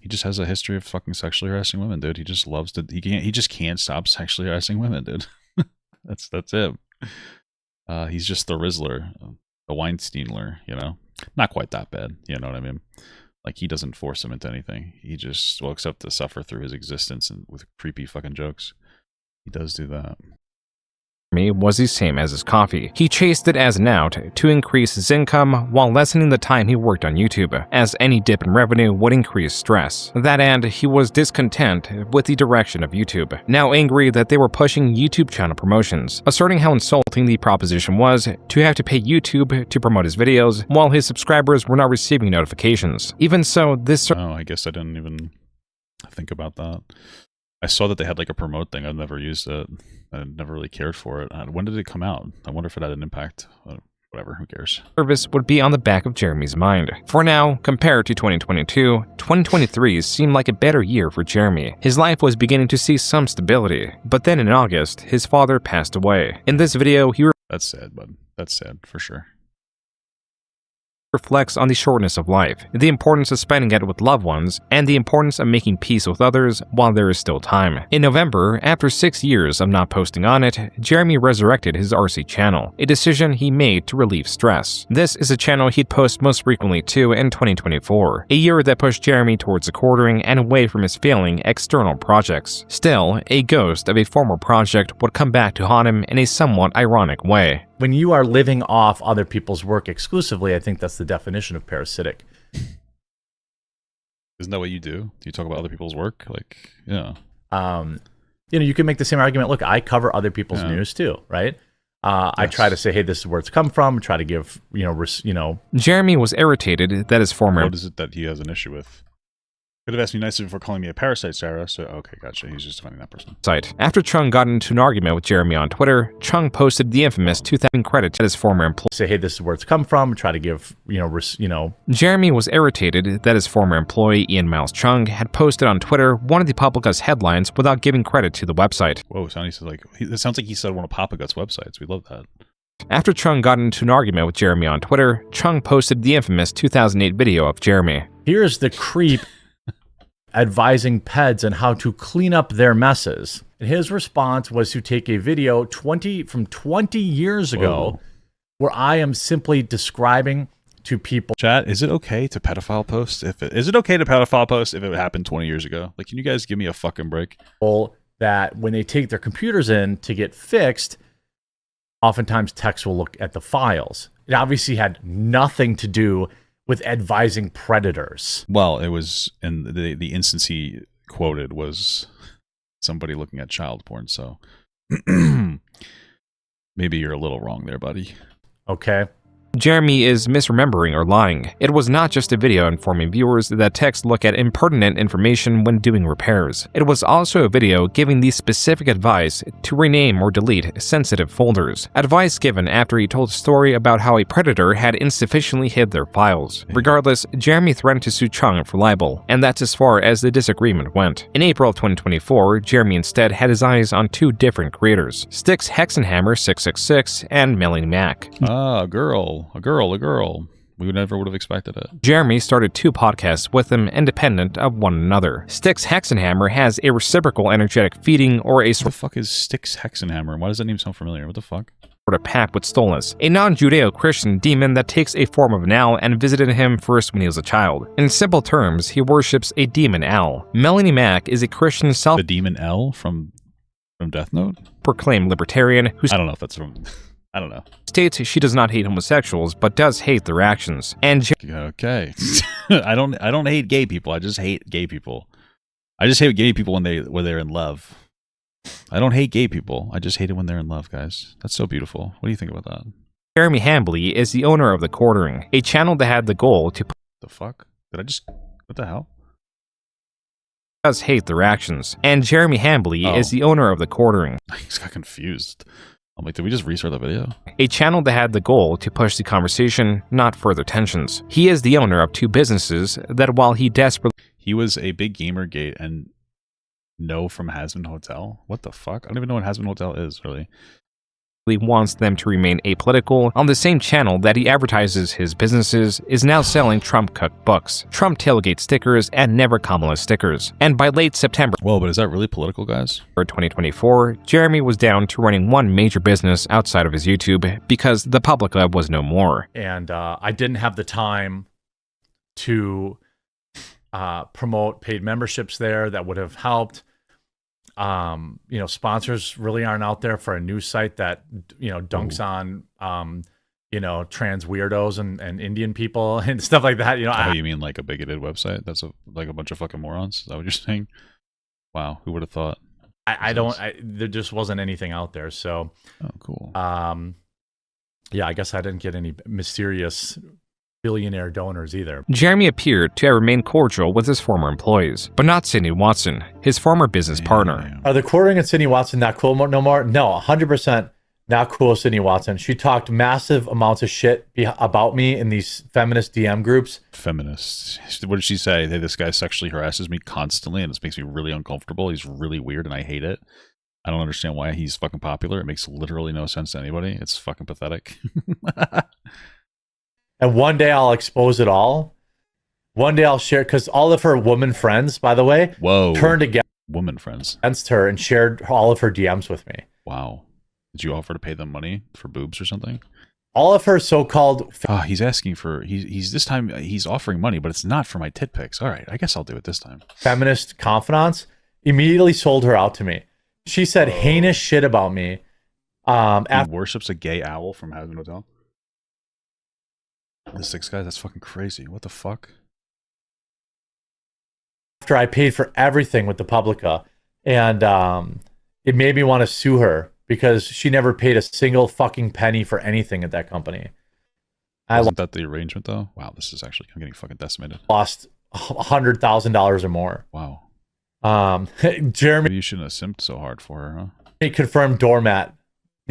He just has a history of fucking sexually harassing women, dude. He just loves to. He just can't stop sexually harassing women, dude. that's it. He's just the Rizzler, the Weinsteinler. Not quite that bad. You know what I mean? Like, he doesn't force him into anything. He just will accept to suffer through his existence and with creepy fucking jokes. He does do that. was the same as his coffee. He chased it as an out to increase his income while lessening the time he worked on YouTube, as any dip in revenue would increase stress. That and he was discontent with the direction of YouTube, now angry that they were pushing YouTube channel promotions, asserting how insulting the proposition was to have to pay YouTube to promote his videos while his subscribers were not receiving notifications. Even so, this... Oh, I guess I didn't even think about that. I saw that they had like a promote thing. I've never used it. I never really cared for it. When did it come out? I wonder if it had an impact. Whatever, who cares? Service would be on the back of Jeremy's mind. For now, compared to 2022, 2023 seemed like a better year for Jeremy. His life was beginning to see some stability, but then in August, his father passed away. In this video, he That's sad, bud. That's sad, for sure. Reflects on the shortness of life, the importance of spending it with loved ones, and the importance of making peace with others while there is still time. In November, after 6 years of not posting on it, Jeremy resurrected his RC channel, a decision he made to relieve stress. This is a channel he'd post most frequently to in 2024, a year that pushed Jeremy towards TheQuartering and away from his failing external projects. Still, a ghost of a former project would come back to haunt him in a somewhat ironic way. When you are living off other people's work exclusively, I think that's the definition of parasitic. Isn't that what you do? Do you talk about other people's work? Like, yeah. You know, you can make the same argument. Look, I cover other people's news too, right? I try to say, hey, this is where it's come from. Try to give, Jeremy was irritated that his former... What is it that he has an issue with? Could have asked me nicely before calling me a parasite, Sarah. So, okay, gotcha. He's just finding that person. After Chung got into an argument with Jeremy on Twitter, Chung posted the infamous 2,000 credit to his former employee. Say, hey, this is where it's come from. Try to give, Jeremy was irritated that his former employee, Ian Miles Chung, had posted on Twitter one of the Papagut's headlines without giving credit to the website. Whoa, it sounds like he said one of Papagut's websites. We love that. After Chung got into an argument with Jeremy on Twitter, Chung posted the infamous 2008 video of Jeremy. Here's the creep advising peds on how to clean up their messes. And his response was to take a video from 20 years ago where I am simply describing to people. Chat, is it okay to pedophile post? Is it okay to pedophile post if it happened 20 years ago? Like, can you guys give me a fucking break? That when they take their computers in to get fixed, oftentimes techs will look at the files. It obviously had nothing to do with advising predators. Well, it was, and the instance he quoted was somebody looking at child porn, so maybe you're a little wrong there, buddy. Okay. Jeremy is misremembering or lying. It was not just a video informing viewers that techs look at impertinent information when doing repairs. It was also a video giving the specific advice to rename or delete sensitive folders. Advice given after he told a story about how a predator had insufficiently hid their files. Regardless, Jeremy threatened to sue Chung for libel, and that's as far as the disagreement went. In April of 2024, Jeremy instead had his eyes on two different creators, Styx Hexenhammer 666 and Melanie Mac. Ah, girl. A girl. We never would have expected it. Jeremy started two podcasts with them independent of one another. Styx Hexenhammer has a reciprocal energetic feeding or a What the fuck is Styx Hexenhammer? Why does that name sound familiar? What the fuck? Sort of pact with Stolnus, a non-Judeo-Christian demon that takes a form of an owl and visited him first when he was a child. In simple terms, he worships a demon owl. Melanie Mac is a Christian The demon L from Death Note? Proclaimed libertarian who I don't know if that's from... I don't know. States she does not hate homosexuals, but does hate their actions. And okay, I don't hate gay people. I just hate gay people. I just hate gay people when they're in love. I don't hate gay people. I just hate it when they're in love, guys. That's so beautiful. What do you think about that? Jeremy Hambley is the owner of TheQuartering, a channel that had the goal to... The fuck? Did I just... What the hell? Does hate their actions. And Jeremy Hambley is the owner of TheQuartering. I just got confused. I'm like, did we just restart the video? A channel that had the goal to push the conversation, not further tensions. He is the owner of two businesses that while he desperately... He was a big Gamergate and no from Harassment Hotel? What the fuck? I don't even know what Harassment Hotel is, really. Wants them to remain apolitical. On the same channel that he advertises his businesses is now selling Trump cut books, Trump tailgate stickers, and Never Kamala stickers. And by late September, whoa, but is that really political, guys? For 2024, Jeremy was down to running one major business outside of his YouTube because the Publica was no more. And I didn't have the time to promote paid memberships there that would have helped. You know, sponsors really aren't out there for a news site that, you know, dunks on, you know, trans weirdos and Indian people and stuff like that. You know, oh, you mean like a bigoted website? That's like a bunch of fucking morons? Is that what you're saying? Wow, who would have thought? There just wasn't anything out there. So, oh, cool. Yeah, I guess I didn't get any mysterious billionaire donors either. Jeremy appeared to have remained cordial with his former employees, but not Sydney Watson, his former business partner. Are the quartering and Sydney Watson not cool no more? No, 100% not cool with Sydney Watson. She talked massive amounts of shit about me in these feminist DM groups. Feminists. What did she say? Hey, this guy sexually harasses me constantly and this makes me really uncomfortable. He's really weird and I hate it. I don't understand why he's fucking popular. It makes literally no sense to anybody. It's fucking pathetic. And one day I'll expose it all. One day I'll share, because all of her woman friends, by the way, turned against her and shared all of her DMs with me. Wow. Did you offer to pay them money for boobs or something? All of her so-called... he's asking for... He's this time, he's offering money, but it's not for my tit pics. All right, I guess I'll do it this time. Feminist confidants immediately sold her out to me. She said heinous shit about me. He worships a gay owl from Hazard Hotel? The 6 guys? That's fucking crazy. What the fuck? After I paid for everything with the Publica, and it made me want to sue her because she never paid a single fucking penny for anything at that company. Wasn't that the arrangement though? Wow, this is actually, I'm getting fucking decimated. Lost $100,000 or more. Wow. Jeremy, maybe you shouldn't have simped so hard for her, huh? He confirmed doormat.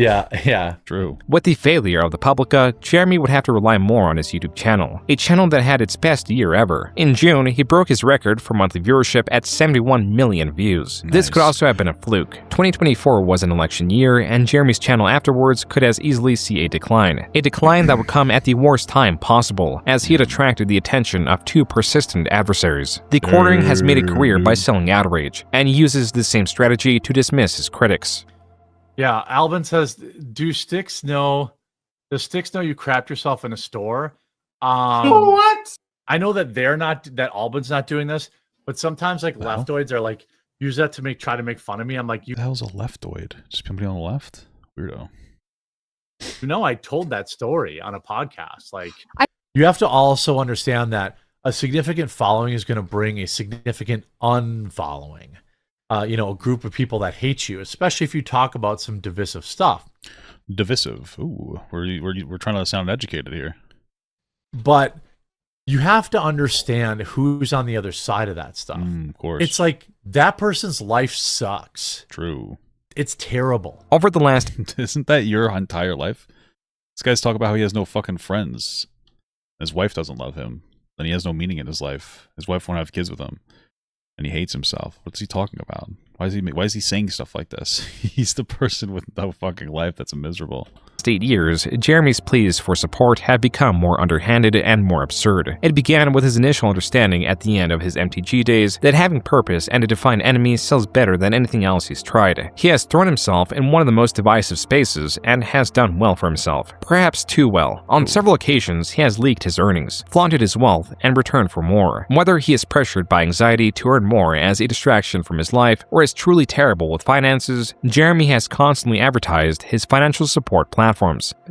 Yeah. True. With the failure of the Publica, Jeremy would have to rely more on his YouTube channel, a channel that had its best year ever. In June, he broke his record for monthly viewership at 71 million views. Nice. This could also have been a fluke. 2024 was an election year, and Jeremy's channel afterwards could as easily see a decline that would come at the worst time possible, as he had attracted the attention of 2 persistent adversaries. TheQuartering has made a career by selling outrage, and uses the same strategy to dismiss his critics. Yeah, Alvin says, does sticks know you crapped yourself in a store? What? I know that that Albin's not doing this, but sometimes like leftoids are like, use that to try to make fun of me. I'm like, the hell's a leftoid? Just somebody on the left? Weirdo. You know, I told that story on a podcast. Like, you have to also understand that a significant following is going to bring a significant unfollowing. You know, a group of people that hate you, especially if you talk about some divisive stuff. Divisive. Ooh, we're trying to sound educated here. But you have to understand who's on the other side of that stuff. Of course. It's like that person's life sucks. True. It's terrible. Over the last... Isn't that your entire life? This guy's talking about how he has no fucking friends. His wife doesn't love him. And he has no meaning in his life. His wife won't have kids with him. And he hates himself. What's he talking about? Why is he saying stuff like this? He's the person with no fucking life that's miserable. 8 years, Jeremy's pleas for support have become more underhanded and more absurd. It began with his initial understanding at the end of his MTG days that having purpose and a defined enemy sells better than anything else he's tried. He has thrown himself in one of the most divisive spaces and has done well for himself, perhaps too well. On several occasions, he has leaked his earnings, flaunted his wealth, and returned for more. Whether he is pressured by anxiety to earn more as a distraction from his life or is truly terrible with finances, Jeremy has constantly advertised his financial support platforms,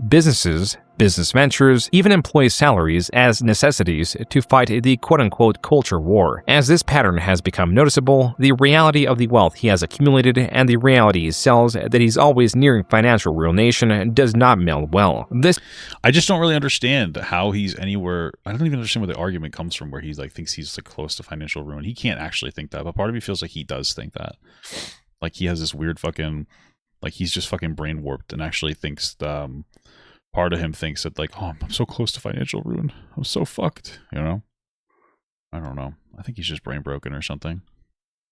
businesses, business ventures, even employee salaries as necessities to fight the quote-unquote culture war. As this pattern has become noticeable, the reality of the wealth he has accumulated and the reality he sells that he's always nearing financial ruination does not meld well. I just don't really understand how he's anywhere. I don't even understand where the argument comes from where he's like thinks he's like close to financial ruin. He can't actually think that, but part of me feels like he does think that. Like he has this weird fucking, like he's just fucking brain warped and actually thinks part of him thinks that like, oh, I'm so close to financial ruin. I'm so fucked, you know? I don't know. I think he's just brain broken or something.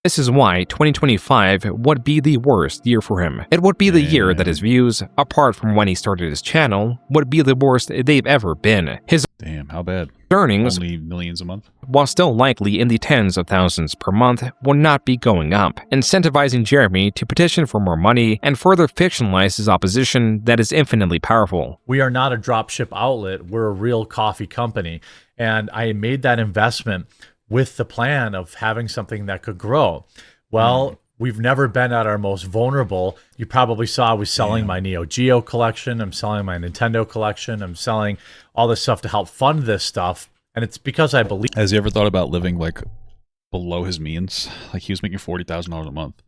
This is why 2025 would be the worst year for him. It would be the year that his views, apart from when he started his channel, would be the worst they've ever been. His how bad? Earnings, only millions a month, while still likely in the tens of thousands per month, will not be going up, incentivizing Jeremy to petition for more money and further fictionalize his opposition that is infinitely powerful. We are not a dropship outlet. We're a real coffee company. And I made that investment with the plan of having something that could grow. Well, we've never been at our most vulnerable. You probably saw I was selling my Neo Geo collection. I'm selling my Nintendo collection. I'm selling all this stuff to help fund this stuff. And it's because I believe. Has he ever thought about living like below his means? Like he was making $40,000 a month.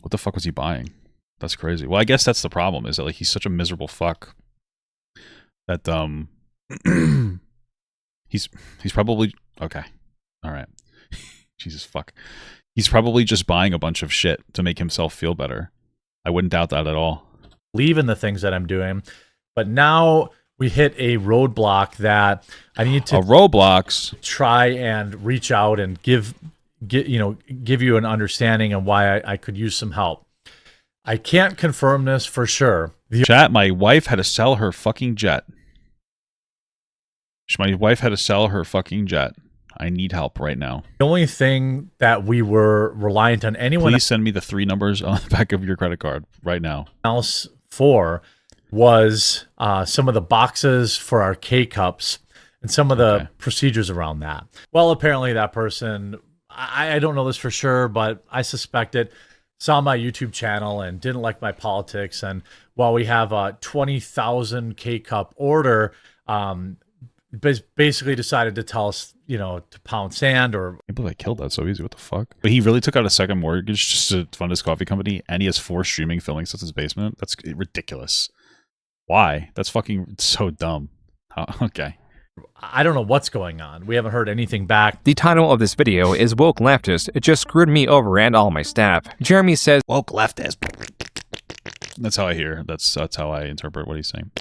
What the fuck was he buying? That's crazy. Well, I guess that's the problem, is that like he's such a miserable fuck that he's probably okay. All right. Jesus fuck. He's probably just buying a bunch of shit to make himself feel better. I wouldn't doubt that at all. Believe in the things that I'm doing, but now we hit a roadblock that I need to try and reach out and give you an understanding of why I could use some help. I can't confirm this for sure. Chat, my wife had to sell her fucking jet. My wife had to sell her fucking jet. I need help right now. The only thing that we were reliant on anyone Please send me the 3 numbers on the back of your credit card right now. else for was some of the boxes for our K-Cups and some of the procedures around that. Well, apparently that person, I don't know this for sure, but I suspect it, saw my YouTube channel and didn't like my politics. And while we have a 20,000 K-Cup order, basically decided to tell us, to pound sand or... I can't believe I killed that so easy. What the fuck? But he really took out a second mortgage just to fund his coffee company, and he has 4 streaming filming sets in his basement. That's ridiculous. Why? That's fucking so dumb. Okay. I don't know what's going on. We haven't heard anything back. The title of this video is Woke Leftist. It just screwed me over and all my staff. Jeremy says, Woke Leftist. That's how I hear. That's how I interpret what he's saying.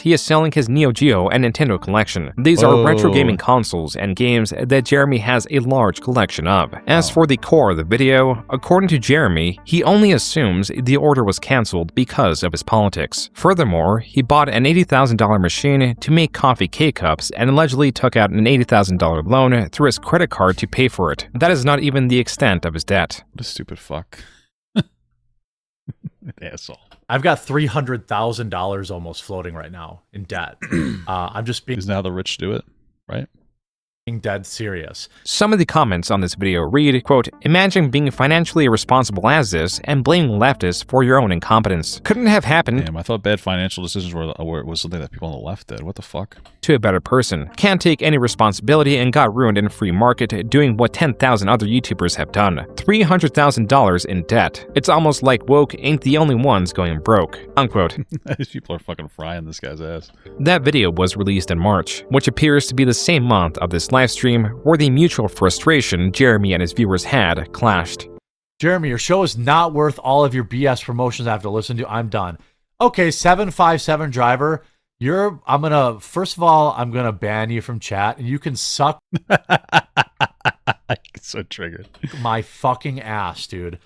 he is selling his Neo Geo and Nintendo collection. These are retro gaming consoles and games that Jeremy has a large collection of. As for the core of the video, according to Jeremy, he only assumes the order was cancelled because of his politics. Furthermore, he bought an $80,000 machine to make coffee K-cups and allegedly took out an $80,000 loan through his credit card to pay for it. That is not even the extent of his debt. What a stupid fuck. Asshole. I've got $300,000 almost floating right now in debt. I'm just being... Isn't that how the rich do it, right? Being dead serious. Some of the comments on this video read, quote, "Imagine being financially irresponsible as this and blaming leftists for your own incompetence. Couldn't have happened." Damn, I thought bad financial decisions was something that people on the left did. What the fuck? "To a better person. Can't take any responsibility and got ruined in a free market doing what 10,000 other YouTubers have done. $300,000 in debt. It's almost like woke ain't the only ones going broke." Unquote. These people are fucking frying this guy's ass. That video was released in March, which appears to be the same month of this live stream where the mutual frustration Jeremy and his viewers had clashed. Jeremy, your show is not worth all of your BS promotions I have to listen to. I'm done. Okay, 757 driver, first of all, I'm gonna ban you from chat and you can suck so triggered. My fucking ass, dude.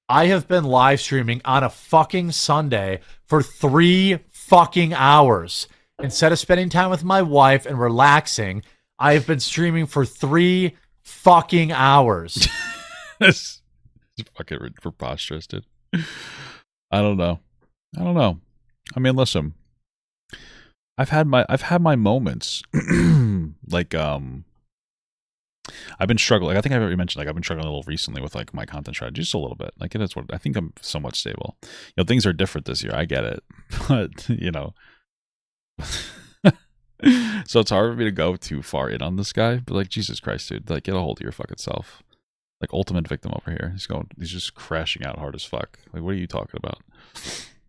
I have been live streaming on a fucking Sunday for 3 fucking hours. Instead of spending time with my wife and relaxing, I have been streaming for 3 fucking hours. It's fucking preposterous, dude. I don't know. I mean, listen. I've had my moments. Like I've been struggling. Like, I think I've already mentioned, like, I've been struggling a little recently with like my content strategy, just a little bit. Like, it is what I think I'm somewhat stable. Things are different this year. I get it, but so it's hard for me to go too far in on this guy. But like, Jesus Christ, dude, like, get a hold of your fucking self. Like, ultimate victim over here. He's just crashing out hard as fuck. Like, what are you talking about?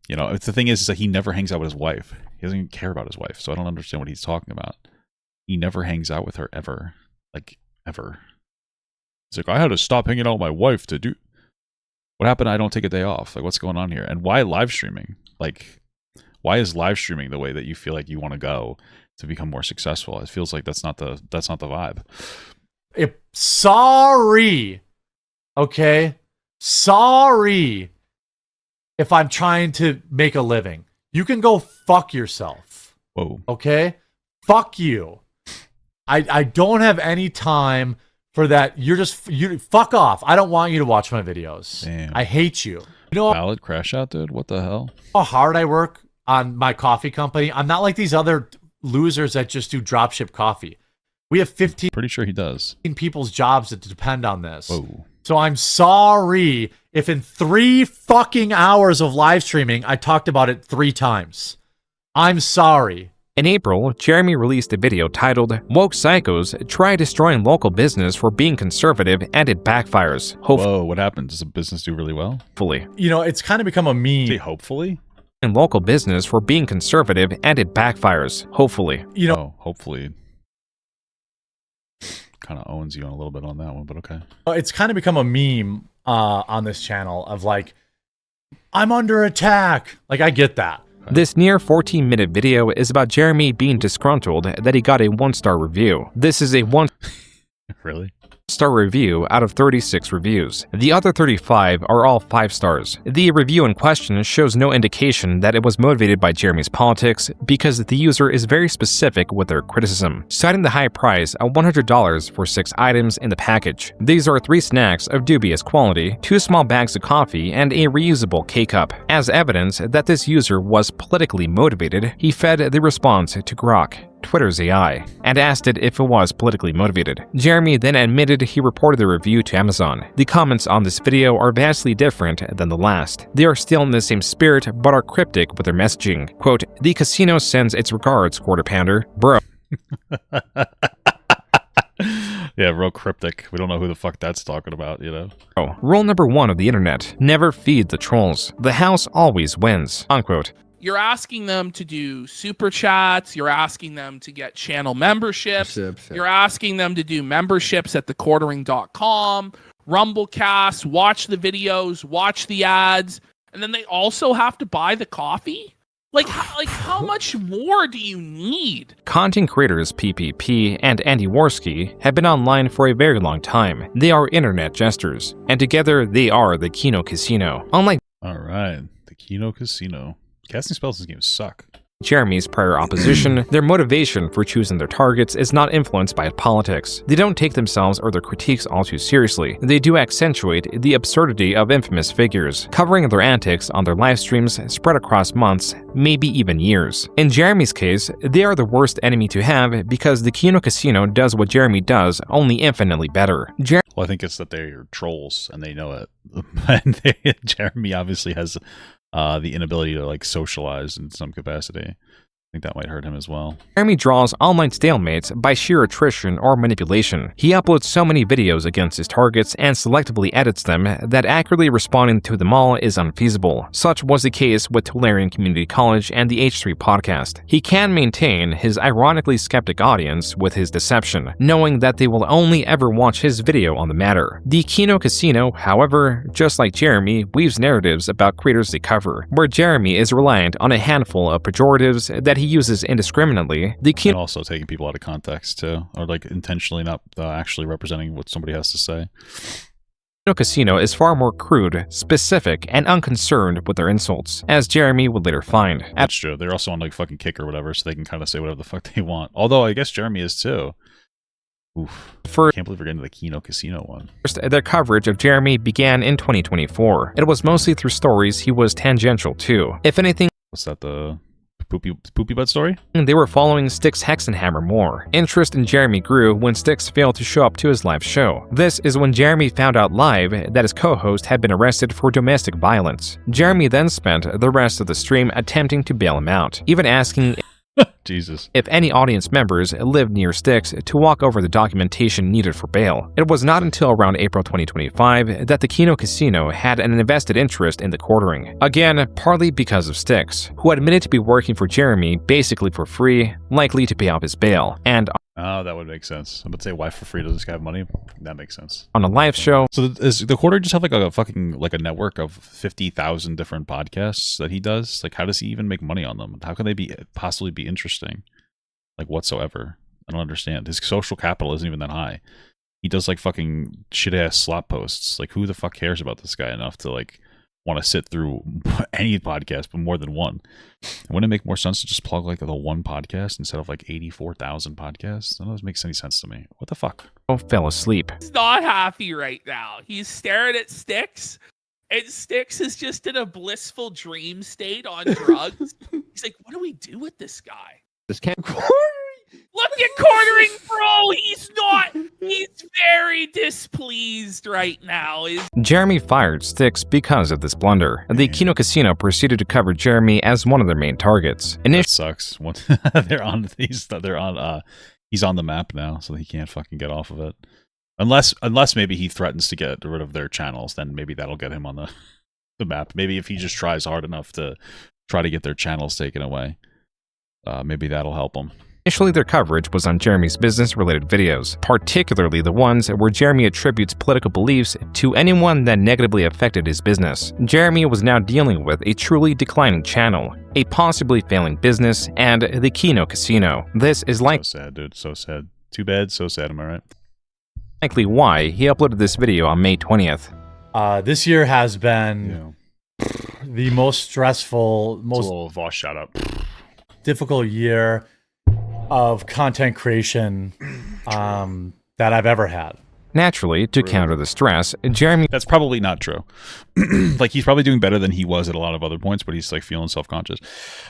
The thing is that he never hangs out with his wife. He doesn't even care about his wife. So I don't understand what he's talking about. He never hangs out with her ever. Like, ever. It's like, I had to stop hanging out with my wife to do... What happened? I don't take a day off. Like, what's going on here? And why live streaming? Like, why is live streaming the way that you feel like you want to go to become more successful? It feels like that's not the vibe. Sorry. Okay? Sorry if I'm trying to make a living. You can go fuck yourself. Whoa. Okay? Fuck you. I don't have any time for that. You fuck off. I don't want you to watch my videos. Damn. I hate you. Valid crash out, dude. What the hell? How hard I work on my coffee company. I'm not like these other losers that just do dropship coffee. We have 15. Pretty sure he does. People's jobs that depend on this. Whoa. So I'm sorry if in 3 fucking hours of live streaming, I talked about it 3 times. I'm sorry. In April, Jeremy released a video titled, "Woke Psychos Try Destroying Local Business for Being Conservative and It Backfires." Whoa, what happened? Does a business do really well? Hopefully. You know, it's kind of become a meme. Say hopefully? In local business for being conservative and it backfires. Hopefully. You know, oh, hopefully. Kind of owns you on a little bit on that one, but okay. It's kind of become a meme on this channel of like, I'm under attack. Like, I get that. This near 14-minute video is about Jeremy being disgruntled that he got a 1-star review. This is a 1 Really? star review out of 36 reviews. The other 35 are all 5 stars. The review in question shows no indication that it was motivated by Jeremy's politics because the user is very specific with their criticism, citing the high price of $100 for 6 items in the package. These are 3 snacks of dubious quality, 2 small bags of coffee, and a reusable K-cup. As evidence that this user was politically motivated, he fed the response to Grok, Twitter's AI, and asked it if it was politically motivated. Jeremy then admitted he reported the review to Amazon. The comments on this video are vastly different than the last. They are still in the same spirit, but are cryptic with their messaging. Quote, "The casino sends its regards, Quarter Pounder. Bro." Yeah, real cryptic. We don't know who the fuck that's talking about, you know? Rule number 1 of the internet: never feed the trolls. The house always wins. Unquote. You're asking them to do super chats. You're asking them to get channel memberships. You're asking them to do memberships at TheQuartering.com, Rumblecast, watch the videos, watch the ads, and then they also have to buy the coffee? Like how much more do you need? Content creators PPP and Andy Worski have been online for a very long time. They are internet jesters, and together they are the Kino Casino. Unlike Alright, the Kino Casino. Casting spells in this game suck. Jeremy's prior opposition, their motivation for choosing their targets is not influenced by politics. They don't take themselves or their critiques all too seriously. They do accentuate the absurdity of infamous figures, covering their antics on their live streams spread across months, maybe even years. In Jeremy's case, they are the worst enemy to have because the Kino Casino does what Jeremy does, only infinitely better. Well, I think it's that they're trolls and they know it. And Jeremy obviously has the inability to like socialize in some capacity. I think that might hurt him as well. Jeremy draws online stalemates by sheer attrition or manipulation. He uploads so many videos against his targets and selectively edits them that accurately responding to them all is unfeasible. Such was the case with Tularian Community College and the H3 podcast. He can maintain his ironically skeptic audience with his deception, knowing that they will only ever watch his video on the matter. The Kino Casino, however, just like Jeremy, weaves narratives about creators they cover, where Jeremy is reliant on a handful of pejoratives that he uses indiscriminately. And also taking people out of context too, or like intentionally not actually representing what somebody has to say. Kino Casino is far more crude, specific, and unconcerned with their insults, as Jeremy would later find. That's true. They're also on like fucking Kick or whatever, so they can kind of say whatever the fuck they want. Although I guess Jeremy is too. Oof. I can't believe we're getting to the Kino Casino one. First, their coverage of Jeremy began in 2024. It was mostly through stories he was tangential to. If anything, what's that, the Poopy Butt story? They were following Styx Hexenhammer more. Interest in Jeremy grew when Styx failed to show up to his live show. This is when Jeremy found out live that his co-host had been arrested for domestic violence. Jeremy then spent the rest of the stream attempting to bail him out, even asking Jesus. if any audience members lived near Styx to walk over the documentation needed for bail. It was not until around April 2025 that the Kino Casino had an invested interest in TheQuartering. Again, partly because of Styx, who admitted to be working for Jeremy basically for free, likely to pay off his bail, and oh, that would make sense. I would say, why for free does this guy have money? That makes sense. On a live show. So does TheQuartering just have like a fucking like a network of 50,000 different podcasts that he does? Like, how does he even make money on them? How can they possibly be interesting, like whatsoever? I don't understand. His social capital isn't even that high. He does like fucking shit ass slop posts. Like, who the fuck cares about this guy enough to like want to sit through any podcast, but more than one? Wouldn't it make more sense to just plug like the one podcast instead of like 84,000 podcasts? None of this makes any sense to me. What the fuck? Fell asleep. He's not happy right now. He's staring at Styx, and Styx is just in a blissful dream state on drugs. He's like, what do we do with this guy? This can't. Look at Quartering, bro. He's very displeased. pleased right now. Jeremy fired Styx because of this blunder. The Kino Casino proceeded to cover Jeremy as one of their main targets. That sucks. He's on the map now, so he can't fucking get off of it. Unless maybe he threatens to get rid of their channels, then maybe that'll get him on the map. Maybe if he just tries hard enough to try to get their channels taken away, maybe that'll help him. Initially, their coverage was on Jeremy's business-related videos, particularly the ones where Jeremy attributes political beliefs to anyone that negatively affected his business. Jeremy was now dealing with a truly declining channel, a possibly failing business, and the Kino Casino. This is So sad, dude. So sad. Too bad, so sad, am I right? likely why he uploaded this video on May 20th. This year has been the most stressful, most shut up. difficult year of content creation that I've ever had. Naturally, to counter the stress, Jeremy... That's probably not true. Like, he's probably doing better than he was at a lot of other points, but he's, like, feeling self-conscious.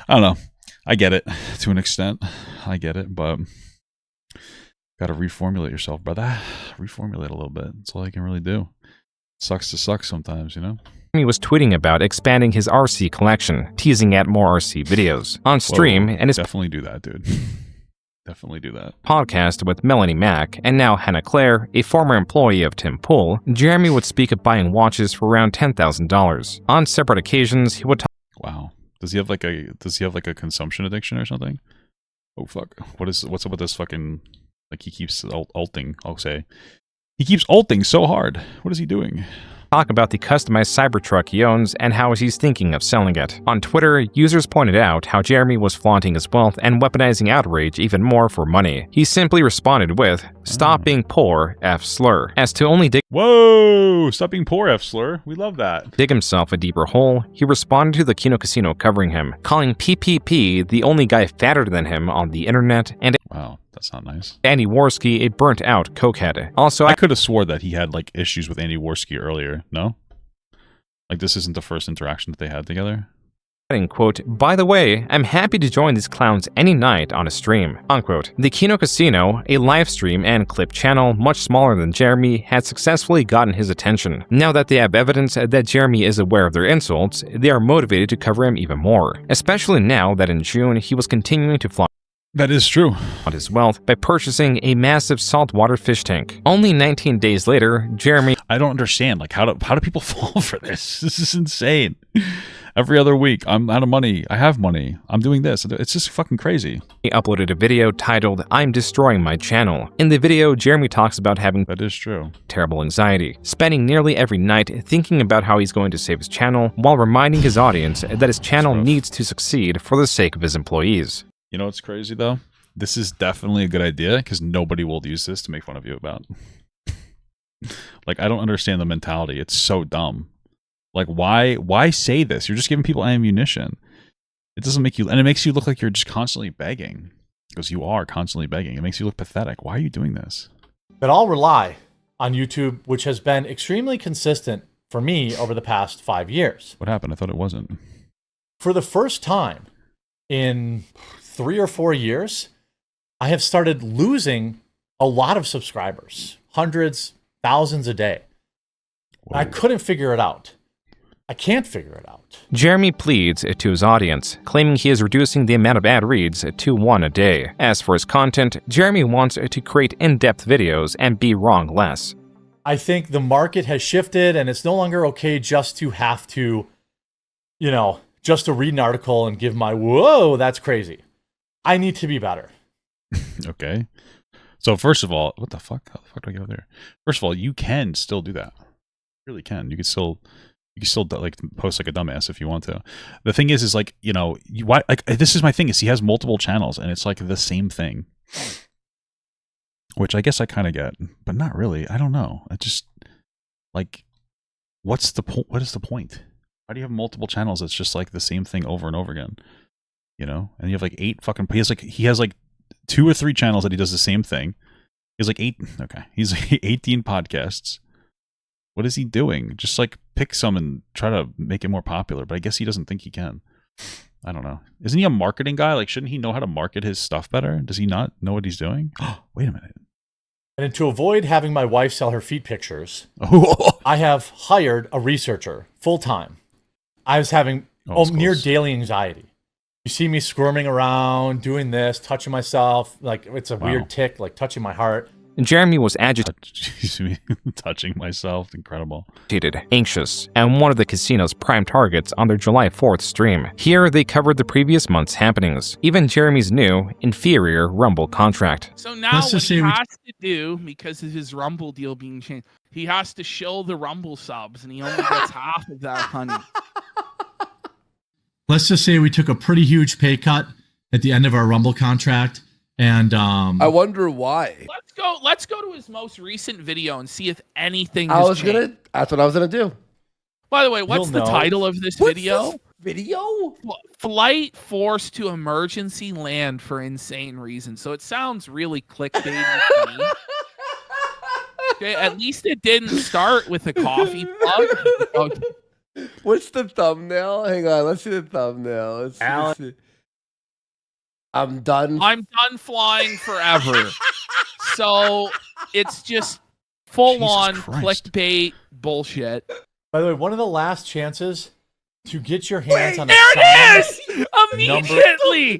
I don't know. I get it, to an extent. I get it, but... Gotta reformulate yourself, brother. Reformulate a little bit. That's all I can really do. Sucks to suck sometimes, you know? He was tweeting about expanding his RC collection, teasing at more RC videos. On stream, and his... Definitely do that, dude. Definitely do that. Podcast with Melanie Mack, and now Hannah Claire, a former employee of Tim Pool, Jeremy would speak of buying watches for around $10,000. On separate occasions, he would talk... Wow. Does he have like a consumption addiction or something? Oh fuck. What's up with this fucking, like, he keeps ulting, I'll say. He keeps ulting so hard. What is he doing? Talk about the customized Cybertruck he owns and how he's thinking of selling it. On Twitter, users pointed out how Jeremy was flaunting his wealth and weaponizing outrage even more for money. He simply responded with, "Stop being poor, F slur." As to only dig Stop being poor, F slur. We love that. dig himself a deeper hole, he responded to the Kino Casino covering him, calling PPP the only guy fatter than him on the internet, and wow. That's not nice. Andy Worski a burnt-out cokehead. Also, I could have swore that he had, like, issues with Andy Worski earlier, no? Like, this isn't the first interaction that they had together? Quote, "By the way, I'm happy to join these clowns any night on a stream," unquote. The Kino Casino, a live stream and clip channel much smaller than Jeremy, had successfully gotten his attention. Now that they have evidence that Jeremy is aware of their insults, they are motivated to cover him even more, especially now that in June he was continuing to flaunt That is true. his wealth by purchasing a massive saltwater fish tank. Only 19 days later, Jeremy... I don't understand. Like, how do people fall for this? This is insane. Every other week, I'm out of money. I have money. I'm doing this. It's just fucking crazy. He uploaded a video titled, "I'm destroying my channel." In the video, Jeremy talks about having that is true. terrible anxiety, spending nearly every night thinking about how he's going to save his channel, while reminding his audience that his channel needs to succeed for the sake of his employees. You know what's crazy, though? This is definitely a good idea, because nobody will use this to make fun of you about. Like, I don't understand the mentality. It's so dumb. Like, why say this? You're just giving people ammunition. It doesn't make you, and it makes you look like you're just constantly begging, because you are constantly begging. It makes you look pathetic. Why are you doing this? That all rely on YouTube, which has been extremely consistent for me over the past 5 years. What happened? I thought it wasn't. For the first time in 3 or 4 years, I have started losing a lot of subscribers, hundreds, thousands a day. I couldn't figure it out. I can't figure it out. Jeremy pleads to his audience, claiming he is reducing the amount of ad reads to 1 a day. As for his content, Jeremy wants to create in-depth videos and be wrong less. I think the market has shifted, and it's no longer okay just to have to, you know, just to read an article and give my, whoa, that's crazy. I need to be better. Okay. So first of all, what the fuck? How the fuck do I get over there? First of all, you can still do that. You really can. You can still like post like a dumbass if you want to. The thing is like, you know, like this is my thing is he has multiple channels and it's like the same thing, which I guess I kind of get, but not really. I don't know. I just like, what's the point? What is the point? Why do you have multiple channels? It's just like the same thing over and over again, you know? And you have like 8 fucking, he has like 2 or 3 channels that he does the same thing. He has like 8. Okay. He's like 18 podcasts. What is he doing? Just like pick some and try to make it more popular, but I guess he doesn't think he can. I don't know. Isn't he a marketing guy? Like, shouldn't he know how to market his stuff better? Does he not know what he's doing? Oh, wait a minute. And to avoid having my wife sell her feet pictures, I have hired a researcher full-time. I was having near daily anxiety. You see me squirming around, doing this, touching myself, like it's a weird tick, like touching my heart. Jeremy was agitated, touching myself, incredible, anxious, and one of the casino's prime targets on their July 4th stream. Here, they covered the previous month's happenings, even Jeremy's new, inferior Rumble contract. So now what he has to do, because of his Rumble deal being changed, he has to show the Rumble subs, and he only gets half of that, honey. Let's just say we took a pretty huge pay cut at the end of our Rumble contract. And I wonder why. Let's go to his most recent video and see if anything that's what I was gonna do. By the way, what's the title of this video? Video? Flight forced to emergency land for insane reasons. So it sounds really clickbaity to me. Okay, at least it didn't start with a coffee plug. Okay. What's the thumbnail? Hang on, let's see the thumbnail. Let's see. I'm done flying forever. So it's just full on clickbait bullshit. By the way, one of the last chances to get your hands on there it is! Immediately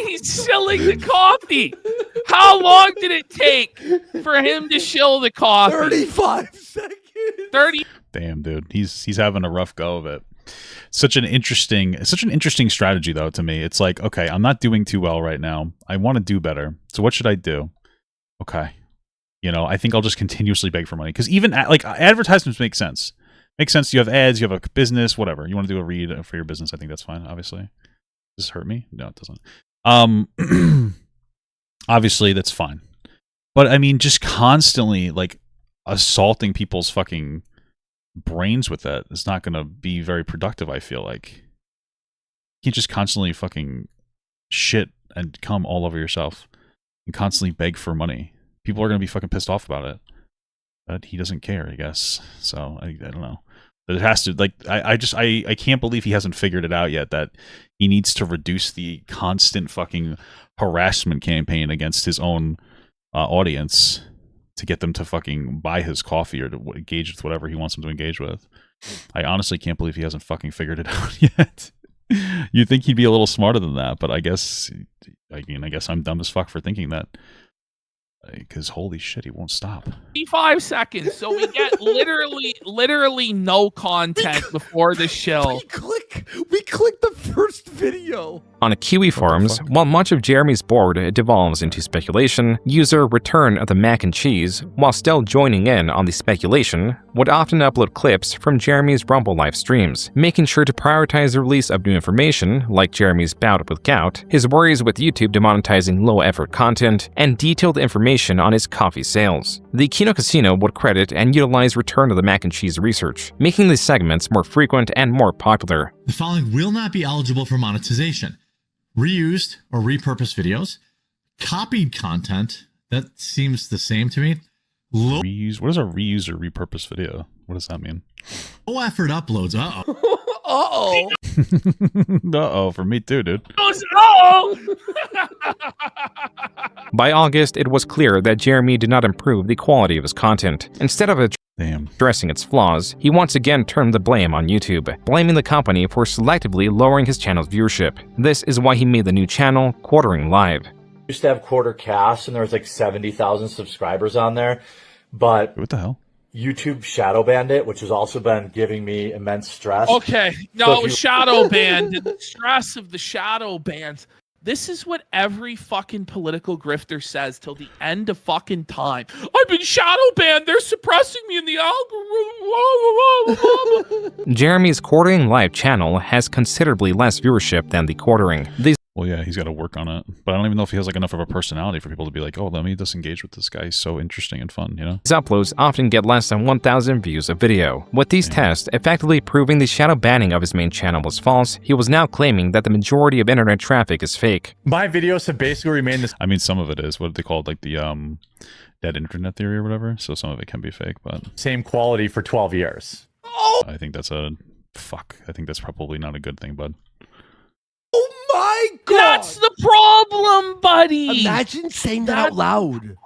he's shilling the coffee. How long did it take for him to shill the coffee? 35 seconds. 30. Damn, dude, he's having a rough go of it. Such an interesting strategy, though, to me. It's like, okay, I'm not doing too well right now. I want to do better. So what should I do? Okay. You know, I think I'll just continuously beg for money. Because even, like, advertisements make sense. Makes sense. You have ads, you have a business, whatever. You want to do a read for your business, I think that's fine, obviously. Does this hurt me? No, it doesn't. Obviously, that's fine. But, I mean, just constantly, like, assaulting people's fucking brains with that is not going to be very productive, I feel like. You just constantly fucking shit and come all over yourself and constantly beg for money. People are going to be fucking pissed off about it. But he doesn't care, I guess. So, I don't know. But it has to, like, I can't believe he hasn't figured it out yet that he needs to reduce the constant fucking harassment campaign against his own audience to get them to fucking buy his coffee or to engage with whatever he wants them to engage with. I honestly can't believe he hasn't fucking figured it out yet. You'd think he'd be a little smarter than that, but I guess I'm dumb as fuck for thinking that. Because holy shit, he won't stop. 55 seconds, so we get literally no content before the show. We click the first video. On Kiwi forums, while much of Jeremy's board devolves into speculation, user Return of the Mac and Cheese, while still joining in on the speculation, would often upload clips from Jeremy's Rumble live streams, making sure to prioritize the release of new information, like Jeremy's bout with gout, his worries with YouTube demonetizing low-effort content, and detailed information on his coffee sales. The Kino Casino would credit and utilize Return of the Mac and Cheese research, making these segments more frequent and more popular. The following will not be eligible for monetization. Reused or repurposed videos, copied content, that seems the same to me. Reuse? What is a reuse or repurposed video? What does that mean? Low effort uploads. Uh-oh. Uh-oh, for me too, dude. By August, it was clear that Jeremy did not improve the quality of his content. Instead of addressing its flaws, he once again turned the blame on YouTube, blaming the company for selectively lowering his channel's viewership. This is why he made the new channel, Quartering Live. Used to have Quarter Cast, and there was like 70,000 subscribers on there, but what the hell? YouTube shadow banned it, which has also been giving me immense stress. Okay, no, it was shadow banned. The stress of the shadow bans. This is what every fucking political grifter says till the end of fucking time. I've been shadow banned. They're suppressing me in the algorithm. Jeremy's Quartering Live channel has considerably less viewership than the Quartering. Well, yeah, he's got to work on it. But I don't even know if he has like enough of a personality for people to be like, oh, let me just engage with this guy. He's so interesting and fun, you know? His uploads often get less than 1,000 views a video. With these tests effectively proving the shadow banning of his main channel was false, he was now claiming that the majority of internet traffic is fake. My videos have basically remained this. I mean, some of it is what they call like the dead internet theory or whatever. So some of it can be fake, but same quality for 12 years. I think that's I think that's probably not a good thing, bud. Oh my God. That's the problem, buddy. Imagine saying that out loud.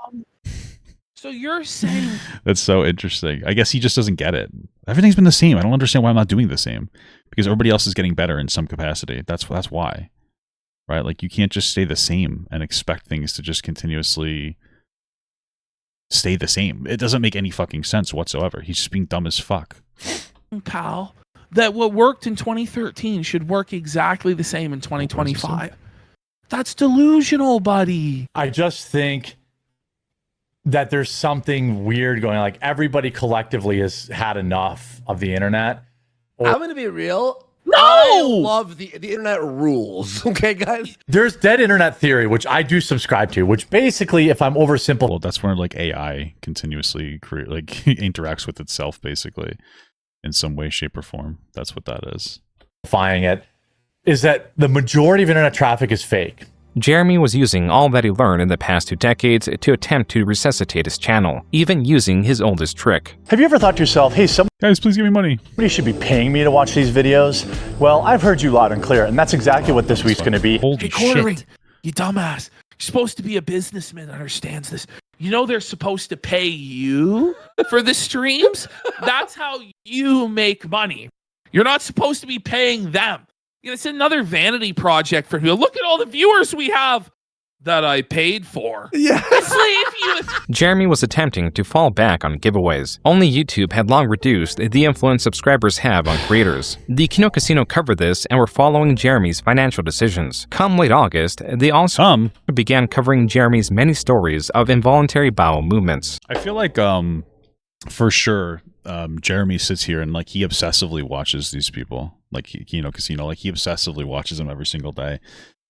So you're saying That's so interesting. I guess he just doesn't get it. Everything's been the same. I don't understand why I'm not doing the same. Because everybody else is getting better in some capacity. That's why. Right? Like, you can't just stay the same and expect things to just continuously stay the same. It doesn't make any fucking sense whatsoever. He's just being dumb as fuck. pal, that what worked in 2013 should work exactly the same in 2025. That's delusional, buddy. I just think that there's something weird going on. Like, everybody collectively has had enough of the internet. I'm going to be real. No! I love the internet rules. Okay, guys? There's dead internet theory, which I do subscribe to, which basically, if I'm oversimplifying... Well, that's where, like, AI continuously interacts with itself, basically, in some way, shape, or form. That's what that is. It is that the majority of internet traffic is fake. Jeremy was using all that he learned in the past 2 decades to attempt to resuscitate his channel, even using his oldest trick. Have you ever thought to yourself, hey, guys, please give me money. Somebody should be paying me to watch these videos? Well, I've heard you loud and clear, and that's exactly what this week's going to be. Hey, Quartering, you dumbass. You're supposed to be a businessman that understands this. You know they're supposed to pay you for the streams? That's how you make money. You're not supposed to be paying them. It's another vanity project for you. Look at all the viewers we have that I paid for. Yeah. Jeremy was attempting to fall back on giveaways. Only YouTube had long reduced the influence subscribers have on creators. The Kino Casino covered this and were following Jeremy's financial decisions. Come late August, they also began covering Jeremy's many stories of involuntary bowel movements. I feel like, for sure, Jeremy sits here and, like, he obsessively watches these people. Like, Kino Casino, like, he obsessively watches them every single day.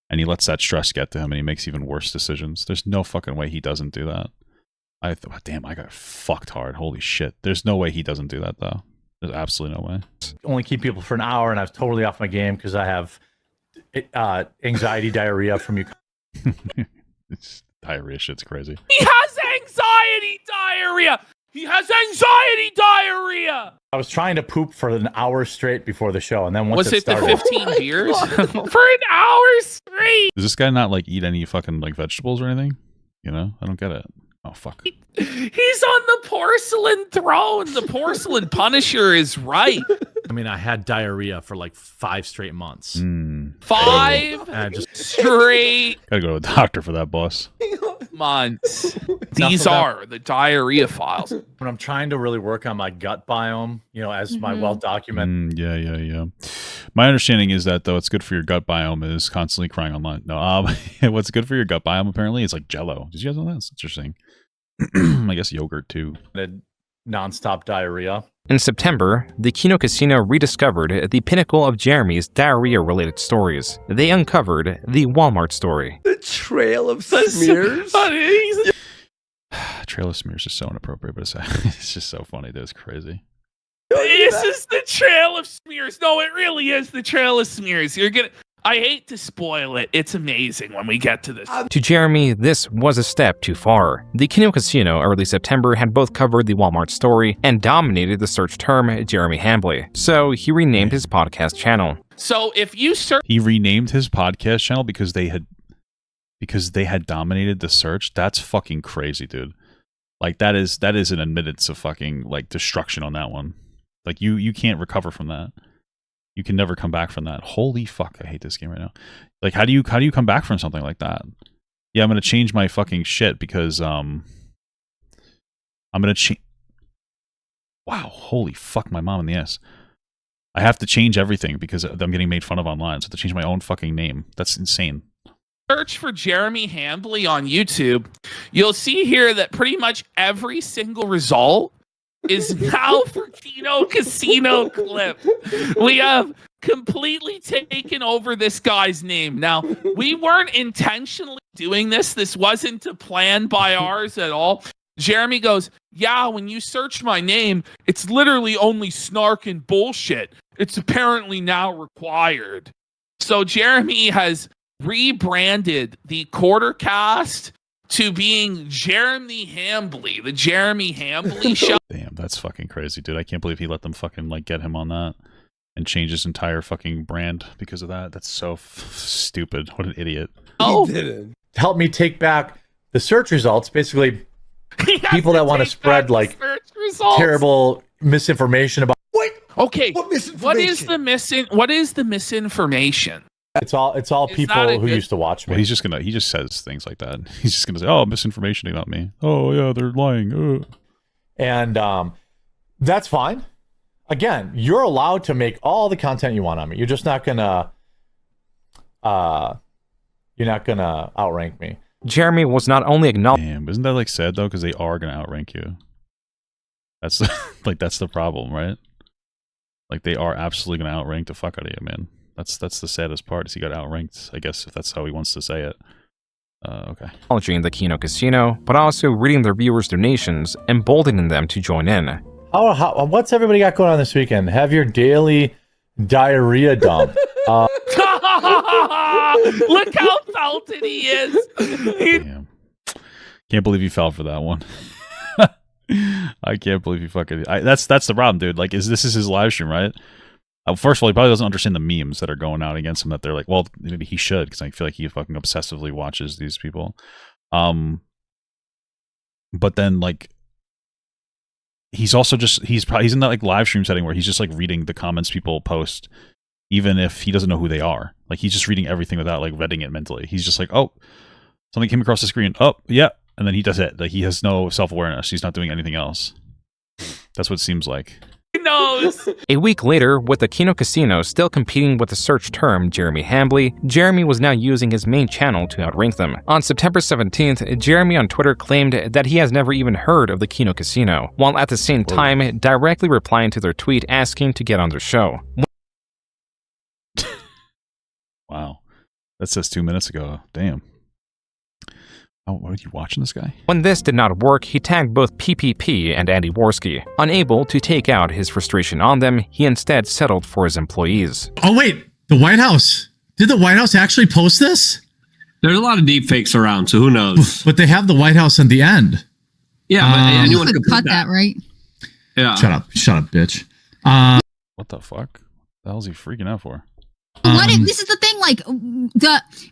And he lets that stress get to him, and he makes even worse decisions. There's no fucking way he doesn't do that. Damn, I got fucked hard. Holy shit. There's no way he doesn't do that, though. There's absolutely no way. Only keep people for an hour, and I was totally off my game because I have anxiety diarrhea from you. It's diarrhea shit's crazy. He has anxiety diarrhea. He has anxiety diarrhea. I was trying to poop for an hour straight before the show, and then once Was it the started, 15 beers? For an hour straight. Does this guy not, like, eat any fucking, like, vegetables or anything? You know? I don't get it. Oh, fuck. He's on the porcelain throne. The porcelain punisher is right. I mean, I had diarrhea for like 5 straight months. 5 straight Gotta go to a doctor for that, boss. months. These are the diarrhea files. When I'm trying to really work on my gut biome, as my well-documented. Yeah. My understanding is that, though, it's good for your gut biome is constantly crying online. No, what's good for your gut biome, apparently, is like Jell-O. Did you guys know that? That's interesting. I guess yogurt, too. Non-stop diarrhea. In September, the Kino Casino rediscovered the pinnacle of Jeremy's diarrhea-related stories. They uncovered the Walmart story. The Trail of Smears. Trail of Smears is so inappropriate, but it's just so funny. That's crazy. This is the Trail of Smears. No, it really is the Trail of Smears. I hate to spoil it. It's amazing when we get to this. To Jeremy, this was a step too far. The Kino Casino early September had both covered the Walmart story and dominated the search term Jeremy Hambly, so he renamed his podcast channel. So if you search... He renamed his podcast channel because they had dominated the search. That's fucking crazy, dude. Like, that is an admittance of fucking, like, destruction on that one. Like, you can't recover from that. You can never come back from that. Holy fuck, I hate this game right now. Like, how do you come back from something like that? Yeah, I'm gonna change my fucking shit because I'm gonna change. Wow, holy fuck, my mom in the ass. I have to change everything because I'm getting made fun of online. So I have to change my own fucking name. That's insane. Search for Jeremy Hambly on YouTube, you'll see here that pretty much every single result is now for Kino Casino clip. We have completely taken over this guy's name. Now, we weren't intentionally doing this. This wasn't a plan by ours at all. Jeremy goes, yeah, when you search my name, it's literally only snark and bullshit. It's apparently now required. So Jeremy has rebranded the Quartercast to being Jeremy Hambly, the Jeremy Hambly Show. Damn, that's fucking crazy, dude. I can't believe he let them fucking, like, get him on that. and change his entire fucking brand because of that. That's so stupid. What an idiot. He didn't. Help me take back the search results. Basically, people that want to spread like terrible misinformation about. Okay, What what is the misinformation? It's all people who used to watch me. Well, he just says things like that. He's just gonna say, "Oh, misinformation about me. Oh yeah, they're lying." And that's fine. Again, you're allowed to make all the content you want on me. You're just not gonna outrank me. Jeremy was not only acknowledged. Damn, isn't that like sad though? Because they are gonna outrank you. That's that's the problem, right? Like they are absolutely gonna outrank the fuck out of you, man. That's the saddest part is he got outranked, I guess, if that's how he wants to say it. Okay. Acknowledging the Kino Casino, but also reading their viewers' donations, emboldening them to join in. What's everybody got going on this weekend? Have your daily diarrhea dump. Look how felted he is. Damn. Can't believe you fell for that one. I can't believe you fucking. That's the problem, dude. Like, this is his live stream, right? First of all, he probably doesn't understand the memes that are going out against him. That they're like, well, maybe he should, because I feel like he fucking obsessively watches these people. But then like, he's also just he's in that like live stream setting where he's just like reading the comments people post, even if he doesn't know who they are. Like he's just reading everything without like vetting it mentally. He's just like, oh, something came across the screen. Oh, yeah. And then he does it. Like he has no self-awareness. He's not doing anything else. That's what it seems like. He knows. A week later, with the Kino Casino still competing with the search term Jeremy Hambly, Jeremy was now using his main channel to outrank them. On September 17th, Jeremy on Twitter claimed that he has never even heard of the Kino Casino, while at the same time directly replying to their tweet asking to get on their show. Wow. That says 2 minutes ago. Damn. Oh, what are you watching this guy? When this did not work, he tagged both PPP and Andy Worski. Unable to take out his frustration on them, he instead settled for his employees. Oh wait, the White House. Did the White House actually post this? There's a lot of deep fakes around, so who knows? But they have the White House in the end. Yeah, but anyone could cut that, right? Yeah. Shut up, bitch. What the fuck? The hell is he freaking out for? This is the thing, like and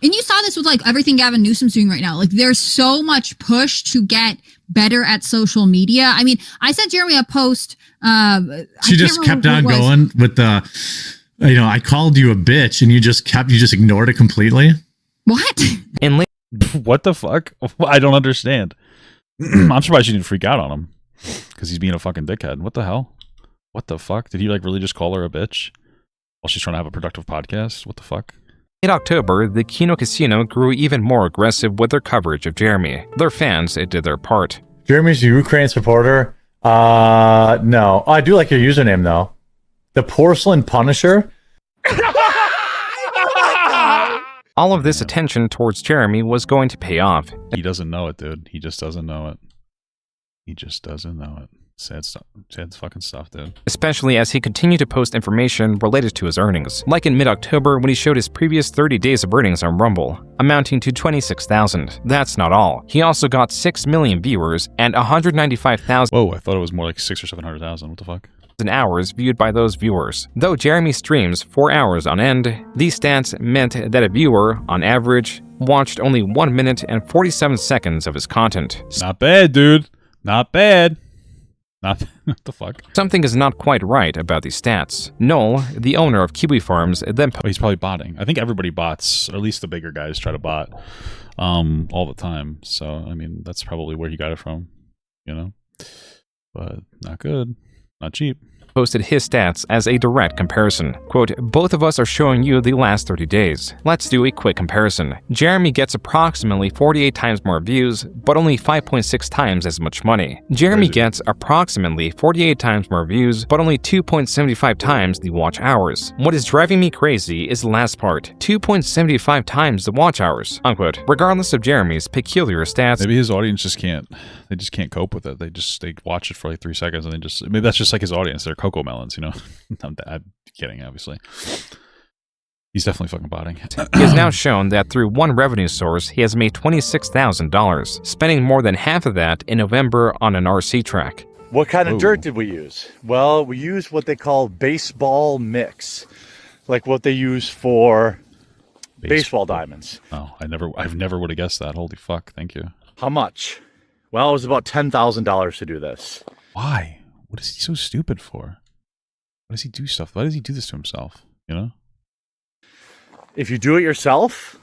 you saw this with like everything Gavin Newsom's doing right now. Like there's so much push to get better at social media. I mean, I sent Jeremy a post. She just kept on going with the, I called you a bitch and you just ignored it completely. What? And what the fuck? I don't understand. I'm surprised you didn't freak out on him because he's being a fucking dickhead. What the hell? What the fuck? Did he like really just call her a bitch while she's trying to have a productive podcast? What the fuck? In October, the Kino Casino grew even more aggressive with their coverage of Jeremy. Their fans did their part. Jeremy's a Ukraine supporter. No. Oh, I do like your username though. The Porcelain Punisher. All of this attention towards Jeremy was going to pay off. He doesn't know it, dude. He just doesn't know it. He just doesn't know it. Sad stuff. Sad fucking stuff, dude. Especially as he continued to post information related to his earnings. Like in mid-October when he showed his previous 30 days of earnings on Rumble, amounting to 26,000. That's not all. He also got 6 million viewers and 195,000. Whoa, I thought it was more like 600,000 or 700,000. What the fuck? Hours viewed by those viewers. Though Jeremy streams 4 hours on end, these stats meant that a viewer, on average, watched only 1 minute and 47 seconds of his content. Not bad, dude. Not bad. Not what the fuck? Something is not quite right about these stats. Noel, the owner of Kiwi Farms, then he's probably botting. I think everybody bots, or at least the bigger guys try to bot all the time. So I mean, that's probably where he got it from, But not good, not cheap. Posted his stats as a direct comparison. Quote, both of us are showing you the last 30 days. Let's do a quick comparison. Jeremy gets approximately 48 times more views, but only 5.6 times as much money. Jeremy gets approximately 48 times more views, but only 2.75 times the watch hours. What is driving me crazy is the last part, 2.75 times the watch hours, unquote. Regardless of Jeremy's peculiar stats. Maybe his audience just can't cope with it. They watch it for like 3 seconds and maybe that's just like his audience. They're cocoa melons, I'm kidding, obviously. He's definitely fucking botting. He has now shown that through one revenue source, he has made $26,000, spending more than half of that in November on an RC track. What kind of Ooh. dirt did we use? Well, we used what they call baseball mix, like what they use for baseball diamonds. Oh, I've never would have guessed that. Holy fuck! Thank you. How much? Well, it was about $10,000 to do this. Why? What is he so stupid for? Why does he do stuff? Why does he do this to himself? You know? If you do it yourself,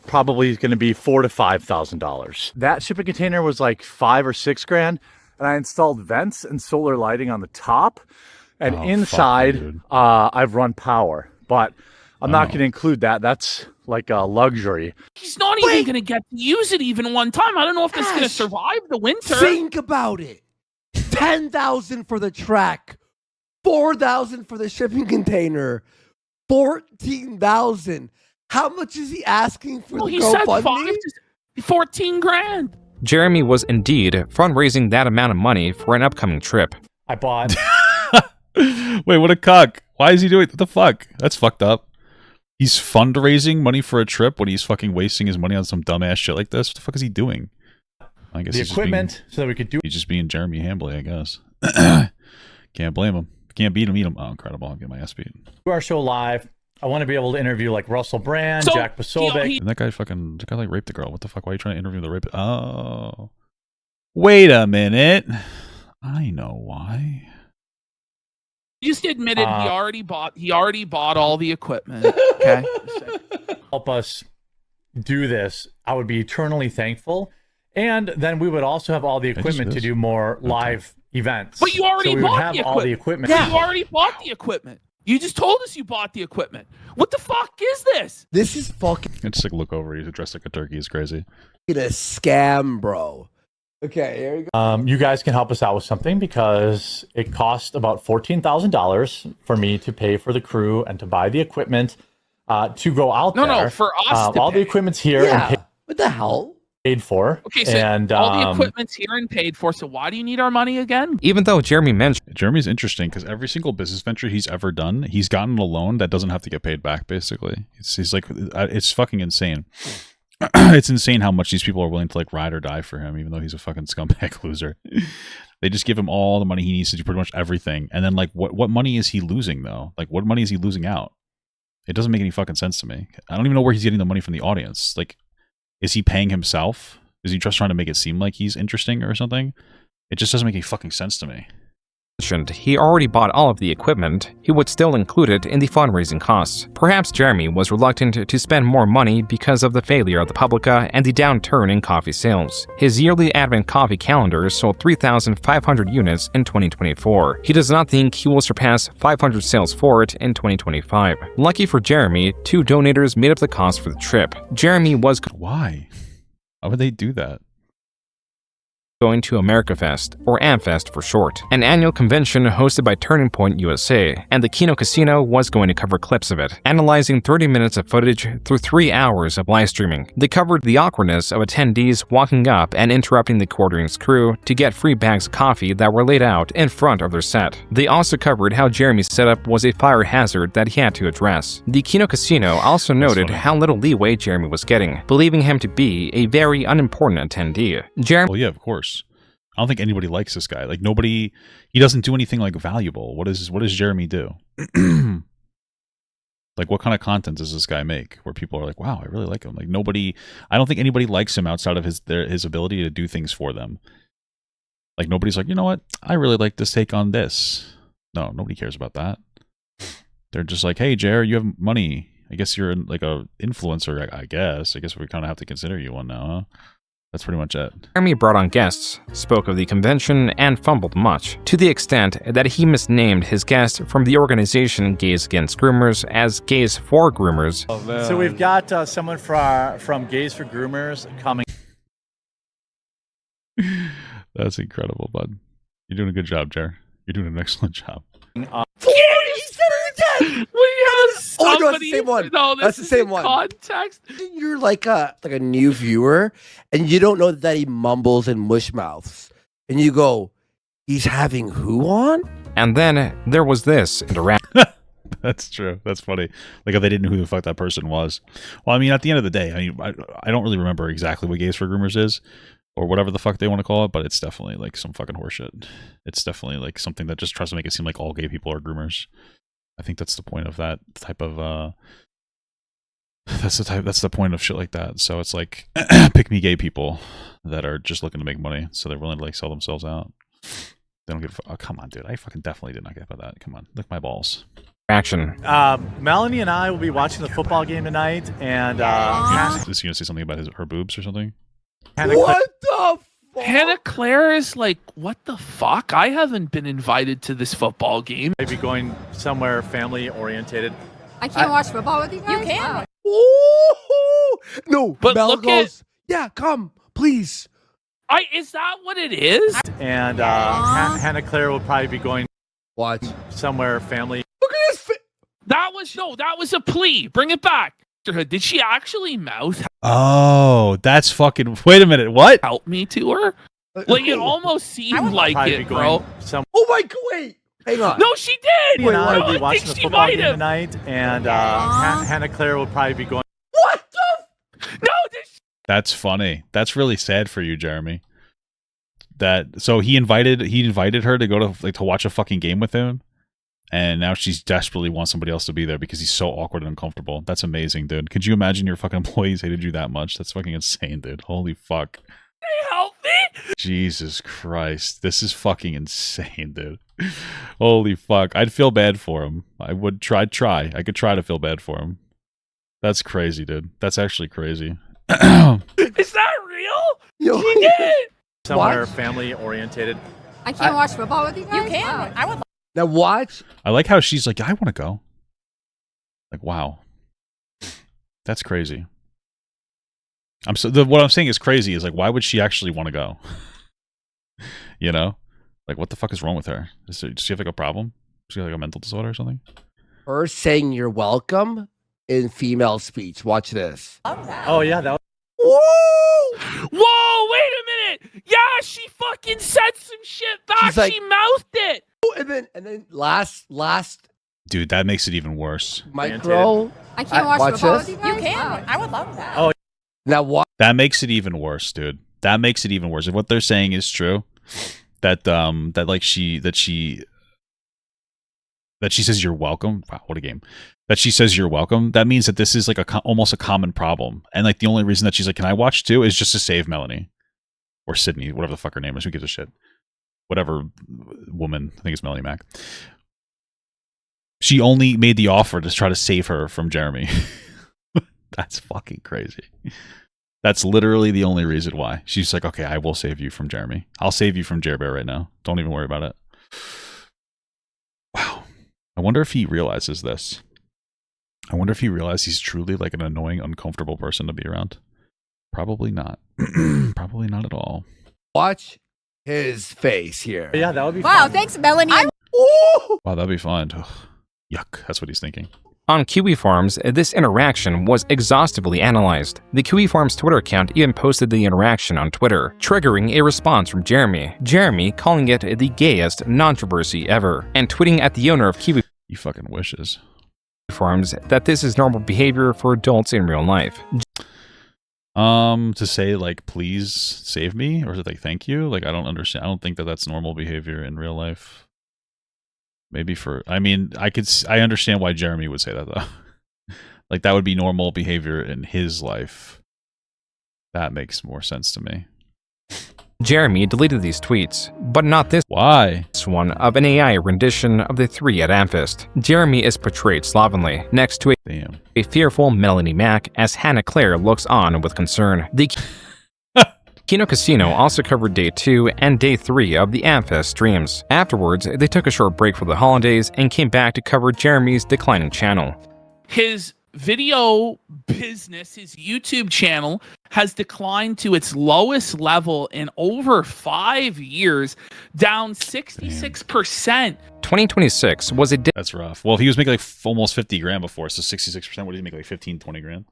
probably going to be $4,000 to $5,000. That shipping container was like $5 or $6 grand, and I installed vents and solar lighting on the top, and inside I've run power, but I'm not going to include that. That's like a luxury. He's not even going to get to use it even one time. I don't know if this is going to survive the winter. Think about it. 10,000 for the track, 4,000 for the shipping container, 14,000. How much is he asking for the he said GoFundMe? 14 grand. Jeremy was indeed fundraising that amount of money for an upcoming trip. I bought. Wait, what a cuck. Why is he doing what the fuck? That's fucked up. He's fundraising money for a trip when he's fucking wasting his money on some dumbass shit like this. What the fuck is he doing? I guess The equipment so that we could do. He's just being Jeremy Hambley, I guess. Can't blame him. Can't beat him, eat him. Oh, incredible. I'll get my ass beat. Do our show live. I want to be able to interview like Russell Brand, Jack Posobiec. And that guy like raped the girl. What the fuck? Why are you trying to interview the rapist? Oh. Wait a minute. I know why. He just admitted he already bought all the equipment. Okay. Help us do this. I would be eternally thankful. And then we would also have all the equipment to do more live events. But you already so we bought would have the all the equipment. equipment. You already bought the equipment. You just told us you bought the equipment. What the fuck is this? This is fucking I just like look over. He's dressed like a turkey. He's crazy. a scam, bro. Okay, here we go. You guys can help us out with something because it cost about $14,000 for me to pay for the crew and to buy the equipment to go out there. No, for us to all pay. the equipment's here and what the hell? paid for. Okay, so and, all the equipment's here and paid for, so why do you need our money again? Even though Jeremy mentioned... Jeremy's interesting because every single business venture he's ever done, he's gotten a loan that doesn't have to get paid back, basically. He's like, it's fucking insane. It's insane how much these people are willing to like ride or die for him, even though he's a fucking scumbag loser. They just give him all the money he needs to do pretty much everything. And then like, what money is he losing though? Like, what money is he losing out? It doesn't make any fucking sense to me. I don't even know where he's getting the money from the audience. Like, is he paying himself? Is he just trying to make it seem like he's interesting or something? It just doesn't make any fucking sense to me. He already bought all of the equipment, he would still include it in the fundraising costs. Perhaps Jeremy was reluctant to spend more money because of the failure of the Publica and the downturn in coffee sales. His yearly Advent coffee calendar sold 3,500 units in 2024. He does not think he will surpass 500 sales for it in 2025. Lucky for Jeremy, 2 donators made up the cost for the trip. Jeremy was... Why? Why would they do that? Going to AmericaFest, or AmFest for short, an annual convention hosted by Turning Point USA, and the Kino Casino was going to cover clips of it, analyzing 30 minutes of footage through 3 hours of live streaming. They covered the awkwardness of attendees walking up and interrupting TheQuartering's crew to get free bags of coffee that were laid out in front of their set. They also covered how Jeremy's setup was a fire hazard that he had to address. The Kino Casino also noted how little leeway Jeremy was getting, believing him to be a very unimportant attendee. Well, yeah, of course. I don't think anybody likes this guy. Like nobody, he doesn't do anything like valuable. What does Jeremy do? Like what kind of content does this guy make where people are like, wow, I really like him? Like nobody, I don't think anybody likes him outside of his ability to do things for them. Like nobody's like, you know what? I really like this take on this. No, nobody cares about that. They're just like, hey, Jer, you have money. I guess you're like a influencer, I guess. I guess we kind of have to consider you one now, huh? That's pretty much it. Jeremy brought on guests, spoke of the convention, and fumbled much, to the extent that he misnamed his guest from the organization Gays Against Groomers as Gays for Groomers. So we've got someone from Gays for Groomers coming. That's incredible, bud. You're doing a good job, Jer. You're doing an excellent job. Oh no, that's the same one. No, that's the same one. Context. You're like a new viewer, and you don't know that he mumbles and mush mouths, and you go, "He's having who on?" And then there was this interaction. That's true. That's funny. Like if they didn't know who the fuck that person was. Well, I mean, at the end of the day, I mean, I don't really remember exactly what Gays for Groomers is, or whatever the fuck they want to call it, but it's definitely like some fucking horseshit. It's definitely like something that just tries to make it seem like all gay people are groomers. I think that's the point of that type of that's the point of shit like that. So it's like pick me gay people that are just looking to make money, so they're willing to like sell themselves out. They don't give oh, come on, dude. I fucking definitely did not get about that. Come on, lick my balls. Action. Melanie and I will be watching the football game tonight, and Is he gonna say something about her boobs or something? What the fuck? Hannah Claire is like, what the fuck? I haven't been invited to this football game. maybe going somewhere family orientated. I can't watch football with you guys. You can. Ooh, no, But Mel look goes, yeah, come, please. Is that what it is? And Hannah Claire will probably be going Watch somewhere family. Look at his face. That was a plea. Bring it back. Did she actually mouth Oh, that's fucking. Wait a minute. What? help me to her? Like it almost seemed like Probably it, be bro. going some. Oh my god, wait, hang on. No, she did. And I will No, be I watching think the she football might game have. tonight, and Hannah Claire will probably be going. What the? No, this. That's funny. That's really sad for you, Jeremy. That so he invited her to go to like to watch a fucking game with him, and now she's desperately wants somebody else to be there because he's so awkward and uncomfortable. That's amazing, dude. Could you imagine your fucking employees hated you that much? That's fucking insane, dude. Holy fuck. Hey, help me. Jesus Christ. This is fucking insane, dude. Holy fuck. I'd feel bad for him. I would try. I could try to feel bad for him. That's crazy, dude. That's actually crazy. Is that real? Yo. She did. Somewhere family orientated. I can't watch football with you guys. You can. I would. Now watch. I like how she's like, I want to go. Like, wow. That's crazy. What I'm saying is crazy is like, why would she actually want to go? You know? Like, what the fuck is wrong with her? Does she have like a problem? Does she have like a mental disorder or something? Her saying you're welcome in female speech. Watch this. Oh yeah, that. Whoa! Whoa, wait a minute. Yeah, she fucking said some shit back. She's like- She mouthed it. And then last Dude, that makes it even worse. micro. I can't watch football with you guys. You can. I would love that. Oh. Now what? That makes it even worse, dude. That makes it even worse. If what they're saying is true, that she says you're welcome. Wow, what a game. That she says you're welcome. That means that this is like almost a common problem. And like the only reason that she's like, can I watch too, is just to save Melanie or Sydney, whatever the fuck her name is. Who gives a shit? Whatever woman. I think it's Melanie Mac. She only made the offer to try to save her from Jeremy. That's fucking crazy. That's literally the only reason why. She's like, okay, I will save you from Jeremy. I'll save you from Jer Bear right now. Don't even worry about it. Wow. I wonder if he realizes this. I wonder if he realizes he's truly like an annoying, uncomfortable person to be around. Probably not. Probably not at all. Watch his face here. Yeah, that would be. Wow, fun. thanks, Melanie. Wow, that'd be fun. Ugh. Yuck. That's what he's thinking. On Kiwi Farms, this interaction was exhaustively analyzed. The Kiwi Farms Twitter account even posted the interaction on Twitter, triggering a response from Jeremy. Jeremy calling it the gayest controversy ever, and tweeting at the owner of Kiwi He fucking wishes. Farms that this is normal behavior for adults in real life. To say like, please save me, or is it like, thank you? Like, I don't understand. I don't think that that's normal behavior in real life. Maybe I understand why Jeremy would say that though. Like that would be normal behavior in his life. That makes more sense to me. Jeremy deleted these tweets, but not this Why? one of an AI rendition of the three at Amphist. Jeremy is portrayed slovenly, next to a fearful Melanie Mac as Hannah Claire looks on with concern. The Kino Casino also covered Day 2 and Day 3 of the Amphist streams. Afterwards, they took a short break for the holidays and came back to cover Jeremy's declining channel. His video business, his YouTube channel, has declined to its lowest level in over 5 years, down 66%. 2026 was a That's rough. Well, if he was making like almost 50 grand before, so 66%, what did he make, like 15, 20 grand?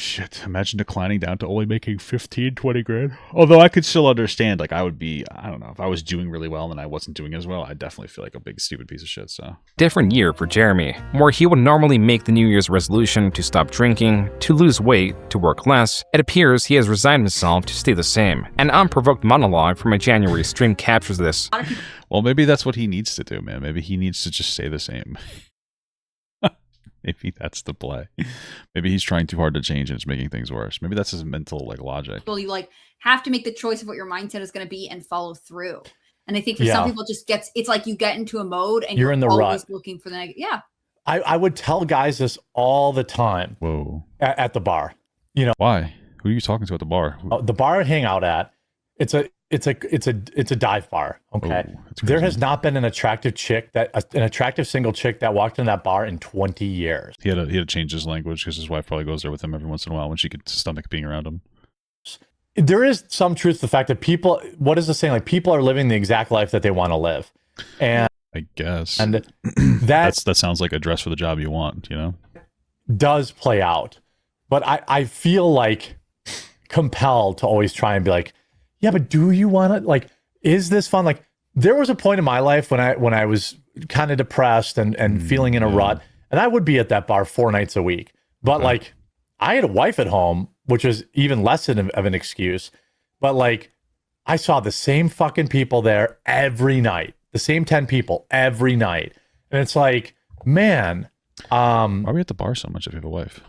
Shit, imagine declining down to only making 15, 20 grand. Although I could still understand, like, I would be, I don't know, if I was doing really well and I wasn't doing as well, I'd definitely feel like a big stupid piece of shit, so. Different year for Jeremy, where he would normally make the New Year's resolution to stop drinking, to lose weight, to work less. It appears he has resigned himself to stay the same. An unprovoked monologue from a January stream captures this. Well, maybe that's what he needs to do, man. Maybe he needs to just stay the same. Maybe that's the play. Maybe he's trying too hard to change and it's making things worse. Maybe that's his mental like logic. Well, you like have to make the choice of what your mindset is going to be and follow through. And I think for some people, it's like you get into a mode and you're in the always rut. Looking for the negative. Yeah. I would tell guys this all the time. Whoa. At the bar. You know why? Who are you talking to at the bar? The bar I hang out at. It's a dive bar. Okay. Ooh, there has not been an attractive single chick that walked in that bar in 20 years. He had to change his language because his wife probably goes there with him every once in a while when she could stomach being around him. There is some truth to the fact that people, what is the saying? Like people are living the exact life that they want to live. And I guess. And that sounds like a dress for the job you want, you know? Does play out. But I feel like compelled to always try and be like, yeah, but do you want to, like, is this fun? Like, there was a point in my life when I was kind of depressed and feeling in a rut, and I would be at that bar 4 nights a week. But like, I had a wife at home, which was even less of an excuse. But like, I saw the same fucking people there every night, the same 10 people every night, and it's like, man, why are we at the bar so much if you have a wife?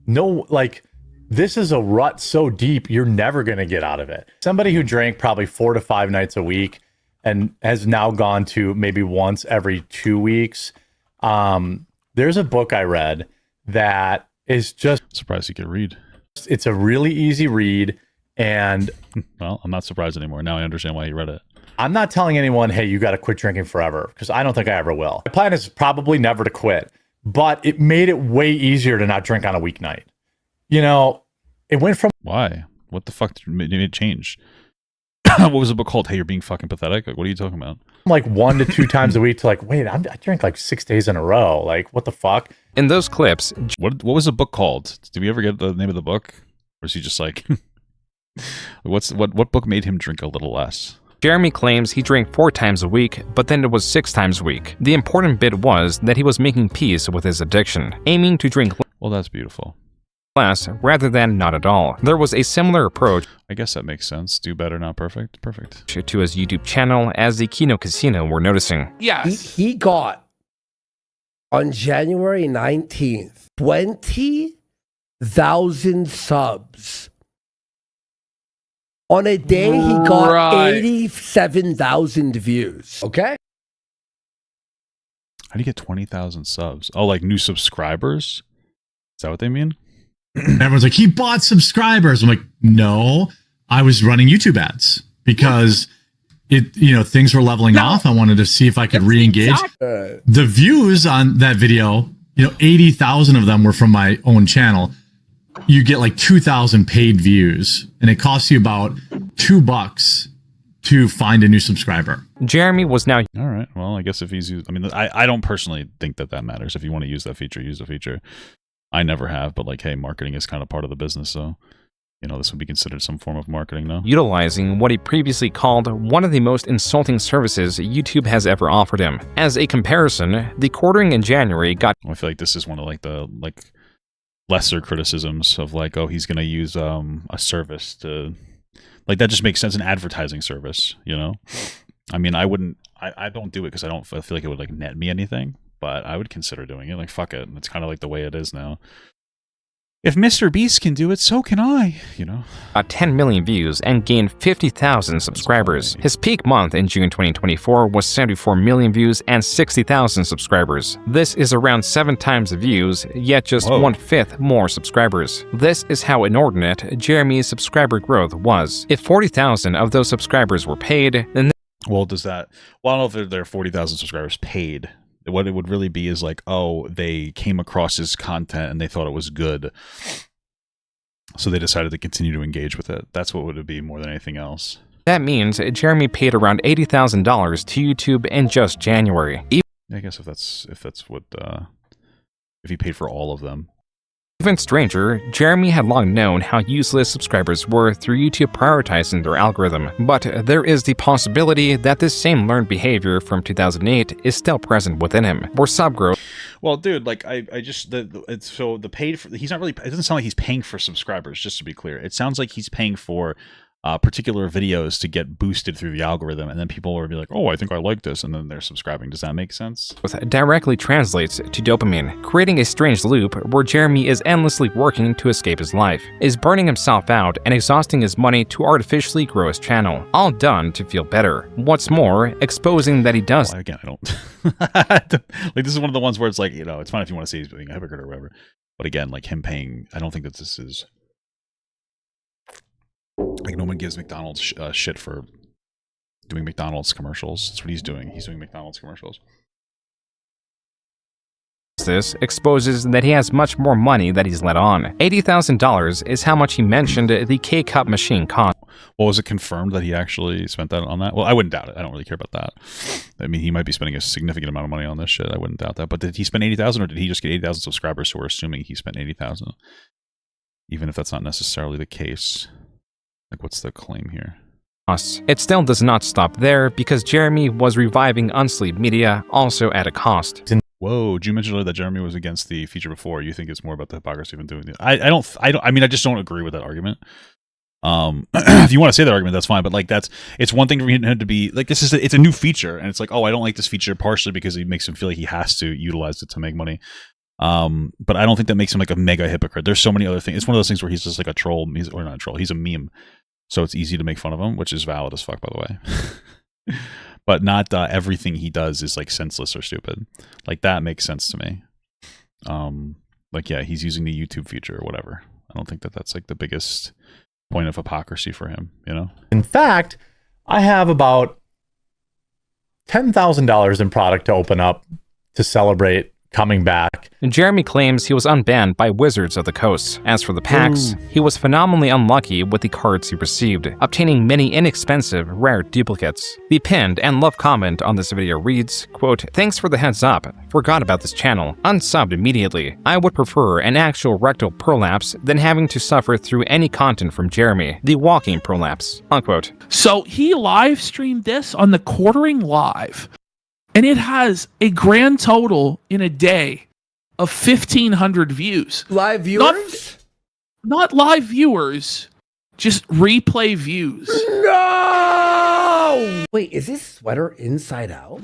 No, like. This is a rut so deep, you're never going to get out of it. Somebody who drank probably 4 to 5 nights a week and has now gone to maybe once every 2 weeks. There's a book I read that is just... Surprised you could read. It's a really easy read and... Well, I'm not surprised anymore. Now I understand why you read it. I'm not telling anyone, hey, you got to quit drinking forever, because I don't think I ever will. My plan is probably never to quit, but it made it way easier to not drink on a weeknight. You know, it went from... Why? What the fuck made it change? What was the book called? Hey, you're being fucking pathetic? Like, what are you talking about? Like 1 to 2 times a week to like, wait, I drink like 6 days in a row. Like, what the fuck? In those clips... What was the book called? Did we ever get the name of the book? Or is he just like... what book made him drink a little less? Jeremy claims he drank 4 times a week, but then it was 6 times a week. The important bit was that he was making peace with his addiction, aiming to drink... Well, that's beautiful. Less rather than not at all. There was a similar approach, I guess that makes sense. Do better, not perfect. Perfect. To his YouTube channel as the Kino Casino were noticing. Yes. He got on January 19th 20,000 subs. On a day he got 87,000 views. Okay? How do you get 20,000 subs? Oh, like new subscribers? Is that what they mean? Everyone's like, he bought subscribers. I'm like, no, I was running YouTube ads because things were leveling off. I wanted to see if I could re-engage. The views on that video, 80,000 of them were from my own channel. You get like 2,000 paid views, and it costs you about $2 to find a new subscriber. Jeremy was now... All right. Well, I guess if he's... I don't personally think that matters. If you want to use that feature, use the feature. I never have, but like, hey, marketing is kind of part of the business, so, this would be considered some form of marketing, no? Utilizing what he previously called one of the most insulting services YouTube has ever offered him. As a comparison, TheQuartering in January got... I feel like this is one of like the lesser criticisms of like, oh, he's going to use a service to... Like, that just makes sense, an advertising service, I mean, I don't do it because I feel like it would like net me anything. But I would consider doing it. Like, fuck it. It's kind of like the way it is now. If Mr. Beast can do it, so can I, 10 million views and gained 50,000 subscribers. His peak month in June 2024 was 74 million views and 60,000 subscribers. This is around 7 times the views, yet just 1/5 more subscribers. This is how inordinate Jeremy's subscriber growth was. If 40,000 of those subscribers were paid, then... Well, I don't know if there are 40,000 subscribers paid. What it would really be is like, oh, they came across his content and they thought it was good, so they decided to continue to engage with it. That's what would it be more than anything else. That means Jeremy paid around $80,000 to YouTube in just January. I guess if that's what if he paid for all of them. Even stranger, Jeremy had long known how useless subscribers were through YouTube prioritizing their algorithm, but there is the possibility that this same learned behavior from 2008 is still present within him, where subgrowth. Well, dude, like I just it's so the paid for, he's not really, it doesn't sound like he's paying for subscribers, just to be clear. It sounds like he's paying for particular videos to get boosted through the algorithm, and then people will be like, oh, I think I like this, and then they're subscribing. Does that make sense? Directly translates to dopamine, creating a strange loop where Jeremy is endlessly working to escape his life, is burning himself out and exhausting his money to artificially grow his channel, all done to feel better. What's more, exposing that he does. Well, again, I don't like, this is one of the ones where it's like, you know, it's fine if you want to say he's being a hypocrite or whatever, but again, like him paying, I don't think that this is like, no one gives McDonald's shit for doing McDonald's commercials. That's what he's doing. He's doing McDonald's commercials. This exposes that he has much more money that he's let on. $80,000 is how much he mentioned the K-Cup machine cost. Well, was it confirmed that he actually spent that on that? Well, I wouldn't doubt it. I don't really care about that. I mean, he might be spending a significant amount of money on this shit. I wouldn't doubt that. But did he spend 80,000, or did he just get 80,000 subscribers who are assuming he spent 80,000? Even if that's not necessarily the case. Like, what's the claim here? It still does not stop there, because Jeremy was reviving unsleep media, also at a cost. Whoa, did you mention earlier that Jeremy was against the feature before? You think it's more about the hypocrisy of doing it? I mean, I just don't agree with that argument. If you want to say that argument, that's fine, but like, it's one thing for him to be like, it's a new feature, and it's like, oh, I don't like this feature partially because it makes him feel like he has to utilize it to make money. But I don't think that makes him like a mega hypocrite. There's so many other things. It's one of those things where he's just like a troll, or not a troll, he's a meme. So it's easy to make fun of him, which is valid as fuck, by the way. But not everything he does is like senseless or stupid. Like, that makes sense to me. Like, yeah, he's using the YouTube feature or whatever. I don't think that that's like the biggest point of hypocrisy for him, you know? In fact, I have about $10,000 in product to open up to celebrate coming back. Jeremy claims he was unbanned by Wizards of the Coast. As for the packs, he was phenomenally unlucky with the cards he received, obtaining many inexpensive, rare duplicates. The pinned and loved comment on this video reads, quote, "Thanks for the heads up. Forgot about this channel. Unsubbed immediately. I would prefer an actual rectal prolapse than having to suffer through any content from Jeremy, the walking prolapse." Unquote. So he live streamed this on TheQuartering Live. And it has a grand total in a day of 1,500 views. Live viewers? Not live viewers, just replay views. No! Wait, is this sweater inside out?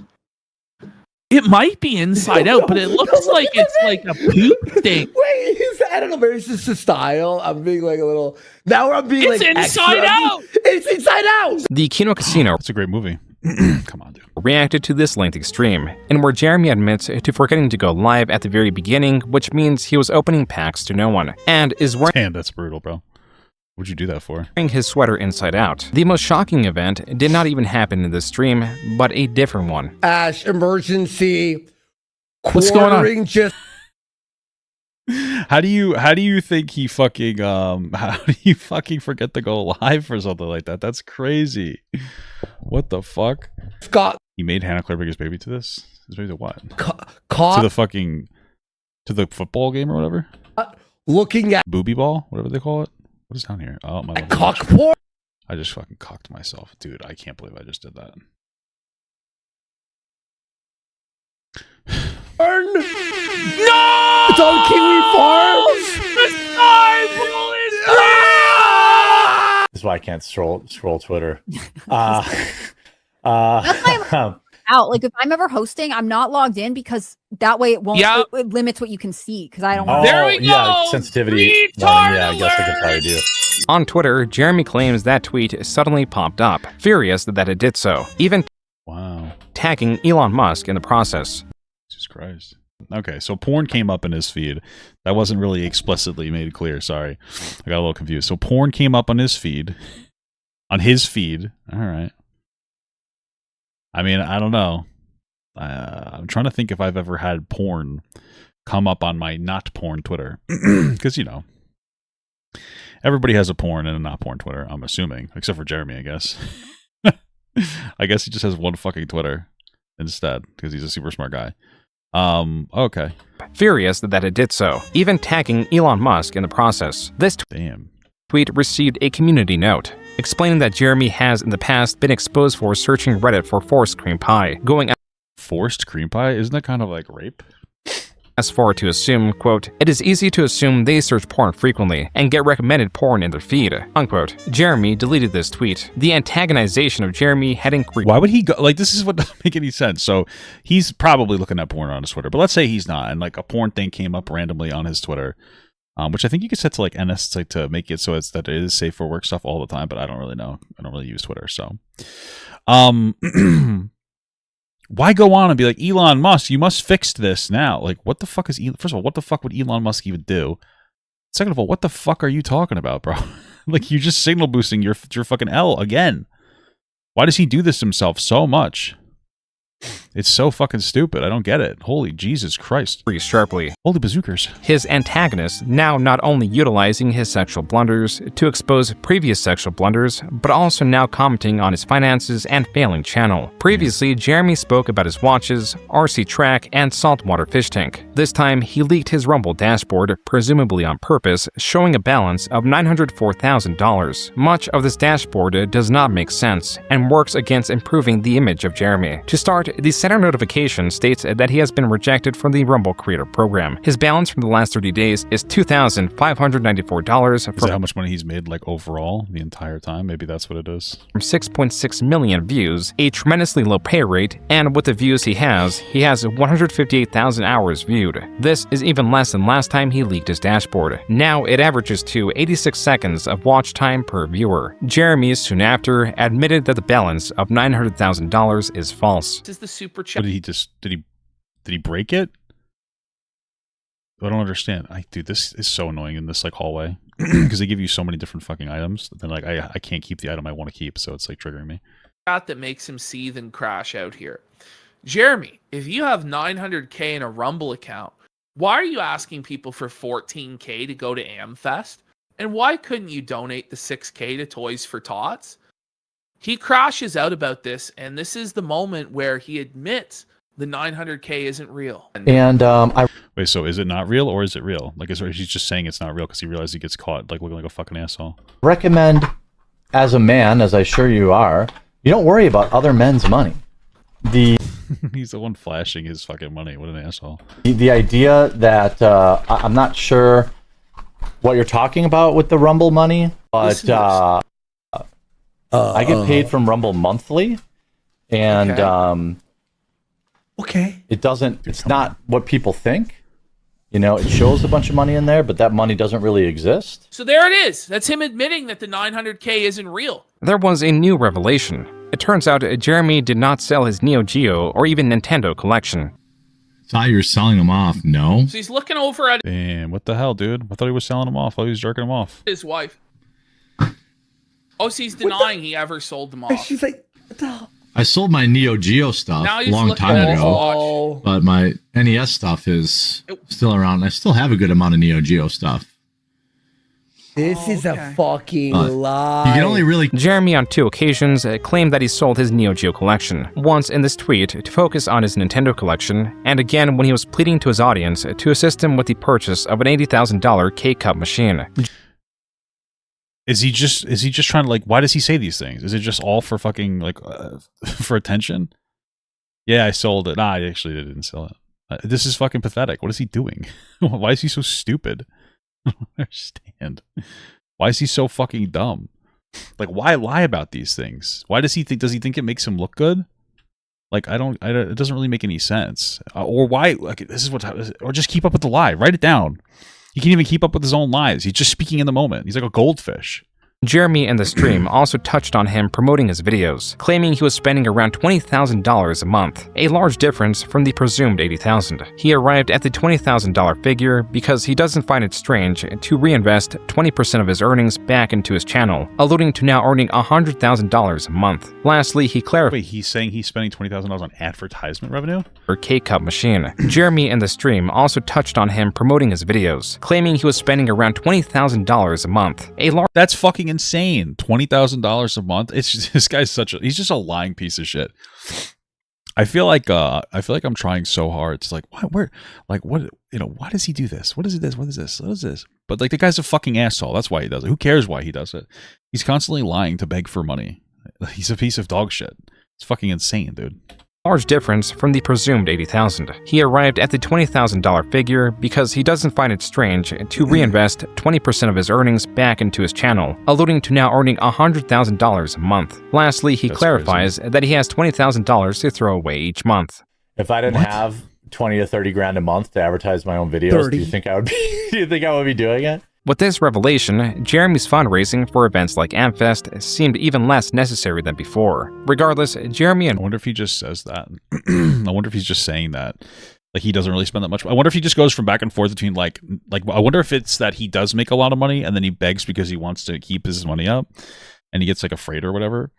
It might be inside out, but it looks like it's like a poop thing. Wait, I don't know, maybe it's just a style. I'm being like a little... Now I'm being it's like... It's inside out! It's inside out! The Kino Casino... That's a great movie. Come on, dude. Reacted to this lengthy stream, and where Jeremy admits to forgetting to go live at the very beginning, which means he was opening packs to no one, and is wearing... Damn, that's brutal, bro. What'd you do that for? His sweater inside out. The most shocking event did not even happen in this stream, but a different one. Ash, emergency. What's going on? Just... How do you think he fucking how do you fucking forget to go live for something like that? That's crazy. What the fuck? Scott, he made Hannah Claire bring his baby to this? His baby to what? To the football game or whatever? Looking at booby ball, whatever they call it. What is down here? Oh, my cock porn. I just fucking cocked myself. Dude, I can't believe I just did that. No! It's on Kiwi Farms! This is why I can't scroll Twitter. Out. Like, if I'm ever hosting, I'm not logged in, because that way it won't. Yeah. It limits what you can see, because I don't. Oh, there we go. Yeah, sensitivity. Yeah, I guess I could probably do it. On Twitter, Jeremy claims that tweet suddenly popped up, furious that it did so, even tagging Elon Musk in the process. Jesus Christ. Okay, so porn came up in his feed. That wasn't really explicitly made clear. Sorry, I got a little confused. So porn came up on his feed. On his feed. All right. I mean, I don't know. I'm trying to think if I've ever had porn come up on my not porn Twitter. Because, you know, everybody has a porn and a not porn Twitter, I'm assuming. Except for Jeremy, I guess. I guess he just has one fucking Twitter instead, because he's a super smart guy. Okay. Furious that it did so, even tagging Elon Musk in the process. This tweet received a community note, explaining that Jeremy has in the past been exposed for searching Reddit for forced cream pie, going forced cream pie? Isn't that kind of like rape? As far to assume, quote, it is easy to assume they search porn frequently and get recommended porn in their feed, unquote. Jeremy deleted this tweet. The antagonization of Jeremy had increased. Why would he go? Like, this is what doesn't make any sense. So he's probably looking at porn on his Twitter, but let's say he's not, and like a porn thing came up randomly on his Twitter, which I think you could set to like NS to make it so it's that it is safe for work stuff all the time, but I don't really know. I don't really use Twitter, so. Why go on and be like, Elon Musk, you must fix this now? Like, what the fuck is first of all, what the fuck would Elon Musk even do? Second of all, what the fuck are you talking about, bro? Like, you're just signal boosting your fucking L again. Why does he do this himself so much? It's so fucking stupid. I don't get it. Holy Jesus Christ. Pretty sharply. Holy bazookas. His antagonist now not only utilizing his sexual blunders to expose previous sexual blunders, but also now commenting on his finances and failing channel. Previously, Jeremy spoke about his watches, RC track, and saltwater fish tank. This time, he leaked his Rumble dashboard, presumably on purpose, showing a balance of $904,000. Much of this dashboard does not make sense and works against improving the image of Jeremy. To start, the center notification states that he has been rejected from the Rumble Creator Program. His balance from the last 30 days is $2,594. Is that how much money he's made, like, overall, the entire time? Maybe that's what it is. From 6.6 million views, a tremendously low pay rate, and with the views he has 158,000 hours viewed. This is even less than last time he leaked his dashboard. Now it averages to 86 seconds of watch time per viewer. Jeremy soon after admitted that the balance of $900,000 is false. This is the super chat. Did he break it? I don't understand. Dude, this is so annoying in this like hallway because they give you so many different fucking items. Then like I can't keep the item I want to keep, so it's like triggering me. That makes him seethe and crash out here. Jeremy, if you have 900K in a Rumble account, why are you asking people for 14K to go to Amfest? And why couldn't you donate the 6K to Toys for Tots? He crashes out about this, and this is the moment where he admits the 900K isn't real. And wait, so is it not real or is it real? Like, he's just saying it's not real because he realized he gets caught like looking like a fucking asshole. recommend, as a man, as I'm sure you are, you don't worry about other men's money. He's the one flashing his fucking money. What an asshole. The idea that I'm not sure what you're talking about with the Rumble money, but I get paid from Rumble monthly, and okay. It doesn't. It's not what people think. You know, it shows a bunch of money in there, but that money doesn't really exist. So there it is. That's him admitting that the 900K isn't real. There was a new revelation. It turns out Jeremy did not sell his Neo Geo or even Nintendo collection. Thought you were selling them off. No. So he's looking over at Damn, what the hell, dude? I thought he was selling them off. I thought he was jerking them off. his wife. Oh, so he's denying he ever sold them off. She's like, what the hell? I sold my Neo Geo stuff Now a he's long looking time at his ago, watch. but my NES stuff is still around. I still have a good amount of Neo Geo stuff. This is a fucking lie. You can only really... Jeremy on 2 occasions claimed that he sold his Neo Geo collection. Once in this tweet to focus on his Nintendo collection, and again when he was pleading to his audience to assist him with the purchase of an $80,000 K-Cup machine. Is he just trying to, like, why does he say these things? Is it just all for fucking, like, for attention? Yeah, I sold it. Nah, I actually didn't sell it. This is fucking pathetic. What is he doing? Why is he so stupid? I don't understand. Why is he so fucking dumb? Like, why lie about these things? Why does he think it makes him look good? Like, it doesn't really make any sense. Or why, like, or just keep up with the lie. Write it down. He can't even keep up with his own lies. He's just speaking in the moment. He's like a goldfish. Jeremy in the stream also touched on him promoting his videos, claiming he was spending around $20,000 a month, a large difference from the presumed $80,000. He arrived at the $20,000 figure because he doesn't find it strange to reinvest 20% of his earnings back into his channel, alluding to now earning $100,000 a month. Lastly, he clarified— Wait, he's saying he's spending $20,000 on advertisement revenue? For K-Cup machine. Jeremy in the stream also touched on him promoting his videos, claiming he was spending around $20,000 a month, a large— That's fucking insane. $20,000 a month. It's just, this guy's he's just a lying piece of shit. I feel like I'm trying so hard. It's like, what why does he do this? What is this? What is this? What is this? But like, the guy's a fucking asshole. That's why he does it. Who cares why he does it? He's constantly lying to beg for money. He's a piece of dog shit. It's fucking insane, dude. Large difference from the presumed 80,000. He arrived at the $20,000 figure because he doesn't find it strange to reinvest 20% of his earnings back into his channel, alluding to now earning $100,000 a month. Lastly, he clarifies that he has $20,000 to throw away each month. If I didn't have 20 to 30 grand a month to advertise my own videos, do you think I would be doing it? With this revelation, Jeremy's fundraising for events like Amfest seemed even less necessary than before. Regardless, Jeremy and I wonder if he just says that. I wonder if he's just saying that. Like, he doesn't really spend that much. I wonder if he just goes from back and forth between like I wonder if it's that he does make a lot of money and then he begs because he wants to keep his money up and he gets like afraid or whatever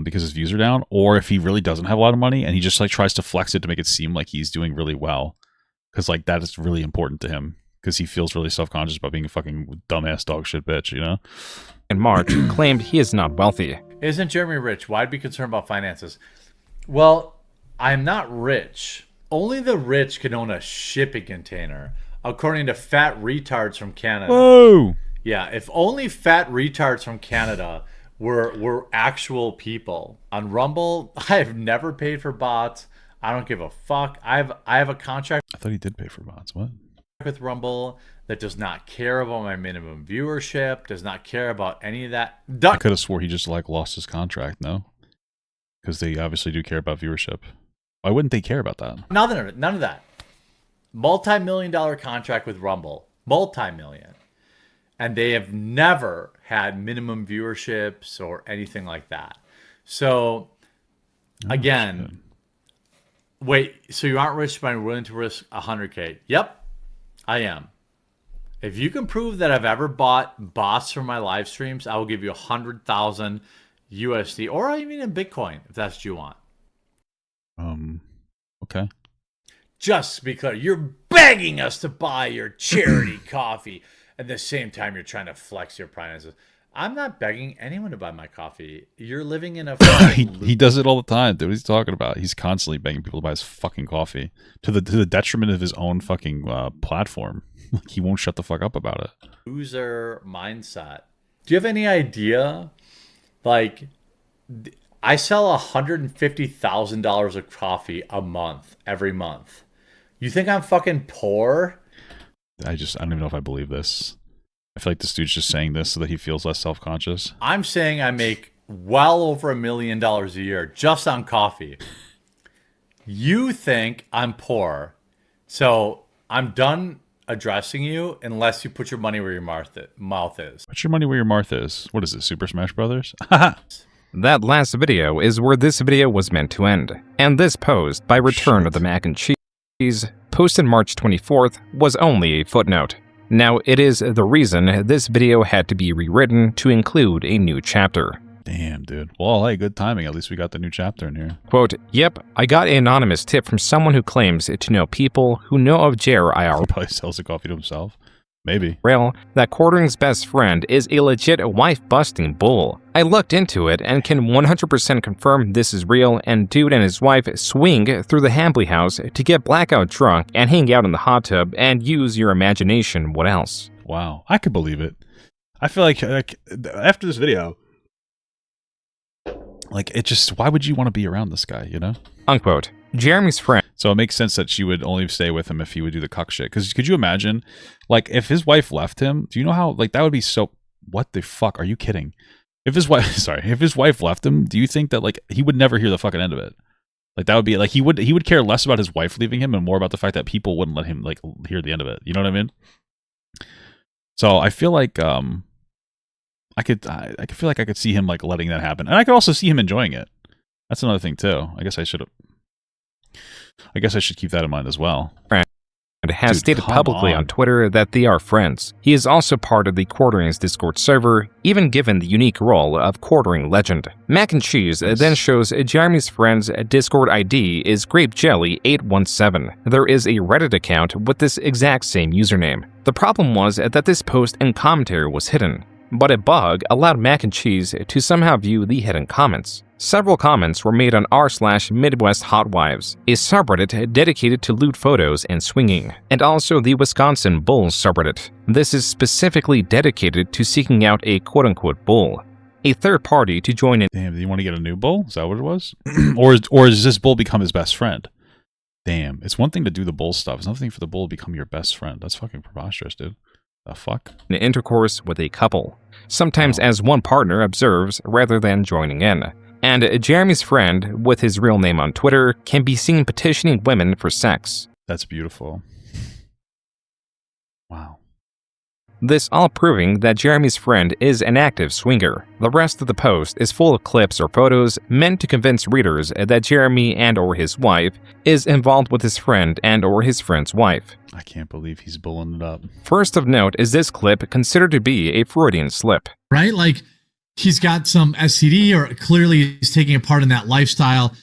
because his views are down, or if he really doesn't have a lot of money and he just like tries to flex it to make it seem like he's doing really well because like that is really important to him. Because he feels really self-conscious about being a fucking dumbass dog shit bitch, you know? In March, claimed he is not wealthy. Isn't Jeremy rich? Why'd be concerned about finances? Well, I'm not rich. Only the rich can own a shipping container, according to fat retards from Canada. Whoa! Yeah, if only fat retards from Canada were actual people. On Rumble, I've never paid for bots. I don't give a fuck. I have a contract. I thought he did pay for bots. What? With Rumble that does not care about my minimum viewership, does not care about any of that. I could have swore he just like lost his contract, no? Because they obviously do care about viewership. Why wouldn't they care about that? None of that. Multi-million-dollar contract with Rumble. Multi-million. And they have never had minimum viewerships or anything like that. So, again, wait, so you aren't rich but willing to risk 100K? Yep. I am. If you can prove that I've ever bought bots for my live streams, I will give you 100,000 USD or even in Bitcoin if that's what you want. Okay. Just to be clear, you're begging us to buy your charity coffee. At the same time, you're trying to flex your finances. I'm not begging anyone to buy my coffee. You're living in a he does it all the time, dude. What he's talking about? He's constantly begging people to buy his fucking coffee to the detriment of his own fucking platform. He won't shut the fuck up about it. Loser mindset. Do you have any idea? Like, I sell $150,000 of coffee a month, every month. You think I'm fucking poor? I don't even know if I believe this. I feel like this dude's just saying this so that he feels less self-conscious. I'm saying I make well over $1 million a year just on coffee. You think I'm poor. So I'm done addressing you unless you put your money where your mouth is. Put your money where your mouth is. What is it, Super Smash Brothers? That last video is where this video was meant to end. And this post, by Return of the Mac and Cheese, posted March 24th, was only a footnote. Now, it is the reason this video had to be rewritten to include a new chapter. Damn, dude. Well, hey, good timing. At least we got the new chapter in here. Quote, yep, I got an anonymous tip from someone who claims to know people who know of Jer IRL. He probably sells the coffee to himself. Maybe. That Quartering's best friend is a legit wife-busting bull. I looked into it and can 100% confirm this is real, and dude and his wife swing through the Hambley house to get blackout drunk and hang out in the hot tub and use your imagination. What else? Wow, I could believe it. I feel like after this video, like, it just, why would you want to be around this guy, you know? Unquote. Jeremy's friend. So it makes sense that she would only stay with him if he would do the cuck shit. Because could you imagine, like, if his wife left him, do you know how, like, that would be so, what the fuck, are you kidding? If his wife, if his wife left him, do you think that, like, he would never hear the fucking end of it? Like, that would be, like, he would care less about his wife leaving him and more about the fact that people wouldn't let him, like, hear the end of it. You know what I mean? So I feel like, I feel like I could see him, like, letting that happen. And I could also see him enjoying it. That's another thing, too. I guess I should keep that in mind as well. And has stated publicly on Twitter that they are friends. He is also part of the Quartering's Discord server, even given the unique role of Quartering legend. Mac and Cheese then shows Jeremy's friend's Discord ID is GrapeJelly817. There is a Reddit account with this exact same username. The problem was that this post and commentary was hidden, but a bug allowed Mac and Cheese to somehow view the hidden comments. Several comments were made on r/Midwest Hotwives, a subreddit dedicated to lewd photos and swinging, and also the Wisconsin Bulls subreddit. This is specifically dedicated to seeking out a quote-unquote bull, a third party to join in. Damn, do you want to get a new bull? Is that what it was? or does this bull become his best friend? Damn, it's one thing to do the bull stuff. It's another thing for the bull to become your best friend. That's fucking preposterous, dude. The fuck? An intercourse with a couple, sometimes as one partner observes rather than joining in. And Jeremy's friend, with his real name on Twitter, can be seen petitioning women for sex. That's beautiful. Wow. This all proving that Jeremy's friend is an active swinger. The rest of the post is full of clips or photos meant to convince readers that Jeremy and or his wife is involved with his friend and or his friend's wife. I can't believe he's bulling it up. First of note is this clip considered to be a Freudian slip. Right? Like, he's got some STD, or clearly he's taking a part in that lifestyle.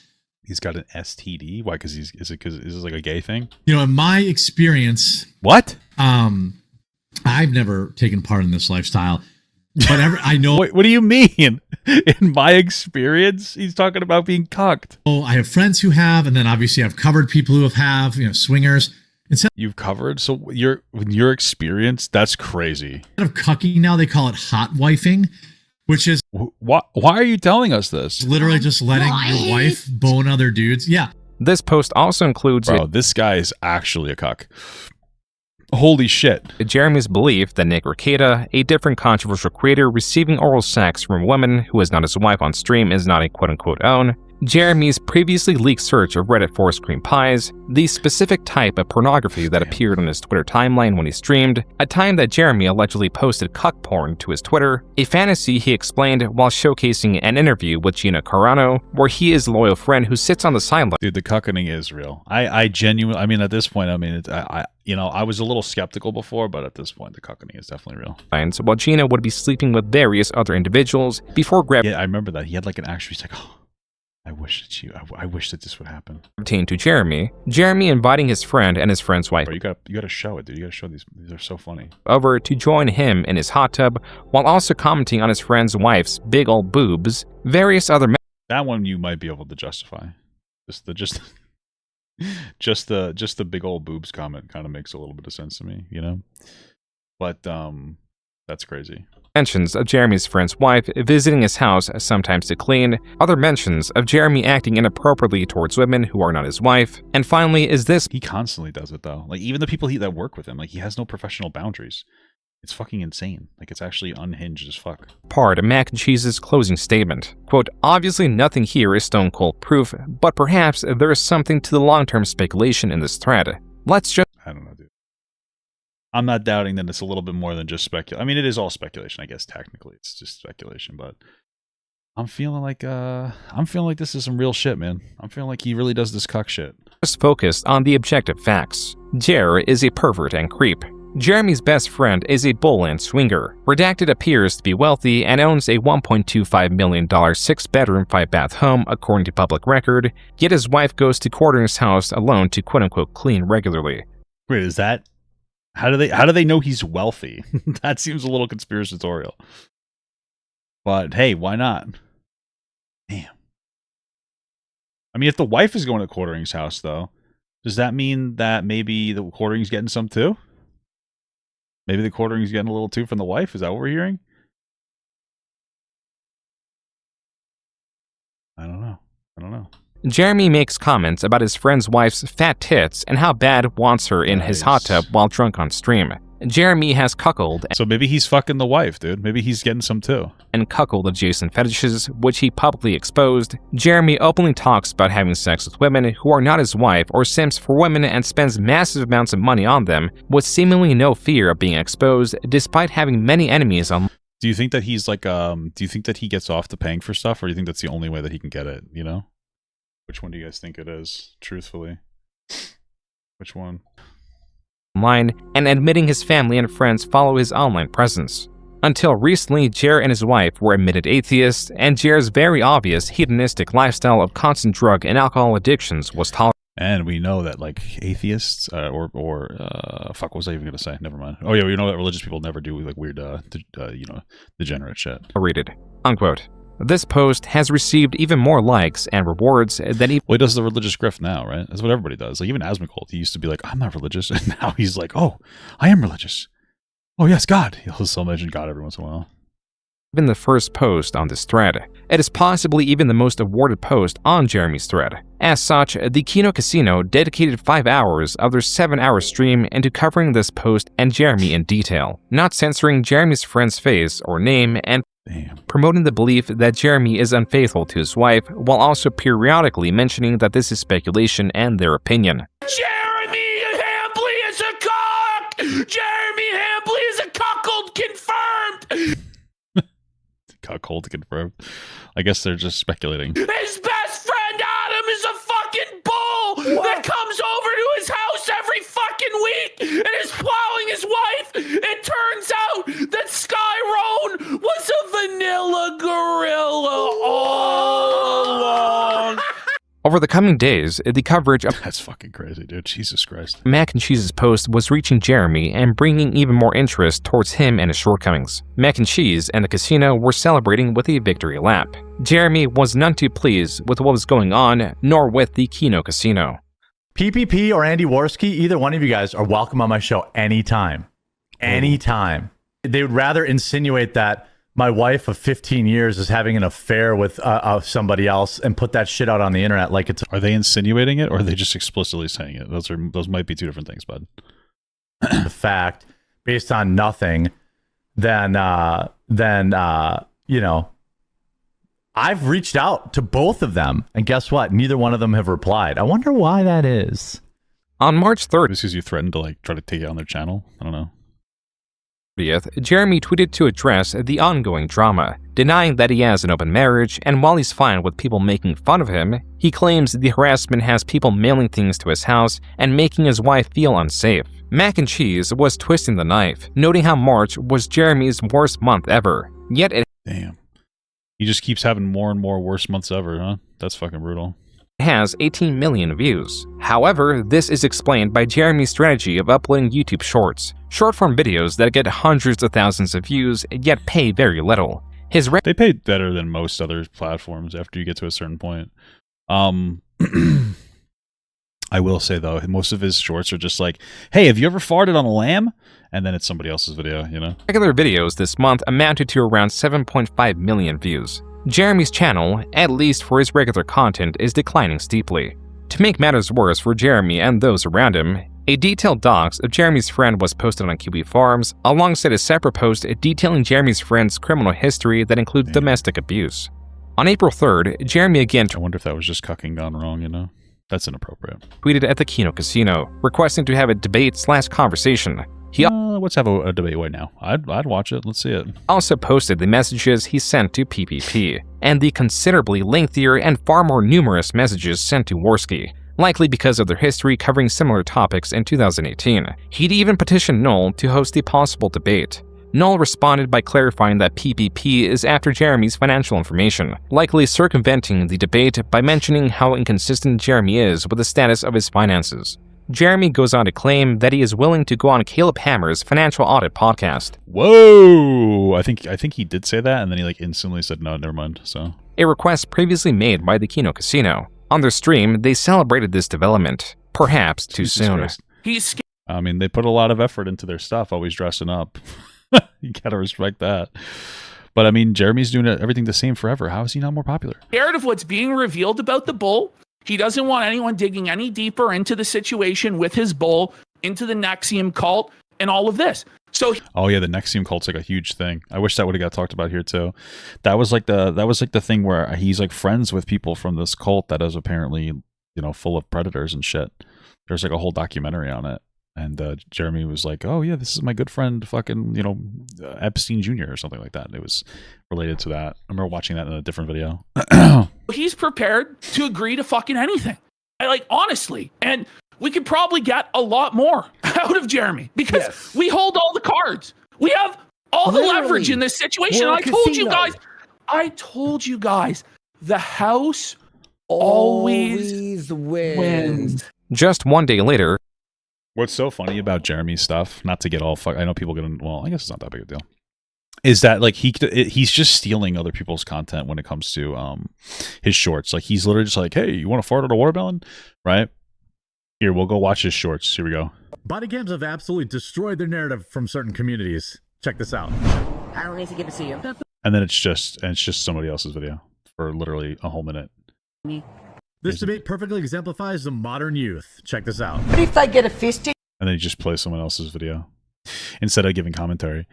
He's got an STD? Why? Because is this like a gay thing? You know, in my experience... What? I've never taken part in this lifestyle, but I know... Wait, what do you mean? In my experience? He's talking about being cucked. Oh, I have friends who have, and then obviously I've covered people who have, you know, swingers. You've covered? So your experience? That's crazy. Instead of cucking now, they call it hot wifing, which is... Why are you telling us this? Literally just letting your wife bone other dudes. Yeah. This post also includes... Bro, this guy is actually a cuck. Holy shit. Jeremy's belief that Nick Rekieta, a different controversial creator receiving oral sex from a woman who is not his wife on stream, is not a quote-unquote own. Jeremy's previously leaked search of Reddit for cream pies, the specific type of pornography that appeared on his Twitter timeline when he streamed, a time that Jeremy allegedly posted cuck porn to his Twitter, a fantasy he explained while showcasing an interview with Gina Carano, where he is a loyal friend who sits on the sideline. Dude, the cucking is real. I genuinely, I mean, at this point, I mean, I was a little skeptical before, but at this point, the cucking is definitely real. While Gina would be sleeping with various other individuals before Yeah, I remember that. He had like an actual, he's like, oh, I wish that this would happen. To Jeremy inviting his friend and his friend's wife. Bro, you gotta show it, dude. You gotta show these. These are so funny. Over to join him in his hot tub, while also commenting on his friend's wife's big old boobs. Various other. That one you might be able to justify. Just the big old boobs comment kind of makes a little bit of sense to me, you know. But that's crazy. Mentions of Jeremy's friend's wife visiting his house, sometimes to clean, other mentions of Jeremy acting inappropriately towards women who are not his wife, and finally is this. He constantly does it though. Like even the people that work with him, like he has no professional boundaries. It's fucking insane. Like it's actually unhinged as fuck. Part of Mac and Cheese's closing statement. Quote, obviously nothing here is stone cold proof, but perhaps there is something to the long-term speculation in this thread. Let's just... I don't know, dude. I'm not doubting that it's a little bit more than just speculation. I mean, it is all speculation, I guess. Technically, it's just speculation, but I'm feeling like this is some real shit, man. I'm feeling like he really does this cuck shit. Just focused on the objective facts. Jer is a pervert and creep. Jeremy's best friend is a bull and swinger. Redacted appears to be wealthy and owns a $1.25 million 6-bedroom, 5-bath home, according to public record. Yet his wife goes to Quartering's house alone to quote-unquote clean regularly. Wait, is that? How do they know he's wealthy? That seems a little conspiratorial. But hey, why not? Damn. I mean, if the wife is going to Quartering's house, though, does that mean that maybe the Quartering's getting some too? Maybe the Quartering's getting a little too from the wife? Is that what we're hearing? I don't know. Jeremy makes comments about his friend's wife's fat tits and how bad wants her in his hot tub while drunk on stream. Jeremy has cuckolded. So maybe he's fucking the wife, dude. Maybe he's getting some too. And cuckold adjacent fetishes, which he publicly exposed. Jeremy openly talks about having sex with women who are not his wife or simps for women and spends massive amounts of money on them with seemingly no fear of being exposed despite having many enemies on. Do you think that he's like, do you think that he gets off the paying for stuff, or do you think that's the only way that he can get it, you know? Which one do you guys think it is, truthfully? Which one? Online, and admitting his family and friends follow his online presence. Until recently, Jer and his wife were admitted atheists, and Jer's very obvious hedonistic lifestyle of constant drug and alcohol addictions was tolerated. And we know that like atheists, fuck, what was I even gonna say? Never mind. Oh yeah, we know that religious people never do like weird, degenerate shit. Unquote. This post has received even more likes and rewards than Well, he does the religious grift now, right? That's what everybody does. Like even Asmongold, he used to be like, I'm not religious, and now he's like, oh, I am religious. Oh yes, God. He'll still mention God every once in a while. Even the first post on this thread. It is possibly even the most awarded post on Jeremy's thread. As such, the Kino Casino dedicated 5 hours of their 7-hour stream into covering this post and Jeremy in detail, not censoring Jeremy's friend's face or name and promoting the belief that Jeremy is unfaithful to his wife, while also periodically mentioning that this is speculation and their opinion. Jeremy Hambley is a cock! Jeremy Hambley is a cuckold confirmed! Cuckold confirmed. I guess they're just speculating. His best friend Adam is a fucking bull that comes over to his house every fucking week and is plowing his wife. It turns out that Skyrone was a vanilla gorilla all along. Over the coming days, the coverage of That's fucking crazy, dude. Jesus Christ. Mac and Cheese's post was reaching Jeremy and bringing even more interest towards him and his shortcomings. Mac and Cheese and the casino were celebrating with a victory lap. Jeremy was none too pleased with what was going on, nor with the Kino Casino. PPP or Andy Worski, either one of you guys are welcome on my show anytime. Anytime. They would rather insinuate that my wife of 15 years is having an affair with somebody else and put that shit out on the internet like it's... Are they insinuating it, or are they just explicitly saying it? Those might be two different things, bud. The fact, based on nothing, then you know, I've reached out to both of them, and guess what? Neither one of them have replied. I wonder why that is. On March 3rd, this is you threatened to like try to take it on their channel. I don't know. Jeremy tweeted to address the ongoing drama, denying that he has an open marriage, and while he's fine with people making fun of him, he claims the harassment has people mailing things to his house and making his wife feel unsafe. Mac and Cheese was twisting the knife, noting how March was Jeremy's worst month ever. Yet it Damn. He just keeps having more and more worst months ever, huh? That's fucking brutal. Has 18 million views. However, this is explained by Jeremy's strategy of uploading YouTube Shorts, short-form videos that get hundreds of thousands of views yet pay very little. They pay better than most other platforms after you get to a certain point. I will say though, most of his shorts are just like, "Hey, have you ever farted on a lamb?" And then it's somebody else's video, you know. Regular videos this month amounted to around 7.5 million views. Jeremy's channel, at least for his regular content, is declining steeply. To make matters worse for Jeremy and those around him, a detailed docs of Jeremy's friend was posted on QB Farms, alongside a separate post detailing Jeremy's friend's criminal history that includes domestic abuse. On April 3rd, Jeremy again I wonder if that was just cucking gone wrong, you know? That's inappropriate. Tweeted at the Kino Casino, requesting to have a debate/conversation. He let's have a debate right now. I'd watch it. Let's see it. Also posted the messages he sent to PPP, and the considerably lengthier and far more numerous messages sent to Worski, likely because of their history covering similar topics in 2018. He'd even petitioned Noel to host the possible debate. Noel responded by clarifying that PPP is after Jeremy's financial information, likely circumventing the debate by mentioning how inconsistent Jeremy is with the status of his finances. Jeremy goes on to claim that he is willing to go on Caleb Hammer's Financial Audit podcast. Whoa! I think he did say that, and then he like instantly said, no, never mind, so. A request previously made by the Kino Casino. On their stream, they celebrated this development, perhaps too soon. I mean, they put a lot of effort into their stuff, always dressing up. You gotta respect that. But I mean, Jeremy's doing everything the same forever. How is he not more popular? Scared of what's being revealed about the bull. He doesn't want anyone digging any deeper into the situation with his bull, into the Nexium cult, and all of this. So oh yeah, the Nexium cult's like a huge thing. I wish that would have got talked about here too. That was like the thing where he's like friends with people from this cult that is apparently, you know, full of predators and shit. There's like a whole documentary on it. And Jeremy was like, oh yeah, this is my good friend fucking, you know, Epstein Jr. or something like that. It was related to that. I remember watching that in a different video. He's prepared to agree to fucking anything. Honestly. And we could probably get a lot more out of Jeremy because we hold all the cards. We have all the leverage in this situation. And I told you guys, the house always wins. Just one day later. What's so funny about Jeremy's stuff, not to get all I know people get well, I guess it's not that big a deal, is that like he's just stealing other people's content when it comes to his shorts. Like he's literally just like, hey, you want to fart on a watermelon, right? Here, we'll go watch his shorts. Here we go. Body cams have absolutely destroyed their narrative from certain communities. Check this out. I don't need to give it to you. And then it's just somebody else's video for literally a whole minute. This debate perfectly exemplifies the modern youth. Check this out. What if I get a fisting? And then he just plays someone else's video instead of giving commentary.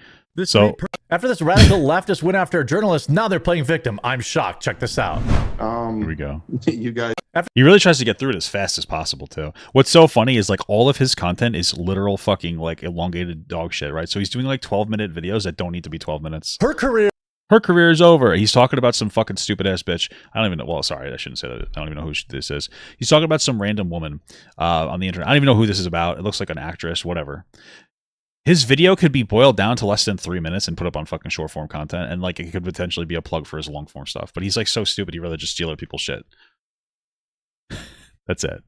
After this radical leftist went after a journalist, now they're playing victim. I'm shocked. Check this out. Here we go. You guys. He really tries to get through it as fast as possible too. What's so funny is like all of his content is literal fucking like elongated dog shit, right? So he's doing like 12-minute videos that don't need to be 12 minutes. Her career is over. He's talking about some fucking stupid ass bitch. I don't even know. Well, sorry, I shouldn't say that. I don't even know who this is. He's talking about some random woman on the internet. I don't even know who this is about. It looks like an actress, whatever. His video could be boiled down to less than 3 minutes and put up on fucking short form content, and like it could potentially be a plug for his long form stuff. But he's like so stupid, he'd rather just steal other people's shit. That's it.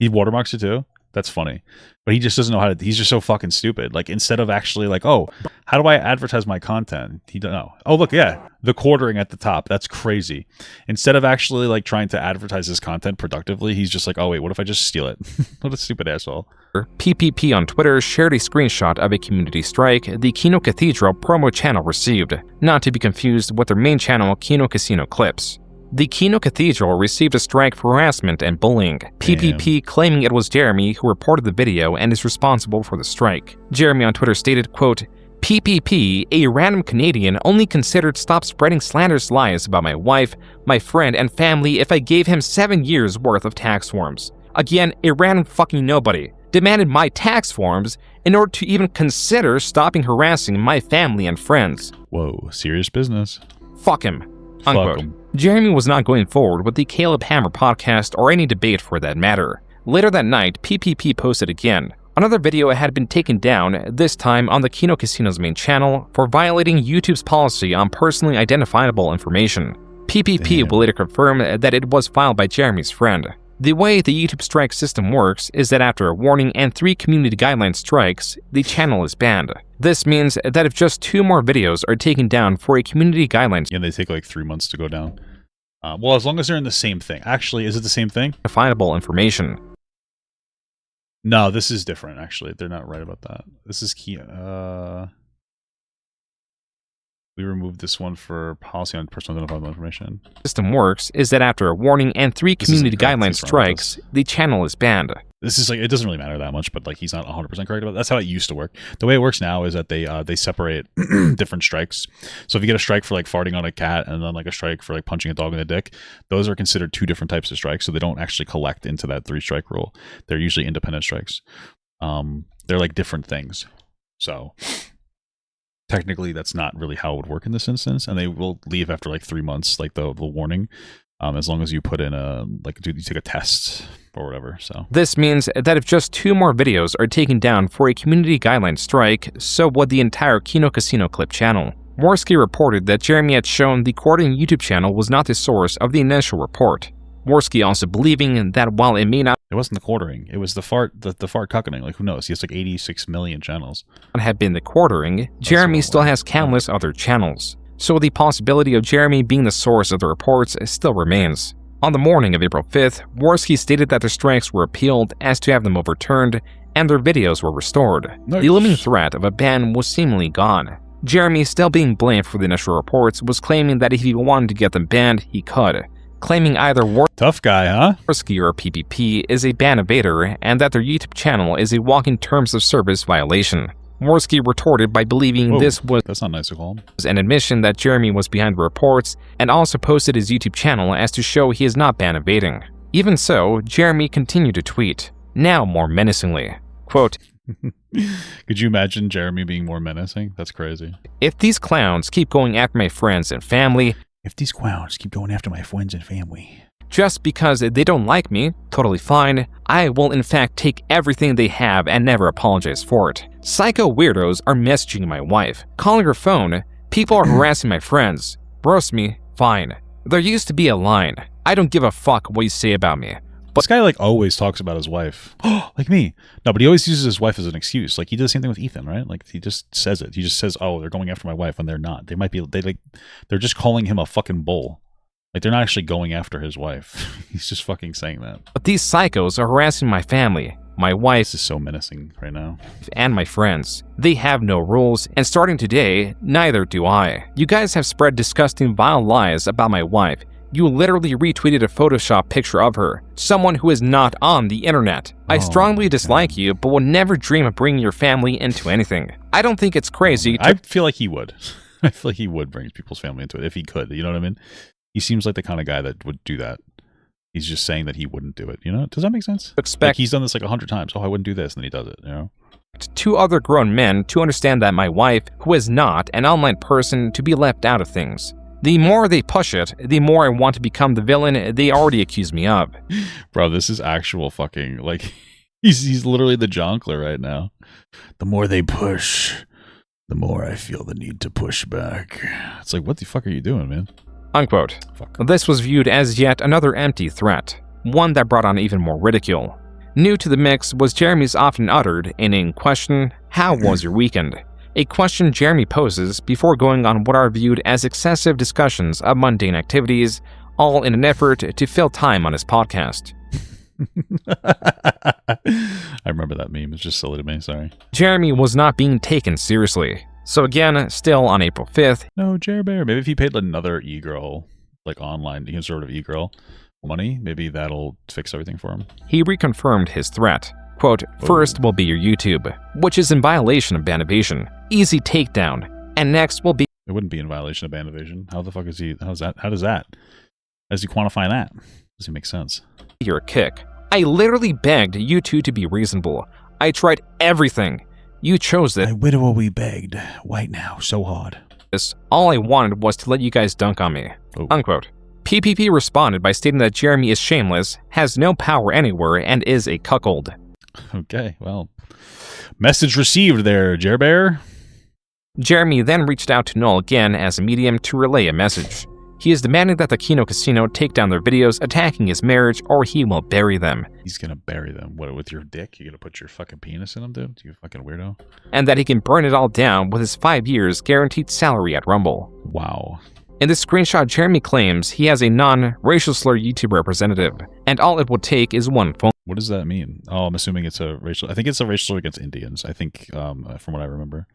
He watermarks it too. That's funny. But he just doesn't know how to. He's just so fucking stupid. Like instead of actually like, oh, how do I advertise my content? He don't know. Oh look, yeah, TheQuartering at the top. That's crazy. Instead of actually like trying to advertise his content productively, he's just like, oh wait, what if I just steal it? What a stupid asshole. PPP on Twitter shared a screenshot of a community strike the Kino Cathedral promo channel received, not to be confused with their main channel Kino Casino clips. The Kino Cathedral received a strike for harassment and bullying, PPP claiming it was Jeremy who reported the video and is responsible for the strike. Jeremy on Twitter stated, quote, PPP, a random Canadian, only considered stop spreading slanderous lies about my wife, my friend, and family if I gave him 7 years worth of tax forms. Again, a random fucking nobody demanded my tax forms in order to even consider stopping harassing my family and friends. Whoa, serious business. Fuck him. Unquote. Fuck him. Jeremy was not going forward with the Caleb Hammer podcast or any debate for that matter. Later that night, PPP posted again. Another video had been taken down, this time on the Kino Casino's main channel, for violating YouTube's policy on personally identifiable information. PPP will later confirm that it was filed by Jeremy's friend. The way the YouTube strike system works is that after a warning and 3 community guideline strikes, the channel is banned. This means that if just 2 more videos are taken down for a community guidelines, and they take like 3 months to go down. Well, as long as they're in the same thing. Actually, is it the same thing? Definable information. No, this is different. Actually, they're not right about that. This is key. We removed this one for policy on personal identifiable information. System works is that after a warning and 3 community guideline strikes, the channel is banned. This is like, it doesn't really matter that much, but like he's not 100% correct about it. That's how it used to work. The way it works now is that they separate different strikes. So if you get a strike for like farting on a cat and then like a strike for like punching a dog in the dick, those are considered 2 different types of strikes. So they don't actually collect into that 3 strike rule. They're usually independent strikes. They're like different things. So technically that's not really how it would work in this instance, and they will leave after like 3 months, like the warning, as long as you put in you take a test or whatever. So this means that if just 2 more videos are taken down for a community guideline strike, so would the entire Kino Casino clip channel. Worski reported that Jeremy had shown the TheQuartering YouTube channel was not the source of the initial report. Worski also believing that while it may not wasn't TheQuartering, it was the fart cuckening. Like who knows? He has like 86 million channels. Have been TheQuartering, Jeremy still has countless other channels. So the possibility of Jeremy being the source of the reports still remains. On the morning of April 5th, Worski stated that the strikes were appealed as to have them overturned and their videos were restored. Nice. The looming threat of a ban was seemingly gone. Jeremy, still being blamed for the initial reports, was claiming that if he wanted to get them banned, he could, claiming either tough guy, huh? Worski or PPP is a ban evader and that their YouTube channel is a walking terms of service violation. Worski retorted by believing that's not nice to call him. An admission that Jeremy was behind the reports and also posted his YouTube channel as to show he is not ban evading. Even so, Jeremy continued to tweet, now more menacingly. Quote, could you imagine Jeremy being more menacing? That's crazy. If these clowns keep going after my friends and family, just because they don't like me, totally fine. I will in fact take everything they have and never apologize for it. Psycho weirdos are messaging my wife, calling her phone. People are harassing my friends. Roast me, fine. There used to be a line. I don't give a fuck what you say about me. This guy like always talks about his wife. Like me. No, but he always uses his wife as an excuse. Like he did the same thing with Ethan, right? Like he just says it. He just says, "Oh, they're going after my wife," when they're not. They might be. They're just calling him a fucking bull. Like they're not actually going after his wife. He's just fucking saying that. But these psychos are harassing my family, my wife. This is so menacing right now. And my friends. They have no rules, and starting today, neither do I. You guys have spread disgusting, vile lies about my wife. You literally retweeted a Photoshop picture of her, someone who is not on the internet. I strongly dislike you, but would never dream of bringing your family into anything. I don't think it's crazy. I feel like he would. I feel like he would bring people's family into it if he could. You know what I mean? He seems like the kind of guy that would do that. He's just saying that he wouldn't do it. You know? Does that make sense? Like he's done this like 100 times. Oh, I wouldn't do this, and then he does it. You know? Two other grown men to understand that my wife, who is not an online person, to be left out of things. The more they push it, the more I want to become the villain they already accuse me of. Bro, this is actual fucking, like, he's literally the Jonkler right now. The more they push, the more I feel the need to push back. It's like, what the fuck are you doing, man? Unquote. This was viewed as yet another empty threat, one that brought on even more ridicule. New to the mix was Jeremy's often uttered, inane question, "How was your weekend?" A question Jeremy poses before going on what are viewed as excessive discussions of mundane activities, all in an effort to fill time on his podcast. I remember that meme. It's just silly to me, sorry. Jeremy was not being taken seriously. So again, still on April 5th. No, Jerbear. Maybe if he paid another e-girl, like online, sort of e-girl money, maybe that'll fix everything for him. He reconfirmed his threat. Quote, "First will be your YouTube, which is in violation of ban evasion. Easy takedown. And next will be..." It wouldn't be in violation of ban evasion. How the fuck is he? How does that? How does he quantify that? Does it make sense? Your kick. I literally begged you two to be reasonable. I tried everything. You chose it. I widow begged. White now, so hard. All I wanted was to let you guys dunk on me. Unquote. PPP responded by stating that Jeremy is shameless, has no power anywhere, and is a cuckold. Okay, well, message received there, Jerbear. Jeremy then reached out to Null again as a medium to relay a message. He is demanding that the Kino Casino take down their videos attacking his marriage, or he will bury them. He's gonna bury them. What, with your dick? You gonna put your fucking penis in them, dude? You fucking weirdo. And that he can burn it all down with his 5 years guaranteed salary at Rumble. Wow. In this screenshot, Jeremy claims he has a non-racial slur YouTube representative, and all it would take is one phone. What does that mean? Oh, I'm assuming it's a racial... I think it's a racial slur against Indians. I think, from what I remember.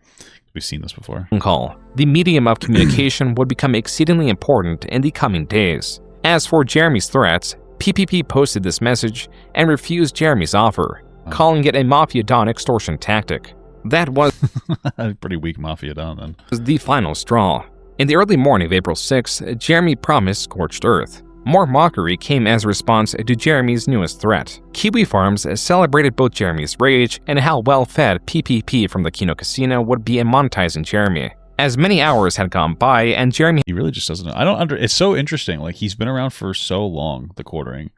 We've seen this before. Call. The medium of communication would become exceedingly important in the coming days. As for Jeremy's threats, PPP posted this message and refused Jeremy's offer, calling it a Mafia Don extortion tactic. That was... Pretty weak Mafia Don, then. ...the final straw. In the early morning of April 6th, Jeremy promised scorched earth. More mockery came as a response to Jeremy's newest threat. Kiwi Farms celebrated both Jeremy's rage and how well-fed PPP from the Kino Casino would be in monetizing Jeremy. As many hours had gone by, and Jeremy... He really just doesn't know. It's so interesting. Like, he's been around for so long, TheQuartering,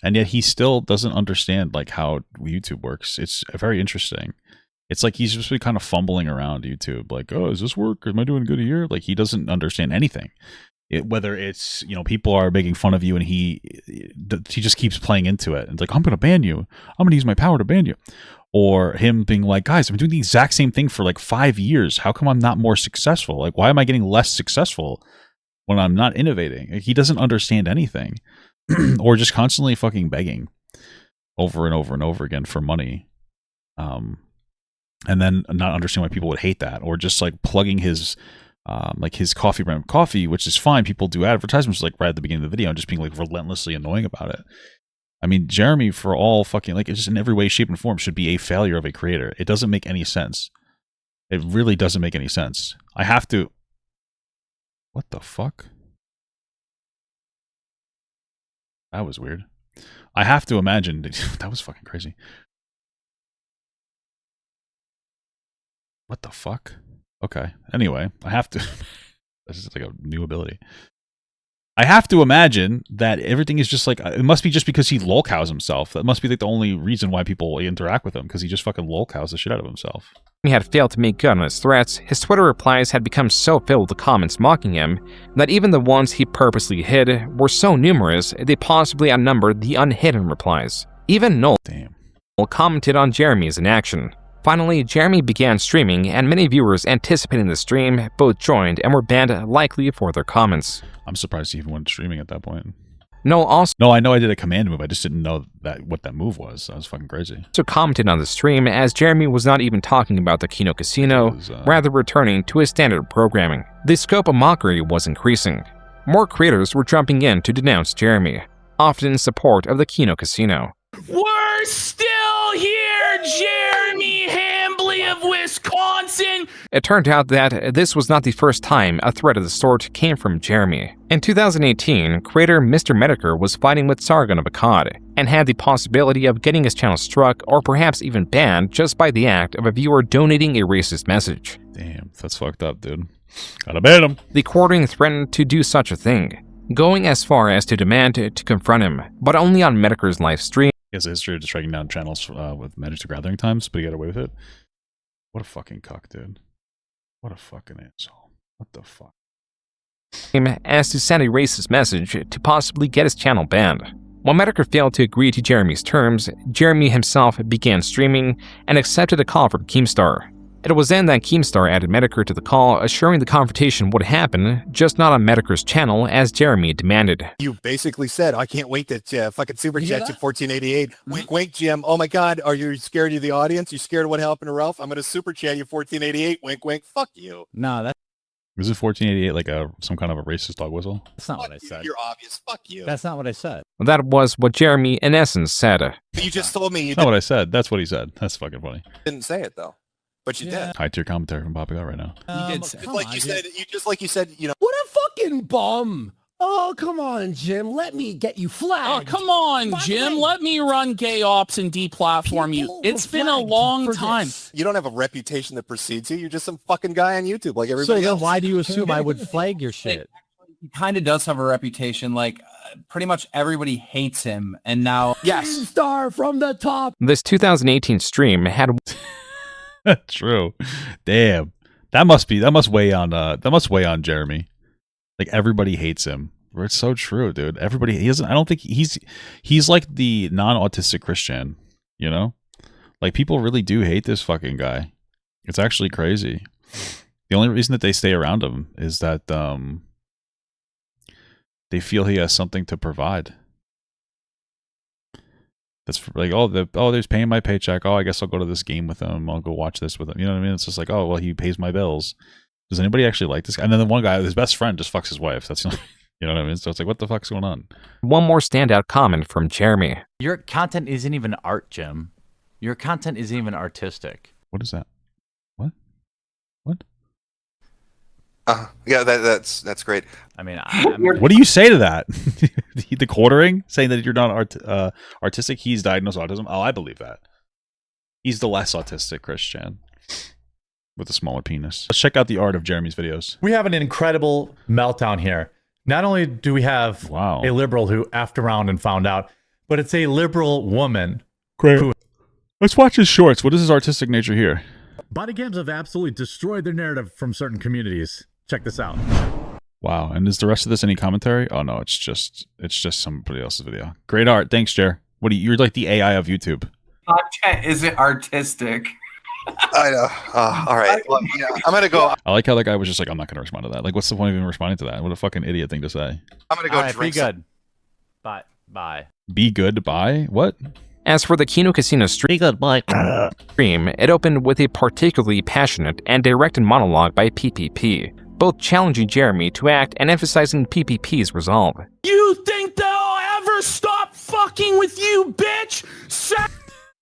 and yet he still doesn't understand, like, how YouTube works. It's very interesting. It's like he's just been kind of fumbling around YouTube. Like, oh, does this work? Am I doing good here? Like, he doesn't understand anything. Whether it's, people are making fun of you and he just keeps playing into it. And it's like, I'm going to ban you. I'm going to use my power to ban you. Or him being like, guys, I've been doing the exact same thing for like 5 years. How come I'm not more successful? Like, why am I getting less successful when I'm not innovating? Like, he doesn't understand anything. Or just constantly fucking begging over and over and over again for money. And then not understanding why people would hate that. Or just like plugging his... like his coffee brand coffee, which is fine. People do advertisements like right at the beginning of the video and just being like relentlessly annoying about it. I mean, Jeremy, for all fucking, like, it's just in every way, shape, and form should be a failure of a creator. It doesn't make any sense. It really doesn't make any sense. I have to... What the fuck? That was weird. I have to imagine... That was fucking crazy. What the fuck? Okay. Anyway, I have to... This is like a new ability. I have to imagine that everything is just like, it must be just because he lolcows himself. That must be like the only reason why people interact with him, because he just fucking lolcows the shit out of himself. He had failed to make good on his threats. His Twitter replies had become so filled with comments mocking him that even the ones he purposely hid were so numerous they possibly outnumbered the unhidden replies. Even Noel commented on Jeremy's inaction. Finally, Jeremy began streaming, and many viewers anticipating the stream both joined and were banned, likely for their comments. I'm surprised he even went streaming at that point. Noel also I know I did a command move. I just didn't know what that move was. That was fucking crazy. So commented on the stream, as Jeremy was not even talking about the Kino Casino, rather returning to his standard programming. The scope of mockery was increasing. More creators were jumping in to denounce Jeremy, often in support of the Kino Casino. We're still here, Jeremy Hambley of Wisconsin! It turned out that this was not the first time a threat of the sort came from Jeremy. In 2018, creator Mr. Medicare was fighting with Sargon of Akkad, and had the possibility of getting his channel struck or perhaps even banned just by the act of a viewer donating a racist message. Damn, that's fucked up, dude. Gotta ban him. TheQuartering threatened to do such a thing, going as far as to demand to confront him, but only on Medicare's live stream. He has a history of just striking down channels with Magic the Gathering times, but he got away with it. What a fucking cuck, dude. What a fucking asshole. What the fuck? As to send a racist message to possibly get his channel banned. While Medicare failed to agree to Jeremy's terms, Jeremy himself began streaming and accepted a call from Keemstar. It was then that Keemstar added Medicare to the call, assuring the confrontation would happen, just not on Medicare's channel as Jeremy demanded. You basically said, I can't wait to fucking super chat you 1488. Wink, wink, Jim. Oh my God, are you scared of the audience? You scared of what happened to Ralph? I'm going to super chat you 1488. Wink, wink. Fuck you. No, that's... Was it 1488 like some kind of a racist dog whistle? That's not what I said. You're obvious. Fuck you. That's not what I said. That was what Jeremy, in essence, said. You just told me you Not what I said. That's what he said. That's fucking funny. didn't say it though. But you did. High tier commentary from popping out right now. You did say you said, you know. What a fucking bum. Oh, come on, Jim. Let me get you flagged. Oh, come on, Jim. Let me run gay ops and deplatform you. It's been a long time. You don't have a reputation that precedes you. You're just some fucking guy on YouTube like everybody So else. then why do you assume I would flag your shit? He kind of does have a reputation. Like, pretty much everybody hates him. And now... Yes. Star from the top. This 2018 stream had... True. Damn. That must weigh on Jeremy. Like everybody hates him. It's so true, dude. Everybody I don't think he's like the non-autistic Christian, you know? Like people really do hate this fucking guy. It's actually crazy. The only reason that they stay around him is that they feel he has something to provide. That's like, there's paying my paycheck. Oh, I guess I'll go to this game with him. I'll go watch this with him. You know what I mean? It's just like, oh, well, he pays my bills. Does anybody actually like this guy? And then the one guy, his best friend, just fucks his wife. That's, you know what I mean? So it's like, what the fuck's going on? One more standout comment from Jeremy. Your content isn't even art, Jim. Your content isn't even artistic. What is that? What? Yeah, that's great. I mean, what do you say to that? The quartering saying that you're not artistic. He's diagnosed autism. Oh, I believe that. He's the less autistic Christian with a smaller penis. Let's check out the art of Jeremy's videos. We have an incredible meltdown here. Not only do we have a liberal who effed around and found out, but it's a liberal woman. Great. Let's watch his shorts. What is his artistic nature here? Body cams have absolutely destroyed their narrative from certain communities. Check this out. Wow. And is the rest of this any commentary? Oh no, it's just somebody else's video. Great art. Thanks, Jer. You're like the AI of YouTube. Content isn't artistic. I know. All right. Well, yeah, I'm going to go. I like how that guy was just like, I'm not going to respond to that. Like, what's the point of even responding to that? What a fucking idiot thing to say. I'm going to go drink. Be good. Bye. Be good. Bye? What? As for the Kino Casino stream, it opened with a particularly passionate and directed monologue by PPP, both challenging Jeremy to act and emphasizing PPP's resolve. You think they'll ever stop fucking with you, bitch?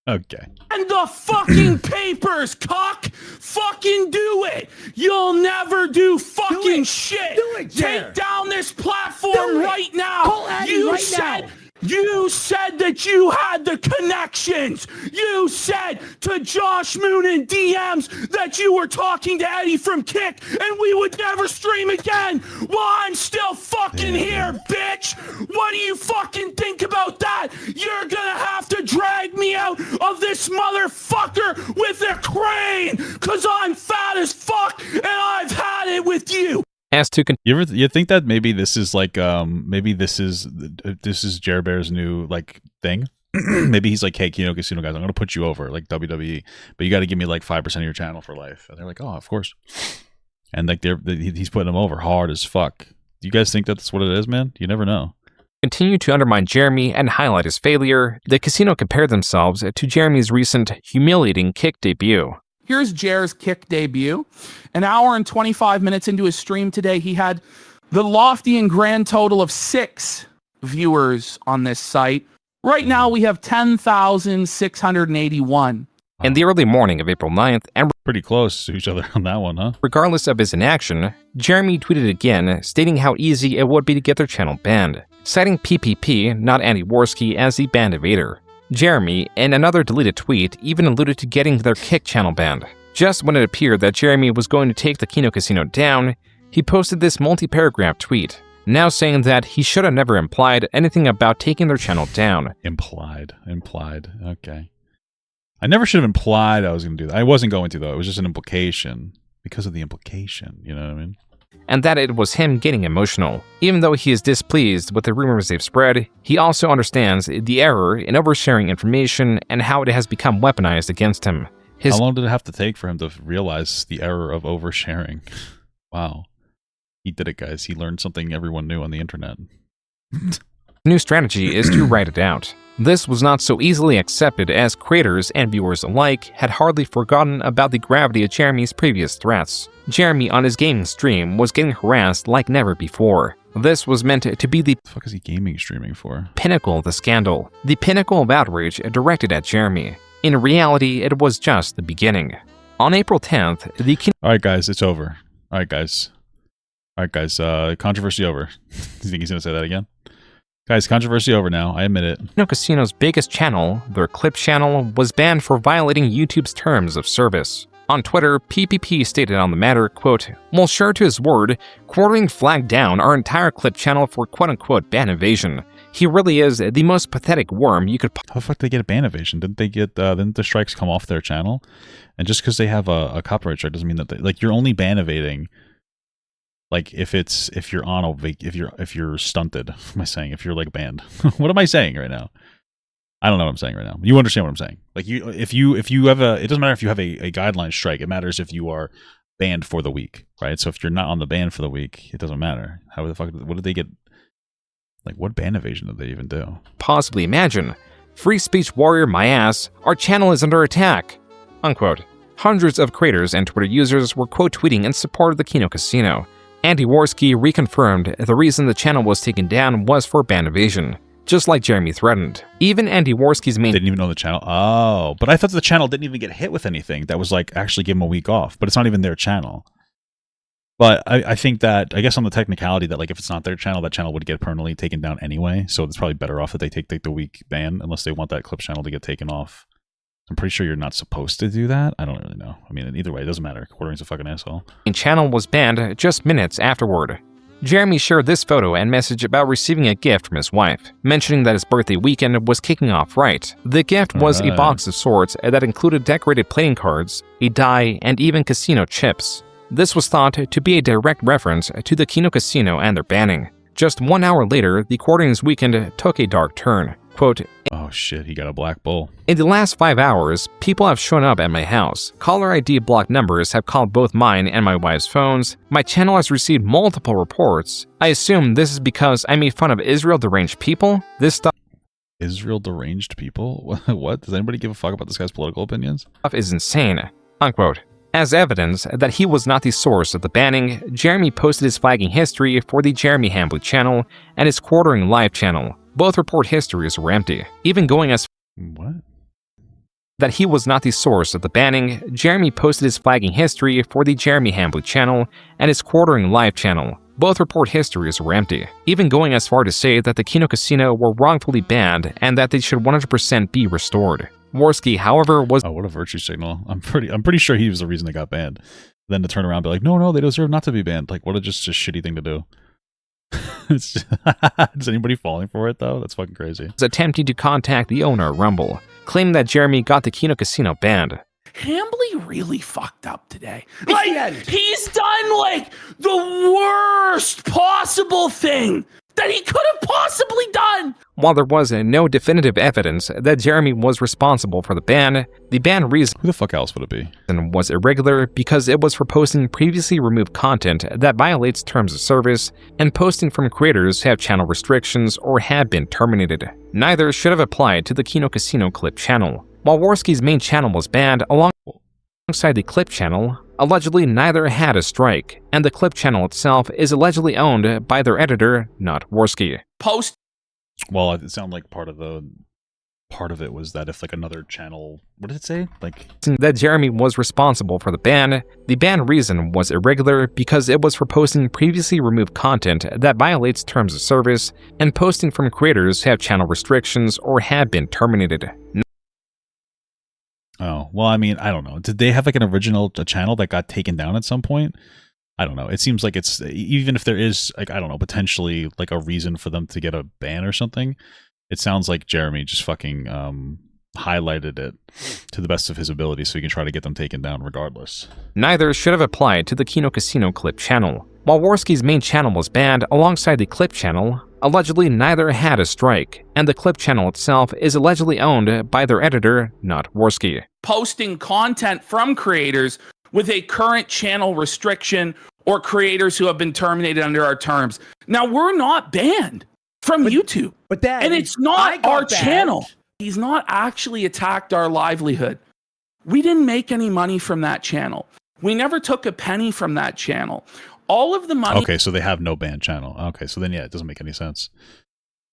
Okay. And the fucking papers, cock! Fucking do it! You'll never do fucking shit! Do it, Jer. Take down this platform right now! Call Addy You right said now. You said that you had the connections. You said to Josh Moon in DMs that you were talking to Eddie from Kick and we would never stream again. Well, I'm still fucking here, bitch. What do you fucking think about that? You're gonna have to drag me out of this motherfucker with a crane because I'm fat as fuck and I've had it with you. As to you think that maybe this is like maybe this is Jer Bear's new like thing? Maybe he's like, hey, Kino Casino guys, I'm gonna put you over like WWE, but you got to give me like 5% of your channel for life. And they're like, oh, of course. And like he's putting them over hard as fuck. Do you guys think that's what it is, man? You never know. Continue to undermine Jeremy and highlight his failure. The casino compared themselves to Jeremy's recent humiliating Kick debut. Here's Jer's Kick debut. An hour and 25 minutes into his stream today, he had the lofty and grand total of 6 viewers on this site. Right now, we have 10,681. In the early morning of April 9th, and pretty close to each other on that one, huh? Regardless of his inaction, Jeremy tweeted again, stating how easy it would be to get their channel banned, citing PPP, not Andy Worski, as the banned evader. Jeremy, in another deleted tweet, even alluded to getting their Kick channel banned. Just when it appeared that Jeremy was going to take the Kino Casino down, he posted this multi-paragraph tweet, now saying that he should have never implied anything about taking their channel down. Implied. Okay. I never should have implied I was going to do that. I wasn't going to, though. It was just an implication. Because of the implication, you know what I mean? And that it was him getting emotional. Even though he is displeased with the rumors they've spread, he also understands the error in oversharing information and how it has become weaponized against him. How long did it have to take for him to realize the error of oversharing? Wow. He did it, guys. He learned something everyone knew on the internet. New strategy is to write it out. This was not so easily accepted as creators and viewers alike had hardly forgotten about the gravity of Jeremy's previous threats. Jeremy on his gaming stream was getting harassed like never before. This was meant to be the fuck is he gaming streaming for? Pinnacle of the scandal, the pinnacle of outrage directed at Jeremy. In reality, it was just the beginning. On April 10th, the Alright guys, it's over. Alright guys, controversy over. Do you think he's gonna say that again? Guys, controversy over now, I admit it. Kino Casino's biggest channel, their Clip channel, was banned for violating YouTube's terms of service. On Twitter, PPP stated on the matter, quote, "Well, sure to his word, Quartering flagged down our entire Clip channel for quote-unquote ban evasion. He really is the most pathetic worm you could..." How the fuck did they get a ban evasion? Didn't they get, didn't the strikes come off their channel? And just because they have a copyright strike doesn't mean that they, like, you're only ban evading like if you're stunted. What am I saying? If you're like banned. What am I saying right now? I don't know what I'm saying right now. You understand what I'm saying? Like if you have it doesn't matter if you have a guideline strike. It matters if you are banned for the week, right? So if you're not on the ban for the week, it doesn't matter. How the fuck? What did they get? Like what ban evasion did they even do? Possibly imagine. Free speech warrior my ass. Our channel is under attack. Unquote. Hundreds of creators and Twitter users were quote tweeting in support of the Kino Casino. Andy Worski reconfirmed the reason the channel was taken down was for ban evasion, just like Jeremy threatened. Even Andy Worski's main... They didn't even know the channel. Oh, but I thought the channel didn't even get hit with anything that was like actually give them a week off, but it's not even their channel. But I think that, I guess on the technicality that like if it's not their channel, that channel would get permanently taken down anyway, so it's probably better off that they take the week ban unless they want that Clip channel to get taken off. I'm pretty sure you're not supposed to do that. I don't really know. I mean, either way, it doesn't matter. Quartering's a fucking asshole. The channel was banned just minutes afterward. Jeremy shared this photo and message about receiving a gift from his wife, mentioning that his birthday weekend was kicking off right. The gift was a box of sorts that included decorated playing cards, a die, and even casino chips. This was thought to be a direct reference to the Kino Casino and their banning. Just 1 hour later, the Quartering's weekend took a dark turn. Quote, "Oh shit, he got a black bull. In the last 5 hours, people have shown up at my house. Caller ID blocked numbers have called both mine and my wife's phones. My channel has received multiple reports. I assume this is because I made fun of Israel deranged people. This stuff..." Israel deranged people? What? Does anybody give a fuck about this guy's political opinions? "Is insane." Unquote. As evidence that he was not the source of the banning, Jeremy posted his flagging history for the Jeremy Hambly channel and his Quartering live channel. Both report histories were empty. Even going as what? That he was not the source of the banning, Jeremy posted his flagging history for the Jeremy Hambly channel and his Quartering live channel. both report histories were empty, even going as far to say that the Kino Casino were wrongfully banned and that they should 100% be restored. Worski, however, was— oh, what a virtue signal. I'm pretty sure he was the reason they got banned. Then to turn around and be like, no, they deserve not to be banned. Like, what a just a shitty thing to do. It's just, is anybody falling for it, though? That's fucking crazy. Was attempting to contact the owner of Rumble, claiming that Jeremy got the Kino Casino banned. Hambly really fucked up today. Like, he's done, like, the worst possible thing that he could have possibly done. While there was no definitive evidence that Jeremy was responsible for the ban reason— who the fuck else would it be? —was irregular because it was for posting previously removed content that violates terms of service and posting from creators who have channel restrictions or have been terminated. Neither should have applied to the Kino Casino clip channel. While Worski's main channel was banned alongside the clip channel, allegedly neither had a strike, and the clip channel itself is allegedly owned by their editor, not Worski. Well, it sounded like part of it was that if like another channel, what did it say? Like that Jeremy was responsible for the ban reason was irregular because it was for posting previously removed content that violates terms of service and posting from creators who have channel restrictions or have been terminated. Oh, well, I mean, I don't know. Did they have like an original channel that got taken down at some point? I don't know. It seems like it's, even if there is, like, I don't know, potentially like a reason for them to get a ban or something, it sounds like Jeremy just fucking highlighted it to the best of his ability so he can try to get them taken down regardless. Neither should have applied to the Kino Casino clip channel. While Worski's main channel was banned alongside the clip channel, allegedly neither had a strike, and the clip channel itself is allegedly owned by their editor, not Worski. Posting content from creators with a current channel restriction or creators who have been terminated under our terms. Now, we're not banned from YouTube, and it's not our channel. He's not actually attacked our livelihood. We didn't make any money from that channel. We never took a penny from that channel. All of the money— okay, so they have no banned channel. Okay, so then yeah, it doesn't make any sense.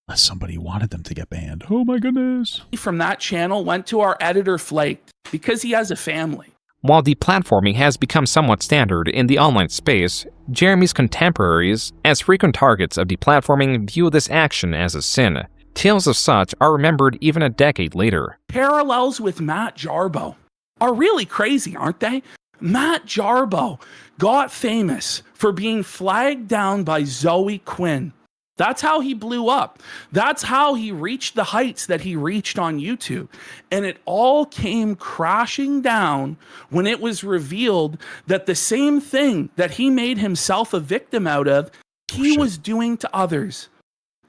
Unless somebody wanted them to get banned. Oh my goodness. From that channel went to our editor Flaked because he has a family. While deplatforming has become somewhat standard in the online space, Jeremy's contemporaries, as frequent targets of deplatforming, view this action as a sin. Tales of such are remembered even a decade later. Parallels with Matt Jarbo are really crazy, aren't they? Matt Jarbo got famous for being flagged down by Zoe Quinn. That's how he blew up. That's how he reached the heights that he reached on YouTube. And it all came crashing down when it was revealed that the same thing that he made himself a victim out of, he was doing to others.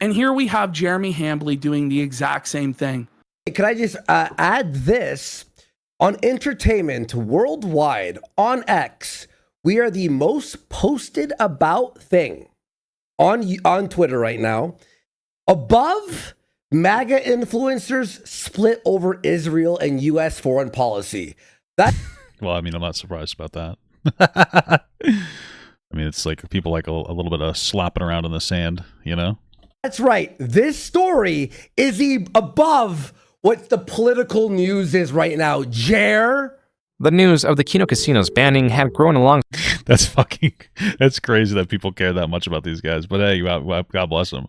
And here we have Jeremy Hambly doing the exact same thing. Can I just add this? On entertainment worldwide, on X, we are the most posted about thing on Twitter right now. Above MAGA influencers split over Israel and US foreign policy. That well, I mean, I'm not surprised about that. I mean, it's like people like a little bit of slapping around in the sand, you know? That's right. This story is above what the political news is right now. The news of the Kino Casino's banning had grown along. That's crazy that people care that much about these guys. But hey, God bless them.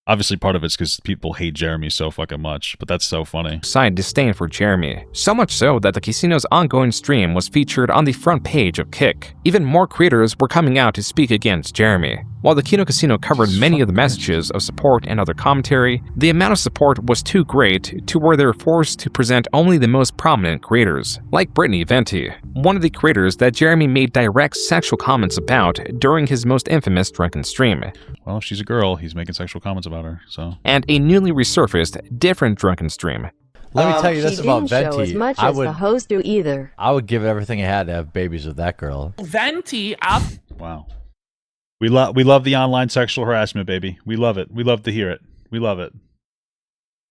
Obviously, part of it's because people hate Jeremy so fucking much, but that's so funny. Side disdain for Jeremy. So much so that the casino's ongoing stream was featured on the front page of Kick. Even more creators were coming out to speak against Jeremy. While the Kino Casino covered many of the messages of support and other commentary, the amount of support was too great to where they were forced to present only the most prominent creators, like Brittany Venti, one of the creators that Jeremy made direct sexual comments about during his most infamous drunken stream. Well, if she's a girl, he's making sexual comments about her, so. And a newly resurfaced different drunken stream. Let me tell you this about Venti. As much as the host do either. I would give everything I had to have babies with that girl. Venti, wow. We love the online sexual harassment, baby. We love it. We love to hear it. We love it.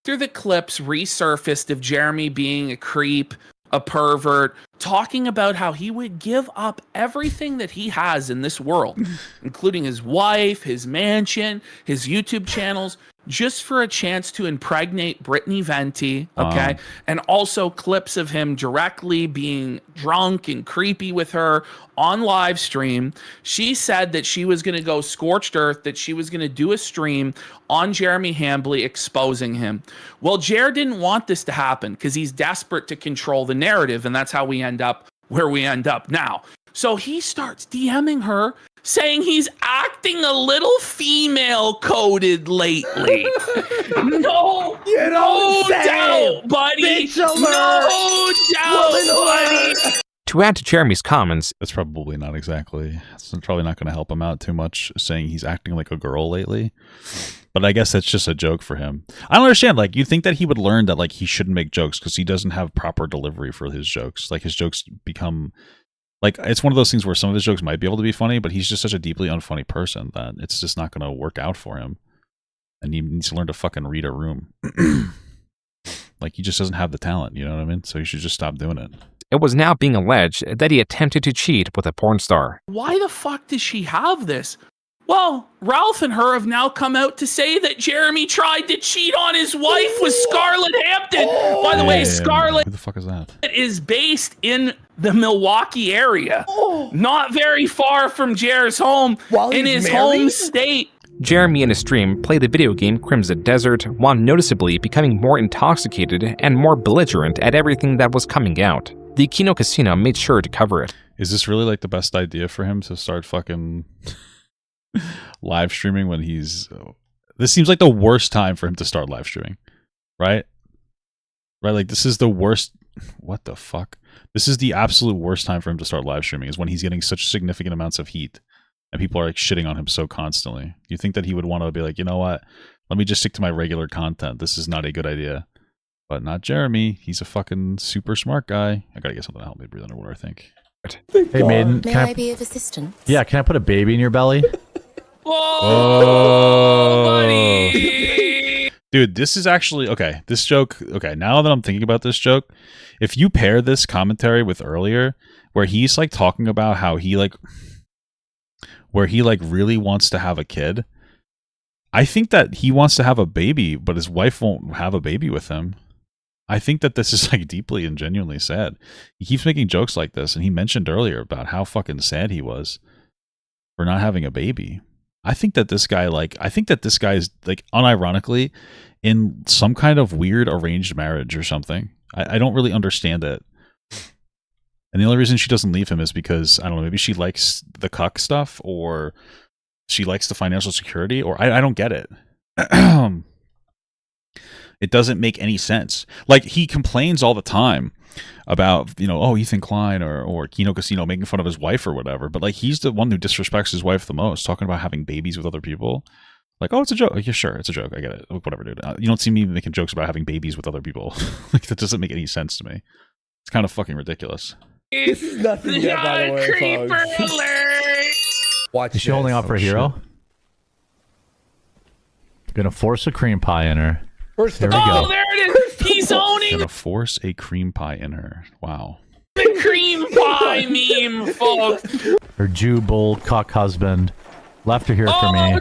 After the clips resurfaced of Jeremy being a creep, a pervert, talking about how he would give up everything that he has in this world, including his wife, his mansion, his YouTube channels, just for a chance to impregnate Brittany Venti, okay? And also clips of him directly being drunk and creepy with her on live stream. She said that she was going to go scorched earth, that she was going to do a stream on Jeremy Hambly exposing him. Well, Jer didn't want this to happen because he's desperate to control the narrative, and that's how we end up where we end up now. So he starts DMing her, saying he's acting a little female coded lately. No doubt, buddy. No doubt, buddy. To add to Jeremy's comments, that's probably not exactly. It's probably not going to help him out too much, saying he's acting like a girl lately. But I guess that's just a joke for him. I don't understand. Like, you think that he would learn that like he shouldn't make jokes because he doesn't have proper delivery for his jokes. Like his jokes become. Like, it's one of those things where some of his jokes might be able to be funny, but he's just such a deeply unfunny person that it's just not going to work out for him. And he needs to learn to fucking read a room. Like, he just doesn't have the talent, you know what I mean? So he should just stop doing it. It was now being alleged that he attempted to cheat with a porn star. Why the fuck does she have this? Well, Ralph and her have now come out to say that Jeremy tried to cheat on his wife with Scarlett Hampton. By the way, Scarlett Who the fuck is that? is based in the Milwaukee area, not very far from Jer's home in his home state. Jeremy in his stream played the video game Crimson Desert while noticeably becoming more intoxicated and more belligerent at everything that was coming out. The Kino Casino made sure to cover it. Is this really like the best idea for him to start fucking live streaming when he's... This seems like the worst time for him to start live streaming, right? Right, like this is the worst... What the fuck? This is the absolute worst time for him to start live streaming, is when he's getting such significant amounts of heat and people are like shitting on him so constantly. You think that he would want to be like, you know what? Let me just stick to my regular content. This is not a good idea. But not Jeremy. He's a fucking super smart guy. I gotta get something to help me breathe underwater, I think. Hey, Maiden. May I be of assistance? Yeah, can I put a baby in your belly? Whoa, buddy! Dude, this is actually... Okay, this joke... Okay, now that I'm thinking about this joke, if you pair this commentary with earlier, where he's like talking about how he like... Where he like really wants to have a kid, I think that he wants to have a baby, but his wife won't have a baby with him. I think that this is like deeply and genuinely sad. He keeps making jokes like this, and he mentioned earlier about how fucking sad he was for not having a baby. I think that this guy, like, I think that this guy is like unironically in some kind of weird arranged marriage or something. I don't really understand it. And the only reason she doesn't leave him is because, I don't know, maybe she likes the cuck stuff, or she likes the financial security, or I don't get it. It doesn't make any sense. Like, he complains all the time about, you know, oh, Ethan Klein or Kino Casino making fun of his wife or whatever. But, like, he's the one who disrespects his wife the most, talking about having babies with other people. Like, oh, it's a joke. Like, yeah, sure, it's a joke. I get it. Whatever, dude. You don't see me making jokes about having babies with other people. Like, that doesn't make any sense to me. It's kind of fucking ridiculous. This is nothing yet, by the way, folks. Watch. Is she holding out for a hero? Gonna force a cream pie in her. First there we Oh, go. there it is. He's owning Gonna force a cream pie in her. Wow. the cream pie meme, folks. Her Jew bull cuck husband left her here for me.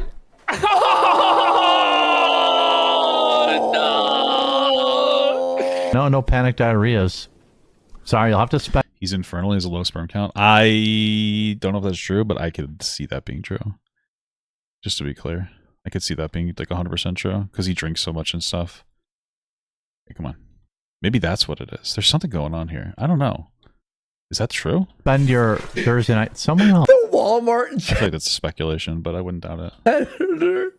No panic diarrheas. Sorry, you'll have to spec. He's infernal. He has a low sperm count. I don't know if that's true, but I could see that being true. Just to be clear, I could see that being like 100% true because he drinks so much and stuff. Hey, come on. Maybe that's what it is. There's something going on here. I don't know. Is that true? Spend your Thursday night somewhere else. The Walmart I feel like that's speculation, but I wouldn't doubt it. editor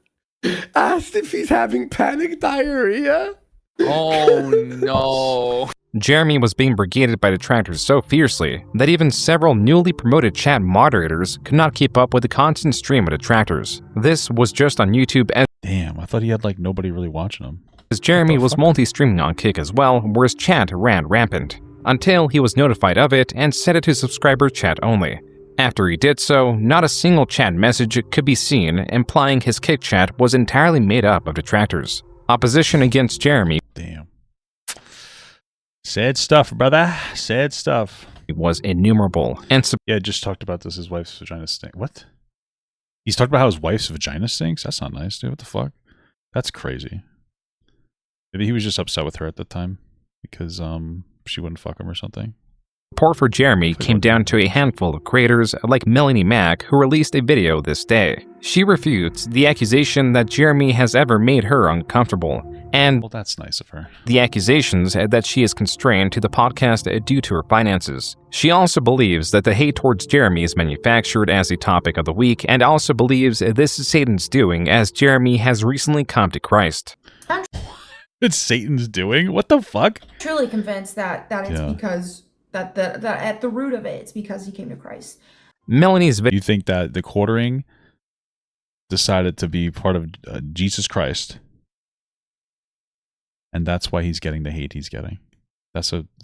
asked if he's having panic diarrhea. Oh, no. Jeremy was being brigaded by detractors so fiercely that even several newly promoted chat moderators could not keep up with the constant stream of detractors. This was just on YouTube, and damn, I thought he had like nobody really watching him. As Jeremy was multi-streaming on Kick as well, where his chat ran rampant, until he was notified of it and set it to subscriber chat only. After he did so, not a single chat message could be seen, implying his Kick chat was entirely made up of detractors. Opposition against Jeremy. Damn. Sad stuff, brother. Sad stuff. was innumerable. And yeah, just talked about this. His wife's vagina stinks. What? He's talked about how his wife's vagina stinks? That's not nice, dude. What the fuck? That's crazy. Maybe he was just upset with her at the time because she wouldn't fuck him or something. Support for Jeremy came down to a handful of creators like Melanie Mack, who released a video this day. She refutes the accusation that Jeremy has ever made her uncomfortable, and well, that's nice of her. The accusations that she is constrained to the podcast due to her finances. She also believes that the hate towards Jeremy is manufactured as a topic of the week, and also believes this is Satan's doing, as Jeremy has recently come to Christ. It's Satan's doing? What the fuck? Truly convinced that it's because that at the root of it's because he came to Christ. Melanie's you think that TheQuartering decided to be part of Jesus Christ, and that's why he's getting the hate he's getting?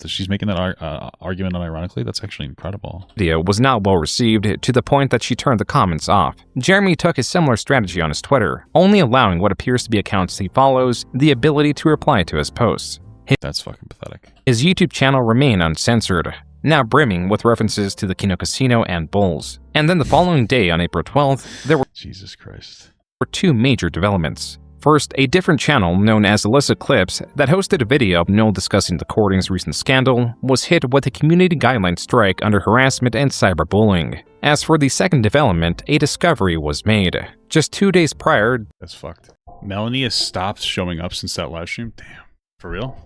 She's making that argument unironically. That's actually incredible. Video was not well received to the point that she turned the comments off. Jeremy took a similar strategy on his Twitter, only allowing what appears to be accounts he follows the ability to reply to his posts. That's fucking pathetic. His YouTube channel remained uncensored, now brimming with references to the Kino Casino and Bulls. And then the following day, on April 12th, there were Jesus Christ. Two major developments. First, a different channel known as Illicit Clips that hosted a video of Noel discussing TheQuartering's recent scandal was hit with a community guideline strike under harassment and cyberbullying. As for the second development, a discovery was made. Just 2 days prior, that's fucked. Melanie has stopped showing up since that live stream? Damn. For real?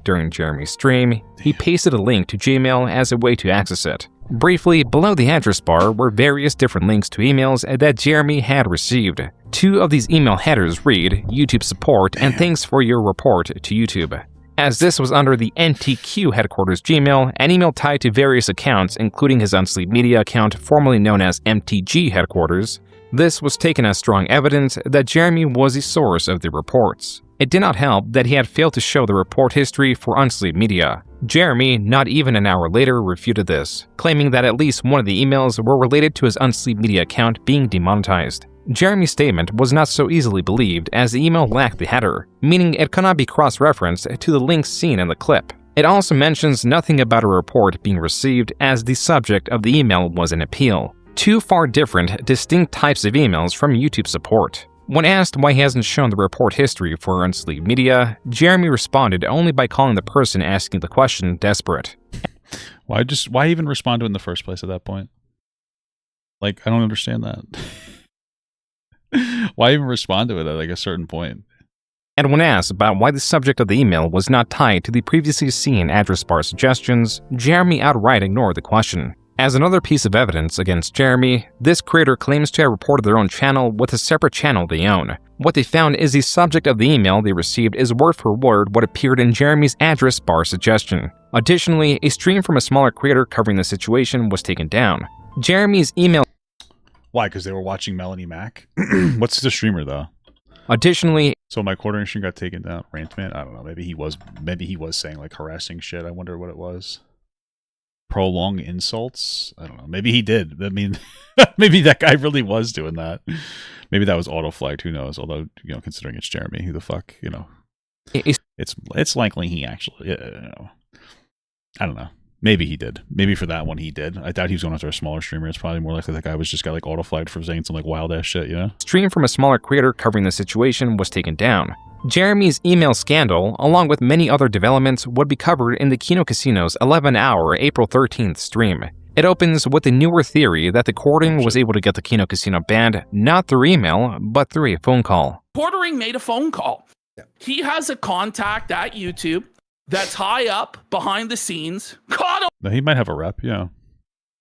During Jeremy's stream, he pasted a link to Gmail as a way to access it. Briefly, below the address bar were various different links to emails that Jeremy had received. 2 of these email headers read, YouTube support and thanks for your report to YouTube. As this was under the MTG Headquarters Gmail, an email tied to various accounts, including his Unsleep Media account formerly known as MTG Headquarters, this was taken as strong evidence that Jeremy was the source of the reports. It did not help that he had failed to show the report history for Unsleep Media. Jeremy, not even an hour later, refuted this, claiming that at least one of the emails were related to his Unsleep Media account being demonetized. Jeremy's statement was not so easily believed as the email lacked the header, meaning it could not be cross-referenced to the links seen in the clip. It also mentions nothing about a report being received as the subject of the email was an appeal. 2 far different, distinct types of emails from YouTube support. When asked why he hasn't shown the report history for Unsleep Media, Jeremy responded only by calling the person asking the question desperate. Why even respond to it in the first place at that point? Like, I don't understand that. Why even respond to it at like a certain point? And when asked about why the subject of the email was not tied to the previously seen address bar suggestions, Jeremy outright ignored the question. As another piece of evidence against Jeremy, this creator claims to have reported their own channel with a separate channel they own. What they found is the subject of the email they received is word for word what appeared in Jeremy's address bar suggestion. Additionally, a stream from a smaller creator covering the situation was taken down. Jeremy's email... Why? Because they were watching Melanie Mack? What's the streamer, though? Additionally... So my quartering stream got taken down. Rantman? I don't know. Maybe he was saying like harassing shit. I wonder what it was. Prolong insults? I don't know. Maybe he did. I mean, maybe that guy really was doing that. Maybe that was auto-flagged. Who knows? Although, you know, considering it's Jeremy, who the fuck, you know? It's likely he actually, I don't know. Maybe he did. Maybe for that one he did. I doubt he was going after a smaller streamer. It's probably more likely that guy was just got like auto-flagged for saying some like wild-ass shit, you know? Stream from a smaller creator covering the situation was taken down. Jeremy's email scandal, along with many other developments, would be covered in the Kino Casino's 11-hour April 13th stream. It opens with the newer theory that TheQuartering was able to get the Kino Casino banned not through email, but through a phone call. TheQuartering made a phone call. He has a contact at YouTube that's high up behind the scenes. God he might have a rep, yeah.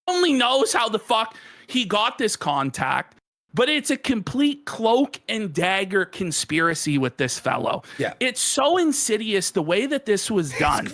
Only knows how the fuck he got this contact. But it's a complete cloak and dagger conspiracy with this fellow. Yeah. It's so insidious the way that this was done.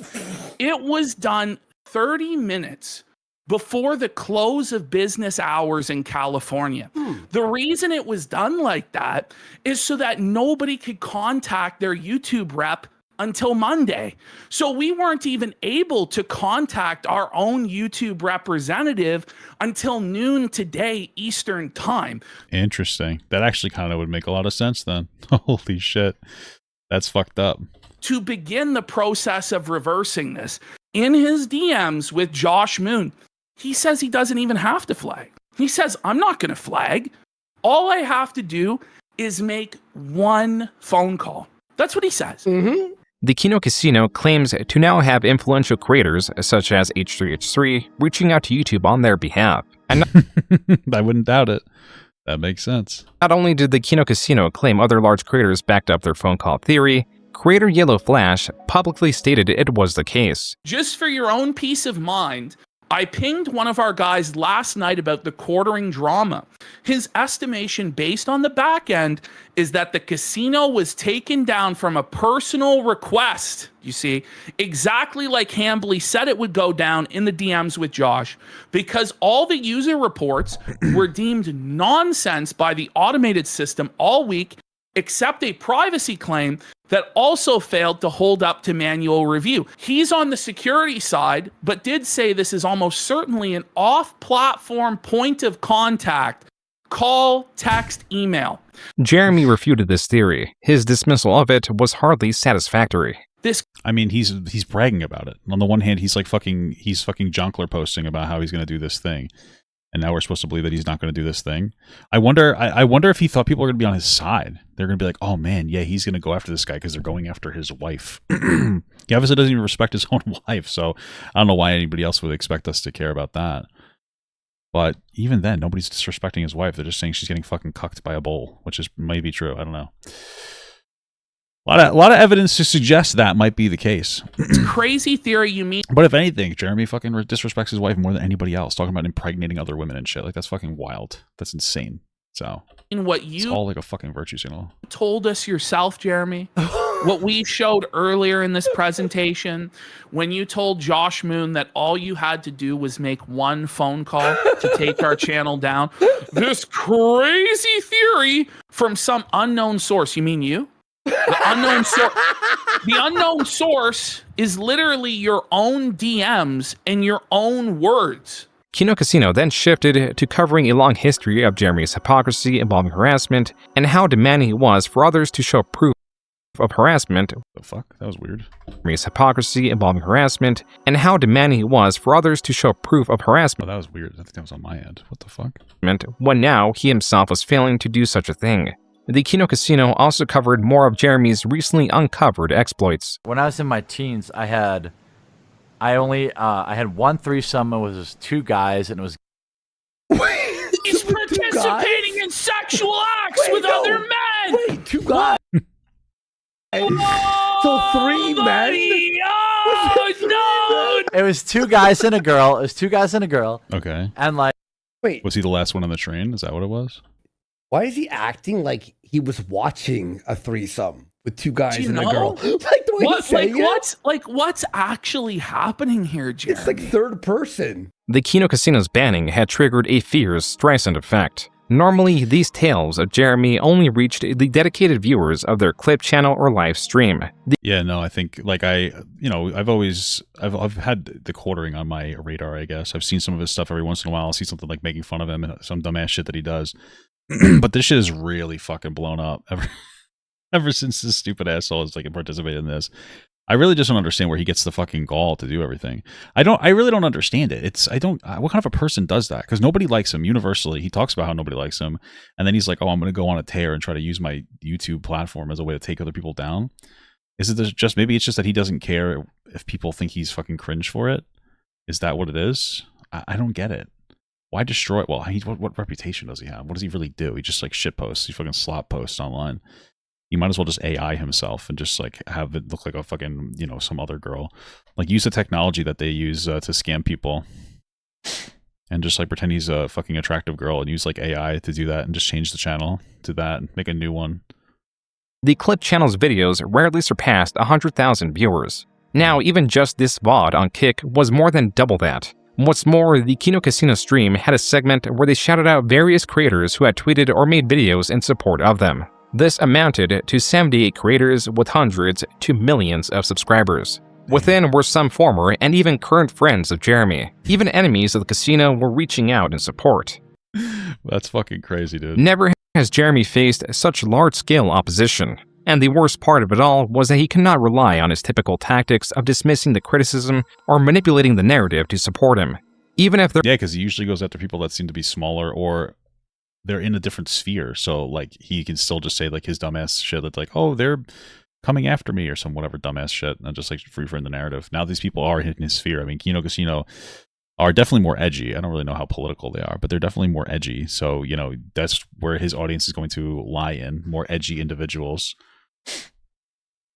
It was done 30 minutes before the close of business hours in California. The reason it was done like that is so that nobody could contact their YouTube rep until Monday. So we weren't even able to contact our own YouTube representative until noon today Eastern time. Interesting. That actually kind of would make a lot of sense then. Holy shit. That's fucked up. To begin the process of reversing this. in his DMs with Josh Moon. He says he doesn't even have to flag. He says, I'm not going to flag. All I have to do is make one phone call. That's what he says. Mm-hmm. The Kino Casino claims to now have influential creators, such as H3H3, reaching out to YouTube on their behalf. And I wouldn't doubt it. That makes sense. Not only did the Kino Casino claim other large creators backed up their phone call theory, creator Yellow Flash publicly stated it was the case. Just for your own peace of mind, I pinged one of our guys last night about the quartering drama. His estimation based on the back end is that the casino was taken down from a personal request, you see, exactly like Hambly said it would go down in the DMs with Josh, because all the user reports were deemed nonsense by the automated system all week, except a privacy claim that also failed to hold up to manual review. He's on the security side, but did say this is almost certainly an off-platform point of contact. Call, text, email. Jeremy refuted this theory. His dismissal of it was hardly satisfactory. I mean, he's bragging about it. On the one hand, he's fucking Jonkler posting about how he's going to do this thing. And now we're supposed to believe that he's not going to do this thing. I wonder if he thought people were going to be on his side. They're going to be like, oh man, yeah, he's going to go after this guy because they're going after his wife. He obviously doesn't even respect his own wife, so I don't know why anybody else would expect us to care about that. But even then, nobody's disrespecting his wife. They're just saying she's getting fucking cucked by a bull, which is maybe true. I don't know. A lot of evidence to suggest that might be the case. It's crazy theory you mean. But if anything, Jeremy fucking disrespects his wife more than anybody else, talking about impregnating other women and shit. Like, that's fucking wild. That's insane. So, in what it's you all like a fucking virtue signal. Told us yourself, Jeremy, what we showed earlier in this presentation, when you told Josh Moon that all you had to do was make one phone call to take our channel down. This crazy theory from some unknown source. You mean you? The unknown source is literally your own DMs and your own words. Kino Casino then shifted to covering a long history of Jeremy's hypocrisy involving harassment and how demanding he was for others to show proof of harassment. The fuck? That was weird. Jeremy's hypocrisy involving harassment and how demanding he was for others to show proof of harassment. Oh, that was weird. I think that was on my end. What the fuck? When now he himself was failing to do such a thing. The Kino Casino also covered more of Jeremy's recently uncovered exploits. When I was in my teens, I had one threesome. It was just two guys, and it was. He's participating in sexual acts with other men. Wait, two guys. So three men. Oh no! It was two guys and a girl. Okay. And like, wait, was he the last one on the train? Is that what it was? Why is he acting like he was watching a threesome with two guys and a girl? What's actually happening here, Jeremy? It's like third person. The Kino Casino's banning had triggered a fierce Streisand effect. Normally, these tales of Jeremy only reached the dedicated viewers of their clip channel or live stream. Yeah, no, I think like I've had the quartering on my radar, I guess. I've seen some of his stuff every once in a while. I'll see something like making fun of him and some dumbass shit that he does. But this shit is really fucking blown up ever since this stupid asshole has like participated in this. I really just don't understand where he gets the fucking gall to do everything. I really don't understand it. What kind of a person does that? Because nobody likes him universally. He talks about how nobody likes him, and then he's like, "Oh, I'm going to go on a tear and try to use my YouTube platform as a way to take other people down." Is it just maybe it's just that he doesn't care if people think he's fucking cringe for it? Is that what it is? I don't get it. Why destroy it? Well, what reputation does he have? What does he really do? He just like shit posts. He fucking slop posts online. He might as well just AI himself and just like have it look like a fucking, some other girl. Like use the technology that they use to scam people and just like pretend he's a fucking attractive girl and use like AI to do that and just change the channel to that and make a new one. The clip channel's videos rarely surpassed 100,000 viewers. Now, even just this VOD on Kick was more than double that. What's more, the Kino Casino stream had a segment where they shouted out various creators who had tweeted or made videos in support of them. This amounted to 78 creators with hundreds to millions of subscribers. Within were some former and even current friends of Jeremy. Even enemies of the casino were reaching out in support. That's fucking crazy, dude. Never has Jeremy faced such large-scale opposition. And the worst part of it all was that he could not rely on his typical tactics of dismissing the criticism or manipulating the narrative to support him. Even if they're— Yeah, because he usually goes after people that seem to be smaller or they're in a different sphere. So, like, he can still just say, like, his dumbass shit that's like, oh, they're coming after me or some whatever dumbass shit, and just, like, free for the narrative. Now these people are in his sphere. I mean, Kino Casino are definitely more edgy. I don't really know how political they are, but they're definitely more edgy. So, you know, that's where his audience is going to lie in, more edgy individuals.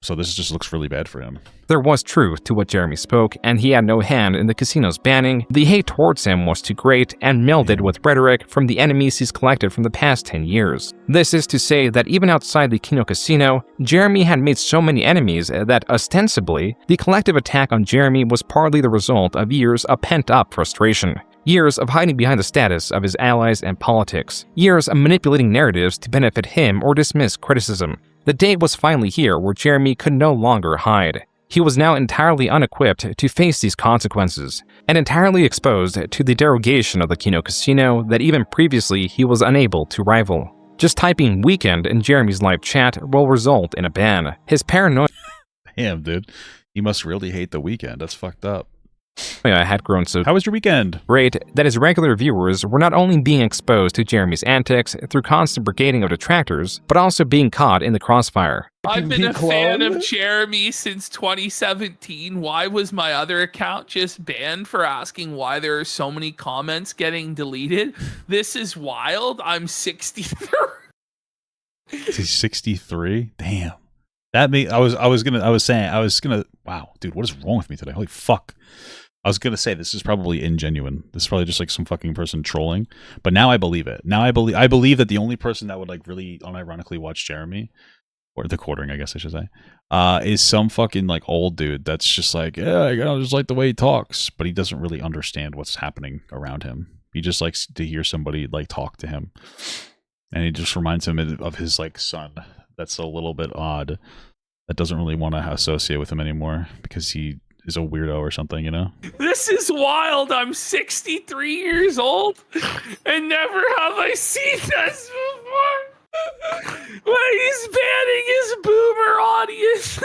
So this just looks really bad for him. There was truth to what Jeremy spoke, and he had no hand in the casino's banning. The hate towards him was too great and melded with rhetoric from the enemies he's collected from the past 10 years. This is to say that even outside the Kino Casino, Jeremy had made so many enemies that, ostensibly, the collective attack on Jeremy was partly the result of years of pent-up frustration. Years of hiding behind the status of his allies and politics. Years of manipulating narratives to benefit him or dismiss criticism. The day was finally here where Jeremy could no longer hide. He was now entirely unequipped to face these consequences, and entirely exposed to the derogation of the Kino Casino that even previously he was unable to rival. Just typing weekend in Jeremy's live chat will result in a ban. His paranoia— Damn, dude. He must really hate the weekend. That's fucked up. had grown so— How was your weekend? Great that his regular viewers were not only being exposed to Jeremy's antics through constant brigading of detractors, but also being caught in the crossfire. I've been a fan of Jeremy since 2017. Why was my other account just banned for asking why there are so many comments getting deleted? This is wild. I'm 63. He's 63? Damn. That made— wow, dude, what is wrong with me today? Holy fuck. I was gonna say this is probably ingenuine. This is probably just like some fucking person trolling. But now I believe it. Now I believe that the only person that would like really unironically watch Jeremy, or TheQuartering, I guess I should say, is some fucking like old dude that's just like, yeah, I just like the way he talks, but he doesn't really understand what's happening around him. He just likes to hear somebody like talk to him, and it just reminds him of his like son. That's a little bit odd. That doesn't really want to associate with him anymore because he is a weirdo or something, you know? This is wild. I'm 63 years old and never have I seen this before. But he's banning his boomer audience.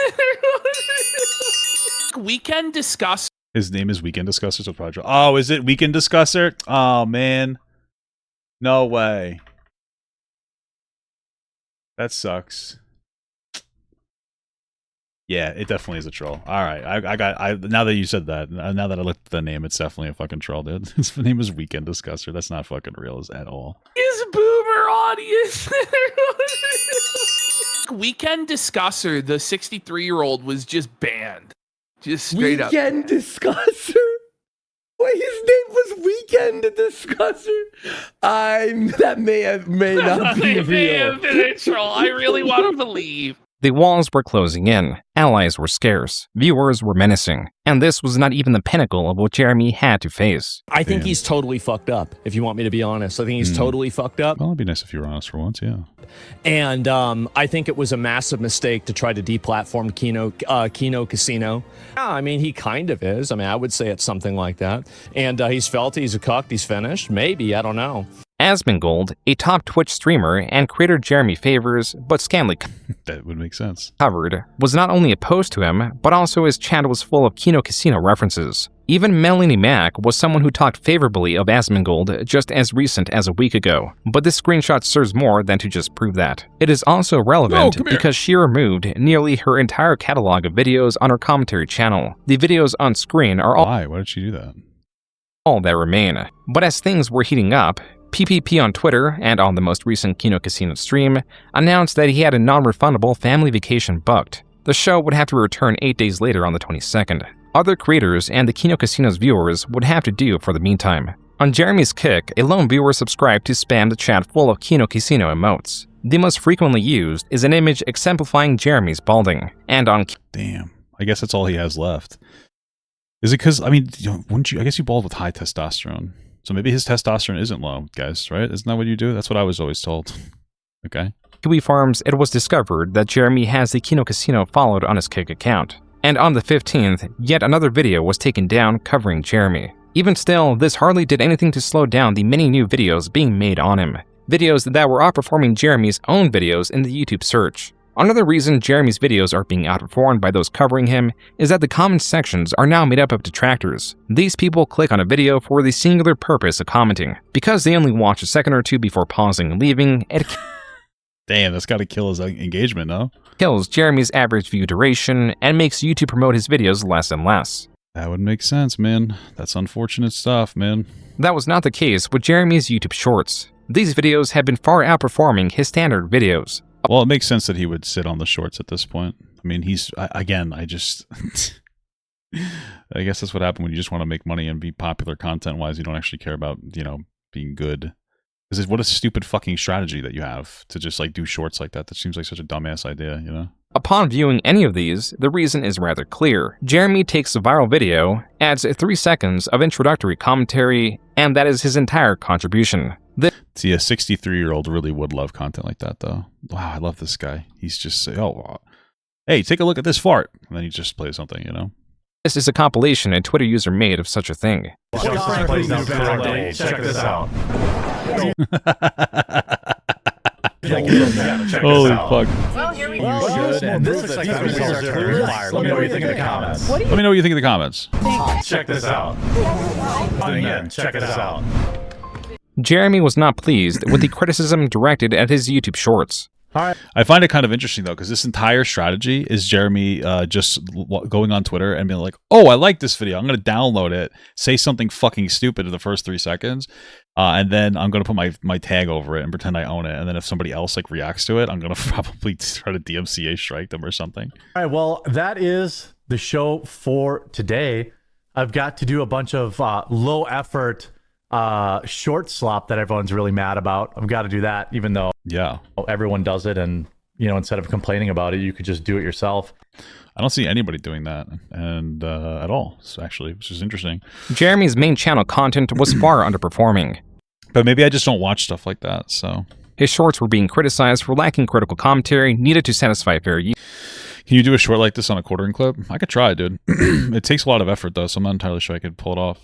Weekend Discuss. His name is Weekend Discusser, so probably— oh, is it Weekend Discusser? Oh, man. No way. That sucks. Yeah, it definitely is a troll. All right, I now that you said that, now that I looked at the name, it's definitely a fucking troll, dude. His name is Weekend Discusser. That's not fucking real at all. His boomer audience. Weekend Discusser, the 63-year-old, was just banned. Just straight up. Weekend Discusser? Wait, his name was Weekend Discusser? That may not be real. May have been a troll. I really want to believe. The walls were closing in, allies were scarce, viewers were menacing, and this was not even the pinnacle of what Jeremy had to face. I think he's totally fucked up, if you want me to be honest. I think he's totally fucked up. Well, it'd be nice if you were honest for once, yeah. And I think it was a massive mistake to try to deplatform Kino Casino. Yeah, I mean, he kind of is. I mean, I would say it's something like that. And he's felt he's a cuck, he's finished. Maybe, I don't know. Asmongold, a top Twitch streamer and creator Jeremy favors, but scantily that would make sense. Covered, was not only opposed to him, but also his chat was full of Kino Casino references. Even Melanie Mack was someone who talked favorably of Asmongold just as recent as a week ago, but this screenshot serves more than to just prove that. It is also relevant because she removed nearly her entire catalog of videos on her commentary channel. The videos on screen are all— why? Why did she do that? All that remain. But as things were heating up, PPP on Twitter, and on the most recent Kino Casino stream, announced that he had a non-refundable family vacation booked. The show would have to return 8 days later on the 22nd. Other creators and the Kino Casino's viewers would have to do for the meantime. On Jeremy's kick, a lone viewer subscribed to spam the chat full of Kino Casino emotes. The most frequently used is an image exemplifying Jeremy's balding, and on— damn, I guess that's all he has left. Is it because, I mean, wouldn't you— I guess you bald with high testosterone. So maybe his testosterone isn't low, guys, right? Isn't that what you do? That's what I was always told. Okay. Kiwi Farms, it was discovered that Jeremy has the Kino Casino followed on his Kick account. And on the 15th, yet another video was taken down covering Jeremy. Even still, this hardly did anything to slow down the many new videos being made on him. Videos that were outperforming Jeremy's own videos in the YouTube search. Another reason Jeremy's videos are being outperformed by those covering him is that the comment sections are now made up of detractors. These people click on a video for the singular purpose of commenting. Because they only watch a second or two before pausing and leaving, it Damn, that's gotta kill his engagement, no? Kills Jeremy's average view duration and makes YouTube promote his videos less and less. That would make sense, man. That's unfortunate stuff, man. That was not the case with Jeremy's YouTube Shorts. These videos have been far outperforming his standard videos. Well, it makes sense that he would sit on the shorts at this point. I mean, I guess that's what happened when you just want to make money and be popular content-wise. You don't actually care about, being good. Because what a stupid fucking strategy that you have to just, do shorts like that. That seems like such a dumbass idea, Upon viewing any of these, the reason is rather clear. Jeremy takes a viral video, adds 3 seconds of introductory commentary, and that is his entire contribution. See, a 63-year-old really would love content like that, though. Wow, I love this guy. He's just, hey, take a look at this fart. And then he just plays something, This is a compilation a Twitter user made of such a thing. Check this out. Holy fuck. Well, here we go. And this looks like the results are very fire. Let me know what you think in the comments. Let me know what you think in the comments. Check this out. Again, check this out. Jeremy was not pleased with the criticism directed at his YouTube Shorts. I find it kind of interesting, though, because this entire strategy is Jeremy just going on Twitter and being like, oh, I like this video. I'm going to download it, say something fucking stupid in the first 3 seconds, and then I'm going to put my tag over it and pretend I own it. And then if somebody else reacts to it, I'm going to probably try to DMCA strike them or something. All right, well, that is the show for today. I've got to do a bunch of low effort short slop that everyone's really mad about. I've got to do that, even though everyone does it, and instead of complaining about it, you could just do it yourself. I don't see anybody doing that and at all, so actually, which is interesting. Jeremy's main channel content was far underperforming. But maybe I just don't watch stuff like that, so. His shorts were being criticized for lacking critical commentary needed to satisfy fair use. Can you do a short like this on a quartering clip? I could try, dude. It takes a lot of effort, though, so I'm not entirely sure I could pull it off.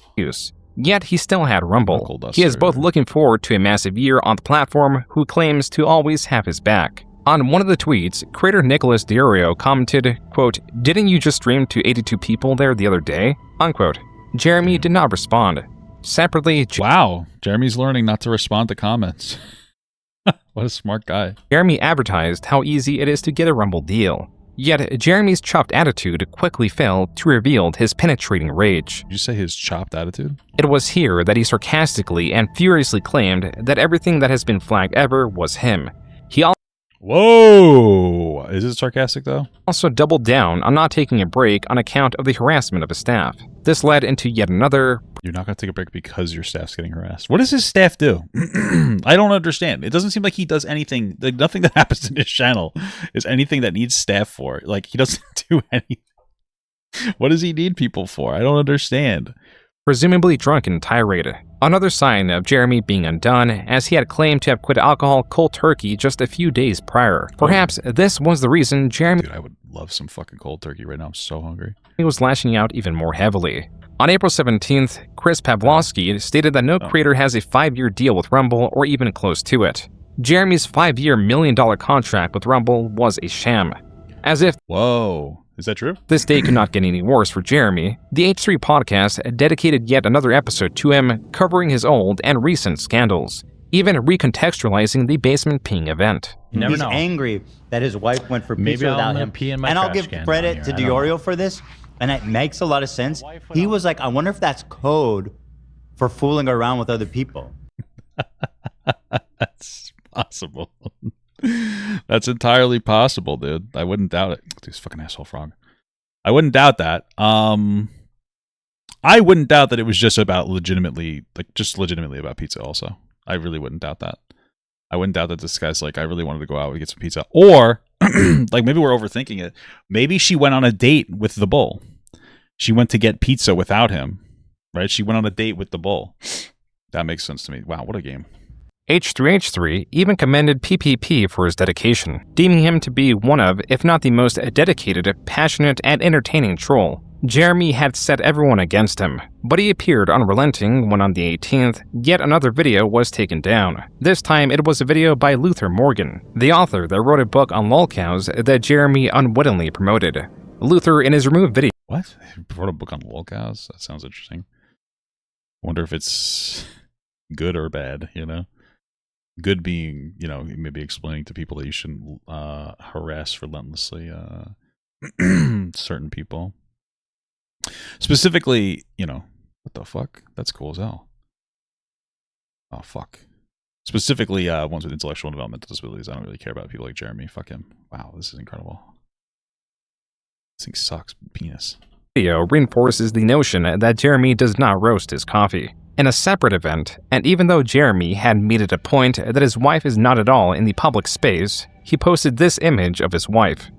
Yet he still had Rumble. He is both looking forward to a massive year on the platform, who claims to always have his back. On one of the tweets, creator Nicholas Diorio commented, quote, "Didn't you just stream to 82 people there the other day?" Unquote. Jeremy did not respond. Separately, wow, Jeremy's learning not to respond to comments. What a smart guy. Jeremy advertised how easy it is to get a Rumble deal. Yet, Jeremy's chopped attitude quickly failed to reveal his penetrating rage. Did you say his chopped attitude? It was here that he sarcastically and furiously claimed that everything that has been flagged ever was him. He Whoa! Is it sarcastic, though? Also doubled down on not taking a break on account of the harassment of his staff. This led into yet another... You're not going to take a break because your staff's getting harassed. What does his staff do? I don't understand. It doesn't seem like he does anything. Nothing that happens in his channel is anything that needs staff for. He doesn't do anything. What does he need people for? I don't understand. Presumably drunk and tirade. Another sign of Jeremy being undone, as he had claimed to have quit alcohol cold turkey just a few days prior. Perhaps this was the reason Jeremy... Dude, I would love some fucking cold turkey right now. I'm so hungry. He was lashing out even more heavily. On April 17th, Chris Pavlovsky stated that no creator has a 5-year deal with Rumble or even close to it. Jeremy's 5-year $1 million contract with Rumble was a sham. As if... Whoa. Is that true? This day could not get any worse for Jeremy. The H3 podcast dedicated yet another episode to him, covering his old and recent scandals, even recontextualizing the basement peeing event. He's angry that his wife went for pizza without him. And I'll give credit to Diorio for this, and it makes a lot of sense. He was like, I wonder if that's code for fooling around with other people. That's possible. That's entirely possible, dude. I wouldn't doubt it. This fucking asshole frog. I wouldn't doubt that. I wouldn't doubt that it was just about legitimately about pizza also. I really wouldn't doubt that. I wouldn't doubt that this guy's like, I really wanted to go out and get some pizza. Or, maybe we're overthinking it. Maybe she went on a date with the bull. She went to get pizza without him, right? She went on a date with the bull. That makes sense to me. Wow, what a game. H3H3 even commended PPP for his dedication, deeming him to be one of, if not the most dedicated, passionate, and entertaining troll. Jeremy had set everyone against him, but he appeared unrelenting when on the 18th, yet another video was taken down. This time it was a video by Luther Morgan, the author that wrote a book on lolcows that Jeremy unwittingly promoted. Luther, in his removed video— What? He wrote a book on lolcows? That sounds interesting. I wonder if it's good or bad, you know? Good being, you know, maybe explaining to people that you shouldn't harass relentlessly certain people. Specifically, you know, what the fuck? That's cool as hell. Oh, fuck. Specifically, ones with intellectual and developmental disabilities. I don't really care about people like Jeremy. Fuck him. Wow, this is incredible. This thing sucks. Penis. Video reinforces the notion that Jeremy does not roast his coffee. In a separate event, and even though Jeremy had made it a point that his wife is not at all in the public space, he posted this image of his wife.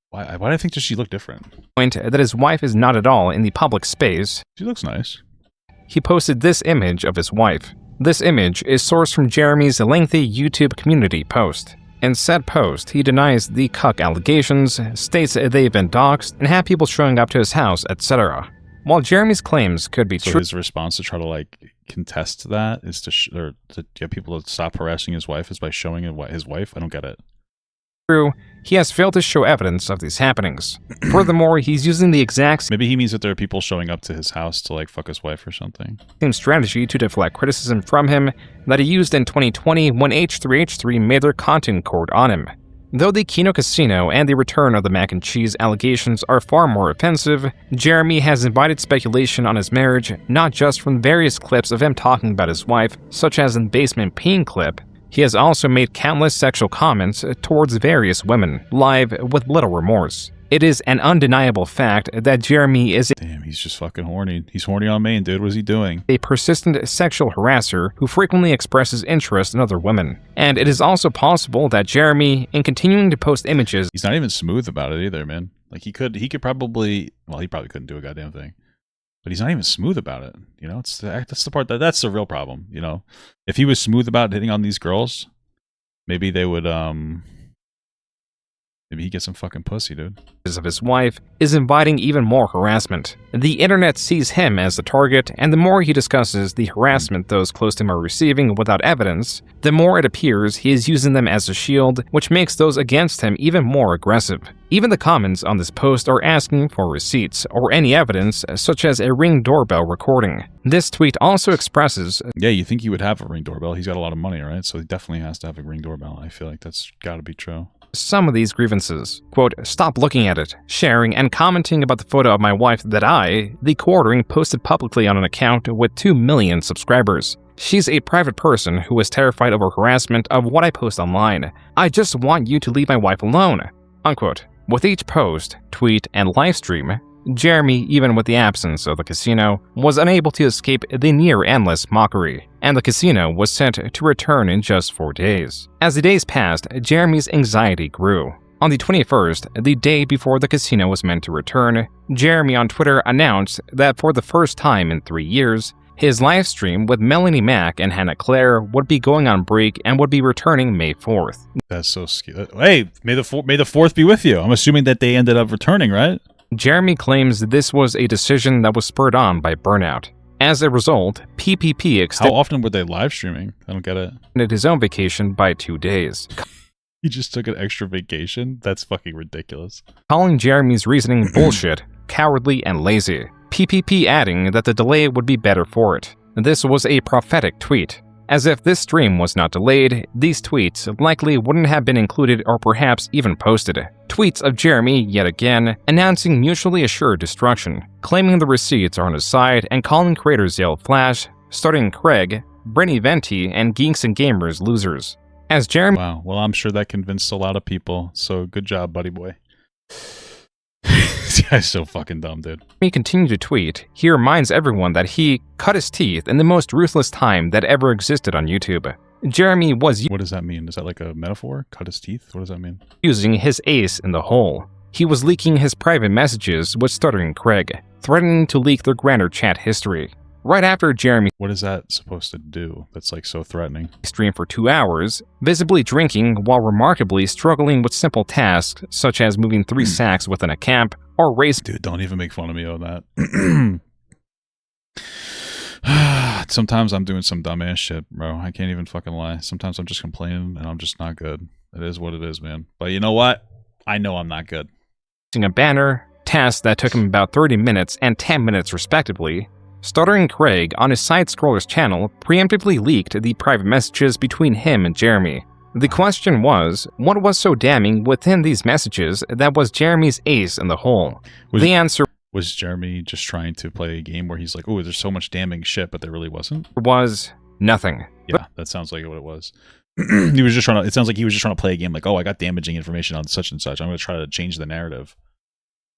Why do I think does she look different? Point that his wife is not at all in the public space. She looks nice. He posted this image of his wife. This image is sourced from Jeremy's lengthy YouTube community post. In said post, he denies the cuck allegations, states they've been doxxed, and have people showing up to his house, etc. While Jeremy's claims could be true— his response to try to, like, contest that is to get people to stop harassing his wife is by showing his wife? I don't get it. He has failed to show evidence of these happenings. Furthermore, he's using the exact— Maybe he means that there are people showing up to his house to, like, fuck his wife or something. Same strategy to deflect criticism from him that he used in 2020 when H3H3 made their content court on him. Though the Kino Casino and the return of the mac and cheese allegations are far more offensive, Jeremy has invited speculation on his marriage, not just from various clips of him talking about his wife, such as in the basement peeing clip. He has also made countless sexual comments towards various women, live with little remorse. It is an undeniable fact that Jeremy is— Damn, he's just fucking horny. He's horny on main, dude. What is he doing? A persistent sexual harasser who frequently expresses interest in other women. And it is also possible that Jeremy, in continuing to post images— He's not even smooth about it either, man. Like, he could probably— Well, he probably couldn't do a goddamn thing. But he's not even smooth about it. You know, that's the part that's the real problem, you know? If he was smooth about hitting on these girls, maybe they would, maybe he gets some fucking pussy, dude. Of his wife is inviting even more harassment. The internet sees him as the target, and the more he discusses the harassment those close to him are receiving without evidence, the more it appears he is using them as a shield, which makes those against him even more aggressive. Even the comments on this post are asking for receipts or any evidence, such as a Ring doorbell recording. This tweet also expresses— Yeah, you think he would have a Ring doorbell. He's got a lot of money, right? So he definitely has to have a Ring doorbell. I feel like that's gotta be true. Some of these grievances. Quote, "Stop looking at it, sharing and commenting about the photo of my wife that I, TheQuartering, posted publicly on an account with 2 million subscribers. She's a private person who is terrified over harassment of what I post online. I just want you to leave my wife alone." Unquote. With each post, tweet, and livestream, Jeremy, even with the absence of the casino, was unable to escape the near-endless mockery, and the casino was set to return in just 4 days. As the days passed, Jeremy's anxiety grew. On the 21st, the day before the casino was meant to return, Jeremy on Twitter announced that for the first time in 3 years, his livestream with Melanie Mack and Hannah Claire would be going on break and would be returning May 4th. That's so scary. Hey, may the 4th be with you. I'm assuming that they ended up returning, right? Jeremy claims this was a decision that was spurred on by burnout. As a result, PPP extended— How often were they live streaming? I don't get it. His own vacation by 2 days. He just took an extra vacation? That's fucking ridiculous. Calling Jeremy's reasoning bullshit, cowardly, and lazy. PPP adding that the delay would be better for it. This was a prophetic tweet. As if this stream was not delayed, these tweets likely wouldn't have been included or perhaps even posted. Tweets of Jeremy, yet again, announcing mutually assured destruction, claiming the receipts are on his side, and calling creators Yale Flash, starting Craig, Brittany Venti, and Geeks and Gamers losers. As Jeremy— Wow, well, I'm sure that convinced a lot of people, so good job, buddy boy. This guy's so fucking dumb, dude. He continued to tweet. He reminds everyone that he cut his teeth in the most ruthless time that ever existed on YouTube. Jeremy was— What does that mean? Is that like a metaphor? Cut his teeth? What does that mean? Using his ace in the hole. He was leaking his private messages with stuttering Craig, threatening to leak their grander chat history. Right after Jeremy What is that supposed to do that's like so threatening? Streamed for 2 hours, visibly drinking while remarkably struggling with simple tasks such as moving 3 sacks within a camp or racing. Dude, don't even make fun of me on that. Sometimes I'm doing some dumbass shit, bro. I can't even fucking lie. Sometimes I'm just complaining and I'm just not good. It is what it is, man. But you know what? I know I'm not good. A banner, tasks that took him about 30 minutes and 10 minutes respectively. Stuttering Craig on his side-scroller's channel preemptively leaked the private messages between him and Jeremy. The question was, what was so damning within these messages that was Jeremy's ace in the hole? The answer was Jeremy just trying to play a game where he's like, oh, there's so much damning shit, but there really wasn't? Was nothing. Yeah, that sounds like what it was. He was just trying to, it sounds like he was just trying to play a game like, oh, I got damaging information on such and such. I'm going to try to change the narrative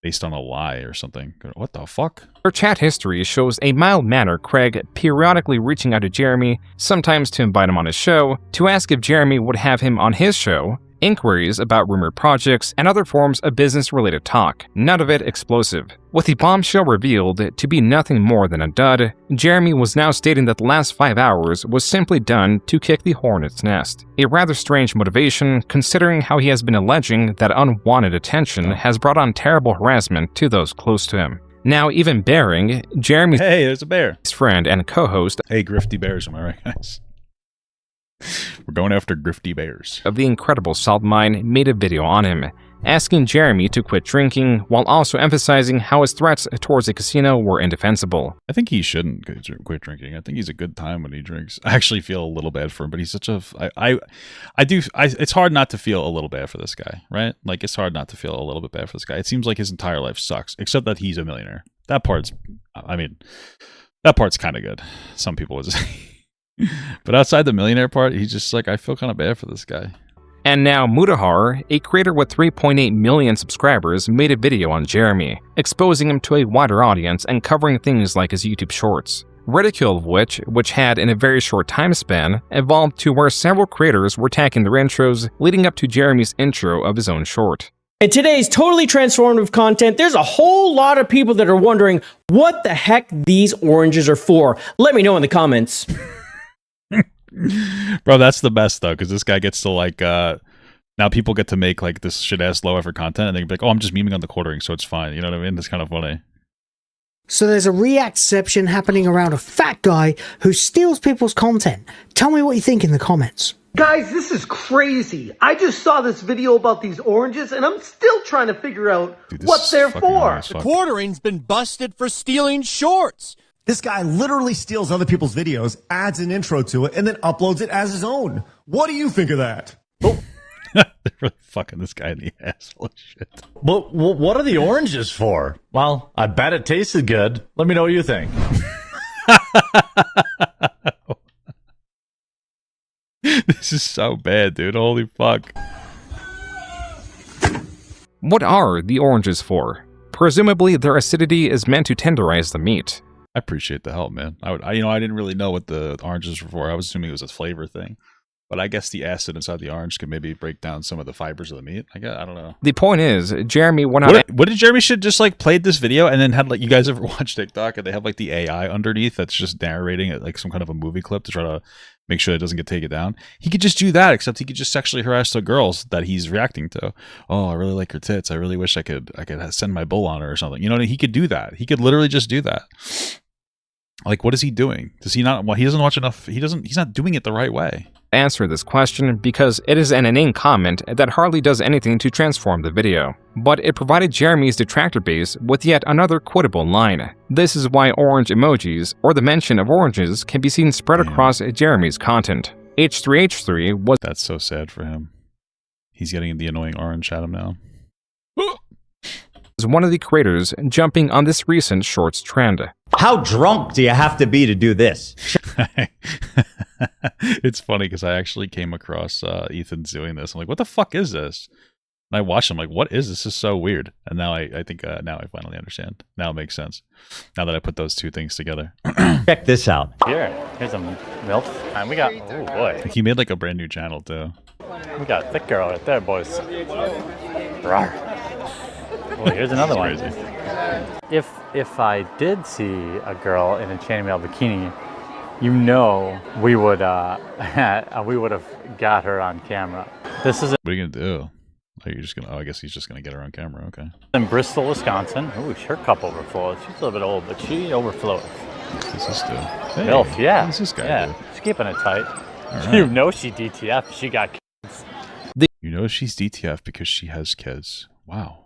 based on a lie or something. What the fuck? Her chat history shows a mild-mannered Craig periodically reaching out to Jeremy, sometimes to invite him on his show, to ask if Jeremy would have him on his show, inquiries about rumored projects, and other forms of business-related talk, none of it explosive. With the bombshell revealed to be nothing more than a dud, Jeremy was now stating that the last 5 hours was simply done to kick the hornet's nest. A rather strange motivation, considering how he has been alleging that unwanted attention has brought on terrible harassment to those close to him. Now, even bearing Jeremy's there's a bear. Friend and co-host, hey, grifty bears, am I right, guys? We're going after grifty bears. Of the incredible salt mine made a video on him, asking Jeremy to quit drinking while also emphasizing how his threats towards the casino were indefensible. I think he shouldn't quit drinking. I think he's a good time when he drinks. I actually feel a little bad for him, but he's such a... it's hard not to feel a little bad for this guy, right? Like, it's hard not to feel a little bit bad for this guy. It seems like his entire life sucks, except that he's a millionaire. That part's... I mean, that part's kind of good. Some people would say. But outside the millionaire part, he's just like, I feel kind of bad for this guy. And now Mudahar, a creator with 3.8 million subscribers, made a video on Jeremy, exposing him to a wider audience and covering things like his YouTube shorts. Ridicule of which had in a very short time span, evolved to where several creators were tagging their intros leading up to Jeremy's intro of his own short. In today's totally transformative content, there's a whole lot of people that are wondering what the heck these oranges are for. Let me know in the comments. Bro, that's the best though, because this guy gets to like now people get to make like this shit ass low effort content and they can be like, oh, I'm just memeing on the quartering, so it's fine. You know what I mean? It's kind of funny. So there's a reacception happening around a fat guy who steals people's content. Tell me what you think in the comments. Guys, this is crazy. I just saw this video about these oranges and I'm still trying to figure out what they're for. The quartering's been busted for stealing shorts. This guy literally steals other people's videos, adds an intro to it, and then uploads it as his own. What do you think of that? Oh. They're really fucking this guy in the ass full of shit. But what are the oranges for? Well, I bet it tasted good. Let me know what you think. This is so bad, dude. Holy fuck. What are the oranges for? Presumably, their acidity is meant to tenderize the meat. I appreciate the help, man. I didn't really know what the oranges were for. I was assuming it was a flavor thing. But I guess the acid inside the orange could maybe break down some of the fibers of the meat. I don't know. The point is, Jeremy went out... What did Jeremy should just like played this video and then had like, you guys ever watch TikTok and they have like the AI underneath that's just narrating it like some kind of a movie clip to try to make sure it doesn't get taken down? He could just do that, except he could just sexually harass the girls that he's reacting to. Oh, I really like her tits. I really wish I could send my bull on her or something. You know what I mean? He could do that. He could literally just do that. Like, what is he doing? Does he not? Well, he doesn't watch enough. He's not doing it the right way. Answer this question because it is an inane comment that hardly does anything to transform the video. But it provided Jeremy's detractor base with yet another quotable line. This is why orange emojis, or the mention of oranges, can be seen spread across Jeremy's content. H3H3 was... That's so sad for him. He's getting the annoying orange at him now. One of the creators jumping on this recent shorts trend. How drunk do you have to be to do this? It's funny because I actually came across Ethan doing this. I'm like, what the fuck is this? And I watched him like, what is this? This is so weird. And now I think now I finally understand. Now it makes sense. Now that I put those two things together. Check this out. Here's some milk. And we got, oh boy. He made like a brand new channel too. We got a thick girl right there, boys. Rawr. Oh, here's another one. If I did see a girl in a chainmail bikini, you know we would have got her on camera. This is What are you gonna do? Are you just gonna? Oh, I guess he's just gonna get her on camera. Okay. in Bristol, Wisconsin. Ooh, her cup overflows. She's a little bit old, but she overflows. What's this do? Hey, MILF, yeah. What's this guy Yeah, do? she's keeping it tight. Right. You know she DTF. She got kids. You know she's DTF because she has kids. Wow.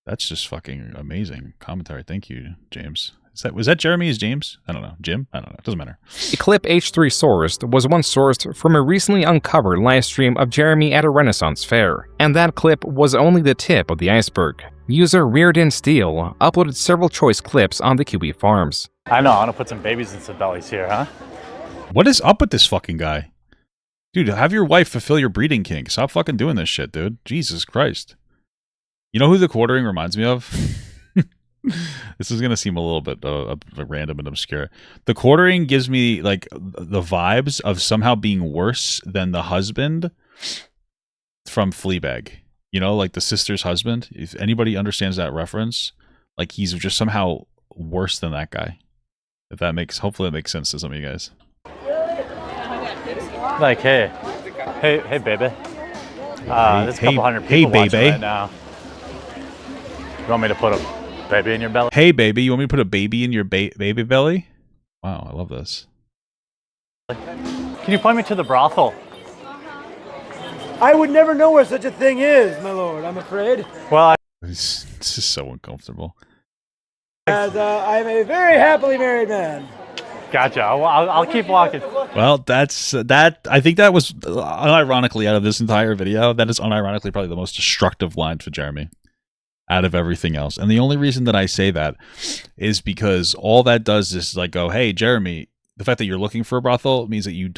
That's just fucking amazing commentary. Thank you, James. Was that Jeremy? Is James? I don't know. Jim? I don't know. It doesn't matter. The clip H3 sourced was once sourced from a recently uncovered livestream of Jeremy at a Renaissance fair, and that clip was only the tip of the iceberg. User Reardon Steele uploaded several choice clips on the QB forums. I know. I'm gonna put some babies in some bellies here, huh? What is up with this fucking guy? Dude, have your wife fulfill your breeding kink. Stop fucking doing this shit, dude. Jesus Christ. You know who TheQuartering reminds me of? This is going to seem a little bit random and obscure. TheQuartering gives me like the vibes of somehow being worse than the husband from Fleabag. You know, like the sister's husband. If anybody understands that reference, like he's just somehow worse than that guy. If that makes, hopefully that makes sense to some of you guys. Like, hey, baby. There's a couple hundred people watching right now. You want me to put a baby in your belly? Hey, baby, you want me to put a baby in your baby belly? Wow, I love this. Can you point me to the brothel? I would never know where such a thing is, my lord, I'm afraid. Well, This is so uncomfortable. As I'm a very happily married man. Gotcha. I'll keep walking. Well, that's that. I think that was unironically out of this entire video. That is unironically probably the most destructive line for Jeremy out of everything else. And the only reason that I say that is because all that does is like go, hey, Jeremy, the fact that you're looking for a brothel means that you're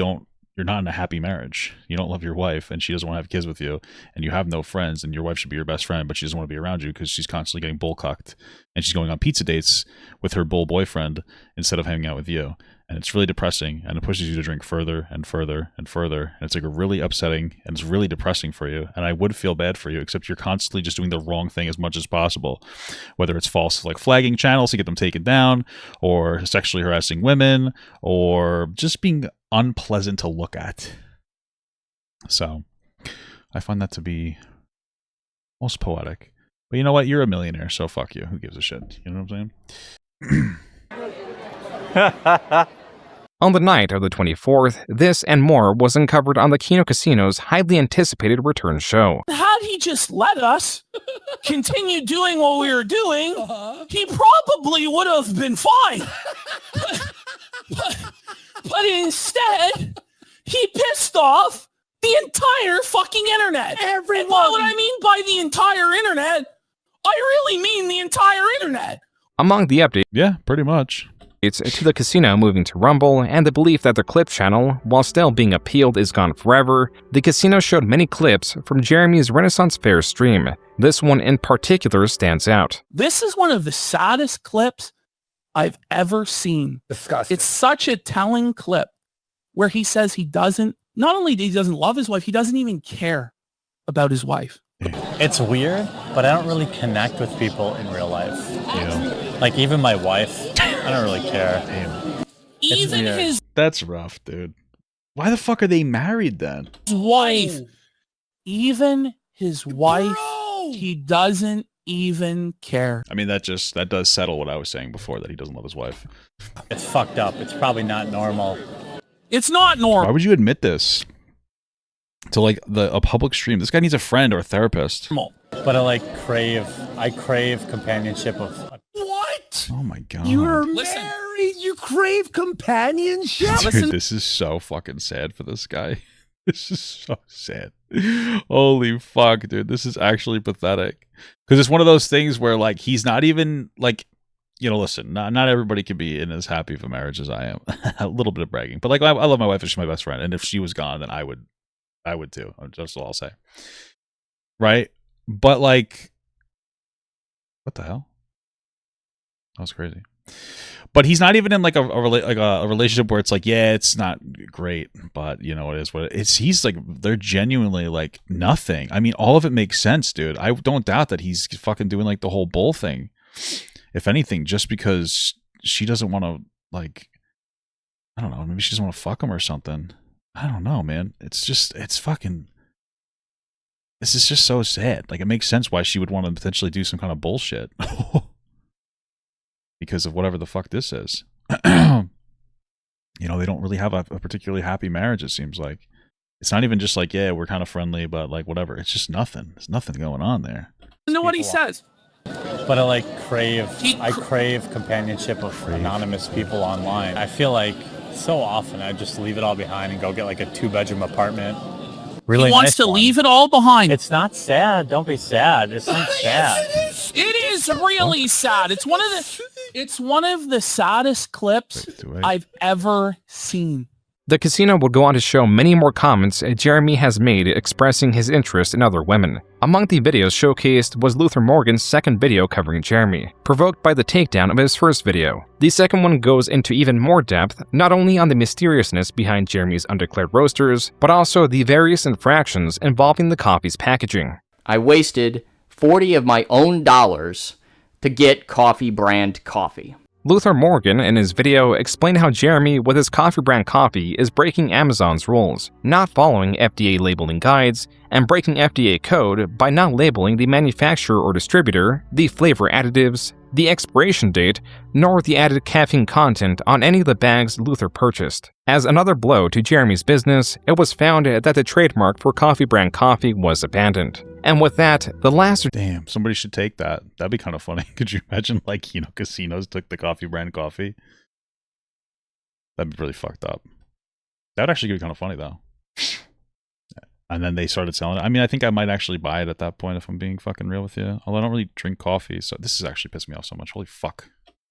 not in a happy marriage. You don't love your wife and she doesn't want to have kids with you and you have no friends and your wife should be your best friend, but she doesn't want to be around you because she's constantly getting bullcucked and she's going on pizza dates with her bull boyfriend instead of hanging out with you. And it's really depressing and it pushes you to drink further and further and further. And it's like a really upsetting and it's really depressing for you. And I would feel bad for you, except you're constantly just doing the wrong thing as much as possible. Whether it's false like flagging channels to get them taken down or sexually harassing women or just being unpleasant to look at. So I find that to be most poetic. But you know what? You're a millionaire, so fuck you. Who gives a shit? You know what I'm saying? On the night of the 24th, this and more was uncovered on the Kino Casino's highly anticipated return show. Had he just let us continue doing what we were doing, he probably would have been fine. But instead, he pissed off the entire fucking internet. Everyone. And what I mean by the entire internet, I really mean the entire internet. Among the updates, yeah, pretty much. It's to the casino moving to Rumble, and the belief that their clip channel, while still being appealed, is gone forever. The casino showed many clips from Jeremy's Renaissance Fair stream. This one in particular stands out. This is one of the saddest clips I've ever seen. Disgusting. It's such a telling clip where he says not only he doesn't love his wife, he doesn't even care about his wife. It's weird, but I don't really connect with people in real life. Yeah. Like even my wife, I don't really care. Even his That's rough, dude. Why the fuck are they married then? wife, even his wife, he doesn't even care. I mean, that does settle what I was saying before, that he doesn't love his wife. It's fucked up. It's probably not normal. It's not normal. Why would you admit this to like a public stream? This guy needs a friend or a therapist. But I crave companionship of. What? Oh my god. You're married. You crave companionship. Dude, this is so fucking sad for this guy. This is so sad. Holy fuck, dude. This is actually pathetic. Because it's one of those things where like he's not even like, you know, listen, not everybody can be in as happy of a marriage as I am. A little bit of bragging. But like I love my wife and she's my best friend. And if she was gone, then I would too. That's all I'll say. Right? But like, what the hell? That was crazy. But he's not even in like a relationship where it's like, yeah, it's not great, but you know, it is what it is. He's like, they're genuinely like nothing. I mean, all of it makes sense, dude. I don't doubt that he's fucking doing like the whole bull thing. if anything, just because she doesn't want to, like, I don't know, maybe she doesn't want to fuck him or something. I don't know, man. It's just, it's fucking, this is just so sad. Like, it makes sense why she would want to potentially do some kind of bullshit. Because of whatever the fuck this is. You know, they don't really have a particularly happy marriage, it seems like. It's not even just like, yeah, we're kind of friendly, but like whatever. It's just nothing. There's nothing going on there. You know what he says? But I crave companionship of anonymous people online. I feel like so often I just leave it all behind and go get like a 2-bedroom apartment. Really he wants to leave it all behind. It's not sad. Don't be sad. It's not sad. It is really sad. It's one of the saddest clips I've ever seen. The casino would go on to show many more comments Jeremy has made expressing his interest in other women. Among the videos showcased was Luther Morgan's second video covering Jeremy, provoked by the takedown of his first video. The second one goes into even more depth, not only on the mysteriousness behind Jeremy's undeclared roasters, but also the various infractions involving the coffee's packaging. I wasted 40 of my own dollars to get coffee brand coffee. Luther Morgan, in his video, explained how Jeremy, with his coffee brand coffee, is breaking Amazon's rules, not following FDA labeling guides, and breaking FDA code by not labeling the manufacturer or distributor, the flavor additives, the expiration date, nor the added caffeine content on any of the bags Luther purchased. As another blow to Jeremy's business, it was found that the trademark for coffee brand coffee was abandoned. And with that, the last... Damn, somebody should take that. That'd be kind of funny. Could you imagine, like, Kino Casinos took the coffee brand coffee? That'd be really fucked up. That'd actually be kind of funny, though. And then they started selling it. I mean, I think I might actually buy it at that point if I'm being fucking real with you. Although I don't really drink coffee, so this is actually pissing me off so much. Holy fuck.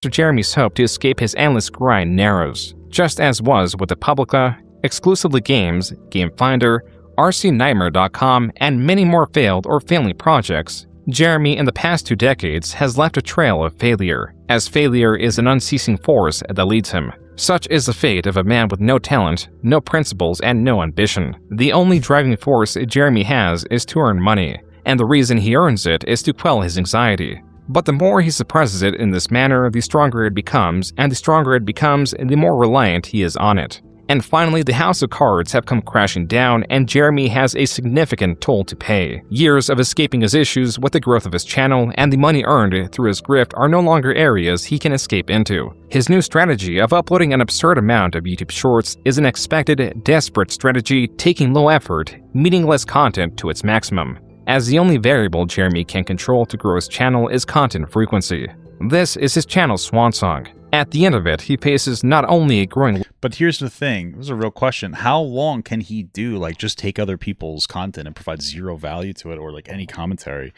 Jeremy's hope to escape his endless grind narrows, just as was with the Publica, Exclusively Games, GameFindr, RCNightmare.com, and many more failed or failing projects. Jeremy, in the past 2 decades, has left a trail of failure, as failure is an unceasing force that leads him. Such is the fate of a man with no talent, no principles, and no ambition. The only driving force Jeremy has is to earn money, and the reason he earns it is to quell his anxiety. But the more he suppresses it in this manner, the stronger it becomes, and the stronger it becomes, the more reliant he is on it. And finally, the house of cards have come crashing down, and Jeremy has a significant toll to pay. Years of escaping his issues with the growth of his channel and the money earned through his grift are no longer areas he can escape into. His new strategy of uploading an absurd amount of YouTube shorts is an expected, desperate strategy taking low effort, meaningless content to its maximum, as the only variable Jeremy can control to grow his channel is content frequency. This is his channel's swan song. At the end of it, he faces not only a growing... But here's the thing. This is a real question. How long can he do, like, just take other people's content and provide zero value to it or, like, any commentary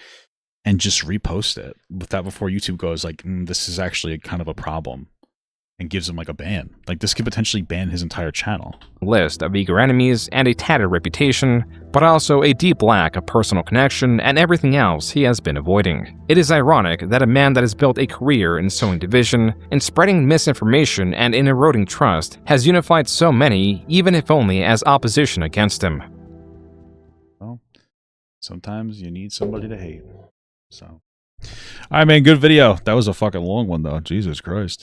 and just repost it with that before YouTube goes, like, this is actually kind of a problem and gives him, like, a ban? Like, this could potentially ban his entire channel. List of eager enemies and a tattered reputation, but also a deep lack of personal connection and everything else he has been avoiding. It is ironic that a man that has built a career in sowing division, in spreading misinformation, and in eroding trust has unified so many, even if only as opposition against him. Well, sometimes you need somebody to hate. So, all right, man, good video. That was a fucking long one, though. Jesus Christ.